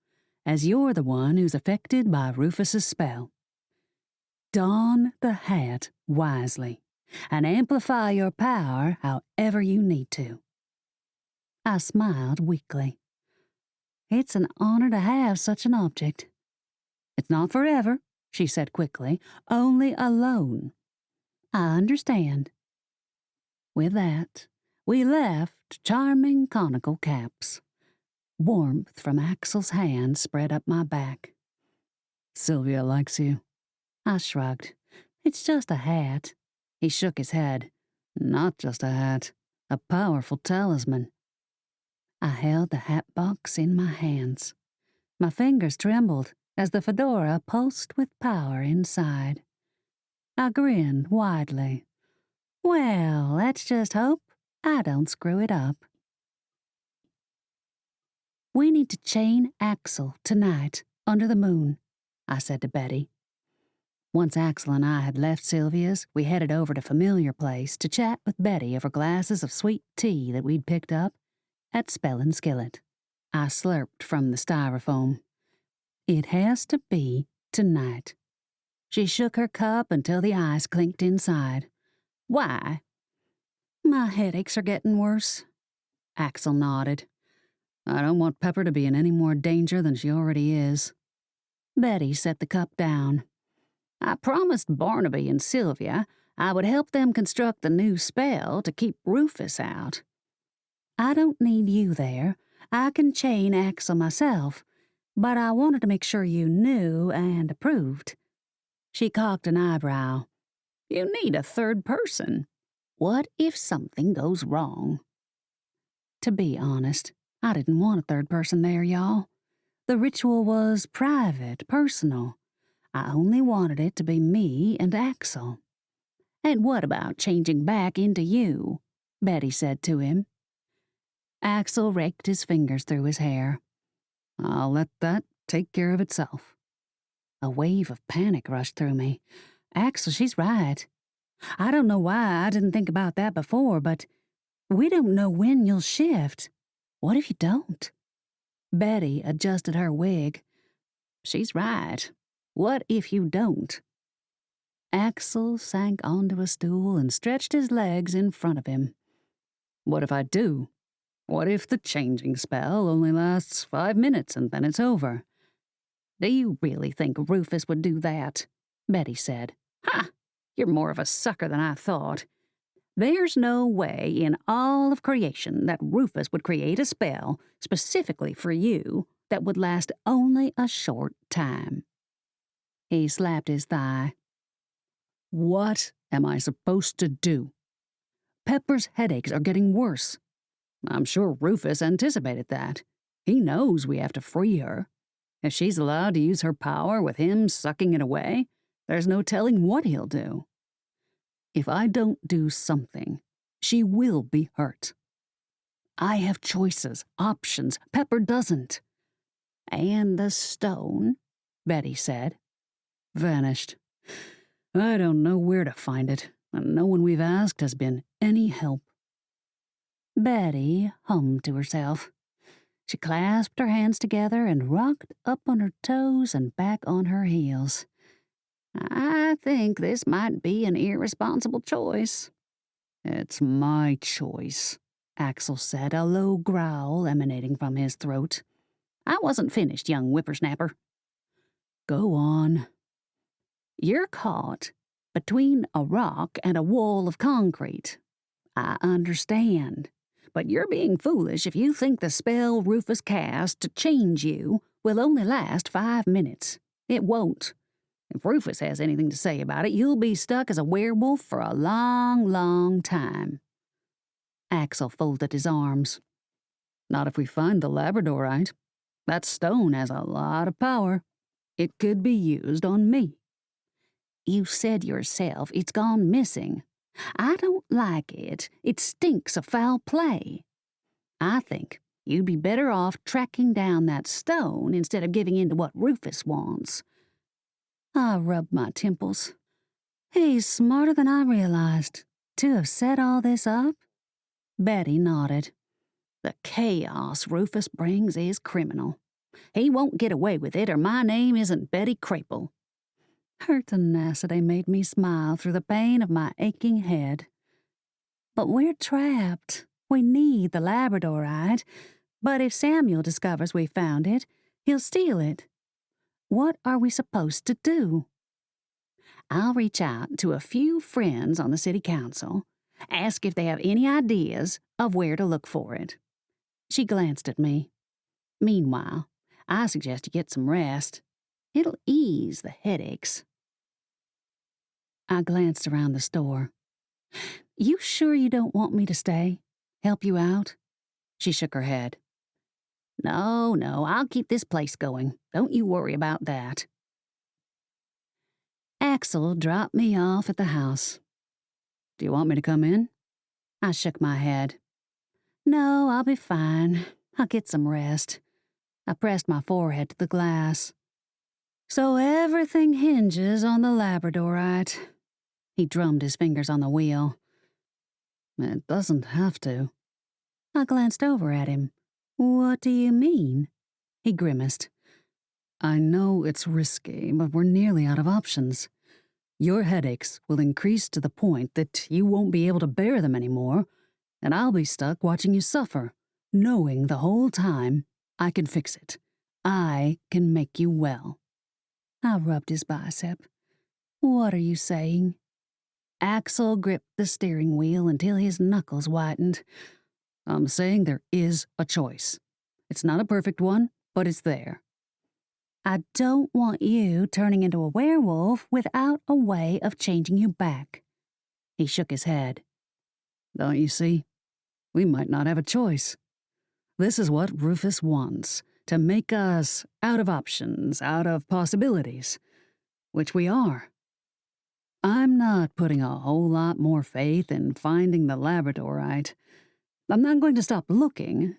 [SPEAKER 2] as you're the one who's affected by Rufus's spell. Don the hat wisely, and amplify your power however you need to.
[SPEAKER 1] I smiled weakly. It's an honor to have such an object.
[SPEAKER 2] It's not forever, she said quickly, only alone.
[SPEAKER 1] I understand.
[SPEAKER 2] With that, we left charming conical caps. Warmth from Axel's hand spread up my back. Sylvia likes you.
[SPEAKER 1] I shrugged. It's just a hat.
[SPEAKER 2] He shook his head. Not just a hat, a powerful talisman.
[SPEAKER 1] I held the hat box in my hands. My fingers trembled as the fedora pulsed with power inside. I grinned widely. Well, let's just hope I don't screw it up. We need to chain Axel tonight under the moon, I said to Betty. Once Axel and I had left Sylvia's, we headed over to Familiar Place to chat with Betty over glasses of sweet tea that we'd picked up at Spell and Skillet. I slurped from the styrofoam. It has to be tonight. She shook her cup until the ice clinked inside. Why? My headaches are getting worse. Axel nodded.
[SPEAKER 2] I don't want Pepper to be in any more danger than she already is.
[SPEAKER 1] Betty set the cup down.
[SPEAKER 2] I promised Barnaby and Sylvia I would help them construct the new spell to keep Rufus out.
[SPEAKER 1] I don't need you there. I can chain Axel myself, but I wanted to make sure you knew and approved. She cocked an eyebrow.
[SPEAKER 2] You need a third person. What if something goes wrong?
[SPEAKER 1] To be honest, I didn't want a third person there, y'all. The ritual was private, personal. I only wanted it to be me and Axel.
[SPEAKER 2] And what about changing back into you? Betty said to him.
[SPEAKER 1] Axel raked his fingers through his hair.
[SPEAKER 2] I'll let that take care of itself.
[SPEAKER 1] A wave of panic rushed through me. Axel, she's right. I don't know why I didn't think about that before, but we don't know when you'll shift. What if you don't?
[SPEAKER 2] Betty adjusted her wig. She's right. What if you don't?
[SPEAKER 1] Axel sank onto a stool and stretched his legs in front of him.
[SPEAKER 2] What if I do? What if the changing spell only lasts 5 minutes and then it's over?
[SPEAKER 1] Do you really think Rufus would do that? Betty said.
[SPEAKER 2] Ha! You're more of a sucker than I thought.
[SPEAKER 1] There's no way in all of creation that Rufus would create a spell specifically for you that would last only a short time. He slapped his thigh.
[SPEAKER 2] What am I supposed to do? Pepper's headaches are getting worse. I'm sure Rufus anticipated that. He knows we have to free her. If she's allowed to use her power with him sucking it away, there's no telling what he'll do. If I don't do something, she will be hurt. I have choices, options. Pepper doesn't.
[SPEAKER 1] And the stone, Betty said.
[SPEAKER 2] Vanished. I don't know where to find it, and no one we've asked has been any help.
[SPEAKER 1] Betty hummed to herself. She clasped her hands together and rocked up on her toes and back on her heels. I think this might be an irresponsible choice.
[SPEAKER 2] It's my choice,
[SPEAKER 1] Axel said, a low growl emanating from his throat. I wasn't finished, young whippersnapper.
[SPEAKER 2] Go on.
[SPEAKER 1] You're caught between a rock and a wall of concrete. I understand, but you're being foolish if you think the spell Rufus cast to change you will only last 5 minutes. It won't. If Rufus has anything to say about it, you'll be stuck as a werewolf for a long, long time. Axel folded his arms.
[SPEAKER 2] Not if we find the labradorite. That stone has a lot of power. It could be used on me.
[SPEAKER 1] You said yourself it's gone missing. I don't like it. It stinks of foul play. I think you'd be better off tracking down that stone instead of giving in to what Rufus wants. I rubbed my temples. He's smarter than I realized. To have set all this up? Betty nodded. The chaos Rufus brings is criminal. He won't get away with it, or my name isn't Betty Crapel. Her tenacity made me smile through the pain of my aching head. But we're trapped. We need the labradorite. But if Samuel discovers we found it, he'll steal it. What are we supposed to do? I'll reach out to a few friends on the city council, ask if they have any ideas of where to look for it. She glanced at me. Meanwhile, I suggest you get some rest. It'll ease the headaches. I glanced around the store. You sure you don't want me to stay? Help you out? She shook her head. No, I'll keep this place going. Don't you worry about that. Axel dropped me off at the house.
[SPEAKER 2] Do you want me to come in?
[SPEAKER 1] I shook my head. No, I'll be fine. I'll get some rest. I pressed my forehead to the glass. So everything hinges on the labradorite. He drummed his fingers on the wheel.
[SPEAKER 2] It doesn't have to.
[SPEAKER 1] I glanced over at him. What do you mean? He grimaced.
[SPEAKER 2] I know it's risky, but we're nearly out of options. Your headaches will increase to the point that you won't be able to bear them anymore, and I'll be stuck watching you suffer, knowing the whole time I can fix it. I can make you well.
[SPEAKER 1] I rubbed his bicep. What are you saying? Axel gripped the steering wheel until his knuckles whitened.
[SPEAKER 2] I'm saying there is a choice. It's not a perfect one, but it's there.
[SPEAKER 1] I don't want you turning into a werewolf without a way of changing you back. He shook his head.
[SPEAKER 2] Don't you see? We might not have a choice. This is what Rufus wants, to make us out of options, out of possibilities, which we are. I'm not putting a whole lot more faith in finding the labradorite. I'm not going to stop looking.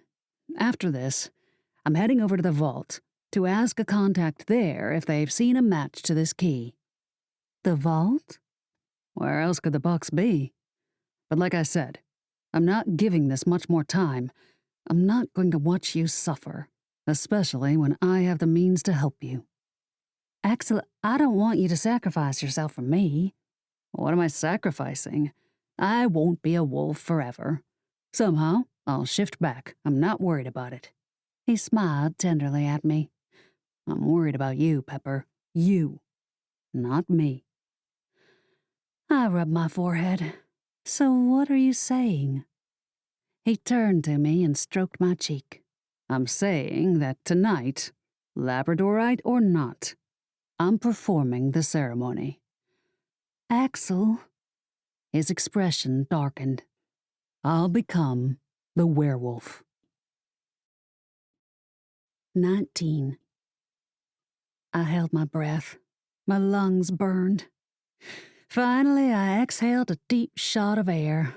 [SPEAKER 2] After this, I'm heading over to the vault to ask a contact there if they've seen a match to this key.
[SPEAKER 1] The vault?
[SPEAKER 2] Where else could the box be? But like I said, I'm not giving this much more time. I'm not going to watch you suffer, especially when I have the means to help you.
[SPEAKER 1] Axel, I don't want you to sacrifice yourself for me.
[SPEAKER 2] What am I sacrificing? I won't be a wolf forever. Somehow, I'll shift back. I'm not worried about it."
[SPEAKER 1] He smiled tenderly at me.
[SPEAKER 2] "I'm worried about you, Pepper. You. Not me."
[SPEAKER 1] I rubbed my forehead. So what are you saying? He turned to me and stroked my cheek.
[SPEAKER 2] "I'm saying that tonight, Labradorite or not, I'm performing the ceremony."
[SPEAKER 1] Axel?
[SPEAKER 2] His expression darkened. "I'll become the werewolf."
[SPEAKER 1] 19. I held my breath. My lungs burned. Finally, I exhaled a deep shot of air.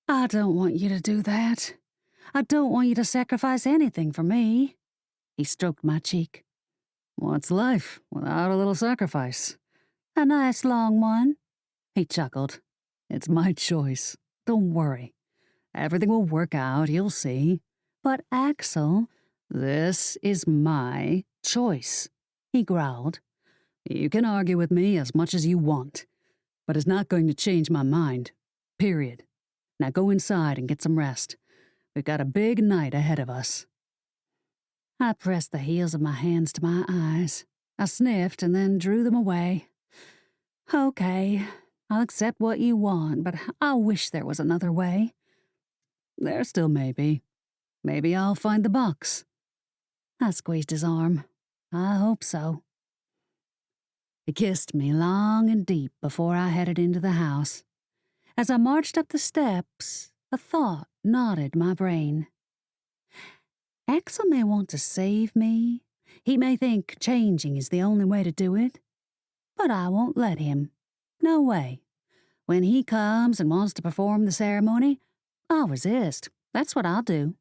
[SPEAKER 1] I don't want you to do that. I don't want you to sacrifice anything for me. He stroked my cheek.
[SPEAKER 2] "What's life without a little sacrifice?"
[SPEAKER 1] A nice long one.
[SPEAKER 2] He chuckled. "It's my choice. Don't worry. Everything will work out, you'll see."
[SPEAKER 1] But Axel,
[SPEAKER 2] "This is my choice,"
[SPEAKER 1] he growled.
[SPEAKER 2] "You can argue with me as much as you want, but it's not going to change my mind. Period. Now go inside and get some rest. We've got a big night ahead of us."
[SPEAKER 1] I pressed the heels of my hands to my eyes. I sniffed and then drew them away. Okay, I'll accept what you want, but I wish there was another way.
[SPEAKER 2] "There still may be. Maybe I'll find the box."
[SPEAKER 1] I squeezed his arm. I hope so. He kissed me long and deep before I headed into the house. As I marched up the steps, a thought knotted my brain. Axel may want to save me. He may think changing is the only way to do it. But I won't let him. No way. When he comes and wants to perform the ceremony, I'll resist. That's what I'll do.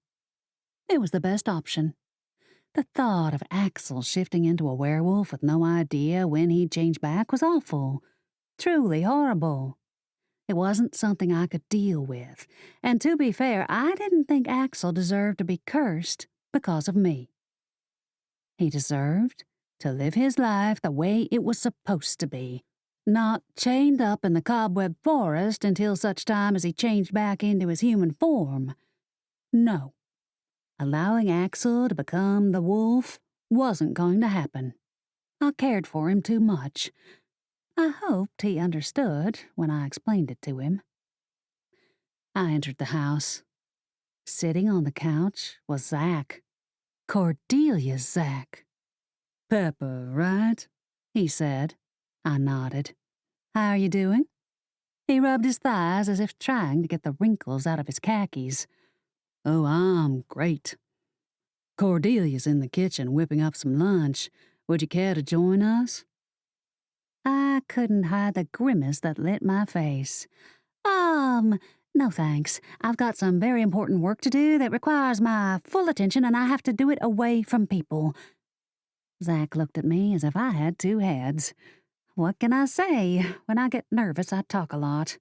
[SPEAKER 1] It was the best option. The thought of Axel shifting into a werewolf with no idea when he'd change back was awful. Truly horrible. It wasn't something I could deal with, and to be fair, I didn't think Axel deserved to be cursed because of me. He deserved to live his life the way it was supposed to be, not chained up in the cobweb forest until such time as he changed back into his human form. No. Allowing Axel to become the wolf wasn't going to happen. I cared for him too much. I hoped he understood when I explained it to him. I entered the house. Sitting on the couch was Zach. Cordelia's Zach.
[SPEAKER 2] "Pepper, right?"
[SPEAKER 1] he said. I nodded. How are you doing? He rubbed his thighs as if trying to get the wrinkles out of his khakis.
[SPEAKER 2] "Oh, I'm great. Cordelia's in the kitchen whipping up some lunch. Would you care to join us?"
[SPEAKER 1] I couldn't hide the grimace that lit my face. No thanks. I've got some very important work to do that requires my full attention, and I have to do it away from people. Zach looked at me as if I had two heads. What can I say? When I get nervous, I talk a lot.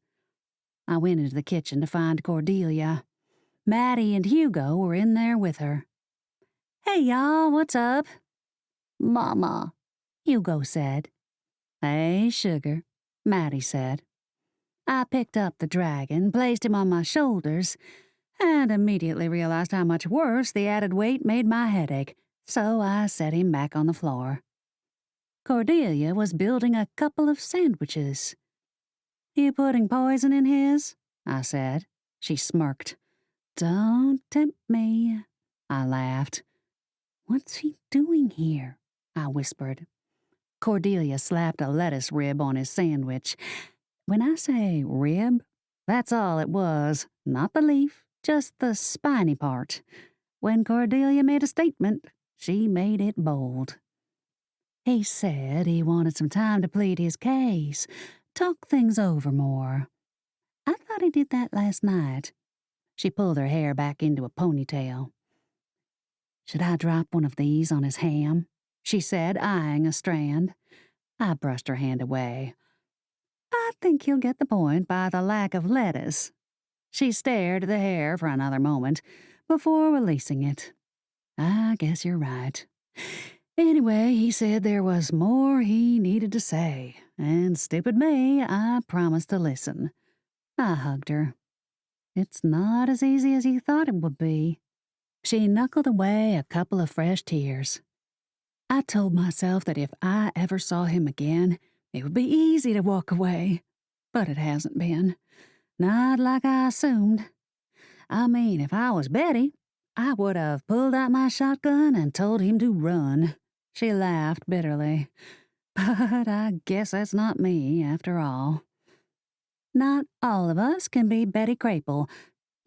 [SPEAKER 1] I went into the kitchen to find Cordelia. Maddie and Hugo were in there with her. Hey, y'all, what's up? Mama, Hugo said. Hey, sugar, Maddie said. I picked up the dragon, placed him on my shoulders, and immediately realized how much worse the added weight made my headache, so I set him back on the floor. Cordelia was building a couple of sandwiches. You putting poison in his? I said. She smirked. Don't tempt me, I laughed. What's he doing here? I whispered. Cordelia slapped a lettuce rib on his sandwich. When I say rib, that's all it was, not the leaf, just the spiny part. When Cordelia made a statement, she made it bold. He said he wanted some time to plead his case, talk things over more. I thought he did that last night. She pulled her hair back into a ponytail. Should I drop one of these on his ham? She said, eyeing a strand. I brushed her hand away. I think he'll get the point by the lack of lettuce. She stared at the hair for another moment before releasing it. I guess you're right. Anyway, he said there was more he needed to say, and stupid me, I promised to listen. I hugged her. It's not as easy as you thought it would be." She knuckled away a couple of fresh tears. "I told myself that if I ever saw him again, it would be easy to walk away. But it hasn't been. Not like I assumed. I mean, if I was Betty, I would have pulled out my shotgun and told him to run." She laughed bitterly. "But I guess that's not me, after all. Not all of us can be Betty Crapel.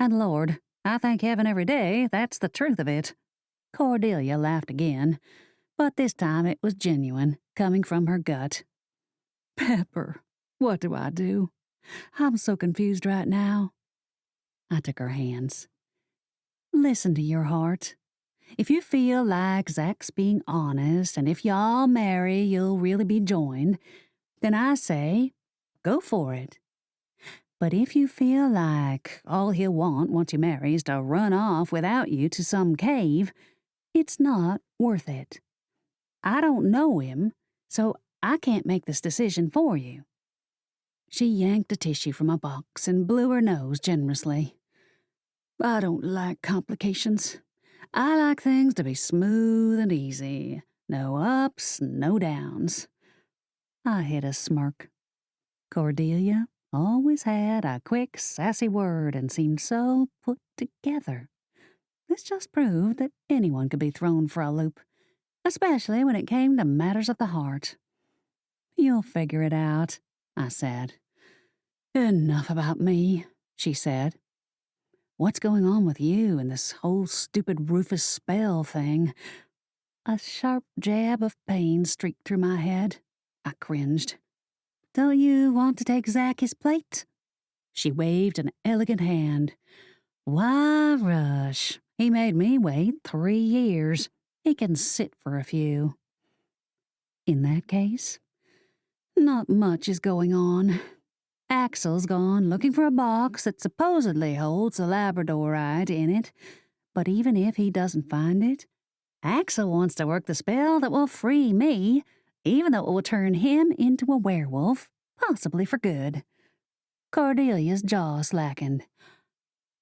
[SPEAKER 1] And Lord, I thank heaven every day that's the truth of it." Cordelia laughed again, but this time it was genuine, coming from her gut. "Pepper, what do I do? I'm so confused right now." I took her hands. "Listen to your heart. If you feel like Zach's being honest, and if y'all marry, you'll really be joined, then I say, go for it. But if you feel like all he'll want once you marry is to run off without you to some cave, it's not worth it. I don't know him, so I can't make this decision for you." She yanked a tissue from a box and blew her nose generously. "I don't like complications. I like things to be smooth and easy. No ups, no downs." I hid a smirk. Cordelia always had a quick, sassy word and seemed so put together. This just proved that anyone could be thrown for a loop, especially when it came to matters of the heart. "You'll figure it out," I said. "Enough about me," she said. "What's going on with you and this whole stupid Rufus spell thing?" A sharp jab of pain streaked through my head. I cringed. "Don't you want to take Zach his plate?" She waved an elegant hand. "Why rush? He made me wait 3 years. He can sit for a few." "In that case, not much is going on. Axel's gone looking for a box that supposedly holds the labradorite in it, but even if he doesn't find it, Axel wants to work the spell that will free me, even though it will turn him into a werewolf, possibly for good." Cordelia's jaw slackened.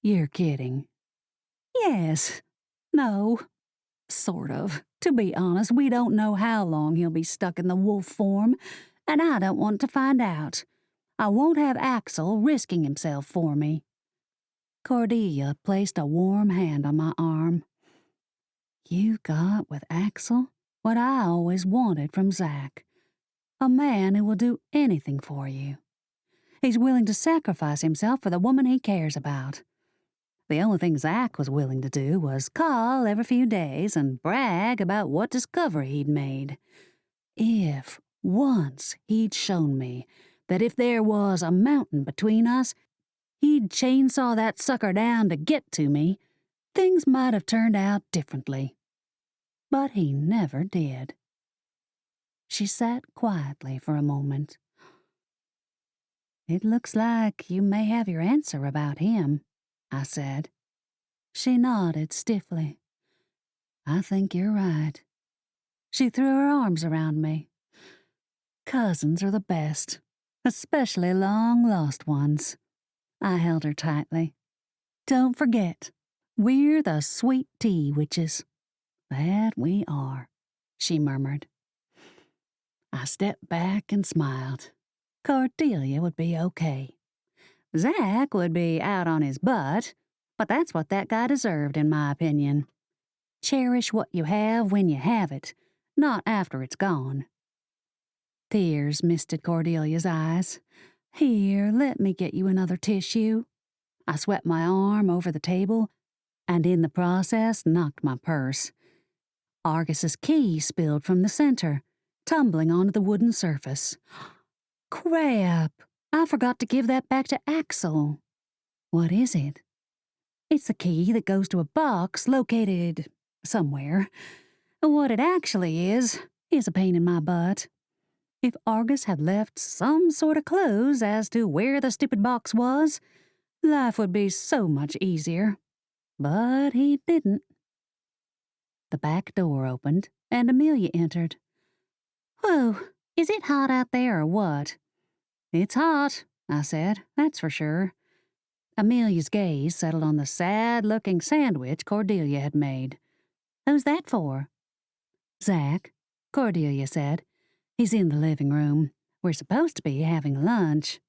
[SPEAKER 1] "You're kidding." "Yes. No. Sort of. To be honest, we don't know how long he'll be stuck in the wolf form, and I don't want to find out. I won't have Axel risking himself for me." Cordelia placed a warm hand on my arm. "You got with Axel what I always wanted from Zach. A man who will do anything for you. He's willing to sacrifice himself for the woman he cares about. The only thing Zach was willing to do was call every few days and brag about what discovery he'd made. If once he'd shown me that if there was a mountain between us, he'd chainsaw that sucker down to get to me, things might have turned out differently. But he never did." She sat quietly for a moment. "It looks like you may have your answer about him," I said. She nodded stiffly. "I think you're right." She threw her arms around me. "Cousins are the best, especially long-lost ones." I held her tightly. "Don't forget, we're the sweet tea witches." "That we are," she murmured. I stepped back and smiled. Cordelia would be okay. Zach would be out on his butt, but that's what that guy deserved, in my opinion. Cherish what you have when you have it, not after it's gone. Tears misted Cordelia's eyes. "Here, let me get you another tissue." I swept my arm over the table, and in the process knocked my purse. Argus's key spilled from the center, tumbling onto the wooden surface. "Crap! I forgot to give that back to Axel." "What is it?" "It's the key that goes to a box located somewhere. What it actually is a pain in my butt. If Argus had left some sort of clues as to where the stupid box was, life would be so much easier. But he didn't." The back door opened, and Amelia entered. "Whoa, is it hot out there or what?" "It's hot," I said, "that's for sure." Amelia's gaze settled on the sad-looking sandwich Cordelia had made. "Who's that for?" "Zach," Cordelia said. "He's in the living room. We're supposed to be having lunch."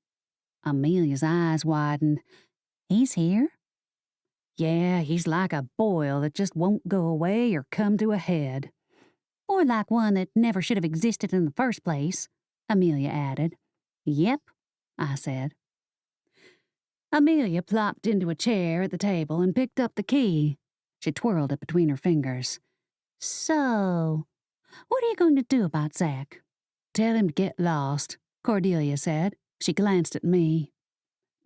[SPEAKER 1] Amelia's eyes widened. "He's here?" "Yeah, he's like a boil that just won't go away or come to a head." "Or like one that never should have existed in the first place," Amelia added. "Yep," I said. Amelia plopped into a chair at the table and picked up the key. She twirled it between her fingers. "So, what are you going to do about Zach?" "Tell him to get lost," Cordelia said. She glanced at me.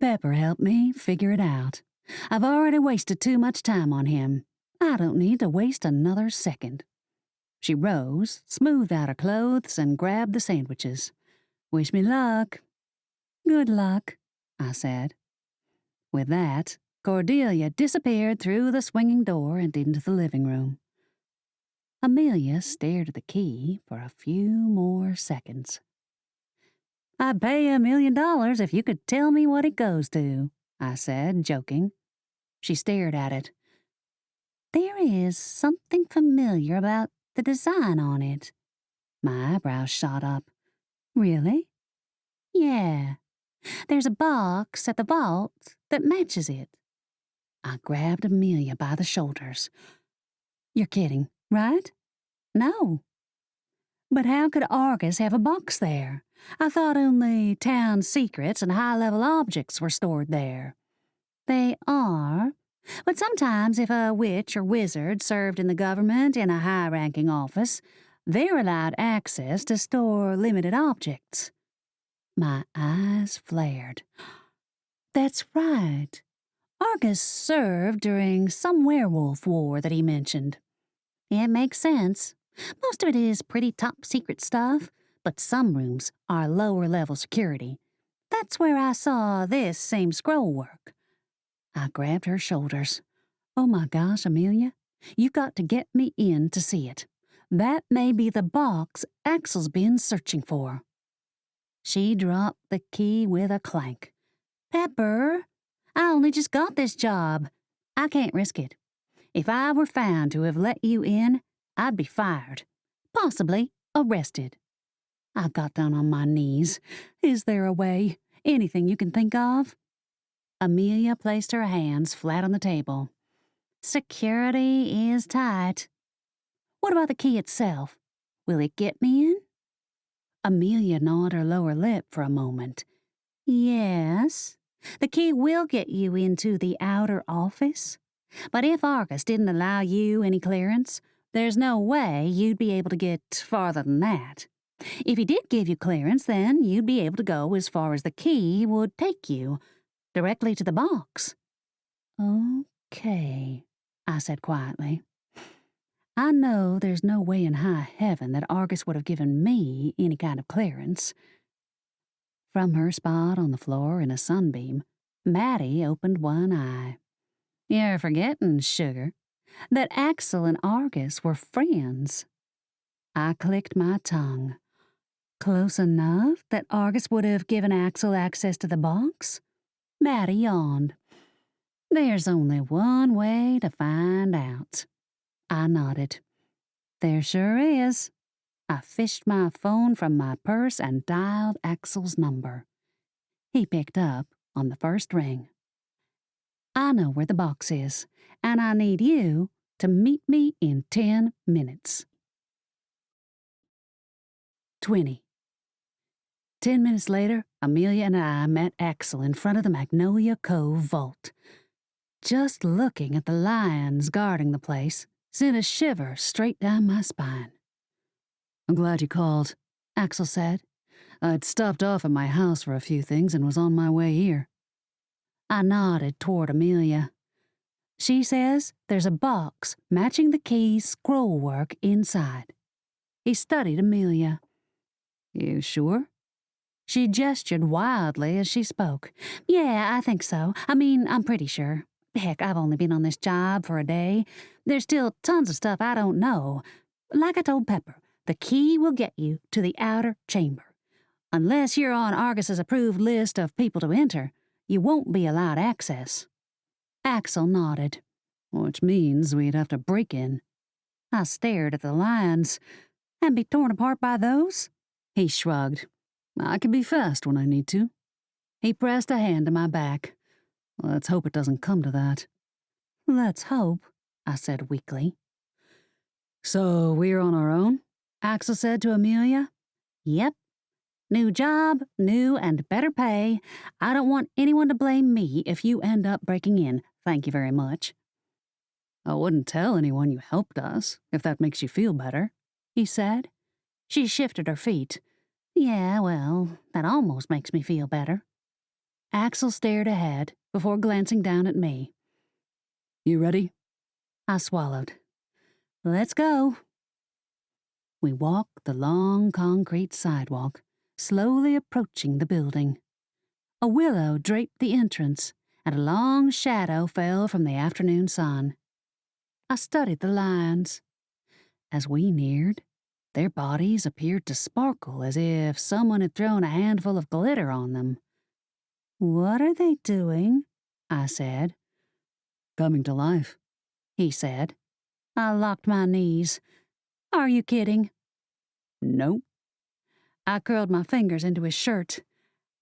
[SPEAKER 1] "Pepper helped me figure it out. I've already wasted too much time on him. I don't need to waste another second." She rose, smoothed out her clothes, and grabbed the sandwiches. "Wish me luck." "Good luck," I said. With that, Cordelia disappeared through the swinging door and into the living room. Amelia stared at the key for a few more seconds. "I'd pay you $1 million if you could tell me what it goes to," I said, joking. She stared at it. "There is something familiar about the design on it." My eyebrows shot up. "Really?" "Yeah. There's a box at the vault that matches it." I grabbed Amelia by the shoulders. "You're kidding, right?" "No." "But how could Argus have a box there? I thought only town secrets and high-level objects were stored there." "They are. But sometimes if a witch or wizard served in the government in a high-ranking office, they're allowed access to store limited objects." My eyes flared. "That's right. Argus served during some werewolf war that he mentioned." "It makes sense. Most of it is pretty top-secret stuff, but some rooms are lower-level security. That's where I saw this same scroll work." I grabbed her shoulders. "Oh my gosh, Amelia, you've got to get me in to see it. That may be the box Axel's been searching for." She dropped the key with a clank. "Pepper, I only just got this job. I can't risk it. If I were found to have let you in, I'd be fired, possibly arrested." I got down on my knees. "Is there a way? Anything you can think of?" Amelia placed her hands flat on the table. "Security is tight." "What about the key itself? Will it get me in?" Amelia gnawed her lower lip for a moment. "Yes, the key will get you into the outer office. But if Argus didn't allow you any clearance, there's no way you'd be able to get farther than that. If he did give you clearance, then you'd be able to go as far as the key would take you, directly to the box." "Okay," I said quietly. "I know there's no way in high heaven that Argus would have given me any kind of clearance." From her spot on the floor in a sunbeam, Maddie opened one eye. "You're forgetting, sugar, that Axel and Argus were friends." I clicked my tongue. "Close enough that Argus would have given Axel access to the box?" Maddie yawned. "There's only one way to find out." I nodded. "There sure is." I fished my phone from my purse and dialed Axel's number. He picked up on the first ring. "I know where the box is, and I need you to meet me in 10 minutes. 20. 10 minutes later, Amelia and I met Axel in front of the Magnolia Cove vault. Just looking at the lions guarding the place sent a shiver straight down my spine. "I'm glad you called," Axel said. "I'd stopped off at my house for a few things and was on my way here." I nodded toward Amelia. "She says there's a box matching the key's scroll work inside." He studied Amelia. "You sure?" She gestured wildly as she spoke. "Yeah, I think so. I'm pretty sure. Heck, I've only been on this job for a day. There's still tons of stuff I don't know. Like I told Pepper, the key will get you to the outer chamber. Unless you're on Argus's approved list of people to enter, you won't be allowed access. Axel nodded.
[SPEAKER 2] Which means we'd have to break in.
[SPEAKER 1] I stared at the lions. And be torn apart by those? He shrugged.
[SPEAKER 2] I can be fast when I need to.
[SPEAKER 1] He pressed a hand to my back.
[SPEAKER 2] Let's hope it doesn't come to that.
[SPEAKER 1] Let's hope, I said weakly.
[SPEAKER 2] So we're on our own?
[SPEAKER 1] Axel said to Amelia. Yep. New job, new and better pay. I don't want anyone to blame me if you end up breaking in. Thank you very much.
[SPEAKER 2] I wouldn't tell anyone you helped us, if that makes you feel better, he said.
[SPEAKER 1] She shifted her feet. Yeah, well, that almost makes me feel better. Axel stared ahead before glancing down at me.
[SPEAKER 2] You ready?
[SPEAKER 1] I swallowed. Let's go. We walked the long concrete sidewalk, slowly approaching the building. A willow draped the entrance, and a long shadow fell from the afternoon sun. I studied the lions. As we neared, their bodies appeared to sparkle as if someone had thrown a handful of glitter on them. What are they doing? I said.
[SPEAKER 2] Coming to life,
[SPEAKER 1] he said. I locked my knees. Are you kidding?
[SPEAKER 2] Nope.
[SPEAKER 1] I curled my fingers into his shirt.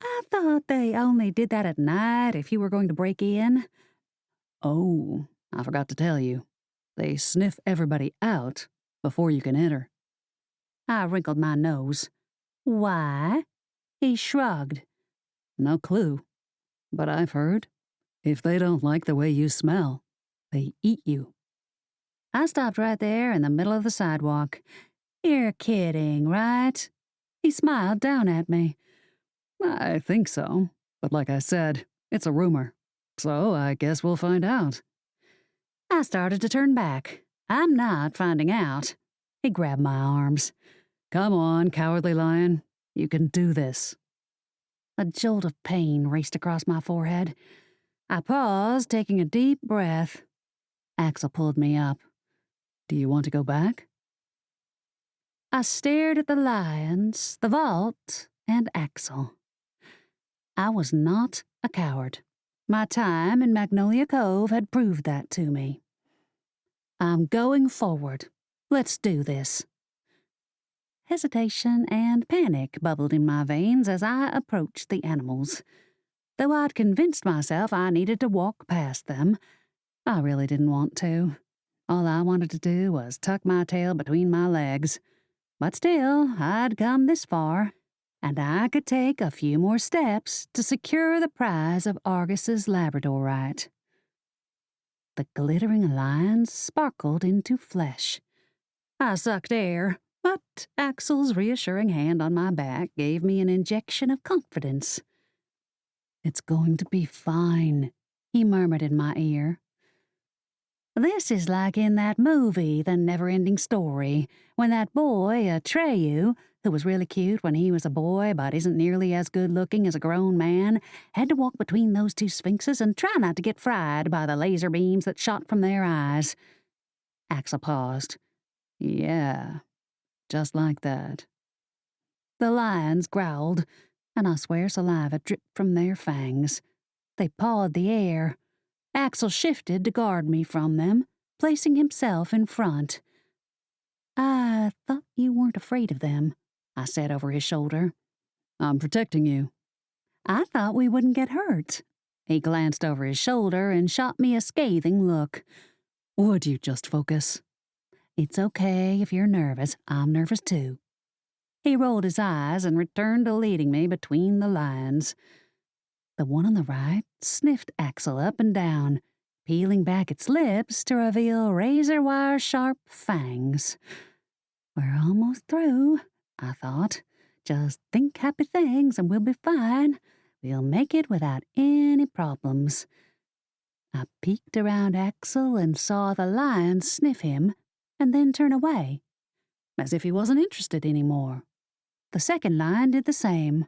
[SPEAKER 1] I thought they only did that at night if you were going to break in.
[SPEAKER 2] Oh, I forgot to tell you. They sniff everybody out before you can enter.
[SPEAKER 1] I wrinkled my nose. Why? He shrugged.
[SPEAKER 2] No clue. But I've heard, if they don't like the way you smell, they eat you.
[SPEAKER 1] I stopped right there in the middle of the sidewalk. You're kidding, right? He smiled down at me.
[SPEAKER 2] I think so, but like I said, it's a rumor. So I guess we'll find out.
[SPEAKER 1] I started to turn back. I'm not finding out. He grabbed my arms.
[SPEAKER 2] Come on, cowardly lion. You can do this.
[SPEAKER 1] A jolt of pain raced across my forehead. I paused, taking a deep breath. Axel pulled me up.
[SPEAKER 2] Do you want to go back?
[SPEAKER 1] I stared at the lions, the vault, and Axel. I was not a coward. My time in Magnolia Cove had proved that to me. I'm going forward. Let's do this. Hesitation and panic bubbled in my veins as I approached the animals. Though I'd convinced myself I needed to walk past them, I really didn't want to. All I wanted to do was tuck my tail between my legs. But still, I'd come this far, and I could take a few more steps to secure the prize of Argus's Labradorite. The glittering lions sparkled into flesh. I sucked air, but Axel's reassuring hand on my back gave me an injection of confidence. It's going to be fine, he murmured in my ear. This is like in that movie, The Never-Ending Story, when that boy, Atreyu, who was really cute when he was a boy but isn't nearly as good-looking as a grown man, had to walk between those two sphinxes and try not to get fried by the laser beams that shot from their eyes. Axel paused.
[SPEAKER 2] Yeah, just like that.
[SPEAKER 1] The lions growled, and I swear saliva dripped from their fangs. They pawed the air. Axel shifted to guard me from them, placing himself in front. I thought you weren't afraid of them, I said over his shoulder.
[SPEAKER 2] I'm protecting you.
[SPEAKER 1] I thought we wouldn't get hurt. He glanced over his shoulder and shot me a scathing look.
[SPEAKER 2] Would you just focus?
[SPEAKER 1] It's okay if you're nervous. I'm nervous too. He rolled his eyes and returned to leading me between the lions. The one on the right sniffed Axel up and down, peeling back its lips to reveal razor-wire-sharp fangs. We're almost through, I thought. Just think happy things and we'll be fine. We'll make it without any problems. I peeked around Axel and saw the lion sniff him and then turn away, as if he wasn't interested anymore. The second lion did the same.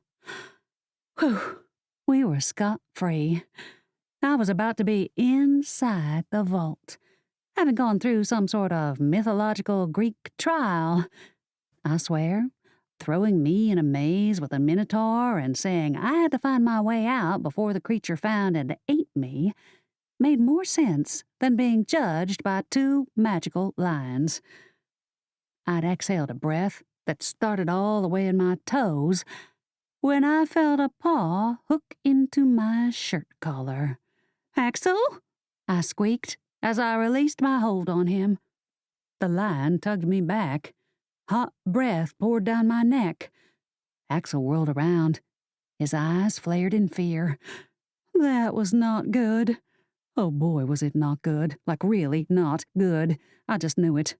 [SPEAKER 1] Whew! We were scot-free. I was about to be inside the vault, having gone through some sort of mythological Greek trial. I swear, throwing me in a maze with a minotaur and saying I had to find my way out before the creature found and ate me made more sense than being judged by two magical lions. I'd exhaled a breath that started all the way in my toes when I felt a paw hook into my shirt collar. "Axel?" I squeaked as I released my hold on him. The lion tugged me back. Hot breath poured down my neck. Axel whirled around. His eyes flared in fear. That was not good. Oh boy, was it not good. Like really not good. I just knew it.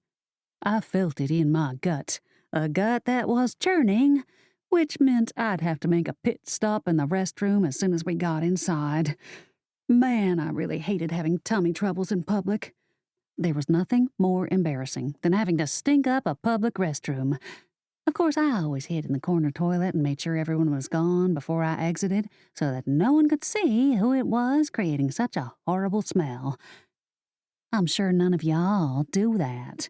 [SPEAKER 1] I felt it in my gut. A gut that was churning, which meant I'd have to make a pit stop in the restroom as soon as we got inside. Man, I really hated having tummy troubles in public. There was nothing more embarrassing than having to stink up a public restroom. Of course, I always hid in the corner toilet and made sure everyone was gone before I exited so that no one could see who it was creating such a horrible smell. I'm sure none of y'all do that.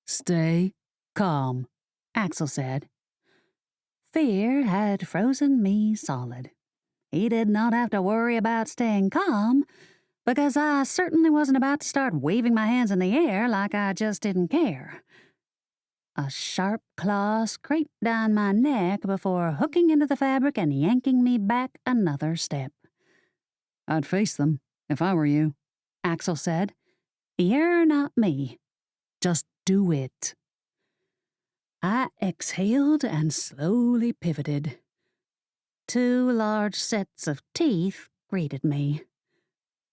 [SPEAKER 1] "Stay calm," Axel said. Fear had frozen me solid. He did not have to worry about staying calm, because I certainly wasn't about to start waving my hands in the air like I just didn't care. A sharp claw scraped down my neck before hooking into the fabric and yanking me back another step. "I'd face them, if I were you," Axel said. "You're not me. Just do it." I exhaled and slowly pivoted. Two large sets of teeth greeted me.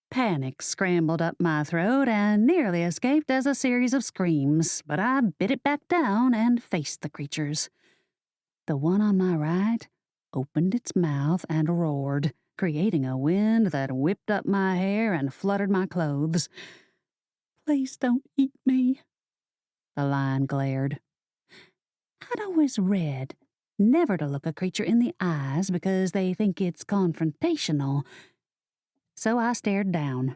[SPEAKER 1] Panic scrambled up my throat and nearly escaped as a series of screams, but I bit it back down and faced the creatures. The one on my right opened its mouth and roared, creating a wind that whipped up my hair and fluttered my clothes. "Please don't eat me," the lion glared. I'd always read never to look a creature in the eyes because they think it's confrontational. So I stared down.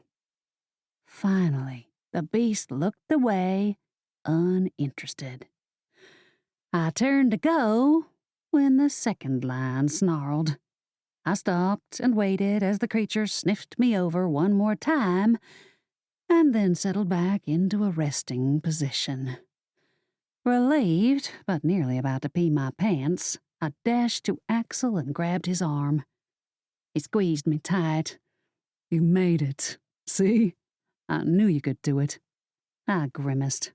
[SPEAKER 1] Finally, the beast looked away, uninterested. I turned to go when the second lion snarled. I stopped and waited as the creature sniffed me over one more time and then settled back into a resting position. Relieved, but nearly about to pee my pants, I dashed to Axel and grabbed his arm. He squeezed me tight. "You made it. See? I knew you could do it." I grimaced.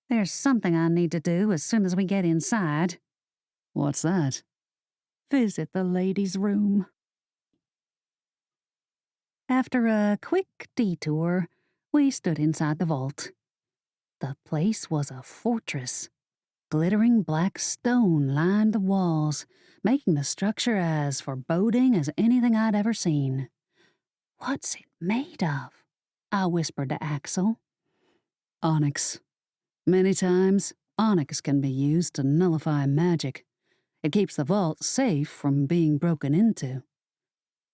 [SPEAKER 1] "There's something I need to do as soon as we get inside." "What's that?" "Visit the ladies' room." After a quick detour, we stood inside the vault. The place was a fortress. Glittering black stone lined the walls, making the structure as foreboding as anything I'd ever seen. "What's it made of?" I whispered to Axel. "Onyx. Many times, onyx can be used to nullify magic. It keeps the vault safe from being broken into."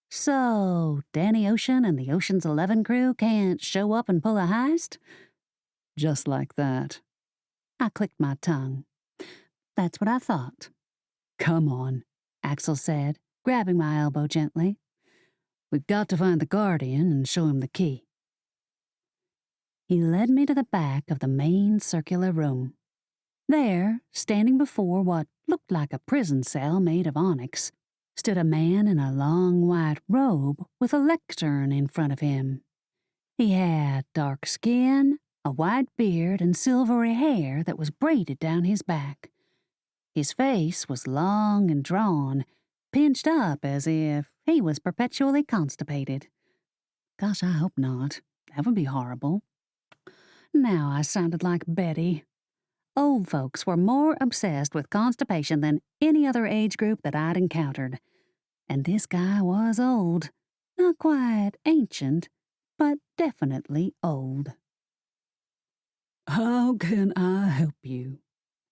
[SPEAKER 1] "So, Danny Ocean and the Ocean's 11 crew can't show up and pull a heist?" "Just like that." I clicked my tongue. "That's what I thought." "Come on," Axel said, grabbing my elbow gently. "We've got to find the guardian and show him the key." He led me to the back of the main circular room. There, standing before what looked like a prison cell made of onyx, stood a man in a long white robe with a lectern in front of him. He had dark skin, a white beard, and silvery hair that was braided down his back. His face was long and drawn, pinched up as if he was perpetually constipated. Gosh, I hope not. That would be horrible. Now I sounded like Betty. Old folks were more obsessed with constipation than any other age group that I'd encountered. And this guy was old. Not quite ancient, but definitely old. "How can I help you?"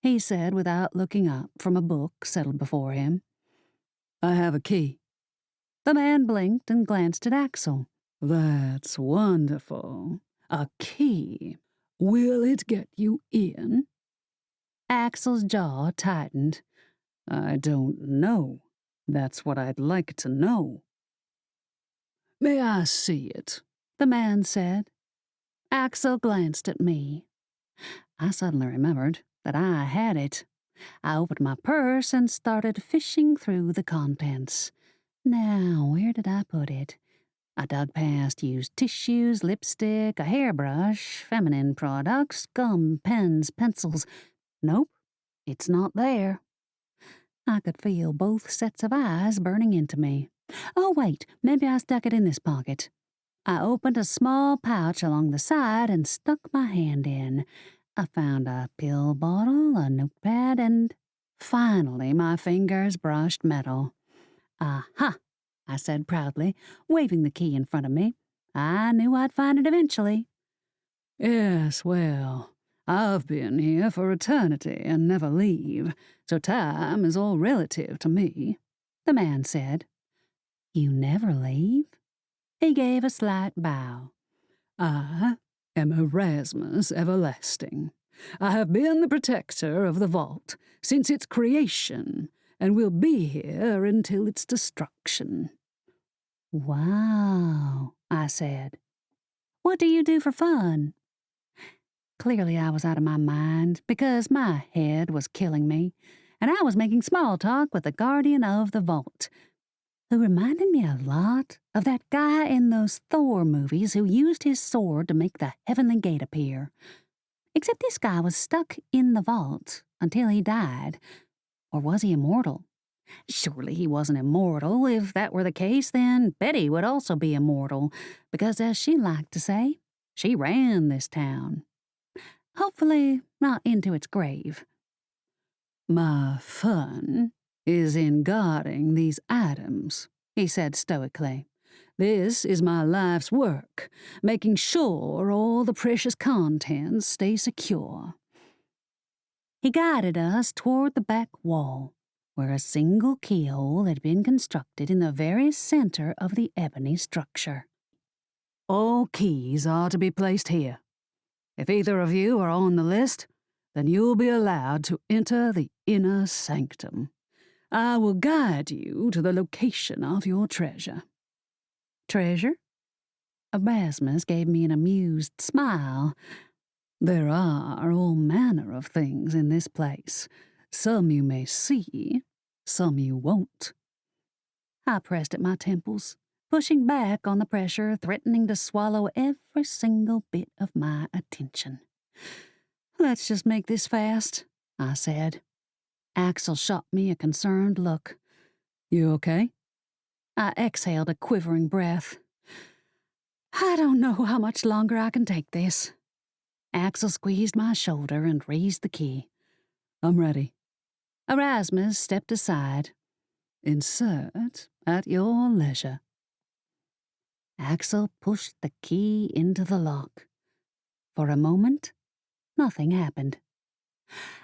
[SPEAKER 1] he said without looking up from a book settled before him. "I have a key." The man blinked and glanced at Axel. "That's wonderful. A key. Will it get you in?" Axel's jaw tightened.
[SPEAKER 2] I don't know. That's what I'd like to know. May I see it? The man said.
[SPEAKER 1] Axel glanced at me. I suddenly remembered that I had it. I opened my purse and started fishing through the contents. Now, where did I put it? I dug past used tissues, lipstick, a hairbrush, feminine products, gum, pens, pencils. Nope, it's not there. I could feel both sets of eyes burning into me. Oh, wait, maybe I stuck it in this pocket. I opened a small pouch along the side and stuck my hand in. I found a pill bottle, a notepad, and finally my fingers brushed metal. Aha, I said proudly, waving the key in front of me. I knew I'd find it eventually.
[SPEAKER 2] Yes, well, I've been here for eternity and never leave, so time is all relative to me, the man said.
[SPEAKER 1] You never leave? He gave a slight bow.
[SPEAKER 2] I am Erasmus Everlasting. I have been the protector of the vault since its creation, and will be here until its destruction.
[SPEAKER 1] Wow, I said. What do you do for fun? Clearly I was out of my mind because my head was killing me, and I was making small talk with the guardian of the vault, who reminded me a lot of that guy in those Thor movies who used his sword to make the heavenly gate appear. Except this guy was stuck in the vault until he died. Or was he immortal? Surely he wasn't immortal. If that were the case, then Betty would also be immortal, because as she liked to say, she ran this town. Hopefully not into its grave.
[SPEAKER 2] My fun is in guarding these items, he said stoically. This is my life's work, making sure all the precious contents stay secure.
[SPEAKER 1] He guided us toward the back wall, where a single keyhole had been constructed in the very center of the ebony structure.
[SPEAKER 2] All keys are to be placed here. If either of you are on the list, then you'll be allowed to enter the inner sanctum. I will guide you to the location of your treasure.
[SPEAKER 1] Treasure? Erasmus gave me an amused smile.
[SPEAKER 2] There are all manner of things in this place. Some you may see, some you won't.
[SPEAKER 1] I pressed at my temples, pushing back on the pressure, threatening to swallow every single bit of my attention. Let's just make this fast, I said. Axel shot me a concerned look.
[SPEAKER 2] You okay?
[SPEAKER 1] I exhaled a quivering breath. I don't know how much longer I can take this. Axel squeezed my shoulder and raised the key.
[SPEAKER 2] I'm ready.
[SPEAKER 1] Erasmus stepped aside.
[SPEAKER 2] Insert at your leisure.
[SPEAKER 1] Axel pushed the key into the lock. For a moment, nothing happened.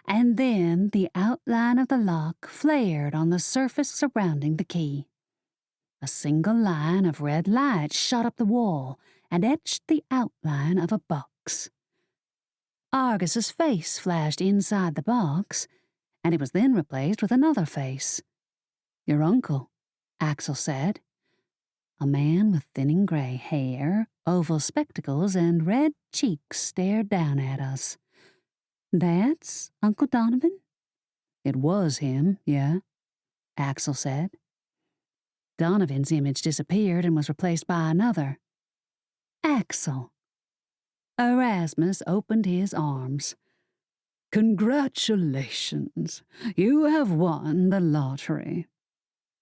[SPEAKER 1] And then the outline of the lock flared on the surface surrounding the key. A single line of red light shot up the wall and etched the outline of a box. Argus's face flashed inside the box, and it was then replaced with another face.
[SPEAKER 2] Your uncle,
[SPEAKER 1] Axel said. A man with thinning gray hair, oval spectacles, and red cheeks stared down at us. That's Uncle Donovan?
[SPEAKER 2] It was him, yeah,
[SPEAKER 1] Axel said. Donovan's image disappeared and was replaced by another. Axel. Erasmus opened his arms.
[SPEAKER 2] Congratulations, you have won the lottery.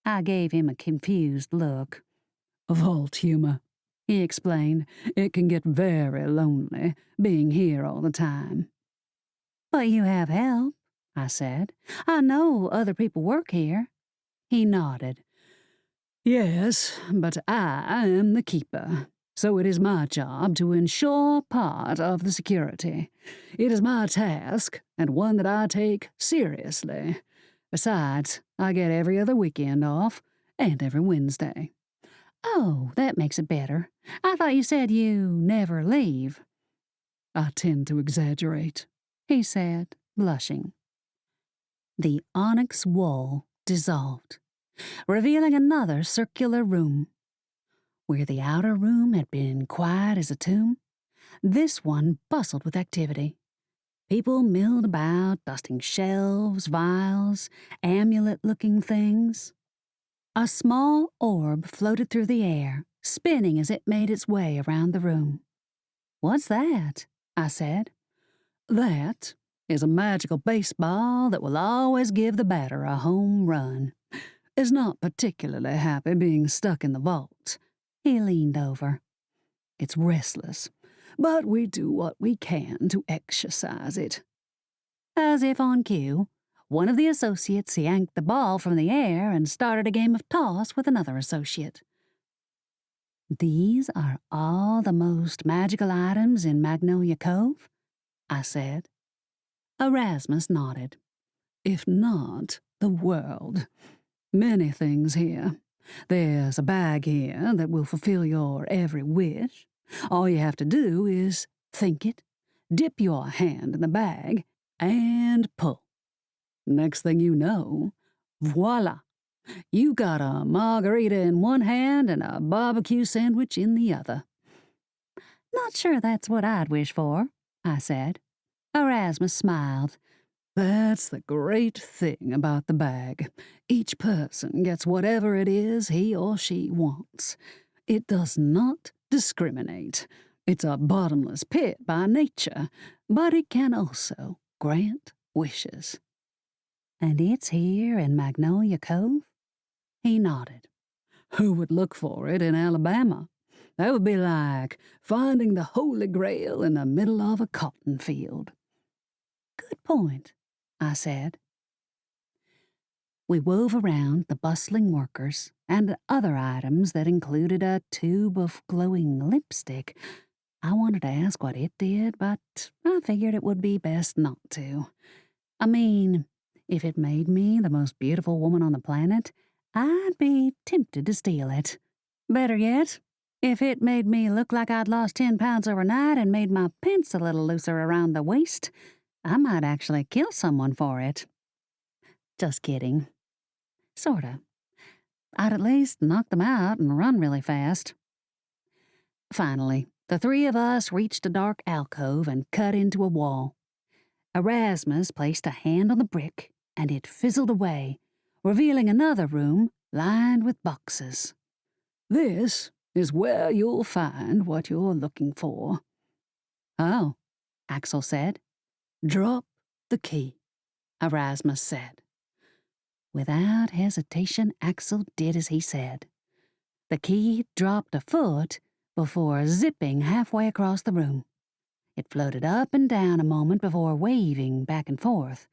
[SPEAKER 1] I gave him a confused look.
[SPEAKER 2] Vault humor, he explained. It can get very lonely being here all the time.
[SPEAKER 1] But you have help, I said. I know other people work here. He nodded.
[SPEAKER 2] Yes, but I am the keeper, so it is my job to ensure part of the security. It is my task, and one that I take seriously. Besides, I get every other weekend off, and every Wednesday.
[SPEAKER 1] Oh, that makes it better. I thought you said you never leave.
[SPEAKER 2] I tend to exaggerate, he said, blushing.
[SPEAKER 1] The onyx wall dissolved, revealing another circular room. Where the outer room had been quiet as a tomb, this one bustled with activity. People milled about, dusting shelves, vials, amulet-looking things. A small orb floated through the air, spinning as it made its way around the room. "What's that?" I said. "That is a magical baseball that will always give the batter a home run. Is not particularly happy being stuck in the vault." He leaned over. "It's restless, but we do what we can to exercise it." As if on cue, one of the associates yanked the ball from the air and started a game of toss with another associate. "These are all the most magical items in Magnolia Cove?" I said. Erasmus nodded. "If not, the world. Many things here. There's a bag here that will fulfill your every wish. All you have to do is think it, dip your hand in the bag, and pull. Next thing you know, voila, you got a margarita in one hand and a barbecue sandwich in the other." "Not sure that's what I'd wish for," I said. Erasmus smiled. "That's the great thing about the bag. Each person gets whatever it is he or she wants. It does not discriminate. It's a bottomless pit by nature, but it can also grant wishes." "And it's here in Magnolia Cove?" He nodded. "Who would look for it in Alabama? That would be like finding the Holy Grail in the middle of a cotton field." "Good point," I said. We wove around the bustling workers and other items that included a tube of glowing lipstick. I wanted to ask what it did, but I figured it would be best not to. I mean, if it made me the most beautiful woman on the planet, I'd be tempted to steal it. Better yet, if it made me look like I'd lost 10 pounds overnight and made my pants a little looser around the waist, I might actually kill someone for it. Just kidding. Sorta. I'd at least knock them out and run really fast. Finally, the three of us reached a dark alcove and cut into a wall. Erasmus placed a hand on the brick, and it fizzled away, revealing another room lined with boxes. "This is where you'll find what you're looking for." "Oh," Axel said. "Drop the key," Erasmus said. Without hesitation, Axel did as he said. The key dropped a foot before zipping halfway across the room. It floated up and down a moment before waving back and forth.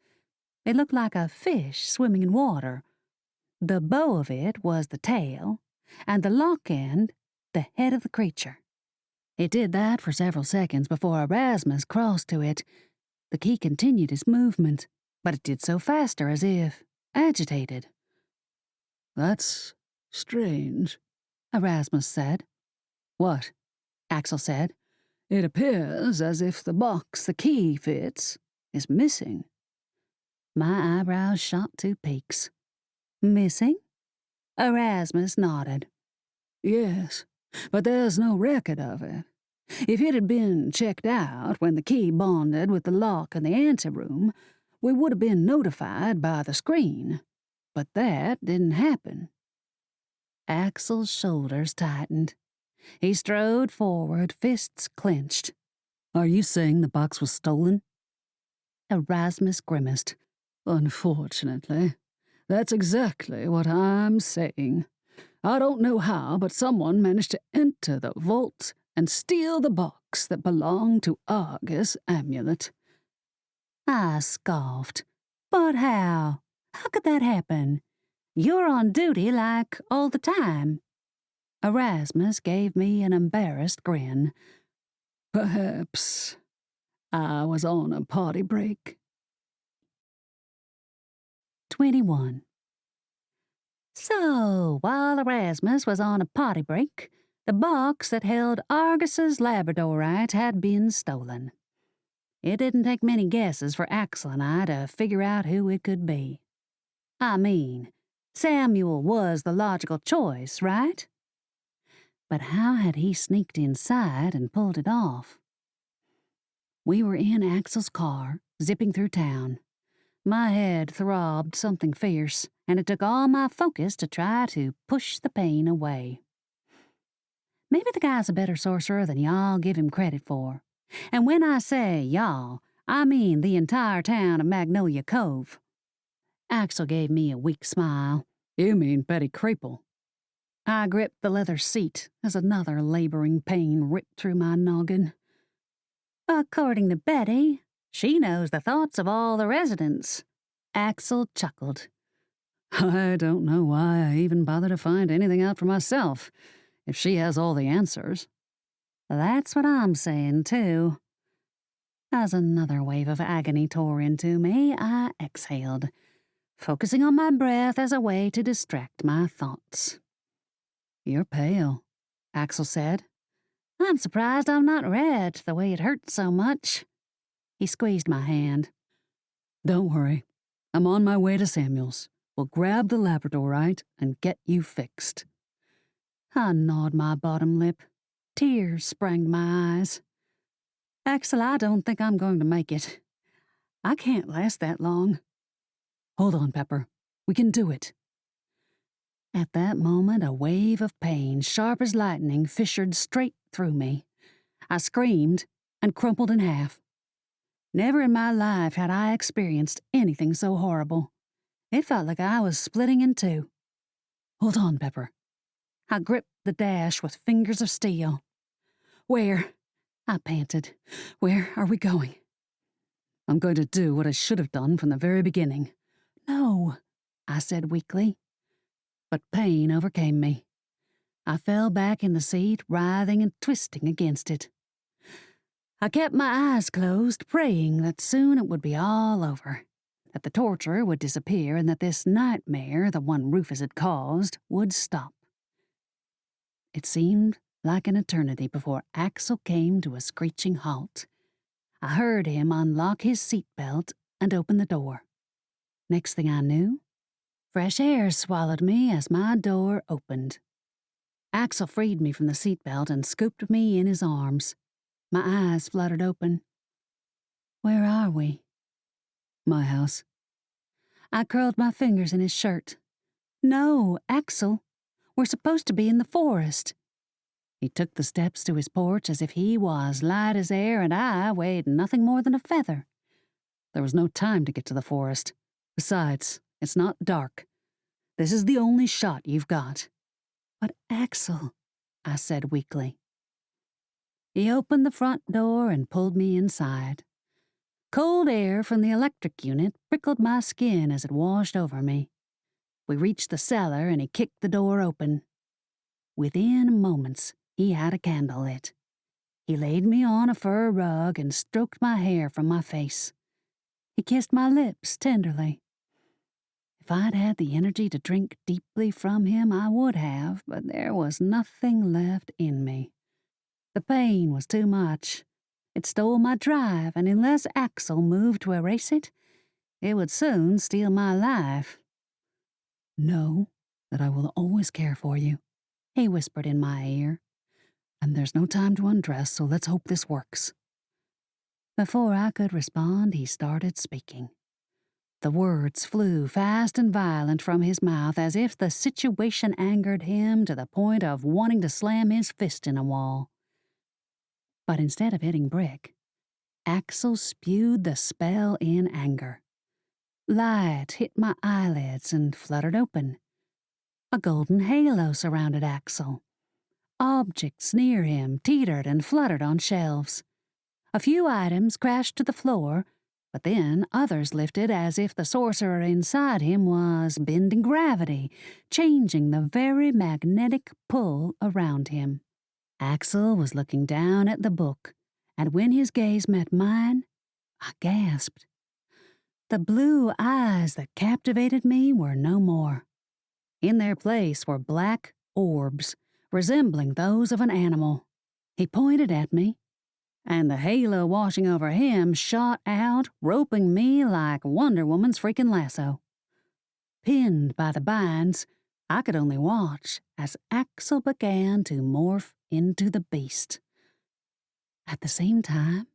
[SPEAKER 1] It looked like a fish swimming in water. The bow of it was the tail, and the lock end the head of the creature. It did that for several seconds before Erasmus crossed to it. The key continued its movement, but it did so faster as if agitated. "That's strange," Erasmus said. "What?" Axel said. "It appears as if the box the key fits is missing." My eyebrows shot to peaks. "Missing?" Erasmus nodded. "Yes, but there's no record of it. If it had been checked out when the key bonded with the lock in the anteroom, we would have been notified by the screen. But that didn't happen." Axel's shoulders tightened. He strode forward, fists clenched. "Are you saying the box was stolen?" Erasmus grimaced. "Unfortunately, that's exactly what I'm saying. I don't know how, but someone managed to enter the vault and steal the box that belonged to Argus' amulet." I scoffed. "But how? How could that happen? You're on duty like all the time." Erasmus gave me an embarrassed grin. "Perhaps I was on a party break." 21. So, while Erasmus was on a potty break, the box that held Argus's labradorite had been stolen. It didn't take many guesses for Axel and I to figure out who it could be. I mean, Samuel was the logical choice, right? But how had he sneaked inside and pulled it off? We were in Axel's car, zipping through town. My head throbbed something fierce, and it took all my focus to try to push the pain away. Maybe the guy's a better sorcerer than y'all give him credit for. And when I say y'all, I mean the entire town of Magnolia Cove. Axel gave me a weak smile.
[SPEAKER 2] You mean Betty Crapel?
[SPEAKER 1] I gripped the leather seat as another laboring pain ripped through my noggin. According to Betty, she knows the thoughts of all the residents. Axel chuckled.
[SPEAKER 2] I don't know why I even bother to find anything out for myself, if she has all the answers.
[SPEAKER 1] That's what I'm saying, too. As another wave of agony tore into me, I exhaled, focusing on my breath as a way to distract my thoughts.
[SPEAKER 2] You're pale,
[SPEAKER 1] Axel said. I'm surprised I'm not red, the way it hurts so much. He squeezed my hand.
[SPEAKER 2] Don't worry. I'm on my way to Samuel's. We'll grab the Labradorite and get you fixed.
[SPEAKER 1] I gnawed my bottom lip. Tears sprang to my eyes. Axel, I don't think I'm going to make it. I can't last that long.
[SPEAKER 2] Hold on, Pepper. We can do it.
[SPEAKER 1] At that moment, a wave of pain, sharp as lightning, fissured straight through me. I screamed and crumpled in half. Never in my life had I experienced anything so horrible. It felt like I was splitting in two.
[SPEAKER 2] Hold on, Pepper.
[SPEAKER 1] I gripped the dash with fingers of steel. Where? I panted. Where are we going?
[SPEAKER 2] I'm going to do what I should have done from the very beginning.
[SPEAKER 1] No, I said weakly. But pain overcame me. I fell back in the seat, writhing and twisting against it. I kept my eyes closed, praying that soon it would be all over, that the torture would disappear and that this nightmare, the one Rufus had caused, would stop. It seemed like an eternity before Axel came to a screeching halt. I heard him unlock his seatbelt and open the door. Next thing I knew, fresh air swallowed me as my door opened. Axel freed me from the seatbelt and scooped me in his arms. My eyes fluttered open. Where are we?
[SPEAKER 2] My house.
[SPEAKER 1] I curled my fingers in his shirt. No, Axel. We're supposed to be in the forest. He took the steps to his porch as if he was light as air and I weighed nothing more than a feather.
[SPEAKER 2] There was no time to get to the forest. Besides, it's not dark. This is the only shot you've got.
[SPEAKER 1] But Axel, I said weakly. He opened the front door and pulled me inside. Cold air from the electric unit prickled my skin as it washed over me. We reached the cellar and he kicked the door open. Within moments, he had a candle lit. He laid me on a fur rug and stroked my hair from my face. He kissed my lips tenderly. If I'd had the energy to drink deeply from him, I would have, but there was nothing left in me. The pain was too much. It stole my drive, and unless Axel moved to erase it, it would soon steal my life.
[SPEAKER 2] Know that I will always care for you,
[SPEAKER 1] he whispered in my ear.
[SPEAKER 2] And there's no time to undress, so let's hope this works.
[SPEAKER 1] Before I could respond, he started speaking. The words flew fast and violent from his mouth as if the situation angered him to the point of wanting to slam his fist in a wall. But instead of hitting brick, Axel spewed the spell in anger. Light hit my eyelids and fluttered open. A golden halo surrounded Axel. Objects near him teetered and fluttered on shelves. A few items crashed to the floor, but then others lifted as if the sorcerer inside him was bending gravity, changing the very magnetic pull around him. Axel was looking down at the book, and when his gaze met mine, I gasped. The blue eyes that captivated me were no more. In their place were black orbs, resembling those of an animal. He pointed at me. and the halo washing over him shot out, roping me like Wonder Woman's freaking lasso. Pinned by the binds, I could only watch as Axel began to morph into the beast. At the same time,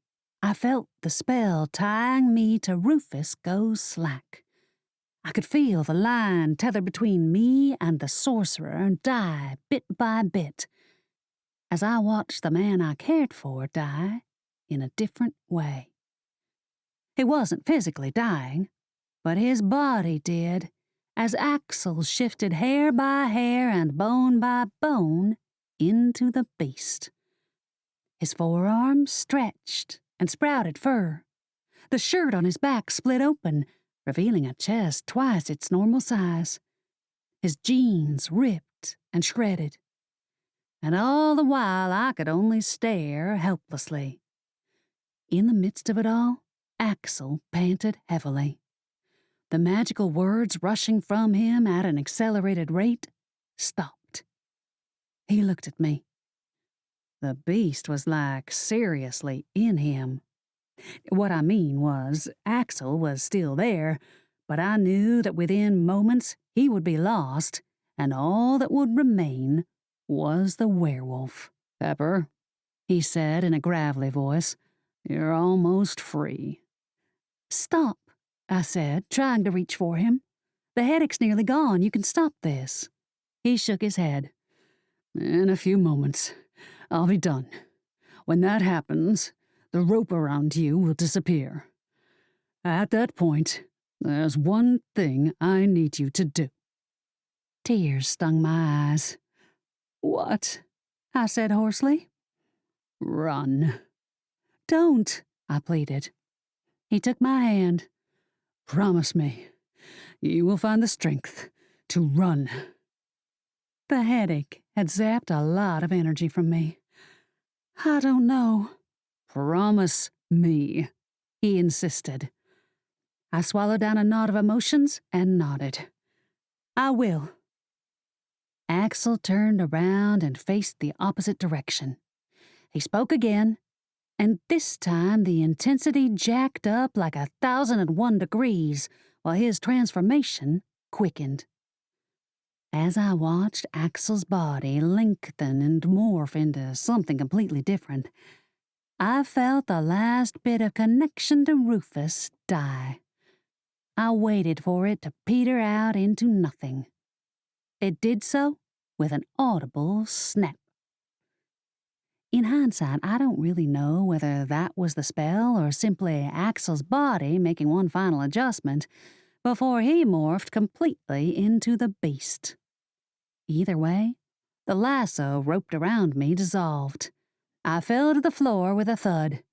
[SPEAKER 1] I felt the spell tying me to Rufus go slack. I could feel the line tethered between me and the sorcerer die bit by bit, as I watched the man I cared for die in a different way. He wasn't physically dying, but his body did, as Axel shifted hair by hair and bone by bone into the beast. His forearms stretched and sprouted fur. The shirt on his back split open, revealing a chest twice its normal size. His jeans ripped and shredded. And all the while I could only stare helplessly. In the midst of it all, Axel panted heavily. The magical words rushing from him at an accelerated rate stopped. He looked at me. The beast was like seriously in him. What I mean was, Axel was still there, but I knew that within moments he would be lost, and all that would remain was the werewolf.
[SPEAKER 2] Pepper,
[SPEAKER 1] He said in a gravelly voice.
[SPEAKER 2] you're almost free.
[SPEAKER 1] Stop, I said, trying to reach for him. The headache's nearly gone. You can stop this. He shook his head.
[SPEAKER 2] In a few moments, I'll be done. When that happens, the rope around you will disappear. At that point, there's one thing I need you to do.
[SPEAKER 1] Tears stung my eyes.
[SPEAKER 2] What?
[SPEAKER 1] I said hoarsely.
[SPEAKER 2] Run.
[SPEAKER 1] Don't, I pleaded. He took my hand.
[SPEAKER 2] Promise me, you will find the strength to run.
[SPEAKER 1] The headache had zapped a lot of energy from me. I don't know.
[SPEAKER 2] Promise me,
[SPEAKER 1] He insisted. I swallowed down a knot of emotions and nodded. I will. Axel turned around and faced the opposite direction. He spoke again, and this time the intensity jacked up like 1,001 degrees, while his transformation quickened. As I watched Axel's body lengthen and morph into something completely different, I felt the last bit of connection to Rufus die. I waited for it to peter out into nothing. It did so with an audible snap. In hindsight, I don't really know whether that was the spell or simply Axel's body making one final adjustment before he morphed completely into the beast. Either way, the lasso roped around me dissolved. I fell to the floor with a thud.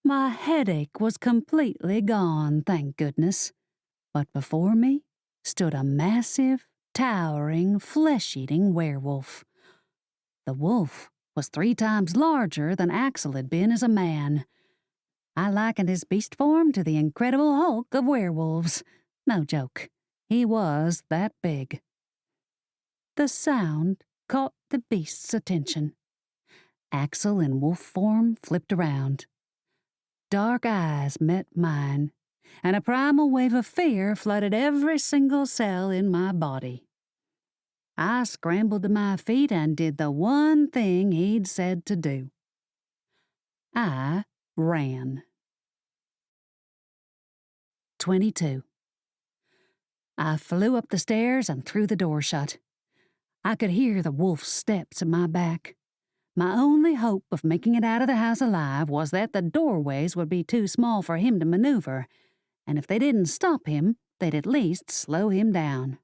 [SPEAKER 1] My headache was completely gone, thank goodness, but before me stood a massive, towering, flesh-eating werewolf. The wolf was 3 times larger than Axel had been as a man. I likened his beast form to the Incredible Hulk of werewolves. No joke. He was that big. The sound caught the beast's attention. Axel in wolf form flipped around. Dark eyes met mine, and a primal wave of fear flooded every single cell in my body. I scrambled to my feet and did the one thing he'd said to do. I ran. 22. I flew up the stairs and threw the door shut. I could hear the wolf's steps at my back. My only hope of making it out of the house alive was that the doorways would be too small for him to maneuver, and if they didn't stop him, they'd at least slow him down.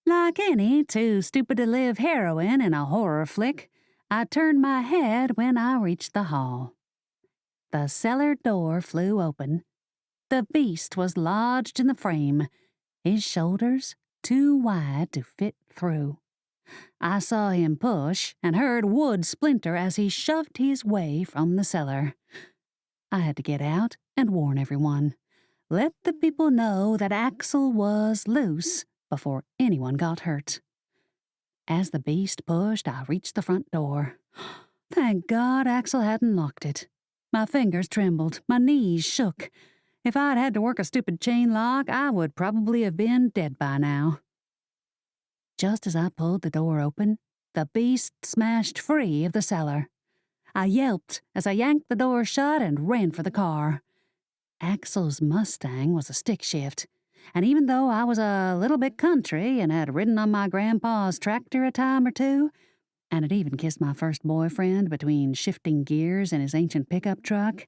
[SPEAKER 1] Like any too stupid to live heroine in a horror flick, I turned my head when I reached the hall. The cellar door flew open. The beast was lodged in the frame, his shoulders too wide to fit through. I saw him push and heard wood splinter as he shoved his way from the cellar. I had to get out and warn everyone. Let the people know that Axel was loose before anyone got hurt. As the beast pushed, I reached the front door. Thank God Axel hadn't locked it. My fingers trembled, my knees shook. If I'd had to work a stupid chain lock, I would probably have been dead by now. Just as I pulled the door open, the beast smashed free of the cellar. I yelped as I yanked the door shut and ran for the car. Axel's Mustang was a stick shift, and even though I was a little bit country and had ridden on my grandpa's tractor a time or two, and had even kissed my first boyfriend between shifting gears in his ancient pickup truck,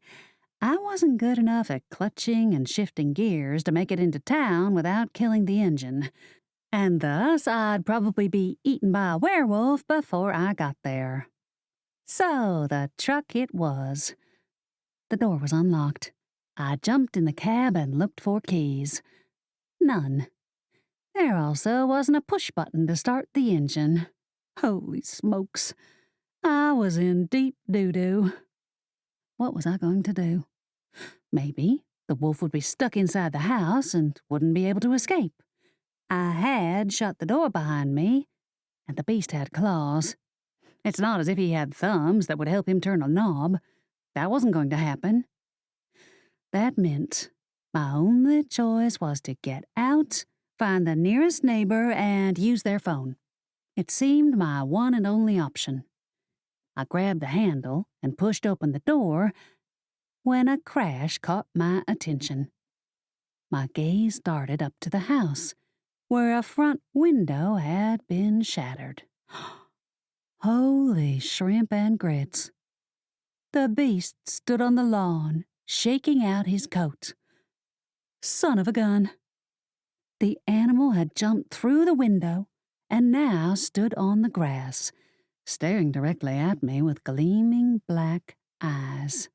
[SPEAKER 1] I wasn't good enough at clutching and shifting gears to make it into town without killing the engine, and thus I'd probably be eaten by a werewolf before I got there. So the truck it was. The door was unlocked. I jumped in the cab and looked for keys. None. There also wasn't a push button to start the engine. Holy smokes. I was in deep doo-doo. What was I going to do? Maybe the wolf would be stuck inside the house and wouldn't be able to escape. I had shut the door behind me, and the beast had claws. It's not as if he had thumbs that would help him turn a knob. That wasn't going to happen. That meant my only choice was to get out, find the nearest neighbor, and use their phone. It seemed my one and only option. I grabbed the handle and pushed open the door when a crash caught my attention. My gaze darted up to the house, where a front window had been shattered. Holy shrimp and grits. The beast stood on the lawn, shaking out his coat. Son of a gun. The animal had jumped through the window and now stood on the grass, staring directly at me with gleaming black eyes.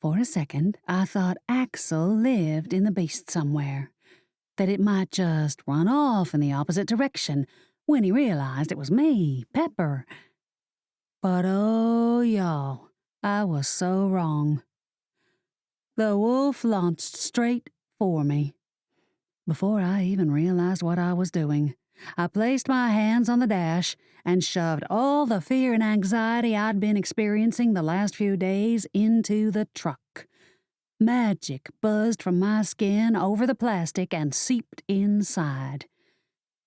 [SPEAKER 1] For a second, I thought Axel lived in the beast somewhere, that it might just run off in the opposite direction when he realized it was me, Pepper. But oh, y'all, I was so wrong. The wolf launched straight for me. Before I even realized what I was doing, I placed my hands on the dash and shoved all the fear and anxiety I'd been experiencing the last few days into the truck. Magic buzzed from my skin over the plastic and seeped inside.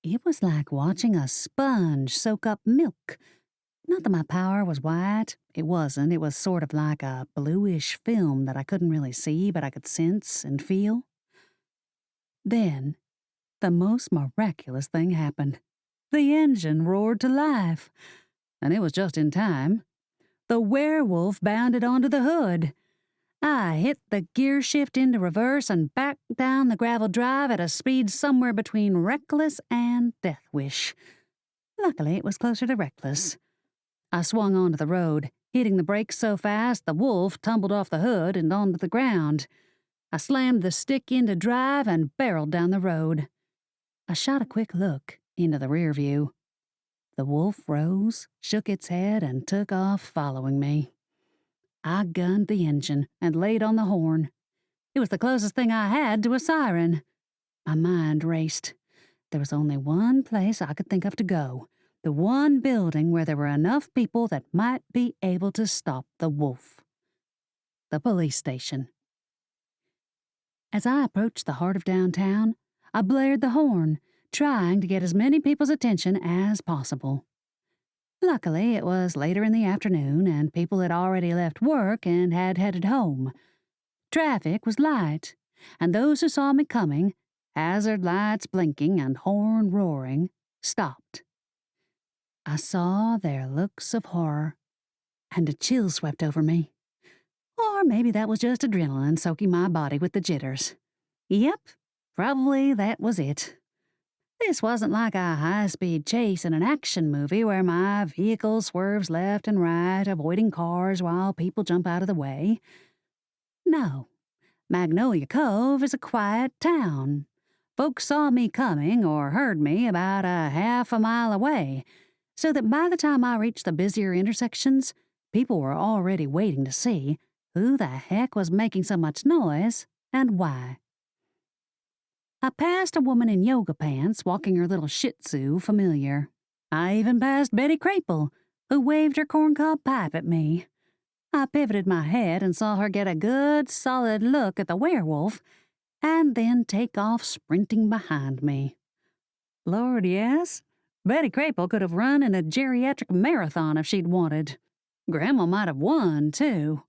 [SPEAKER 1] It was like watching a sponge soak up milk. Not that my power was white. It wasn't. It was sort of like a bluish film that I couldn't really see, but I could sense and feel. Then, the most miraculous thing happened. The engine roared to life. And it was just in time. The werewolf bounded onto the hood. I hit the gear shift into reverse and backed down the gravel drive at a speed somewhere between reckless and death wish. Luckily, it was closer to reckless. I swung onto the road, hitting the brakes so fast the wolf tumbled off the hood and onto the ground. I slammed the stick into drive and barreled down the road. I shot a quick look into the rear view. The wolf rose, shook its head, and took off following me. I gunned the engine and laid on the horn. It was the closest thing I had to a siren. My mind raced. There was only one place I could think of to go, the one building where there were enough people that might be able to stop the wolf. The police station. As I approached the heart of downtown, I blared the horn, trying to get as many people's attention as possible. Luckily, it was later in the afternoon, and people had already left work and had headed home. Traffic was light, and those who saw me coming, hazard lights blinking and horn roaring, stopped. I saw their looks of horror, and a chill swept over me. Or maybe that was just adrenaline soaking my body with the jitters. Yep, probably that was it. This wasn't like a high-speed chase in an action movie where my vehicle swerves left and right, avoiding cars while people jump out of the way. No, Magnolia Cove is a quiet town. Folks saw me coming or heard me about a half a mile away, so that by the time I reached the busier intersections, people were already waiting to see who the heck was making so much noise and why. I passed a woman in yoga pants walking her little shih tzu familiar. I even passed Betty Crapel, who waved her corncob pipe at me. I pivoted my head and saw her get a good, solid look at the werewolf and then take off sprinting behind me. Lord, yes, Betty Crapel could have run in a geriatric marathon if she'd wanted. Grandma might have won, too.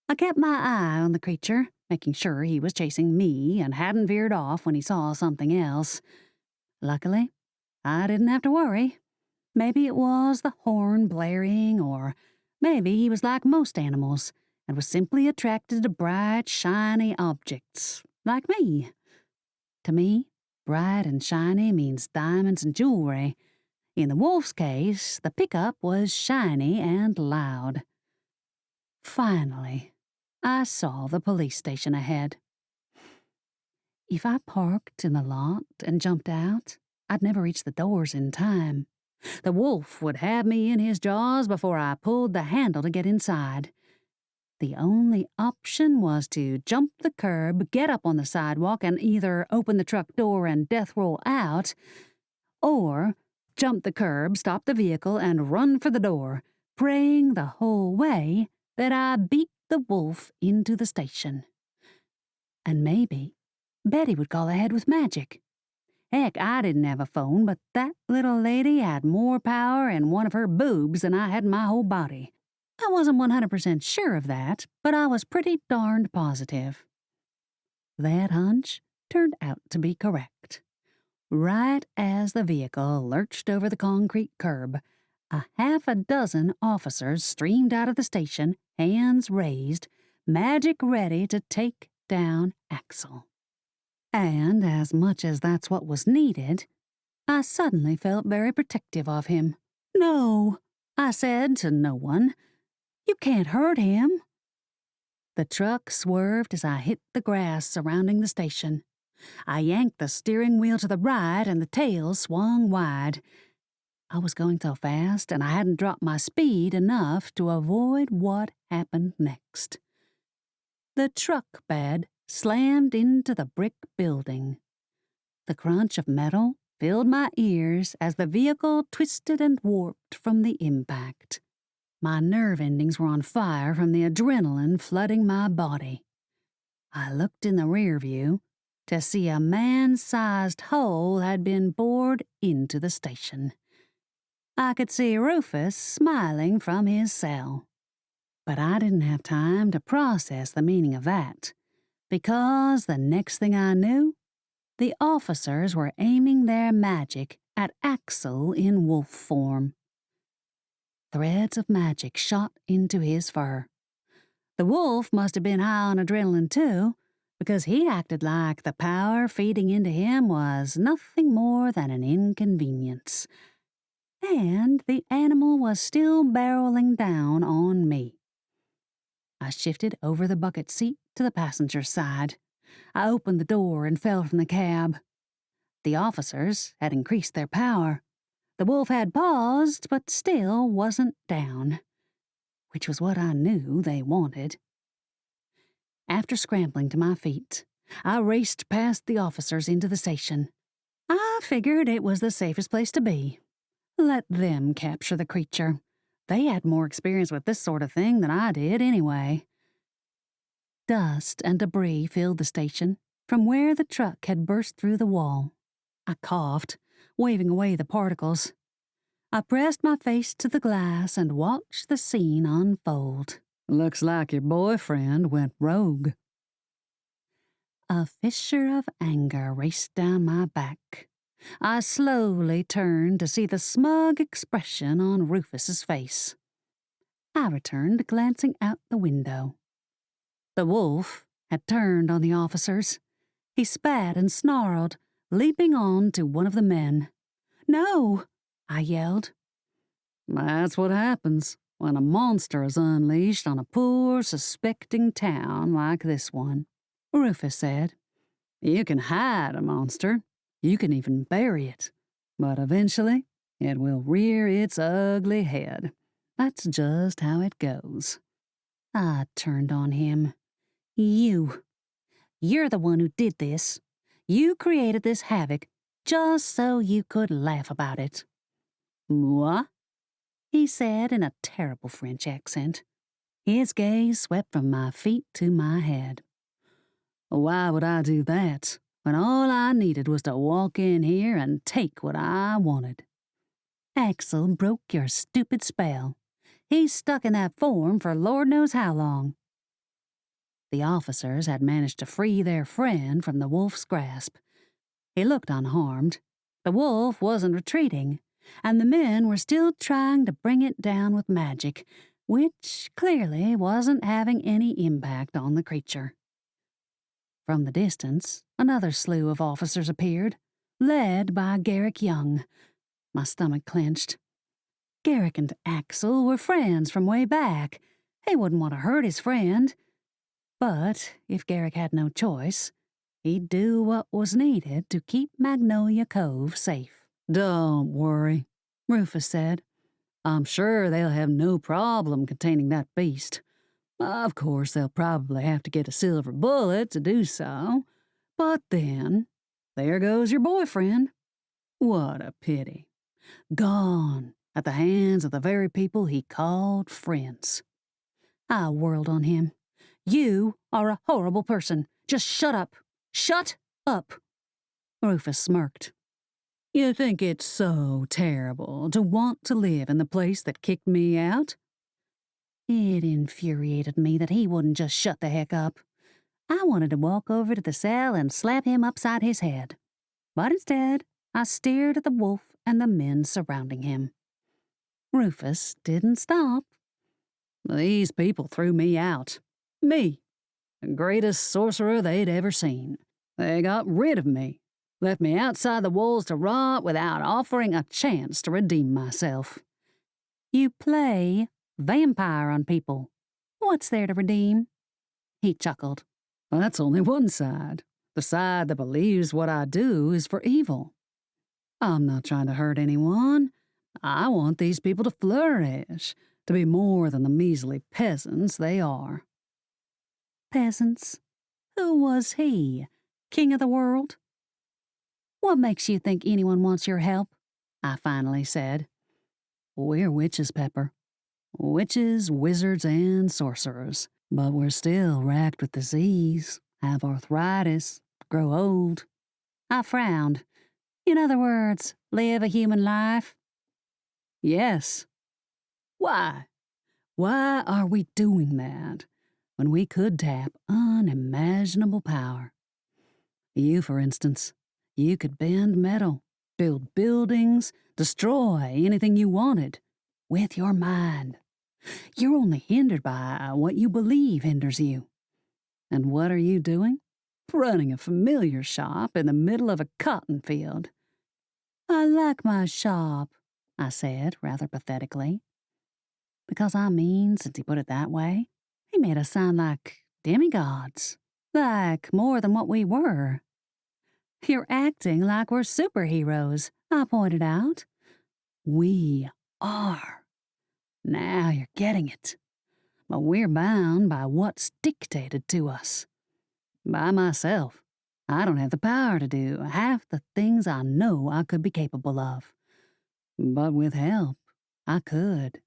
[SPEAKER 1] I kept my eye on the creature, making sure he was chasing me and hadn't veered off when he saw something else. Luckily, I didn't have to worry. Maybe it was the horn blaring, or maybe he was like most animals and was simply attracted to bright, shiny objects, like me. To me, bright and shiny means diamonds and jewelry. In the wolf's case, the pickup was shiny and loud. Finally, I saw the police station ahead. If I parked in the lot and jumped out, I'd never reach the doors in time. The wolf would have me in his jaws before I pulled the handle to get inside. The only option was to jump the curb, get up on the sidewalk, and either open the truck door and death roll out, or jump the curb, stop the vehicle, and run for the door, praying the whole way that I beat the wolf into the station. And maybe Betty would call ahead with magic. Heck, I didn't have a phone, but that little lady had more power in one of her boobs than I had in my whole body. I wasn't 100% sure of that, but I was pretty darned positive. That hunch turned out to be correct. Right as the vehicle lurched over the concrete curb, a half a dozen officers streamed out of the station, hands raised, magic ready to take down Axel. And as much as that's what was needed, I suddenly felt very protective of him. "No," I said to no one. "You can't hurt him." The truck swerved as I hit the grass surrounding the station. I yanked the steering wheel to the right and the tail swung wide. I was going so fast and I hadn't dropped my speed enough to avoid what happened next. The truck bed slammed into the brick building. The crunch of metal filled my ears as the vehicle twisted and warped from the impact. My nerve endings were on fire from the adrenaline flooding my body. I looked in the rear view to see a man-sized hole had been bored into the station. I could see Rufus smiling from his cell. But I didn't have time to process the meaning of that, because the next thing I knew, the officers were aiming their magic at Axel in wolf form. Threads of magic shot into his fur. The wolf must have been high on adrenaline too, because he acted like the power feeding into him was nothing more than an inconvenience. And the animal was still barreling down on me. I shifted over the bucket seat to the passenger side. I opened the door and fell from the cab. The officers had increased their power. The wolf had paused, but still wasn't down, which was what I knew they wanted. After scrambling to my feet, I raced past the officers into the station. I figured it was the safest place to be. Let them capture the creature. They had more experience with this sort of thing than I did anyway. Dust and debris filled the station from where the truck had burst through the wall. I coughed, waving away the particles. I pressed my face to the glass and watched the scene unfold.
[SPEAKER 2] Looks like your boyfriend went rogue.
[SPEAKER 1] A fissure of anger raced down my back. I slowly turned to see the smug expression on Rufus's face. I returned, glancing out the window. The wolf had turned on the officers. He spat and snarled, leaping on to one of the men. "No!" I yelled.
[SPEAKER 2] That's what happens when a monster is unleashed on a poor, suspecting town like this one,
[SPEAKER 1] Rufus said.
[SPEAKER 2] You can hide a monster. You can even bury it. But eventually, it will rear its ugly head. That's just how it goes.
[SPEAKER 1] I turned on him. You're the one who did this. You created this havoc just so you could laugh about it."
[SPEAKER 2] What?
[SPEAKER 1] he said in a terrible French accent. His gaze swept from my feet to my head.
[SPEAKER 2] Why would I do that, when all I needed was to walk in here and take what I wanted?
[SPEAKER 1] Axel broke your stupid spell. He's stuck in that form for Lord knows how long. The officers had managed to free their friend from the wolf's grasp. He looked unharmed. The wolf wasn't retreating, and the men were still trying to bring it down with magic, which clearly wasn't having any impact on the creature. From the distance, another slew of officers appeared, led by Garrick Young. My stomach clenched. Garrick and Axel were friends from way back. He wouldn't want to hurt his friend. But if Garrick had no choice, he'd do what was needed to keep Magnolia Cove safe.
[SPEAKER 2] Don't worry,
[SPEAKER 1] Rufus said.
[SPEAKER 2] I'm sure they'll have no problem containing that beast. Of course, they'll probably have to get a silver bullet to do so. But then, there goes your boyfriend. What a pity. Gone at the hands of the very people he called friends.
[SPEAKER 1] I whirled on him. You are a horrible person. Just shut up. Shut up. Rufus smirked.
[SPEAKER 2] You think it's so terrible to want to live in the place that kicked me out?
[SPEAKER 1] It infuriated me that he wouldn't just shut the heck up. I wanted to walk over to the cell and slap him upside his head. But instead, I stared at the wolf and the men surrounding him. Rufus didn't stop.
[SPEAKER 2] These people threw me out. Me, the greatest sorcerer they'd ever seen. They got rid of me, left me outside the walls to rot without offering a chance to redeem myself.
[SPEAKER 1] You play vampire on people. What's there to redeem? He chuckled.
[SPEAKER 2] That's only one side. The side that believes what I do is for evil. I'm not trying to hurt anyone. I want these people to flourish, to be more than the measly peasants they are.
[SPEAKER 1] Peasants? Who was he? King of the world? What makes you think anyone wants your help? I finally said.
[SPEAKER 2] We're witches, Pepper. Witches, wizards, and sorcerers. But we're still racked with disease, have arthritis, grow old.
[SPEAKER 1] I frowned. In other words, live a human life?
[SPEAKER 2] Yes. Why? Why are we doing that when we could tap unimaginable power? You, for instance, you could bend metal, build buildings, destroy anything you wanted with your mind. You're only hindered by what you believe hinders you. And what are you doing? Running a familiar shop in the middle of a cotton field.
[SPEAKER 1] I like my shop, I said rather pathetically. Because I mean, since he put it that way, he made us sound like demigods, like more than what we were. You're acting like we're superheroes, I pointed out.
[SPEAKER 2] We are. Now you're getting it. But we're bound by what's dictated to us. By myself, I don't have the power to do half the things I know I could be capable of. But with help, I could.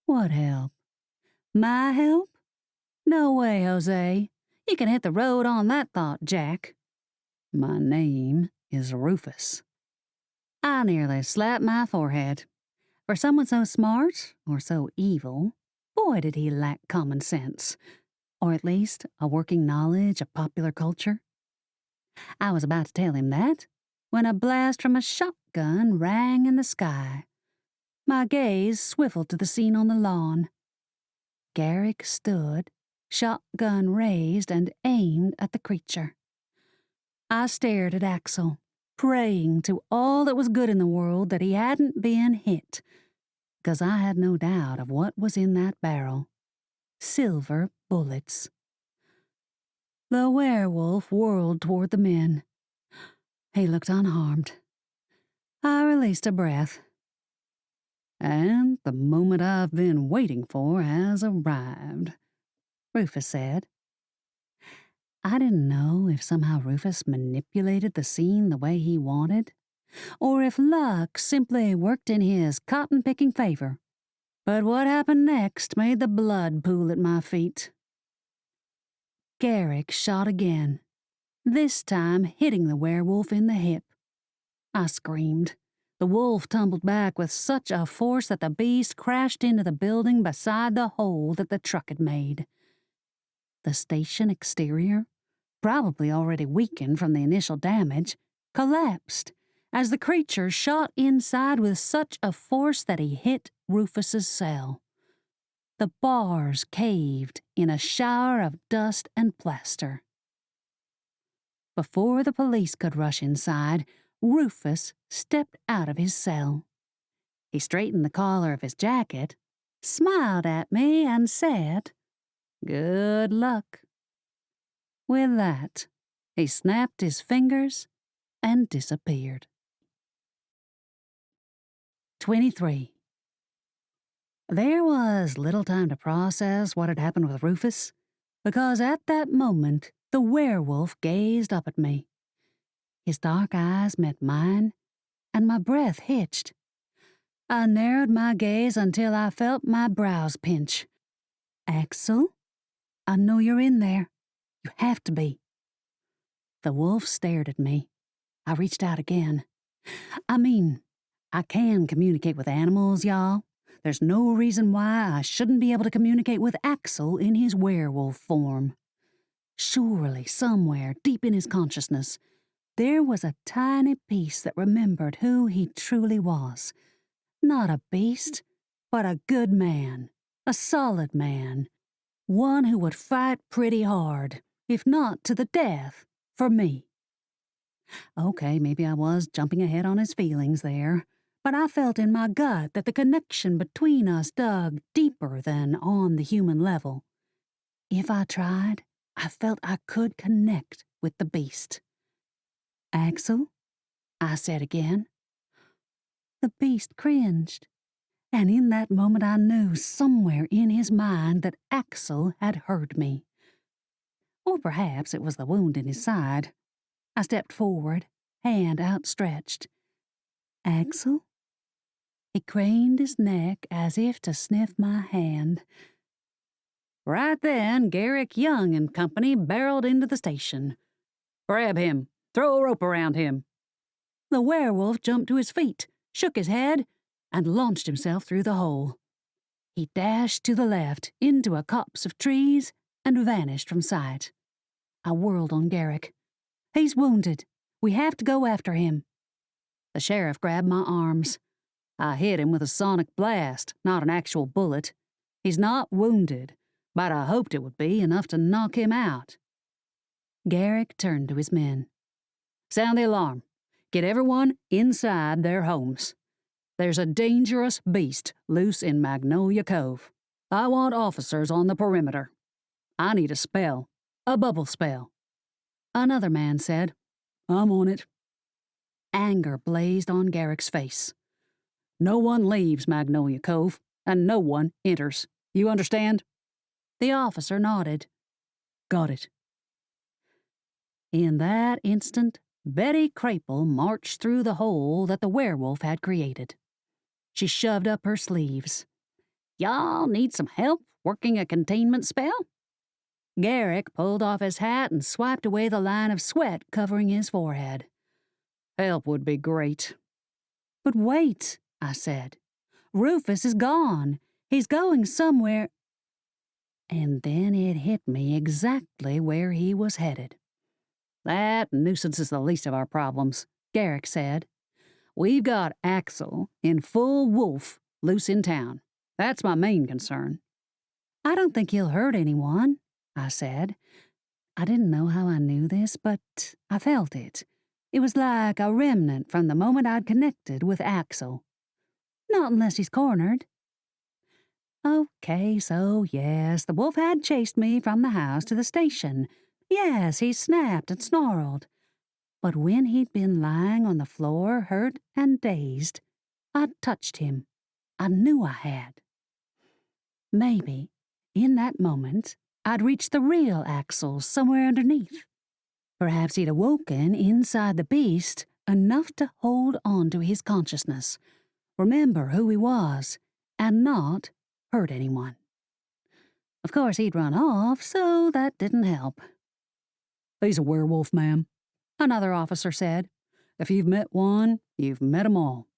[SPEAKER 1] What help? My help? No way, Jose. You can hit the road on that thought, Jack.
[SPEAKER 2] My name is Rufus.
[SPEAKER 1] I nearly slapped my forehead. For someone so smart or so evil, boy did he lack common sense, or at least a working knowledge of popular culture. I was about to tell him that when a blast from a shotgun rang in the sky. My gaze swiveled to the scene on the lawn. Garrick stood, shotgun raised and aimed at the creature. I stared at Axel, praying to all that was good in the world that he hadn't been hit, because I had no doubt of what was in that barrel. Silver bullets. The werewolf whirled toward the men. He looked unharmed. I released a breath.
[SPEAKER 2] And the moment I've been waiting for has arrived,
[SPEAKER 1] Rufus said. I didn't know if somehow Rufus manipulated the scene the way he wanted, or if luck simply worked in his cotton-picking favor. But what happened next made the blood pool at my feet. Garrick shot again, this time hitting the werewolf in the hip. I screamed. The wolf tumbled back with such a force that the beast crashed into the building beside the hole that the truck had made. The station exterior, probably already weakened from the initial damage, collapsed as the creature shot inside with such a force that he hit Rufus's cell. The bars caved in a shower of dust and plaster. Before the police could rush inside, Rufus stepped out of his cell. He straightened the collar of his jacket, smiled at me, and said, "Good luck." With that, he snapped his fingers and disappeared. 23. There was little time to process what had happened with Rufus, because at that moment the werewolf gazed up at me. His dark eyes met mine, and my breath hitched. I narrowed my gaze until I felt my brows pinch. "Axel, I know you're in there. You have to be." The wolf stared at me. I reached out again. I can communicate with animals, y'all. There's no reason why I shouldn't be able to communicate with Axel in his werewolf form. Surely, somewhere deep in his consciousness, there was a tiny piece that remembered who he truly was. Not a beast, but a good man, a solid man, one who would fight pretty hard, if not to the death, for me. Okay, maybe I was jumping ahead on his feelings there, but I felt in my gut that the connection between us dug deeper than on the human level. If I tried, I felt I could connect with the beast. "Axel?" I said again. The beast cringed, and in that moment I knew somewhere in his mind that Axel had heard me. Or perhaps it was the wound in his side. I stepped forward, hand outstretched. "Axel?" He craned his neck as if to sniff my hand. Right then, Garrick Young and company barreled into the station. "Grab him! Throw a rope around him!" The werewolf jumped to his feet, shook his head, and launched himself through the hole. He dashed to the left into a copse of trees and vanished from sight. I whirled on Garrick. "He's wounded. We have to go after him." The sheriff grabbed my arms. "I hit him with a sonic blast, not an actual bullet. He's not wounded, but I hoped it would be enough to knock him out." Garrick turned to his men. "Sound the alarm. Get everyone inside their homes. There's a dangerous beast loose in Magnolia Cove. I want officers on the perimeter. I need a spell, a bubble spell." Another man said, "I'm on it." Anger blazed on Garrick's face. "No one leaves Magnolia Cove, and no one enters. You understand?" The officer nodded. "Got it." In that instant, Betty Crapel marched through the hole that the werewolf had created. She shoved up her sleeves. "Y'all need some help working a containment spell?" Garrick pulled off his hat and swiped away the line of sweat covering his forehead. "Help would be great." "But wait," I said. "Rufus is gone. He's going somewhere." And then it hit me exactly where he was headed. "That nuisance is the least of our problems," Garrick said. "We've got Axel in full wolf loose in town. That's my main concern." "I don't think he'll hurt anyone," I said. I didn't know how I knew this, but I felt it. It was like a remnant from the moment I'd connected with Axel. "Not unless he's cornered." Okay, so yes, the wolf had chased me from the house to the station. Yes, he snapped and snarled. But when he'd been lying on the floor, hurt and dazed, I'd touched him. I knew I had. Maybe, in that moment, I'd reached the real Axel somewhere underneath. Perhaps he'd awoken inside the beast enough to hold on to his consciousness, remember who he was, and not hurt anyone. Of course, he'd run off, so that didn't help.
[SPEAKER 2] "He's a werewolf, ma'am,"
[SPEAKER 1] another officer said.
[SPEAKER 2] "If you've met one, you've met 'em all.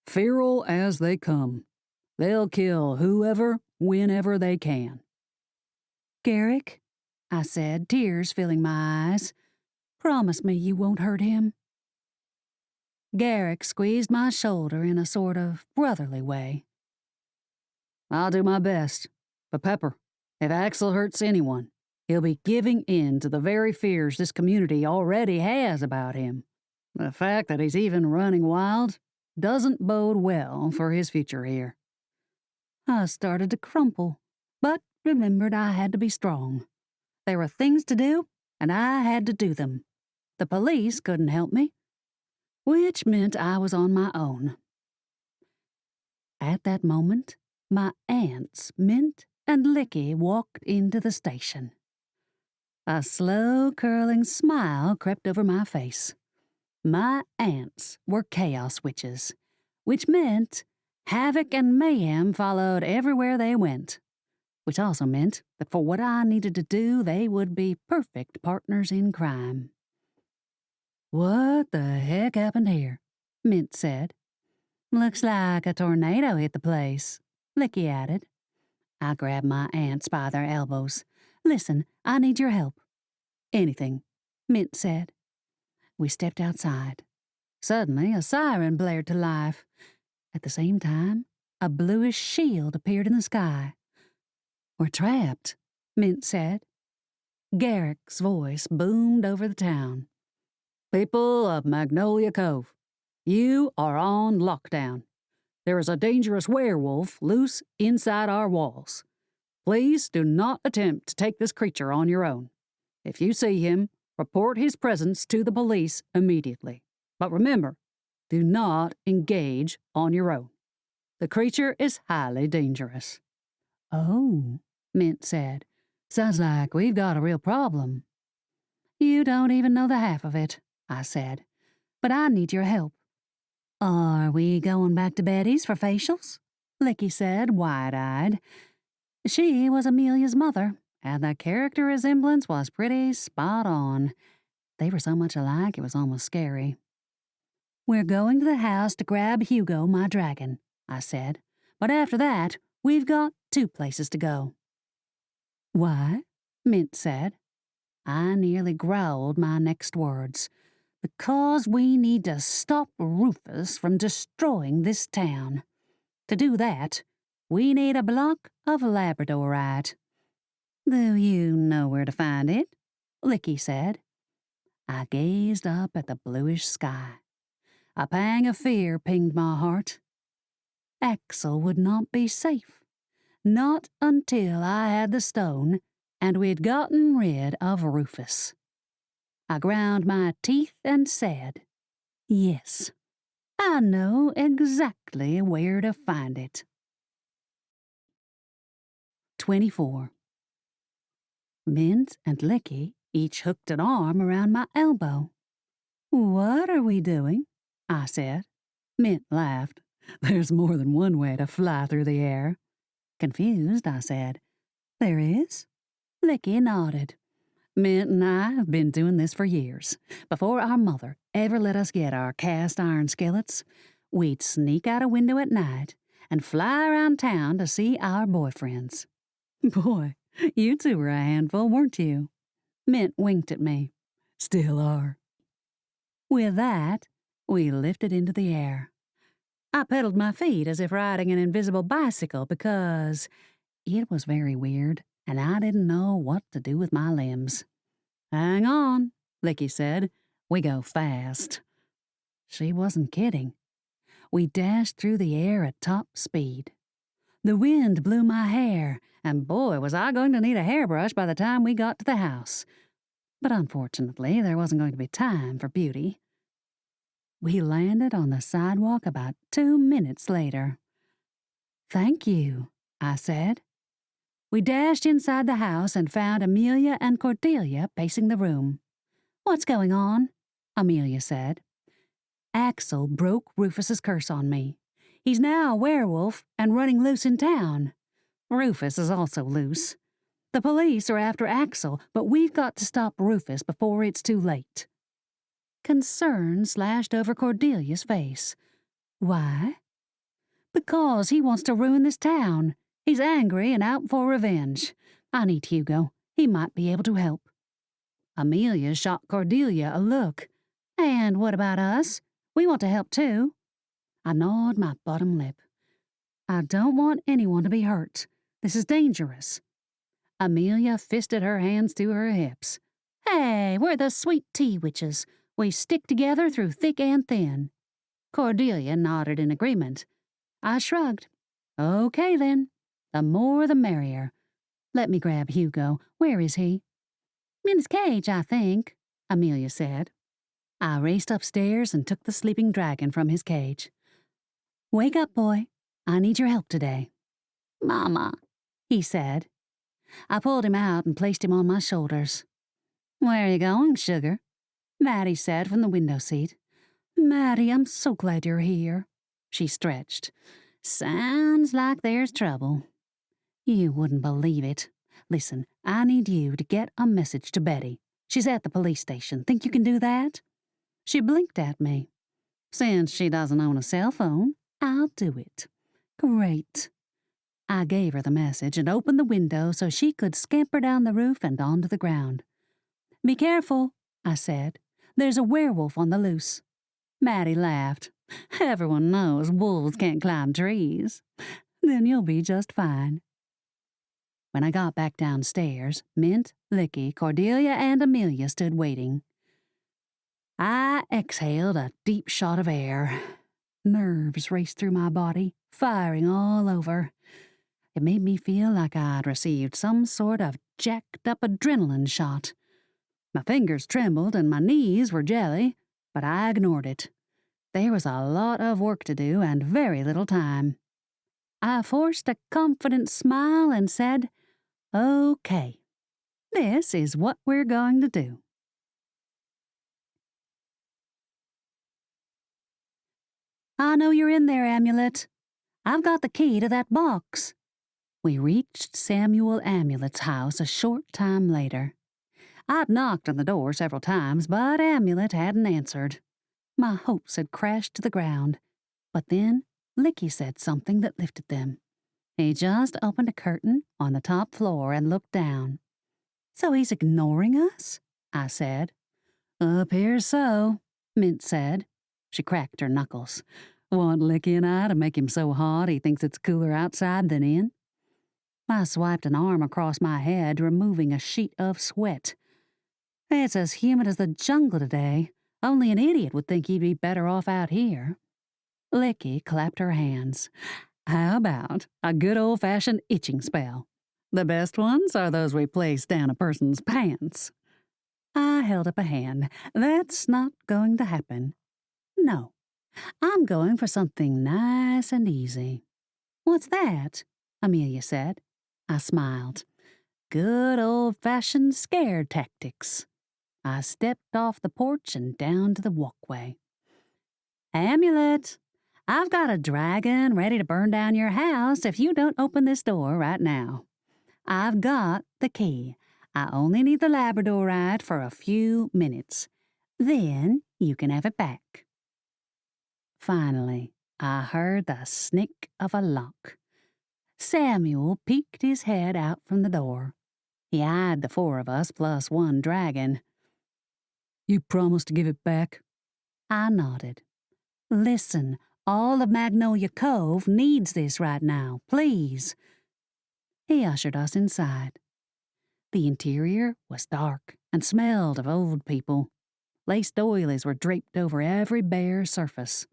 [SPEAKER 2] Feral as they come. They'll kill whoever, whenever they can."
[SPEAKER 1] "Garrick," I said, tears filling my eyes, "promise me you won't hurt him." Garrick squeezed my shoulder in a sort of brotherly way.
[SPEAKER 2] "I'll do my best. But Pepper, if Axel hurts anyone, he'll be giving in to the very fears this community already has about him. The fact that he's even running wild doesn't bode well for his future here."
[SPEAKER 1] I started to crumple, but remembered I had to be strong. There were things to do, and I had to do them. The police couldn't help me, which meant I was on my own. At that moment, my aunts, Mint and Licky, walked into the station. A slow, curling smile crept over my face. My aunts were chaos witches, which meant havoc and mayhem followed everywhere they went, which also meant that for what I needed to do, they would be perfect partners in crime. "What the heck happened here?" Mint said. "Looks like a tornado hit the place," Licky added. I grabbed my aunts by their elbows. "Listen, I need your help." "Anything," Mint said. We stepped outside. Suddenly, a siren blared to life. At the same time, a bluish shield appeared in the sky. "We're trapped," Mint said. Garrick's voice boomed over the town.
[SPEAKER 2] "People of Magnolia Cove, you are on lockdown. There is a dangerous werewolf loose inside our walls. Please do not attempt to take this creature on your own. If you see him, report his presence to the police immediately. But remember, do not engage on your own. The creature is highly dangerous."
[SPEAKER 1] "Oh," Mint said. "Sounds like we've got a real problem." "You don't even know the half of it," I said. "But I need your help." "Are we going back to Betty's for facials?" Licky said, wide-eyed. She was Amelia's mother, and the character resemblance was pretty spot on. They were so much alike it was almost scary. "We're going to the house to grab Hugo, my dragon," I said. "But after that, we've got 2 places to go." "Why?" Mint said. I nearly growled my next words. "Because we need to stop Rufus from destroying this town. To do that, we need a block of labradorite." "Do you know where to find it?" Licky said. I gazed up at the bluish sky. A pang of fear pinged my heart. Axel would not be safe. Not until I had the stone and we'd gotten rid of Rufus. I ground my teeth and said, "Yes, I know exactly where to find it." 24. Mint and Licky each hooked an arm around my elbow. "What are we doing?" I said. Mint laughed. "There's more than one way to fly through the air." Confused, I said, "There is?" Licky nodded. "Mint and I have been doing this for years. Before our mother ever let us get our cast iron skillets, we'd sneak out a window at night and fly around town to see our boyfriends." "Boy, you two were a handful, weren't you?" Mint winked at me. "Still are." With that, we lifted into the air. I pedaled my feet as if riding an invisible bicycle because it was very weird, and I didn't know what to do with my limbs. "Hang on," Licky said. "We go fast." She wasn't kidding. We dashed through the air at top speed. The wind blew my hair, and boy, was I going to need a hairbrush by the time we got to the house. But unfortunately, there wasn't going to be time for beauty. We landed on the sidewalk about 2 minutes later. "Thank you," I said. We dashed inside the house and found Amelia and Cordelia pacing the room. "What's going on?" Amelia said. "Axel broke Rufus's curse on me. He's now a werewolf and running loose in town. Rufus is also loose. The police are after Axel, but we've got to stop Rufus before it's too late." Concern slashed over Cordelia's face. "Why?" "Because he wants to ruin this town. He's angry and out for revenge. I need Hugo. He might be able to help." Amelia shot Cordelia a look. "And what about us? We want to help too." I gnawed my bottom lip. "I don't want anyone to be hurt. This is dangerous." Amelia fisted her hands to her hips. "Hey, we're the sweet tea witches. We stick together through thick and thin." Cordelia nodded in agreement. I shrugged. "Okay then. The more the merrier. Let me grab Hugo. Where is he?" "In his cage, I think," Amelia said. I raced upstairs and took the sleeping dragon from his cage. "Wake up, boy. I need your help today." "Mama," he said. I pulled him out and placed him on my shoulders. "Where are you going, sugar?" Maddie said from the window seat. "Maddie, I'm so glad you're here." She stretched. "Sounds like there's trouble." "You wouldn't believe it. Listen, I need you to get a message to Betty. She's at the police station. Think you can do that?" She blinked at me. "Since she doesn't own a cell phone, I'll do it." "Great." I gave her the message and opened the window so she could scamper down the roof and onto the ground. "Be careful," I said. "There's a werewolf on the loose." Maddie laughed. "Everyone knows wolves can't climb trees." "Then you'll be just fine." When I got back downstairs, Mint, Licky, Cordelia, and Amelia stood waiting. I exhaled a deep shot of air. Nerves raced through my body, firing all over. It made me feel like I'd received some sort of jacked-up adrenaline shot. My fingers trembled and my knees were jelly, but I ignored it. There was a lot of work to do and very little time. I forced a confident smile and said, "Okay, this is what we're going to do." "I know you're in there, Amulet. I've got the key to that box." We reached Samuel Amulet's house a short time later. I'd knocked on the door several times, but Amulet hadn't answered. My hopes had crashed to the ground. But then Licky said something that lifted them. He just opened a curtain on the top floor and looked down. "So he's ignoring us?" I said. "Appears so," Mint said. She cracked her knuckles. "Want Licky and I to make him so hot he thinks it's cooler outside than in?" I swiped an arm across my head, removing a sheet of sweat. "It's as humid as the jungle today. Only an idiot would think he'd be better off out here." Licky clapped her hands. "How about a good old-fashioned itching spell? The best ones are those we place down a person's pants." I held up a hand. "That's not going to happen. No, I'm going for something nice and easy." "What's that?" Amelia said. I smiled. "Good old-fashioned scare tactics." I stepped off the porch and down to the walkway. "Amulet, I've got a dragon ready to burn down your house if you don't open this door right now. I've got the key. I only need the Labradorite for a few minutes. Then you can have it back." Finally, I heard the snick of a lock. Samuel peeked his head out from the door. He eyed the four of us plus one dragon. "You promised to give it back?" I nodded. "Listen, all of Magnolia Cove needs this right now, please." He ushered us inside. The interior was dark and smelled of old people. Lace doilies were draped over every bare surface,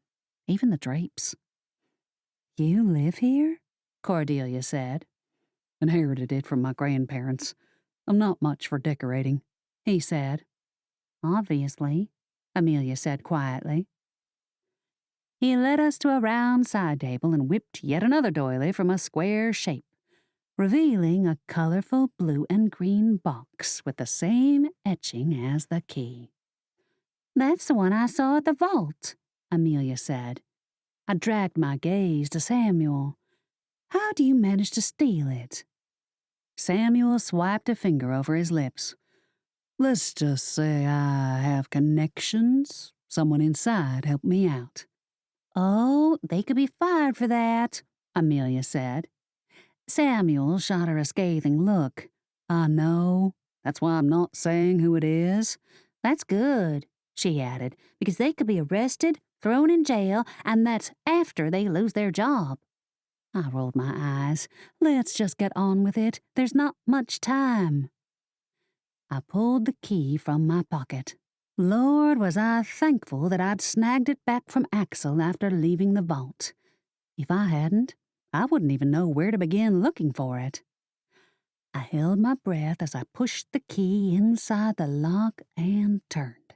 [SPEAKER 1] even the drapes. "You live here?" Cordelia said. "Inherited it from my grandparents. I'm not much for decorating," he said. "Obviously," Amelia said quietly. He led us to a round side table and whipped yet another doily from a square shape, revealing a colorful blue and green box with the same etching as the key. "That's the one I saw at the vault," Amelia said. I dragged my gaze to Samuel. "How do you manage to steal it?" Samuel swiped a finger over his lips. "Let's just say I have connections. Someone inside helped me out." "Oh, they could be fired for that," Amelia said. Samuel shot her a scathing look. "I know. That's why I'm not saying who it is." "That's good," she added, "because they could be arrested, thrown in jail, and that's after they lose their job." I rolled my eyes. "Let's just get on with it. There's not much time." I pulled the key from my pocket. Lord, was I thankful that I'd snagged it back from Axel after leaving the vault. If I hadn't, I wouldn't even know where to begin looking for it. I held my breath as I pushed the key inside the lock and turned.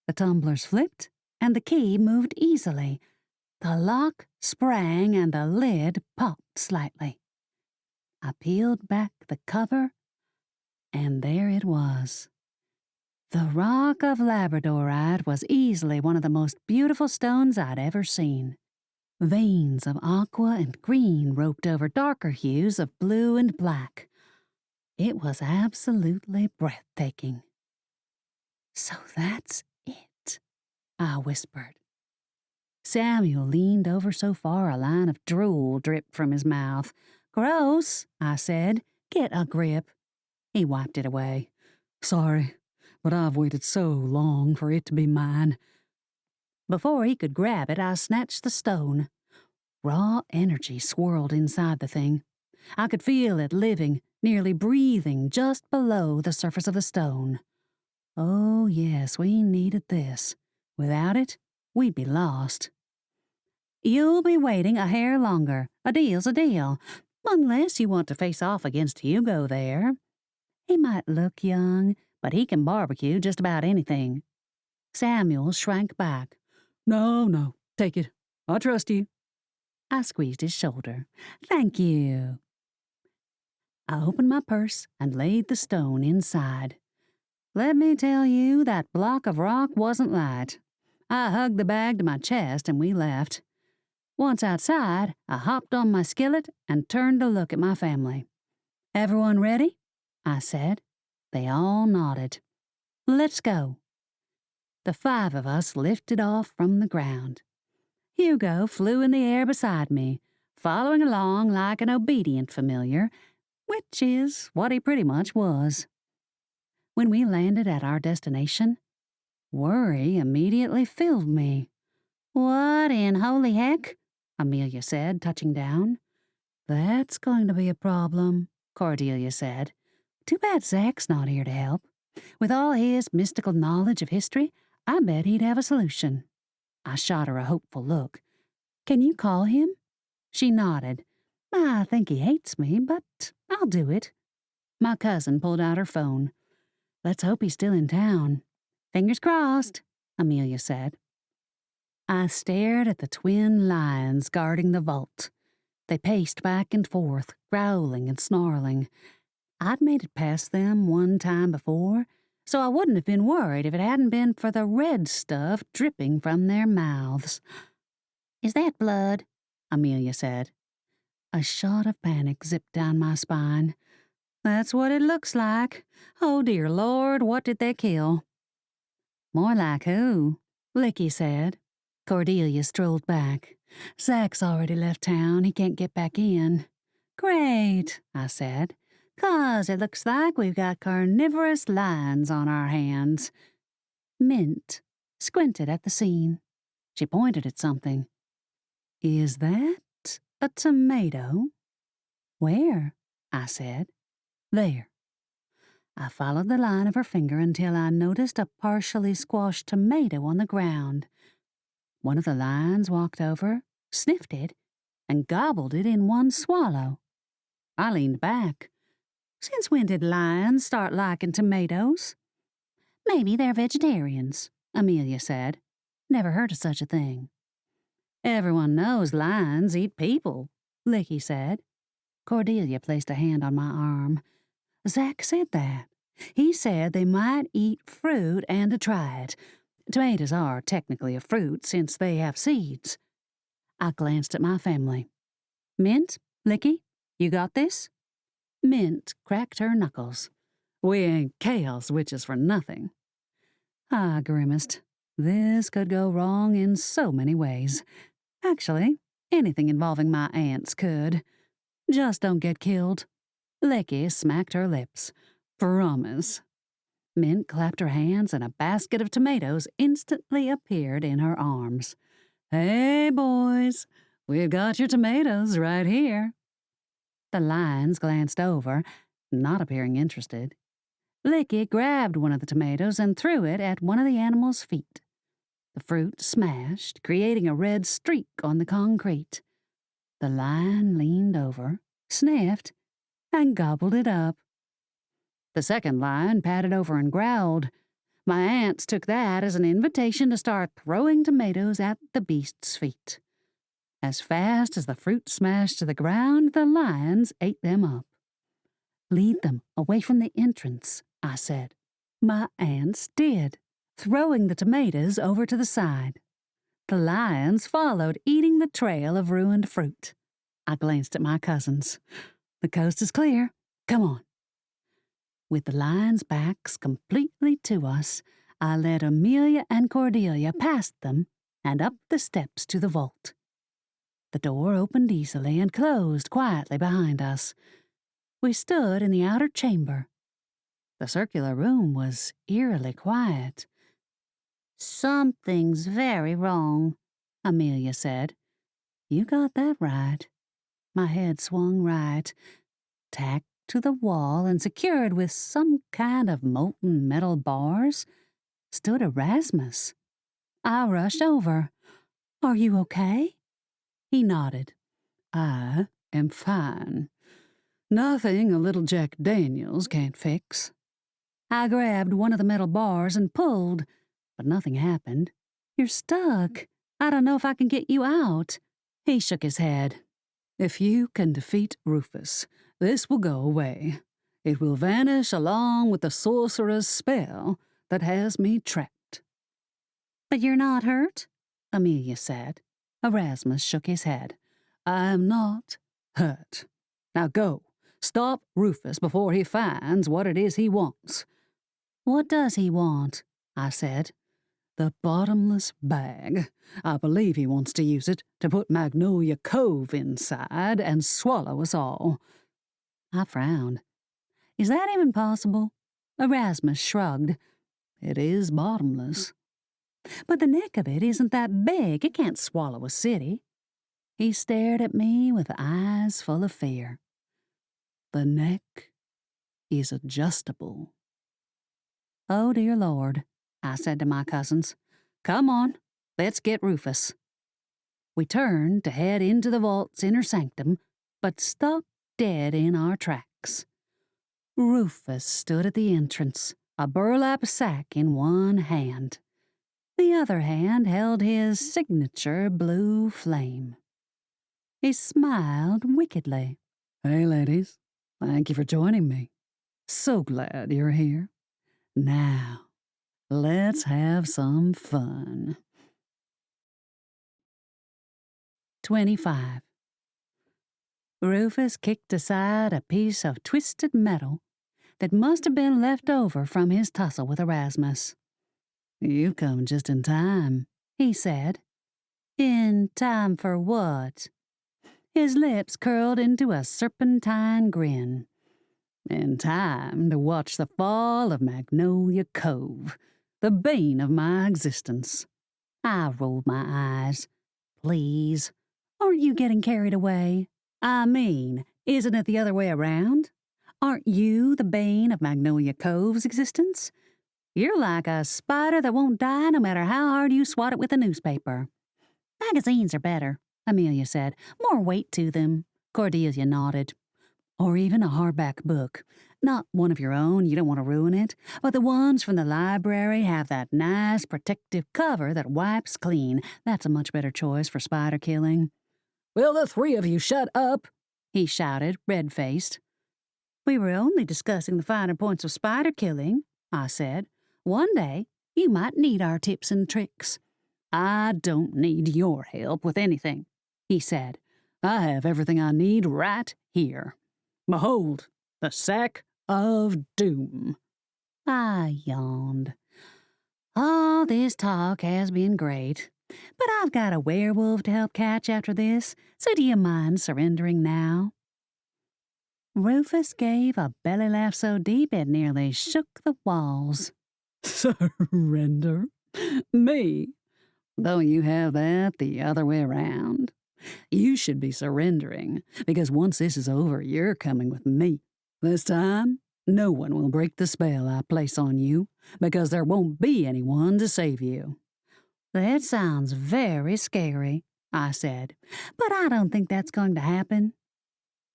[SPEAKER 1] The tumblers flipped, and the key moved easily. The lock sprang and the lid popped slightly. I peeled back the cover, and there it was. The rock of labradorite was easily one of the most beautiful stones I'd ever seen. Veins of aqua and green roped over darker hues of blue and black. It was absolutely breathtaking. "So that's it," I whispered. Samuel leaned over so far a line of drool dripped from his mouth. "Gross," I said. "Get a grip." He wiped it away. "Sorry, but I've waited so long for it to be mine." Before he could grab it, I snatched the stone. Raw energy swirled inside the thing. I could feel it living, nearly breathing just below the surface of the stone. Oh, yes, we needed this. Without it, we'd be lost. "You'll be waiting a hair longer. A deal's a deal. Unless you want to face off against Hugo there. He might look young, but he can barbecue just about anything." Samuel shrank back. No, take it. I trust you." I squeezed his shoulder. "Thank you." I opened my purse and laid the stone inside. Let me tell you, that block of rock wasn't light. I hugged the bag to my chest and we left. Once outside, I hopped on my skillet and turned to look at my family. "Everyone ready?" I said. They all nodded. "Let's go." The 5 of us lifted off from the ground. Hugo flew in the air beside me, following along like an obedient familiar, which is what he pretty much was. When we landed at our destination, worry immediately filled me. "What in holy heck?" Amelia said, touching down. "That's going to be a problem," Cordelia said. "Too bad Zach's not here to help. With all his mystical knowledge of history, I bet he'd have a solution." I shot her a hopeful look. "Can you call him?" She nodded. "I think he hates me, but I'll do it." My cousin pulled out her phone. "Let's hope he's still in town." "Fingers crossed," Amelia said. I stared at the twin lions guarding the vault. They paced back and forth, growling and snarling. I'd made it past them one time before, so I wouldn't have been worried if it hadn't been for the red stuff dripping from their mouths. "Is that blood?" Amelia said. A shot of panic zipped down my spine. "That's what it looks like. Oh, dear Lord, what did they kill?" "More like who?" Licky said. Cordelia strolled back. "Zach's already left town. He can't get back in." "Great," I said, "'cause it looks like we've got carnivorous lions on our hands." Mint squinted at the scene. She pointed at something. "Is that a tomato?" "Where?" I said. "There." I followed the line of her finger until I noticed a partially squashed tomato on the ground. One of the lions walked over, sniffed it, and gobbled it in one swallow. I leaned back. "Since when did lions start liking tomatoes?" "Maybe they're vegetarians," Amelia said. "Never heard of such a thing." "Everyone knows lions eat people," Licky said. Cordelia placed a hand on my arm. "Zach said that. He said they might eat fruit and try it. Tomatoes are technically a fruit since they have seeds." I glanced at my family. Mint, Licky, you got this? Mint cracked her knuckles. We ain't chaos witches for nothing. I grimaced. This could go wrong in so many ways. Actually, anything involving my aunts could. Just don't get killed. Licky smacked her lips. Promise. Mint clapped her hands and a basket of tomatoes instantly appeared in her arms. Hey, boys, we've got your tomatoes right here. The lions glanced over, not appearing interested. Licky grabbed one of the tomatoes and threw it at one of the animal's feet. The fruit smashed, creating a red streak on the concrete. The lion leaned over, sniffed, and gobbled it up. The second lion padded over and growled. My aunts took that as an invitation to start throwing tomatoes at the beast's feet. As fast as the fruit smashed to the ground, the lions ate them up. Lead them away from the entrance, I said. My aunts did, throwing the tomatoes over to the side. The lions followed, eating the trail of ruined fruit. I glanced at my cousins. The coast is clear. Come on. With the lions' backs completely to us, I led Amelia and Cordelia past them and up the steps to the vault. The door opened easily and closed quietly behind us. We stood in the outer chamber. The circular room was eerily quiet. Something's very wrong, Amelia said. You got that right. My head swung right, tacked to the wall and secured with some kind of molten metal bars, stood Erasmus. I rushed over. Are you okay? He nodded. I am fine. Nothing a little Jack Daniels can't fix. I grabbed one of the metal bars and pulled, but nothing happened. You're stuck. I don't know if I can get you out. He shook his head. If you can defeat Rufus, this will go away. It will vanish along with the sorcerer's spell that has me trapped. But you're not hurt? Amelia said. Erasmus shook his head. I am not hurt. Now go. Stop Rufus before he finds what it is he wants. What does he want? I said. The bottomless bag. I believe he wants to use it to put Magnolia Cove inside and swallow us all. I frowned. Is that even possible? Erasmus shrugged. It is bottomless. But the neck of it isn't that big. It can't swallow a city. He stared at me with eyes full of fear. The neck is adjustable. Oh, dear Lord, I said to my cousins. Come on, let's get Rufus. We turned to head into the vault's inner sanctum, but stopped dead in our tracks. Rufus stood at the entrance, a burlap sack in one hand. The other hand held his signature blue flame. He smiled wickedly. Hey, ladies. Thank you for joining me. So glad you're here. Now, let's have some fun. 25. Rufus kicked aside a piece of twisted metal that must have been left over from his tussle with Erasmus. You've come just in time, he said. In time for what? His lips curled into a serpentine grin. In time to watch the fall of Magnolia Cove, the bane of my existence. I rolled my eyes. Please, aren't you getting carried away? I mean, isn't it the other way around? Aren't you the bane of Magnolia Cove's existence? You're like a spider that won't die no matter how hard you swat it with a newspaper. Magazines are better, Amelia said. More weight to them. Cordelia nodded. Or even a hardback book. Not one of your own, you don't want to ruin it, but the ones from the library have that nice protective cover that wipes clean. That's a much better choice for spider killing. Will the three of you shut up? He shouted, red-faced. We were only discussing the finer points of spider killing, I said. One day, you might need our tips and tricks. I don't need your help with anything.
[SPEAKER 2] he said. I have everything I need right here. Behold, the sack of doom.
[SPEAKER 1] I yawned. All this talk has been great, but I've got a werewolf to help catch after this, so do you mind surrendering now? Rufus gave a belly laugh so deep it nearly shook the walls.
[SPEAKER 2] Surrender? Me? Don't you have that the other way around? You should be surrendering, because once this is over, you're coming with me. This time, no one will break the spell I place on you, because there won't be anyone to save you.
[SPEAKER 1] That sounds very scary, I said, but I don't think that's going to happen.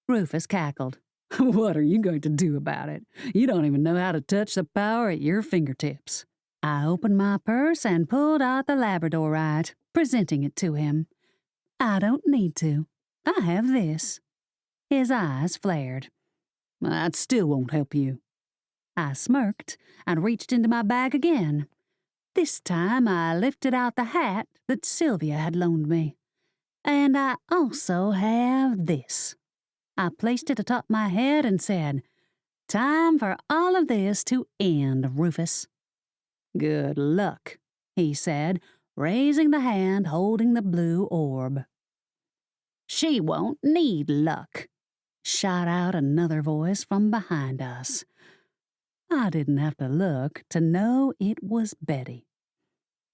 [SPEAKER 1] Rufus cackled.
[SPEAKER 2] What are you going to do about it? You don't even know how to touch the power at your fingertips.
[SPEAKER 1] I opened my purse and pulled out the labradorite, presenting it to him. I don't need to. I have this. His eyes flared.
[SPEAKER 2] That still won't help you.
[SPEAKER 1] I smirked and reached into my bag again. This time I lifted out the hat that Sylvia had loaned me. And I also have this. I placed it atop my head and said, "Time for all of this to end, Rufus."
[SPEAKER 2] Good luck,
[SPEAKER 1] he said, raising the hand holding the blue orb.
[SPEAKER 2] She won't need luck,
[SPEAKER 1] shot out another voice from behind us. I didn't have to look to know it was Betty.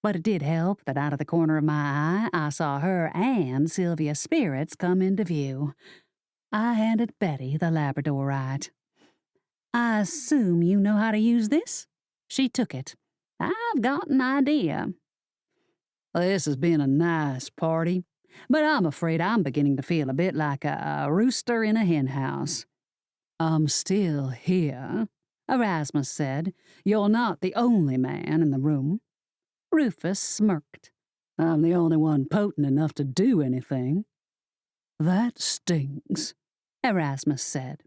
[SPEAKER 1] But it did help that out of the corner of my eye I saw her and Sylvia's spirits come into view. I handed Betty the labradorite. "I assume you know how to use this?" She took it. "I've got an idea."
[SPEAKER 2] This has been a nice party, but I'm afraid I'm beginning to feel a bit like a rooster in a henhouse. I'm still here, Erasmus said. You're not the only man in the room.
[SPEAKER 1] Rufus smirked.
[SPEAKER 2] I'm the only one potent enough to do anything. That stings, Erasmus said.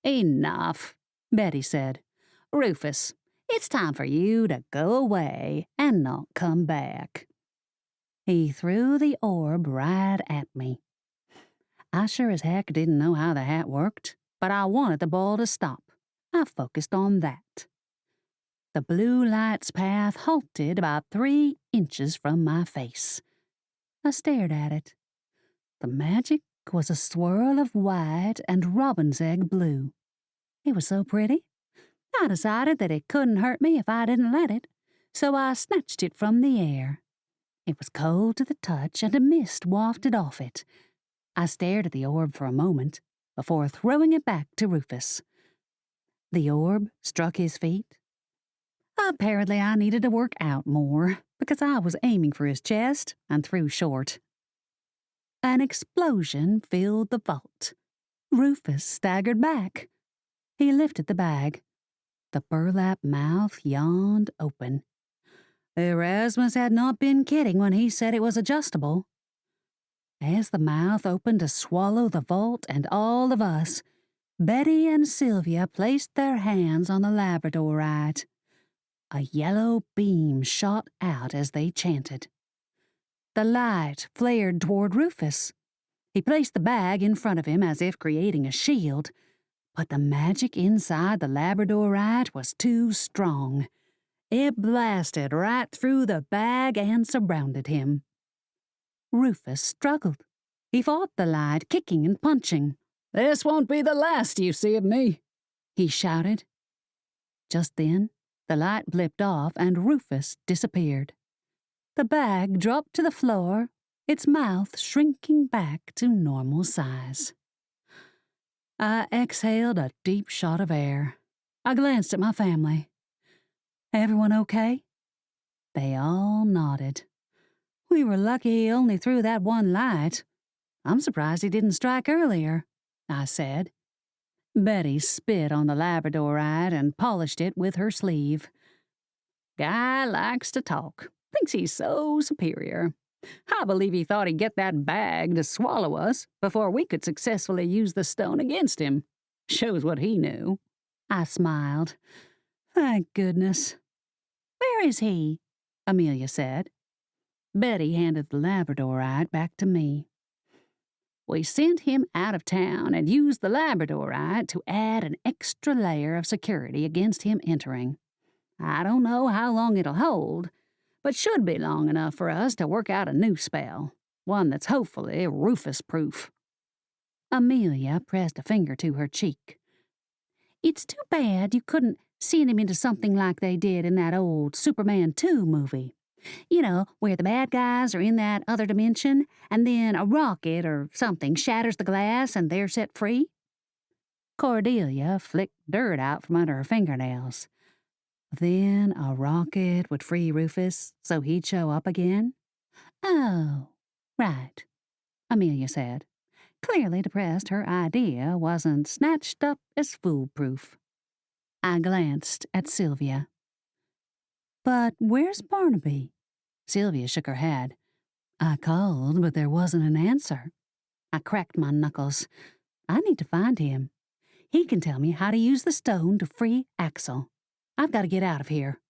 [SPEAKER 1] Enough, Betty said. Rufus, it's time for you to go away and not come back. He threw the orb right at me. I sure as heck didn't know how the hat worked, but I wanted the ball to stop. I focused on that. The blue light's path halted about 3 inches from my face. I stared at it. The magic was a swirl of white and robin's egg blue. It was so pretty. I decided that it couldn't hurt me if I didn't let it, so I snatched it from the air. It was cold to the touch and a mist wafted off it. I stared at the orb for a moment before throwing it back to Rufus. The orb struck his feet. Apparently I needed to work out more because I was aiming for his chest and threw short. An explosion filled the vault. Rufus staggered back. He lifted the bag. The burlap mouth yawned open. Erasmus had not been kidding when he said it was adjustable. As the mouth opened to swallow the vault and all of us, Betty and Sylvia placed their hands on the labradorite. A yellow beam shot out as they chanted. The light flared toward Rufus. He placed the bag in front of him as if creating a shield, but the magic inside the labradorite was too strong. It blasted right through the bag and surrounded him. Rufus struggled. He fought the light, kicking and punching.
[SPEAKER 2] "This won't be the last you see of me,"
[SPEAKER 1] he shouted. Just then, the light blipped off and Rufus disappeared. The bag dropped to the floor, its mouth shrinking back to normal size. I exhaled a deep shot of air. I glanced at my family. "Everyone okay?" They all nodded. "We were lucky he only threw that one light. I'm surprised he didn't strike earlier," I said. Betty spit on the labradorite and polished it with her sleeve. "Guy likes to talk. Thinks he's so superior. I believe he thought he'd get that bag to swallow us before we could successfully use the stone against him. Shows what he knew." I smiled. "Thank goodness." "Where is he?" Amelia said. Betty handed the labradorite back to me.
[SPEAKER 2] We sent him out of town and used the Labradorite to add an extra layer of security against him entering. I don't know how long it'll hold, but should be long enough for us to work out a new spell, one that's hopefully Rufus-proof."
[SPEAKER 1] Amelia pressed a finger to her cheek. "It's too bad you couldn't send him into something like they did in that old Superman 2 movie. You know, where the bad guys are in that other dimension, and then a rocket or something shatters the glass and they're set free." Cordelia flicked dirt out from under her fingernails. "Then a rocket would free Rufus so he'd show up again?" "Oh, right," Amelia said. Clearly depressed her idea wasn't snatched up as foolproof. I glanced at Sylvia. "But where's Barnaby?" Sylvia shook her head. "I called, but there wasn't an answer." I cracked my knuckles. "I need to find him. He can tell me how to use the stone to free Axel. I've got to get out of here."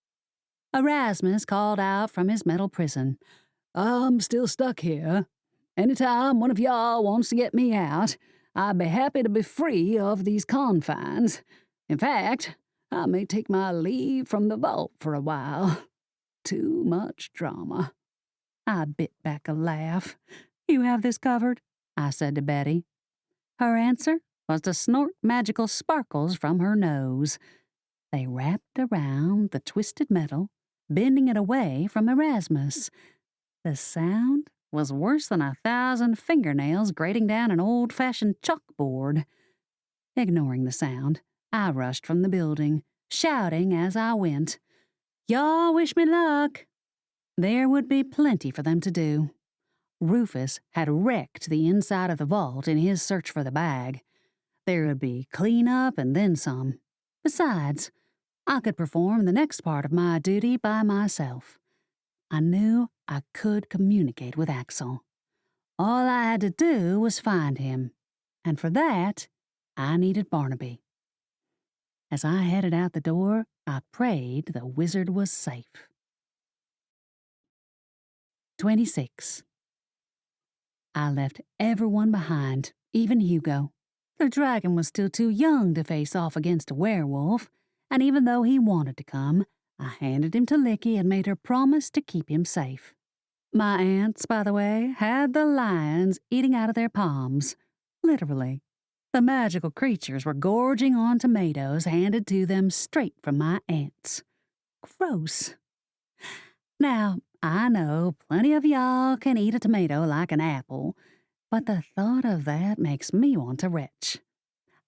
[SPEAKER 1] Erasmus called out from his metal prison.
[SPEAKER 2] "I'm still stuck here. Anytime one of y'all wants to get me out, I'd be happy to be free of these confines. In fact, I may take my leave from the vault for a while. Too much drama."
[SPEAKER 1] I bit back a laugh. "You have this covered," I said to Betty. Her answer was to snort magical sparkles from her nose. They wrapped around the twisted metal, bending it away from Erasmus. The sound was worse than 1,000 fingernails grating down an old-fashioned chalkboard. Ignoring the sound, I rushed from the building, shouting as I went, "Y'all wish me luck." There would be plenty for them to do. Rufus had wrecked the inside of the vault in his search for the bag. There would be clean-up and then some. Besides, I could perform the next part of my duty by myself. I knew I could communicate with Axel. All I had to do was find him, and for that, I needed Barnaby. As I headed out the door, I prayed the wizard was safe. 26. I left everyone behind, even Hugo. The dragon was still too young to face off against a werewolf, and even though he wanted to come, I handed him to Licky and made her promise to keep him safe. My aunts, by the way, had the lions eating out of their palms. Literally. The magical creatures were gorging on tomatoes handed to them straight from my aunts. Gross. Now, I know plenty of y'all can eat a tomato like an apple, but the thought of that makes me want to retch.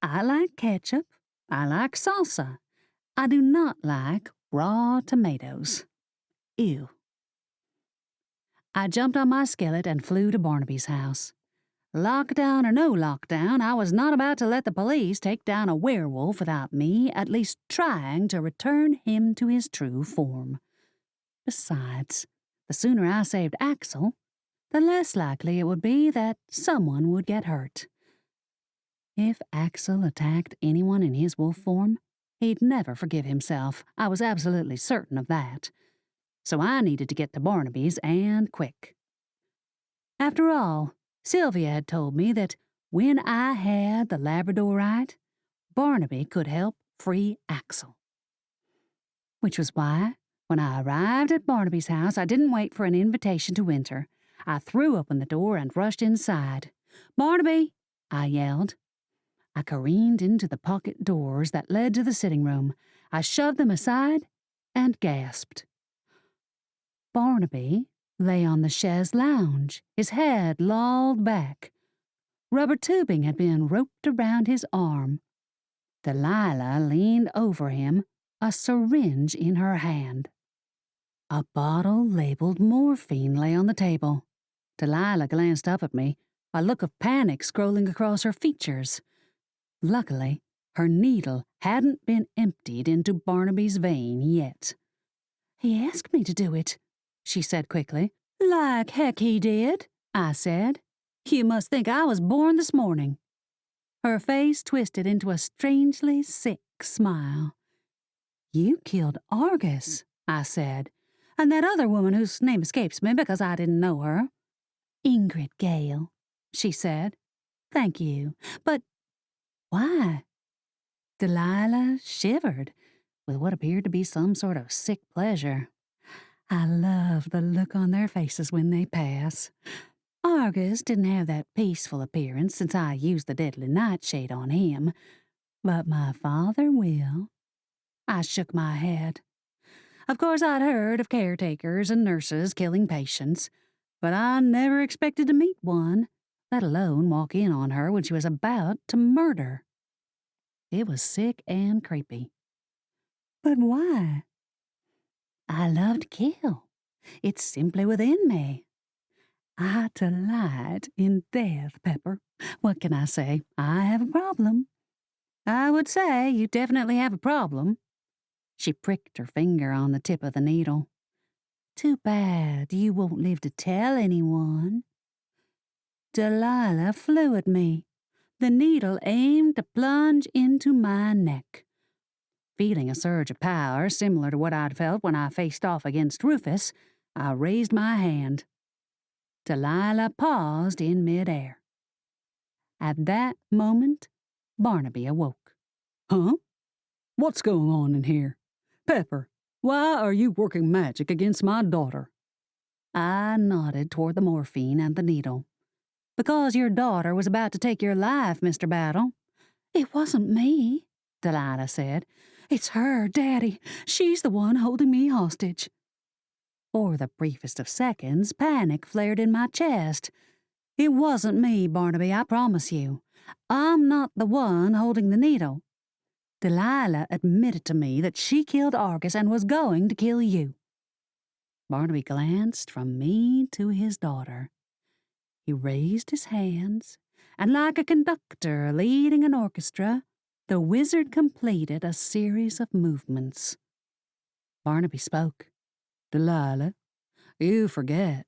[SPEAKER 1] I like ketchup. I like salsa. I do not like raw tomatoes. Ew. I jumped on my skillet and flew to Barnaby's house. Lockdown or no lockdown, I was not about to let the police take down a werewolf without me at least trying to return him to his true form. Besides, the sooner I saved Axel, the less likely it would be that someone would get hurt. If Axel attacked anyone in his wolf form, he'd never forgive himself. I was absolutely certain of that. So I needed to get to Barnaby's, and quick. After all, Sylvia had told me that when I had the Labradorite, Barnaby could help free Axel. Which was why, when I arrived at Barnaby's house, I didn't wait for an invitation to enter. I threw open the door and rushed inside. "Barnaby!" I yelled. I careened into the pocket doors that led to the sitting room. I shoved them aside and gasped. Barnaby lay on the chaise lounge, his head lolled back. Rubber tubing had been roped around his arm. Delilah leaned over him, a syringe in her hand. A bottle labeled morphine lay on the table. Delilah glanced up at me, a look of panic scrolling across her features. Luckily, her needle hadn't been emptied into Barnaby's vein yet. "He asked me to do it," she said quickly. "Like heck he did," I said. "You must think I was born this morning." Her face twisted into a strangely sick smile. "You killed Argus," I said, "and that other woman whose name escapes me because I didn't know her." "Ingrid Gale," she said. thank you. But why? Delilah shivered with what appeared to be some sort of sick pleasure. I love the look on their faces when they pass. Argus didn't have that peaceful appearance since I used the deadly nightshade on him, but my father will. I shook my head. Of course, I'd heard of caretakers and nurses killing patients, but I never expected to meet one, let alone walk in on her when she was about to murder. It was sick and creepy. But why? I love to kill. It's simply within me. I delight in death, Pepper. What can I say? I have a problem. I would say you definitely have a problem. She pricked her finger on the tip of the needle. Too bad you won't live to tell anyone. Delilah flew at me. The needle aimed to plunge into my neck. Feeling a surge of power similar to what I'd felt when I faced off against Rufus, I raised my hand. Delilah paused in midair. At that moment, Barnaby awoke.
[SPEAKER 2] Huh? What's going on in here? Pepper, why are you working magic against my daughter?
[SPEAKER 1] I nodded toward the morphine and the needle. Because your daughter was about to take your life, Mr. Battle. It wasn't me, Delilah said. It's her, Daddy. She's the one holding me hostage. For the briefest of seconds, panic flared in my chest. It wasn't me, Barnaby, I promise you. I'm not the one holding the needle. Delilah admitted to me that she killed Argus and was going to kill you. Barnaby glanced from me to his daughter. He raised his hands, and like a conductor leading an orchestra, the wizard completed a series of movements. Barnaby spoke.
[SPEAKER 2] Delilah, you forget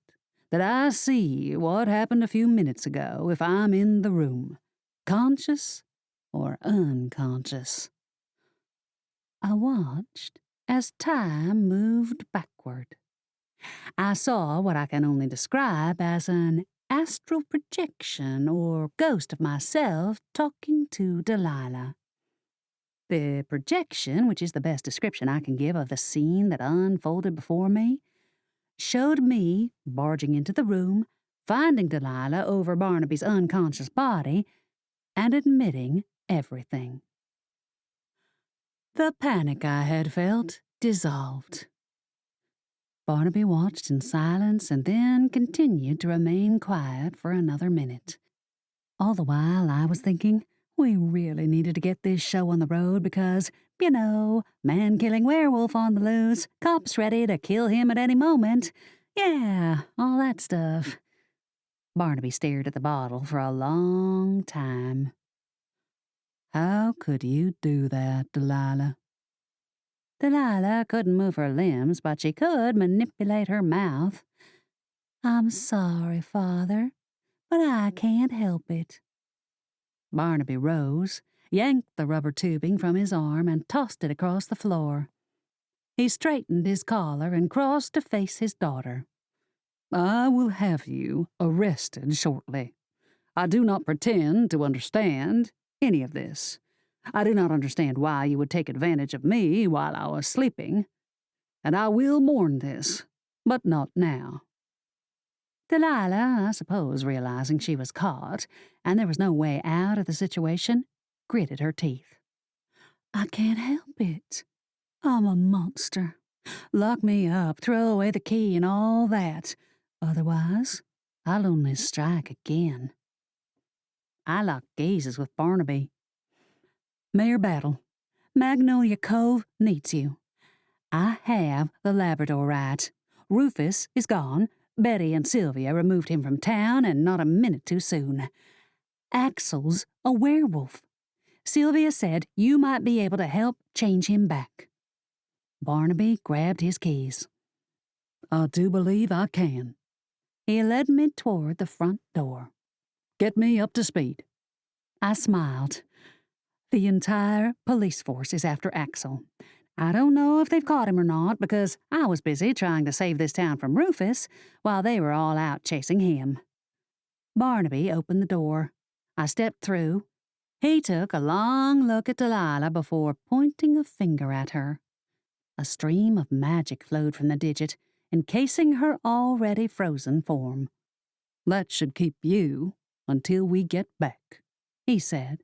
[SPEAKER 2] that I see what happened a few minutes ago if I'm in the room, conscious or unconscious.
[SPEAKER 1] I watched as time moved backward. I saw what I can only describe as an astral projection or ghost of myself talking to Delilah. The projection, which is the best description I can give of the scene that unfolded before me, showed me barging into the room, finding Delilah over Barnaby's unconscious body, and admitting everything. The panic I had felt dissolved. Barnaby watched in silence and then continued to remain quiet for another minute. All the while I was thinking, we really needed to get this show on the road because, man-killing werewolf on the loose, cops ready to kill him at any moment. Yeah, all that stuff. Barnaby stared at the bottle for a long time.
[SPEAKER 2] How could you do that, Delilah?
[SPEAKER 1] Delilah couldn't move her limbs, but she could manipulate her mouth. I'm sorry, Father, but I can't help it. Barnaby rose, yanked the rubber tubing from his arm, and tossed it across the floor. He straightened his collar and crossed to face his daughter.
[SPEAKER 2] I will have you arrested shortly. I do not pretend to understand any of this. I do not understand why you would take advantage of me while I was sleeping, and I will mourn this, but not now.
[SPEAKER 1] Delilah, I suppose realizing she was caught and there was no way out of the situation, gritted her teeth. I can't help it. I'm a monster. Lock me up, throw away the key and all that. Otherwise, I'll only strike again. I locked gazes with Barnaby. Mayor Battle, Magnolia Cove needs you. I have the Labrador right. Rufus is gone. Betty and Sylvia removed him from town, and not a minute too soon. Axel's a werewolf. Sylvia said you might be able to help change him back. Barnaby grabbed his keys.
[SPEAKER 2] I do believe I can.
[SPEAKER 1] He led me toward the front door.
[SPEAKER 2] Get me up to speed.
[SPEAKER 1] I smiled. The entire police force is after Axel. I don't know if they've caught him or not because I was busy trying to save this town from Rufus while they were all out chasing him. Barnaby opened the door. I stepped through. He took a long look at Delilah before pointing a finger at her. A stream of magic flowed from the digit, encasing her already frozen form.
[SPEAKER 2] "That should keep you until we get back," he said.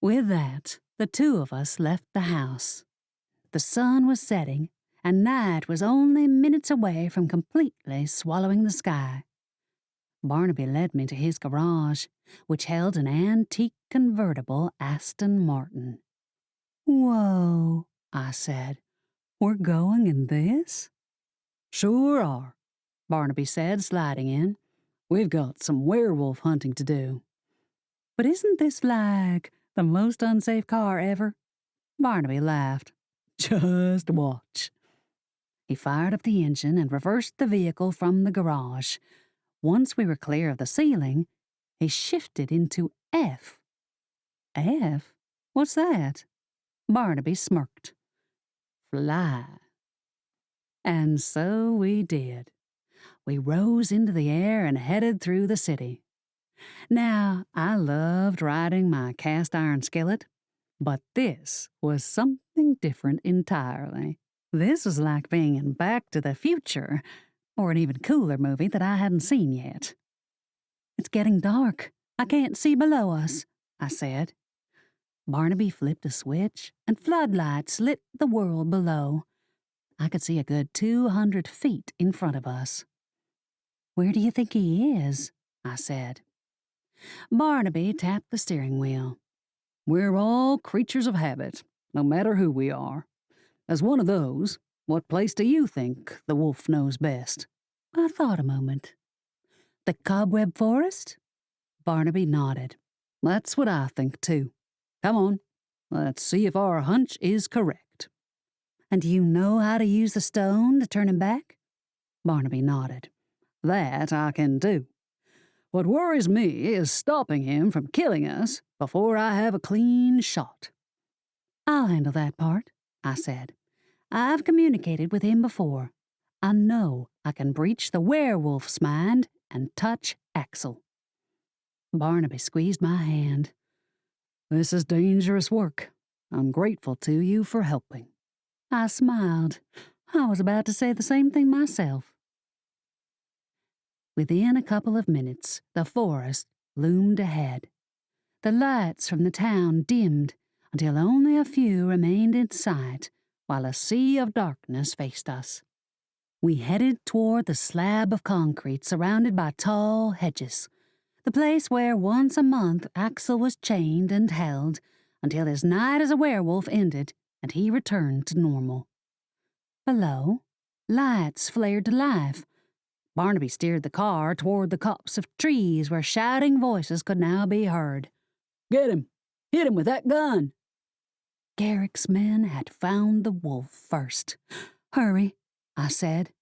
[SPEAKER 1] With that, the two of us left the house. The sun was setting, and night was only minutes away from completely swallowing the sky. Barnaby led me to his garage, which held an antique convertible Aston Martin. "Whoa," I said. "We're going in this?"
[SPEAKER 2] "Sure are," Barnaby said, sliding in. "We've got some werewolf hunting to do."
[SPEAKER 1] "But isn't this like the most unsafe car ever?" Barnaby laughed.
[SPEAKER 2] "Just watch."
[SPEAKER 1] He fired up the engine and reversed the vehicle from the garage. Once we were clear of the ceiling, he shifted into F. "F? What's that?" Barnaby smirked. "Fly." And so we did. We rose into the air and headed through the city. Now, I loved riding my cast-iron skillet, but this was something different entirely. This was like being in Back to the Future, or an even cooler movie that I hadn't seen yet. "It's getting dark. I can't see below us," I said. Barnaby flipped a switch, and floodlights lit the world below. I could see a good 200 feet in front of us. "Where do you think he is?" I said. Barnaby tapped the steering wheel.
[SPEAKER 2] "We're all creatures of habit, no matter who we are. As one of those, what place do you think the wolf knows best?"
[SPEAKER 1] I thought a moment. "The cobweb forest?" Barnaby nodded.
[SPEAKER 2] "That's what I think, too. Come on, let's see if our hunch is correct."
[SPEAKER 1] "And do you know how to use the stone to turn him back?" Barnaby nodded.
[SPEAKER 2] "That I can do. What worries me is stopping him from killing us before I have a clean shot."
[SPEAKER 1] "I'll handle that part," I said. "I've communicated with him before. I know I can breach the werewolf's mind and touch Axel." Barnaby squeezed my hand.
[SPEAKER 2] "This is dangerous work. I'm grateful to you for helping."
[SPEAKER 1] I smiled. I was about to say the same thing myself. Within a couple of minutes, the forest loomed ahead. The lights from the town dimmed until only a few remained in sight, while a sea of darkness faced us. We headed toward the slab of concrete surrounded by tall hedges, the place where once a month Axel was chained and held until his night as a werewolf ended and he returned to normal. Below, lights flared to life. Barnaby steered the car toward the copse of trees where shouting voices could now be heard.
[SPEAKER 2] "Get him! Hit him with that gun!"
[SPEAKER 1] Garrick's men had found the wolf first. "Hurry," I said.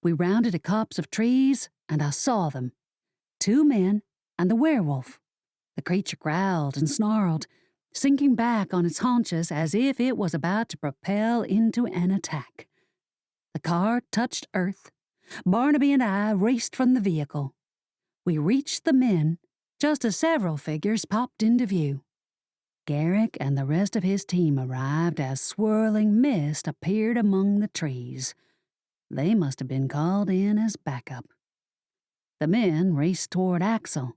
[SPEAKER 1] We rounded a copse of trees, and I saw them. 2 men and the werewolf. The creature growled and snarled, sinking back on its haunches as if it was about to propel into an attack. The car touched earth. Barnaby and I raced from the vehicle. We reached the men just as several figures popped into view. Garrick and the rest of his team arrived as swirling mist appeared among the trees. They must have been called in as backup. The men raced toward Axel.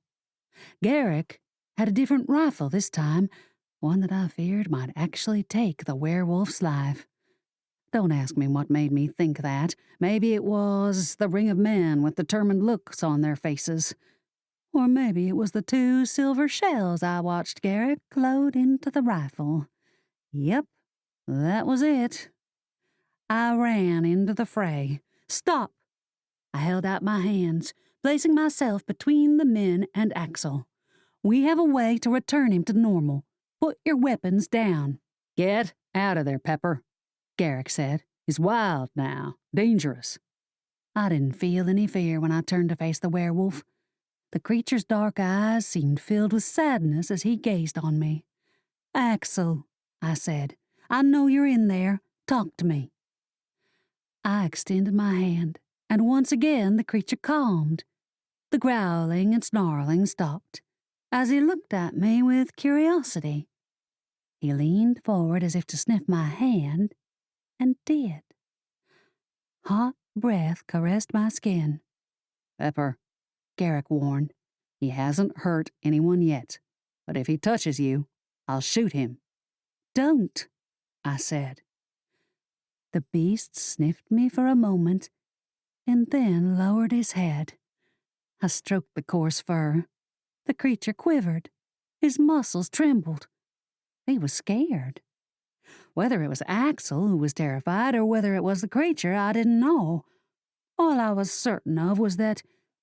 [SPEAKER 1] Garrick had a different rifle this time, one that I feared might actually take the werewolf's life. Don't ask me what made me think that. Maybe it was the ring of men with determined looks on their faces. Or maybe it was the 2 silver shells I watched Garrick load into the rifle. Yep, that was it. I ran into the fray. "Stop!" I held out my hands, placing myself between the men and Axel. "We have a way to return him to normal. Put your weapons down."
[SPEAKER 2] "Get out of there, Pepper," Garrick said. "He's wild now, dangerous."
[SPEAKER 1] I didn't feel any fear when I turned to face the werewolf. The creature's dark eyes seemed filled with sadness as he gazed on me. "Axel," I said, "I know you're in there. Talk to me." I extended my hand, and once again the creature calmed. The growling and snarling stopped, as he looked at me with curiosity. He leaned forward as if to sniff my hand, and did. Hot breath caressed my skin.
[SPEAKER 2] "Pepper,"
[SPEAKER 1] Garrick warned.
[SPEAKER 2] "he hasn't hurt anyone yet, but if he touches you, I'll shoot him."
[SPEAKER 1] "Don't," I said. The beast sniffed me for a moment, and then lowered his head. I stroked the coarse fur. The creature quivered. His muscles trembled. He was scared. Whether it was Axel who was terrified or whether it was the creature, I didn't know. All I was certain of was that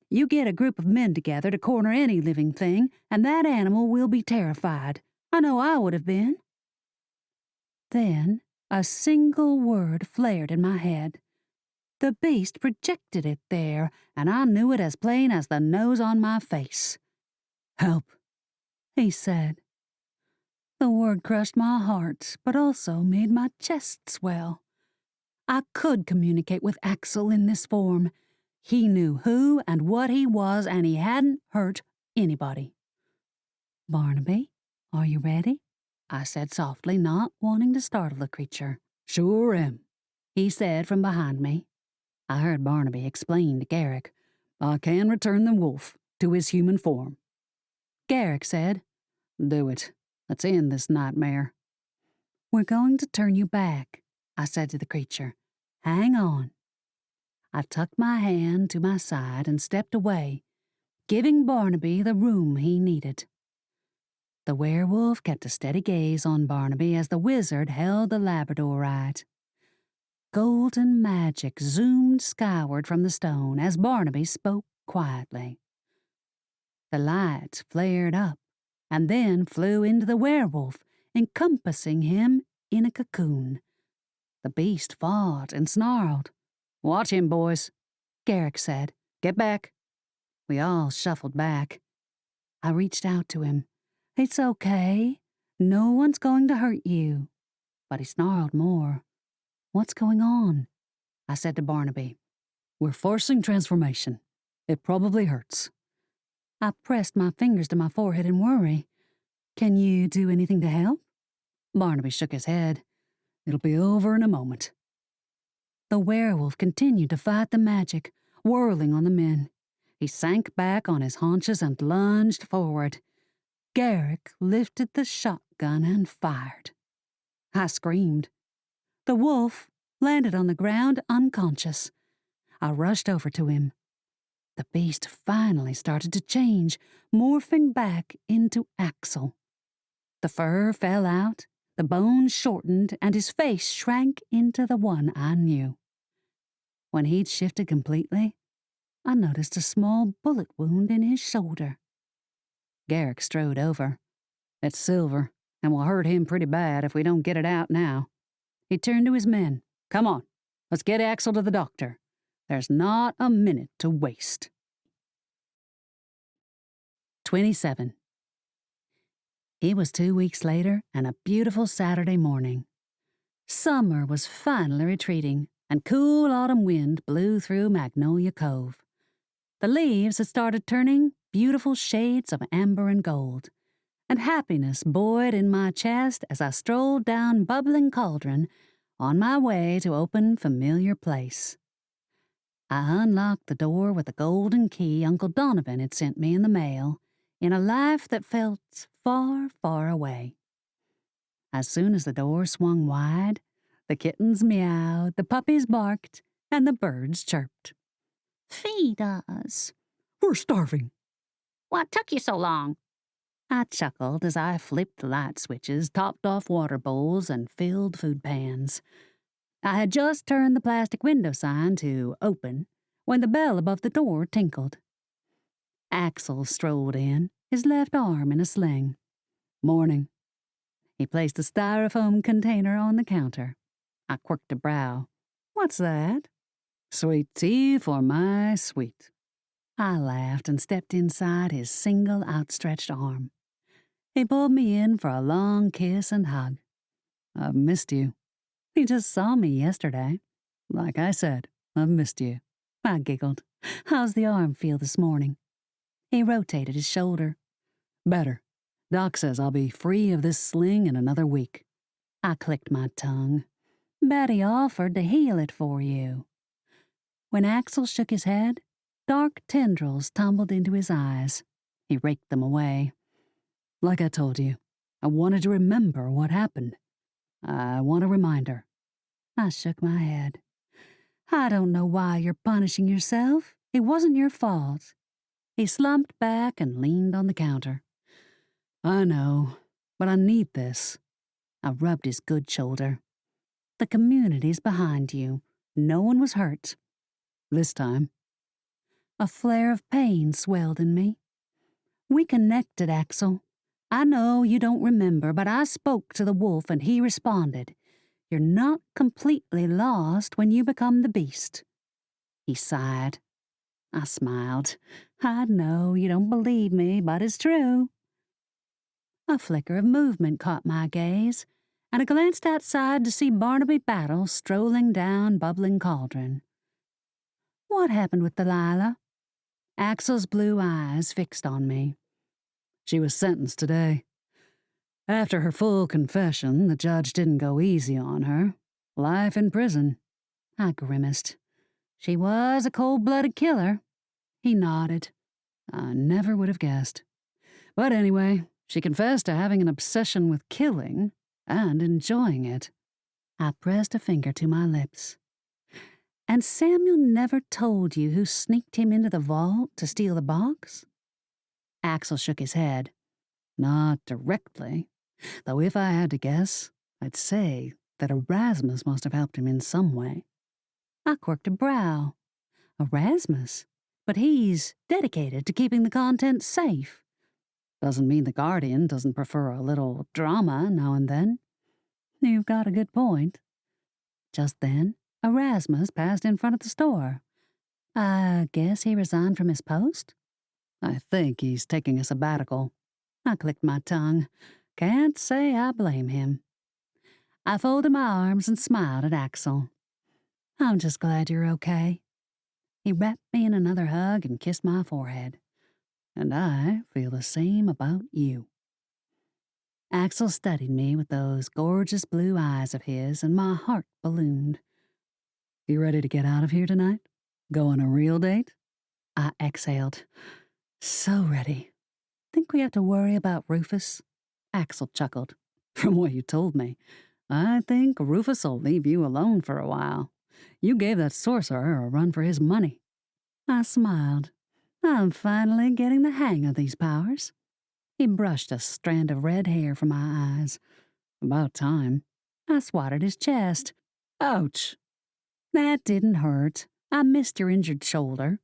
[SPEAKER 1] you get a group of men together to corner any living thing, and that animal will be terrified. I know I would have been. Then a single word flared in my head. The beast projected it there, and I knew it as plain as the nose on my face. "Help," he said. The word crushed my heart, but also made my chest swell. I could communicate with Axel in this form. He knew who and what he was, and he hadn't hurt anybody. "Barnaby, are you ready?" I said softly, not wanting to startle the creature.
[SPEAKER 2] "Sure am,"
[SPEAKER 1] he said from behind me. I heard Barnaby explain to Garrick.
[SPEAKER 2] "I can return the wolf to his human form."
[SPEAKER 1] Garrick said,
[SPEAKER 2] "Do it. Let's end this nightmare."
[SPEAKER 1] "We're going to turn you back," I said to the creature. "Hang on." I tucked my hand to my side and stepped away, giving Barnaby the room he needed. The werewolf kept a steady gaze on Barnaby as the wizard held the labradorite. Golden magic zoomed skyward from the stone as Barnaby spoke quietly. The light flared up and then flew into the werewolf, encompassing him in a cocoon. The beast fought and snarled.
[SPEAKER 2] "Watch him, boys,"
[SPEAKER 1] Garrick said.
[SPEAKER 2] "Get back."
[SPEAKER 1] We all shuffled back. I reached out to him. "It's okay. No one's going to hurt you." But he snarled more. "What's going on?" I said to Barnaby.
[SPEAKER 2] "We're forcing transformation. It probably hurts."
[SPEAKER 1] I pressed my fingers to my forehead in worry. "Can you do anything to help?"
[SPEAKER 2] Barnaby shook his head. "It'll be over in a moment."
[SPEAKER 1] The werewolf continued to fight the magic, whirling on the men. He sank back on his haunches and lunged forward. Garrick lifted the shotgun and fired. I screamed. The wolf landed on the ground unconscious. I rushed over to him. The beast finally started to change, morphing back into Axel. The fur fell out, the bones shortened, and his face shrank into the one I knew. When he'd shifted completely, I noticed a small bullet wound in his shoulder. Garrick strode over.
[SPEAKER 2] "It's silver, and will hurt him pretty bad if we don't get it out now."
[SPEAKER 1] He turned to his men.
[SPEAKER 2] "Come on, let's get Axel to the doctor. There's not a minute to waste."
[SPEAKER 1] 27. It was 2 weeks later and a beautiful Saturday morning. Summer was finally retreating, and cool autumn wind blew through Magnolia Cove. The leaves had started turning beautiful shades of amber and gold, and happiness buoyed in my chest as I strolled down Bubbling Cauldron on my way to open familiar place. I unlocked the door with the golden key Uncle Donovan had sent me in the mail, in a life that felt far, far away. As soon as the door swung wide, the kittens meowed, the puppies barked, and the birds chirped. "Feed us."
[SPEAKER 2] "We're starving."
[SPEAKER 1] "What took you so long?" I chuckled as I flipped light switches, topped off water bowls, and filled food pans. I had just turned the plastic window sign to open when the bell above the door tinkled. Axel strolled in, his left arm in a sling.
[SPEAKER 2] "Morning."
[SPEAKER 1] He placed a styrofoam container on the counter. I quirked a brow. "What's that?"
[SPEAKER 2] "Sweet tea for my sweet."
[SPEAKER 1] I laughed and stepped inside his single outstretched arm. He pulled me in for a long kiss and hug.
[SPEAKER 2] "I've missed you."
[SPEAKER 1] "You just saw me yesterday."
[SPEAKER 2] "Like I said, I've missed you."
[SPEAKER 1] I giggled. "How's the arm feel this morning?" He rotated his shoulder.
[SPEAKER 2] Better. Doc says I'll be free of this sling in another week.
[SPEAKER 1] I clicked my tongue. Bet he offered to heal it for you. When Axel shook his head, dark tendrils tumbled into his eyes. He raked them away.
[SPEAKER 2] Like I told you, I wanted to remember what happened. I want a reminder.
[SPEAKER 1] I shook my head. I don't know why you're punishing yourself. It wasn't your fault. He slumped back and leaned on the counter.
[SPEAKER 2] I know, but I need this.
[SPEAKER 1] I rubbed his good shoulder. The community's behind you. No one was hurt.
[SPEAKER 2] This time.
[SPEAKER 1] A flare of pain swelled in me. We connected, Axel. I know you don't remember, but I spoke to the wolf and he responded. You're not completely lost when you become the beast. He sighed. I smiled. I know you don't believe me, but it's true. A flicker of movement caught my gaze, and I glanced outside to see Barnaby Battle strolling down Bubbling Cauldron. What happened with Delilah? Axel's blue eyes fixed on me.
[SPEAKER 2] She was sentenced today. After her full confession, the judge didn't go easy on her. Life in prison.
[SPEAKER 1] I grimaced. She was a cold-blooded killer. He nodded.
[SPEAKER 2] I never would have guessed. But anyway, she confessed to having an obsession with killing and enjoying it.
[SPEAKER 1] I pressed a finger to my lips. And Samuel never told you who sneaked him into the vault to steal the box? Axel shook his head.
[SPEAKER 2] Not directly, though if I had to guess, I'd say that Erasmus must have helped him in some way.
[SPEAKER 1] I quirked a brow. Erasmus? But he's dedicated to keeping the contents safe.
[SPEAKER 2] Doesn't mean the Guardian doesn't prefer a little drama now and then.
[SPEAKER 1] You've got a good point. Just then, Erasmus passed in front of the store. I guess he resigned from his post?
[SPEAKER 2] I think he's taking a sabbatical.
[SPEAKER 1] I clicked my tongue. Can't say I blame him. I folded my arms and smiled at Axel. I'm just glad you're okay. He wrapped me in another hug and kissed my forehead.
[SPEAKER 2] And I feel the same about you.
[SPEAKER 1] Axel studied me with those gorgeous blue eyes of his, and my heart ballooned.
[SPEAKER 2] You ready to get out of here tonight? Go on a real date?
[SPEAKER 1] I exhaled. So ready. Think we have to worry about Rufus? Axel chuckled.
[SPEAKER 2] From what you told me, I think Rufus will leave you alone for a while. You gave that sorcerer a run for his money.
[SPEAKER 1] I smiled. I'm finally getting the hang of these powers. He brushed a strand of red hair from my eyes.
[SPEAKER 2] About time.
[SPEAKER 1] I swatted his chest.
[SPEAKER 2] Ouch.
[SPEAKER 1] That didn't hurt. I missed your injured shoulder.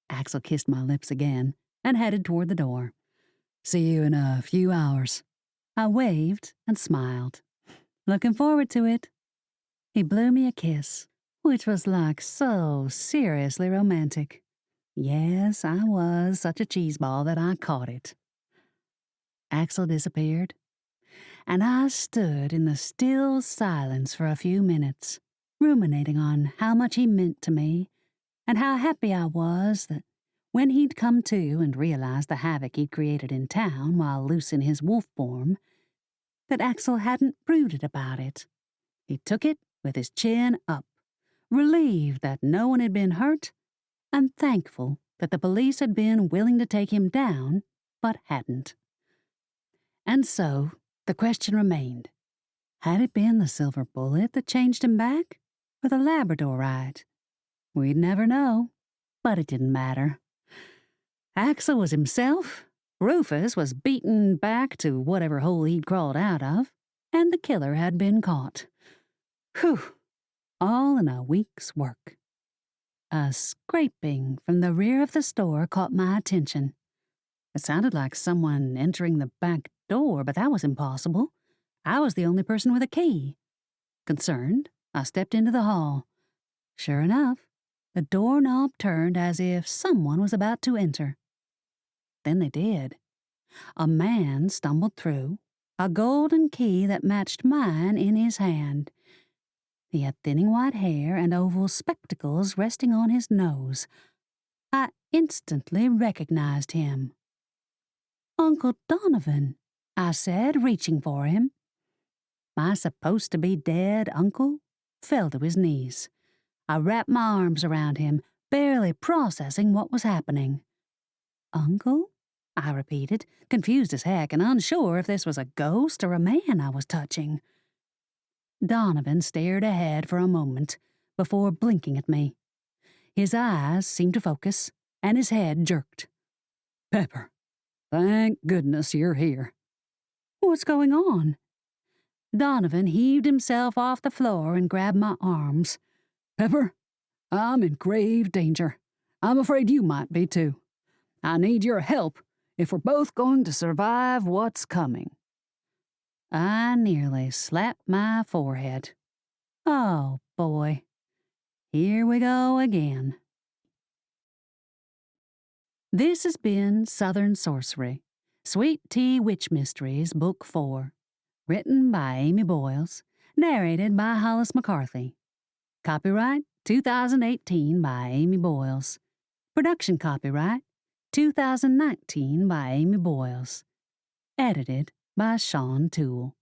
[SPEAKER 1] Axel kissed my lips again and headed toward the door.
[SPEAKER 2] See you in a few hours.
[SPEAKER 1] I waved and smiled. Looking forward to it. He blew me a kiss, which was like so seriously romantic. Yes, I was such a cheeseball that I caught it. Axel disappeared, and I stood in the still silence for a few minutes, ruminating on how much he meant to me and how happy I was that when he'd come to and realized the havoc he'd created in town while loose in his wolf form, that Axel hadn't brooded about it. He took it with his chin up, relieved that no one had been hurt, and thankful that the police had been willing to take him down, but hadn't. And so, the question remained. Had it been the silver bullet that changed him back, or the labradorite? We'd never know, but it didn't matter. Axel was himself, Rufus was beaten back to whatever hole he'd crawled out of, and the killer had been caught. Whew! All in a week's work. A scraping from the rear of the store caught my attention. It sounded like someone entering the back door, but that was impossible. I was the only person with a key. Concerned, I stepped into the hall. Sure enough, the doorknob turned as if someone was about to enter. Then they did. A man stumbled through, a golden key that matched mine in his hand. He had thinning white hair and oval spectacles resting on his nose. I instantly recognized him. Uncle Donovan, I said, reaching for him. My supposed-to-be-dead uncle fell to his knees. I wrapped my arms around him, barely processing what was happening. Uncle? I repeated, confused as heck and unsure if this was a ghost or a man I was touching. Donovan stared ahead for a moment before blinking at me. His eyes seemed to focus, and his head jerked.
[SPEAKER 2] Pepper, thank goodness you're here.
[SPEAKER 1] What's going on? Donovan heaved himself off the floor and grabbed my arms.
[SPEAKER 2] Pepper, I'm in grave danger. I'm afraid you might be too. I need your help if we're both going to survive what's coming.
[SPEAKER 1] I nearly slapped my forehead. Oh, boy. Here we go again. This has been Southern Sorcery, Sweet Tea Witch Mysteries, Book 4, written by Amy Boyles, narrated by Hollis McCarthy. Copyright 2018 by Amy Boyles. Production copyright 2019 by Amy Boyles. Edited by Sean Toole.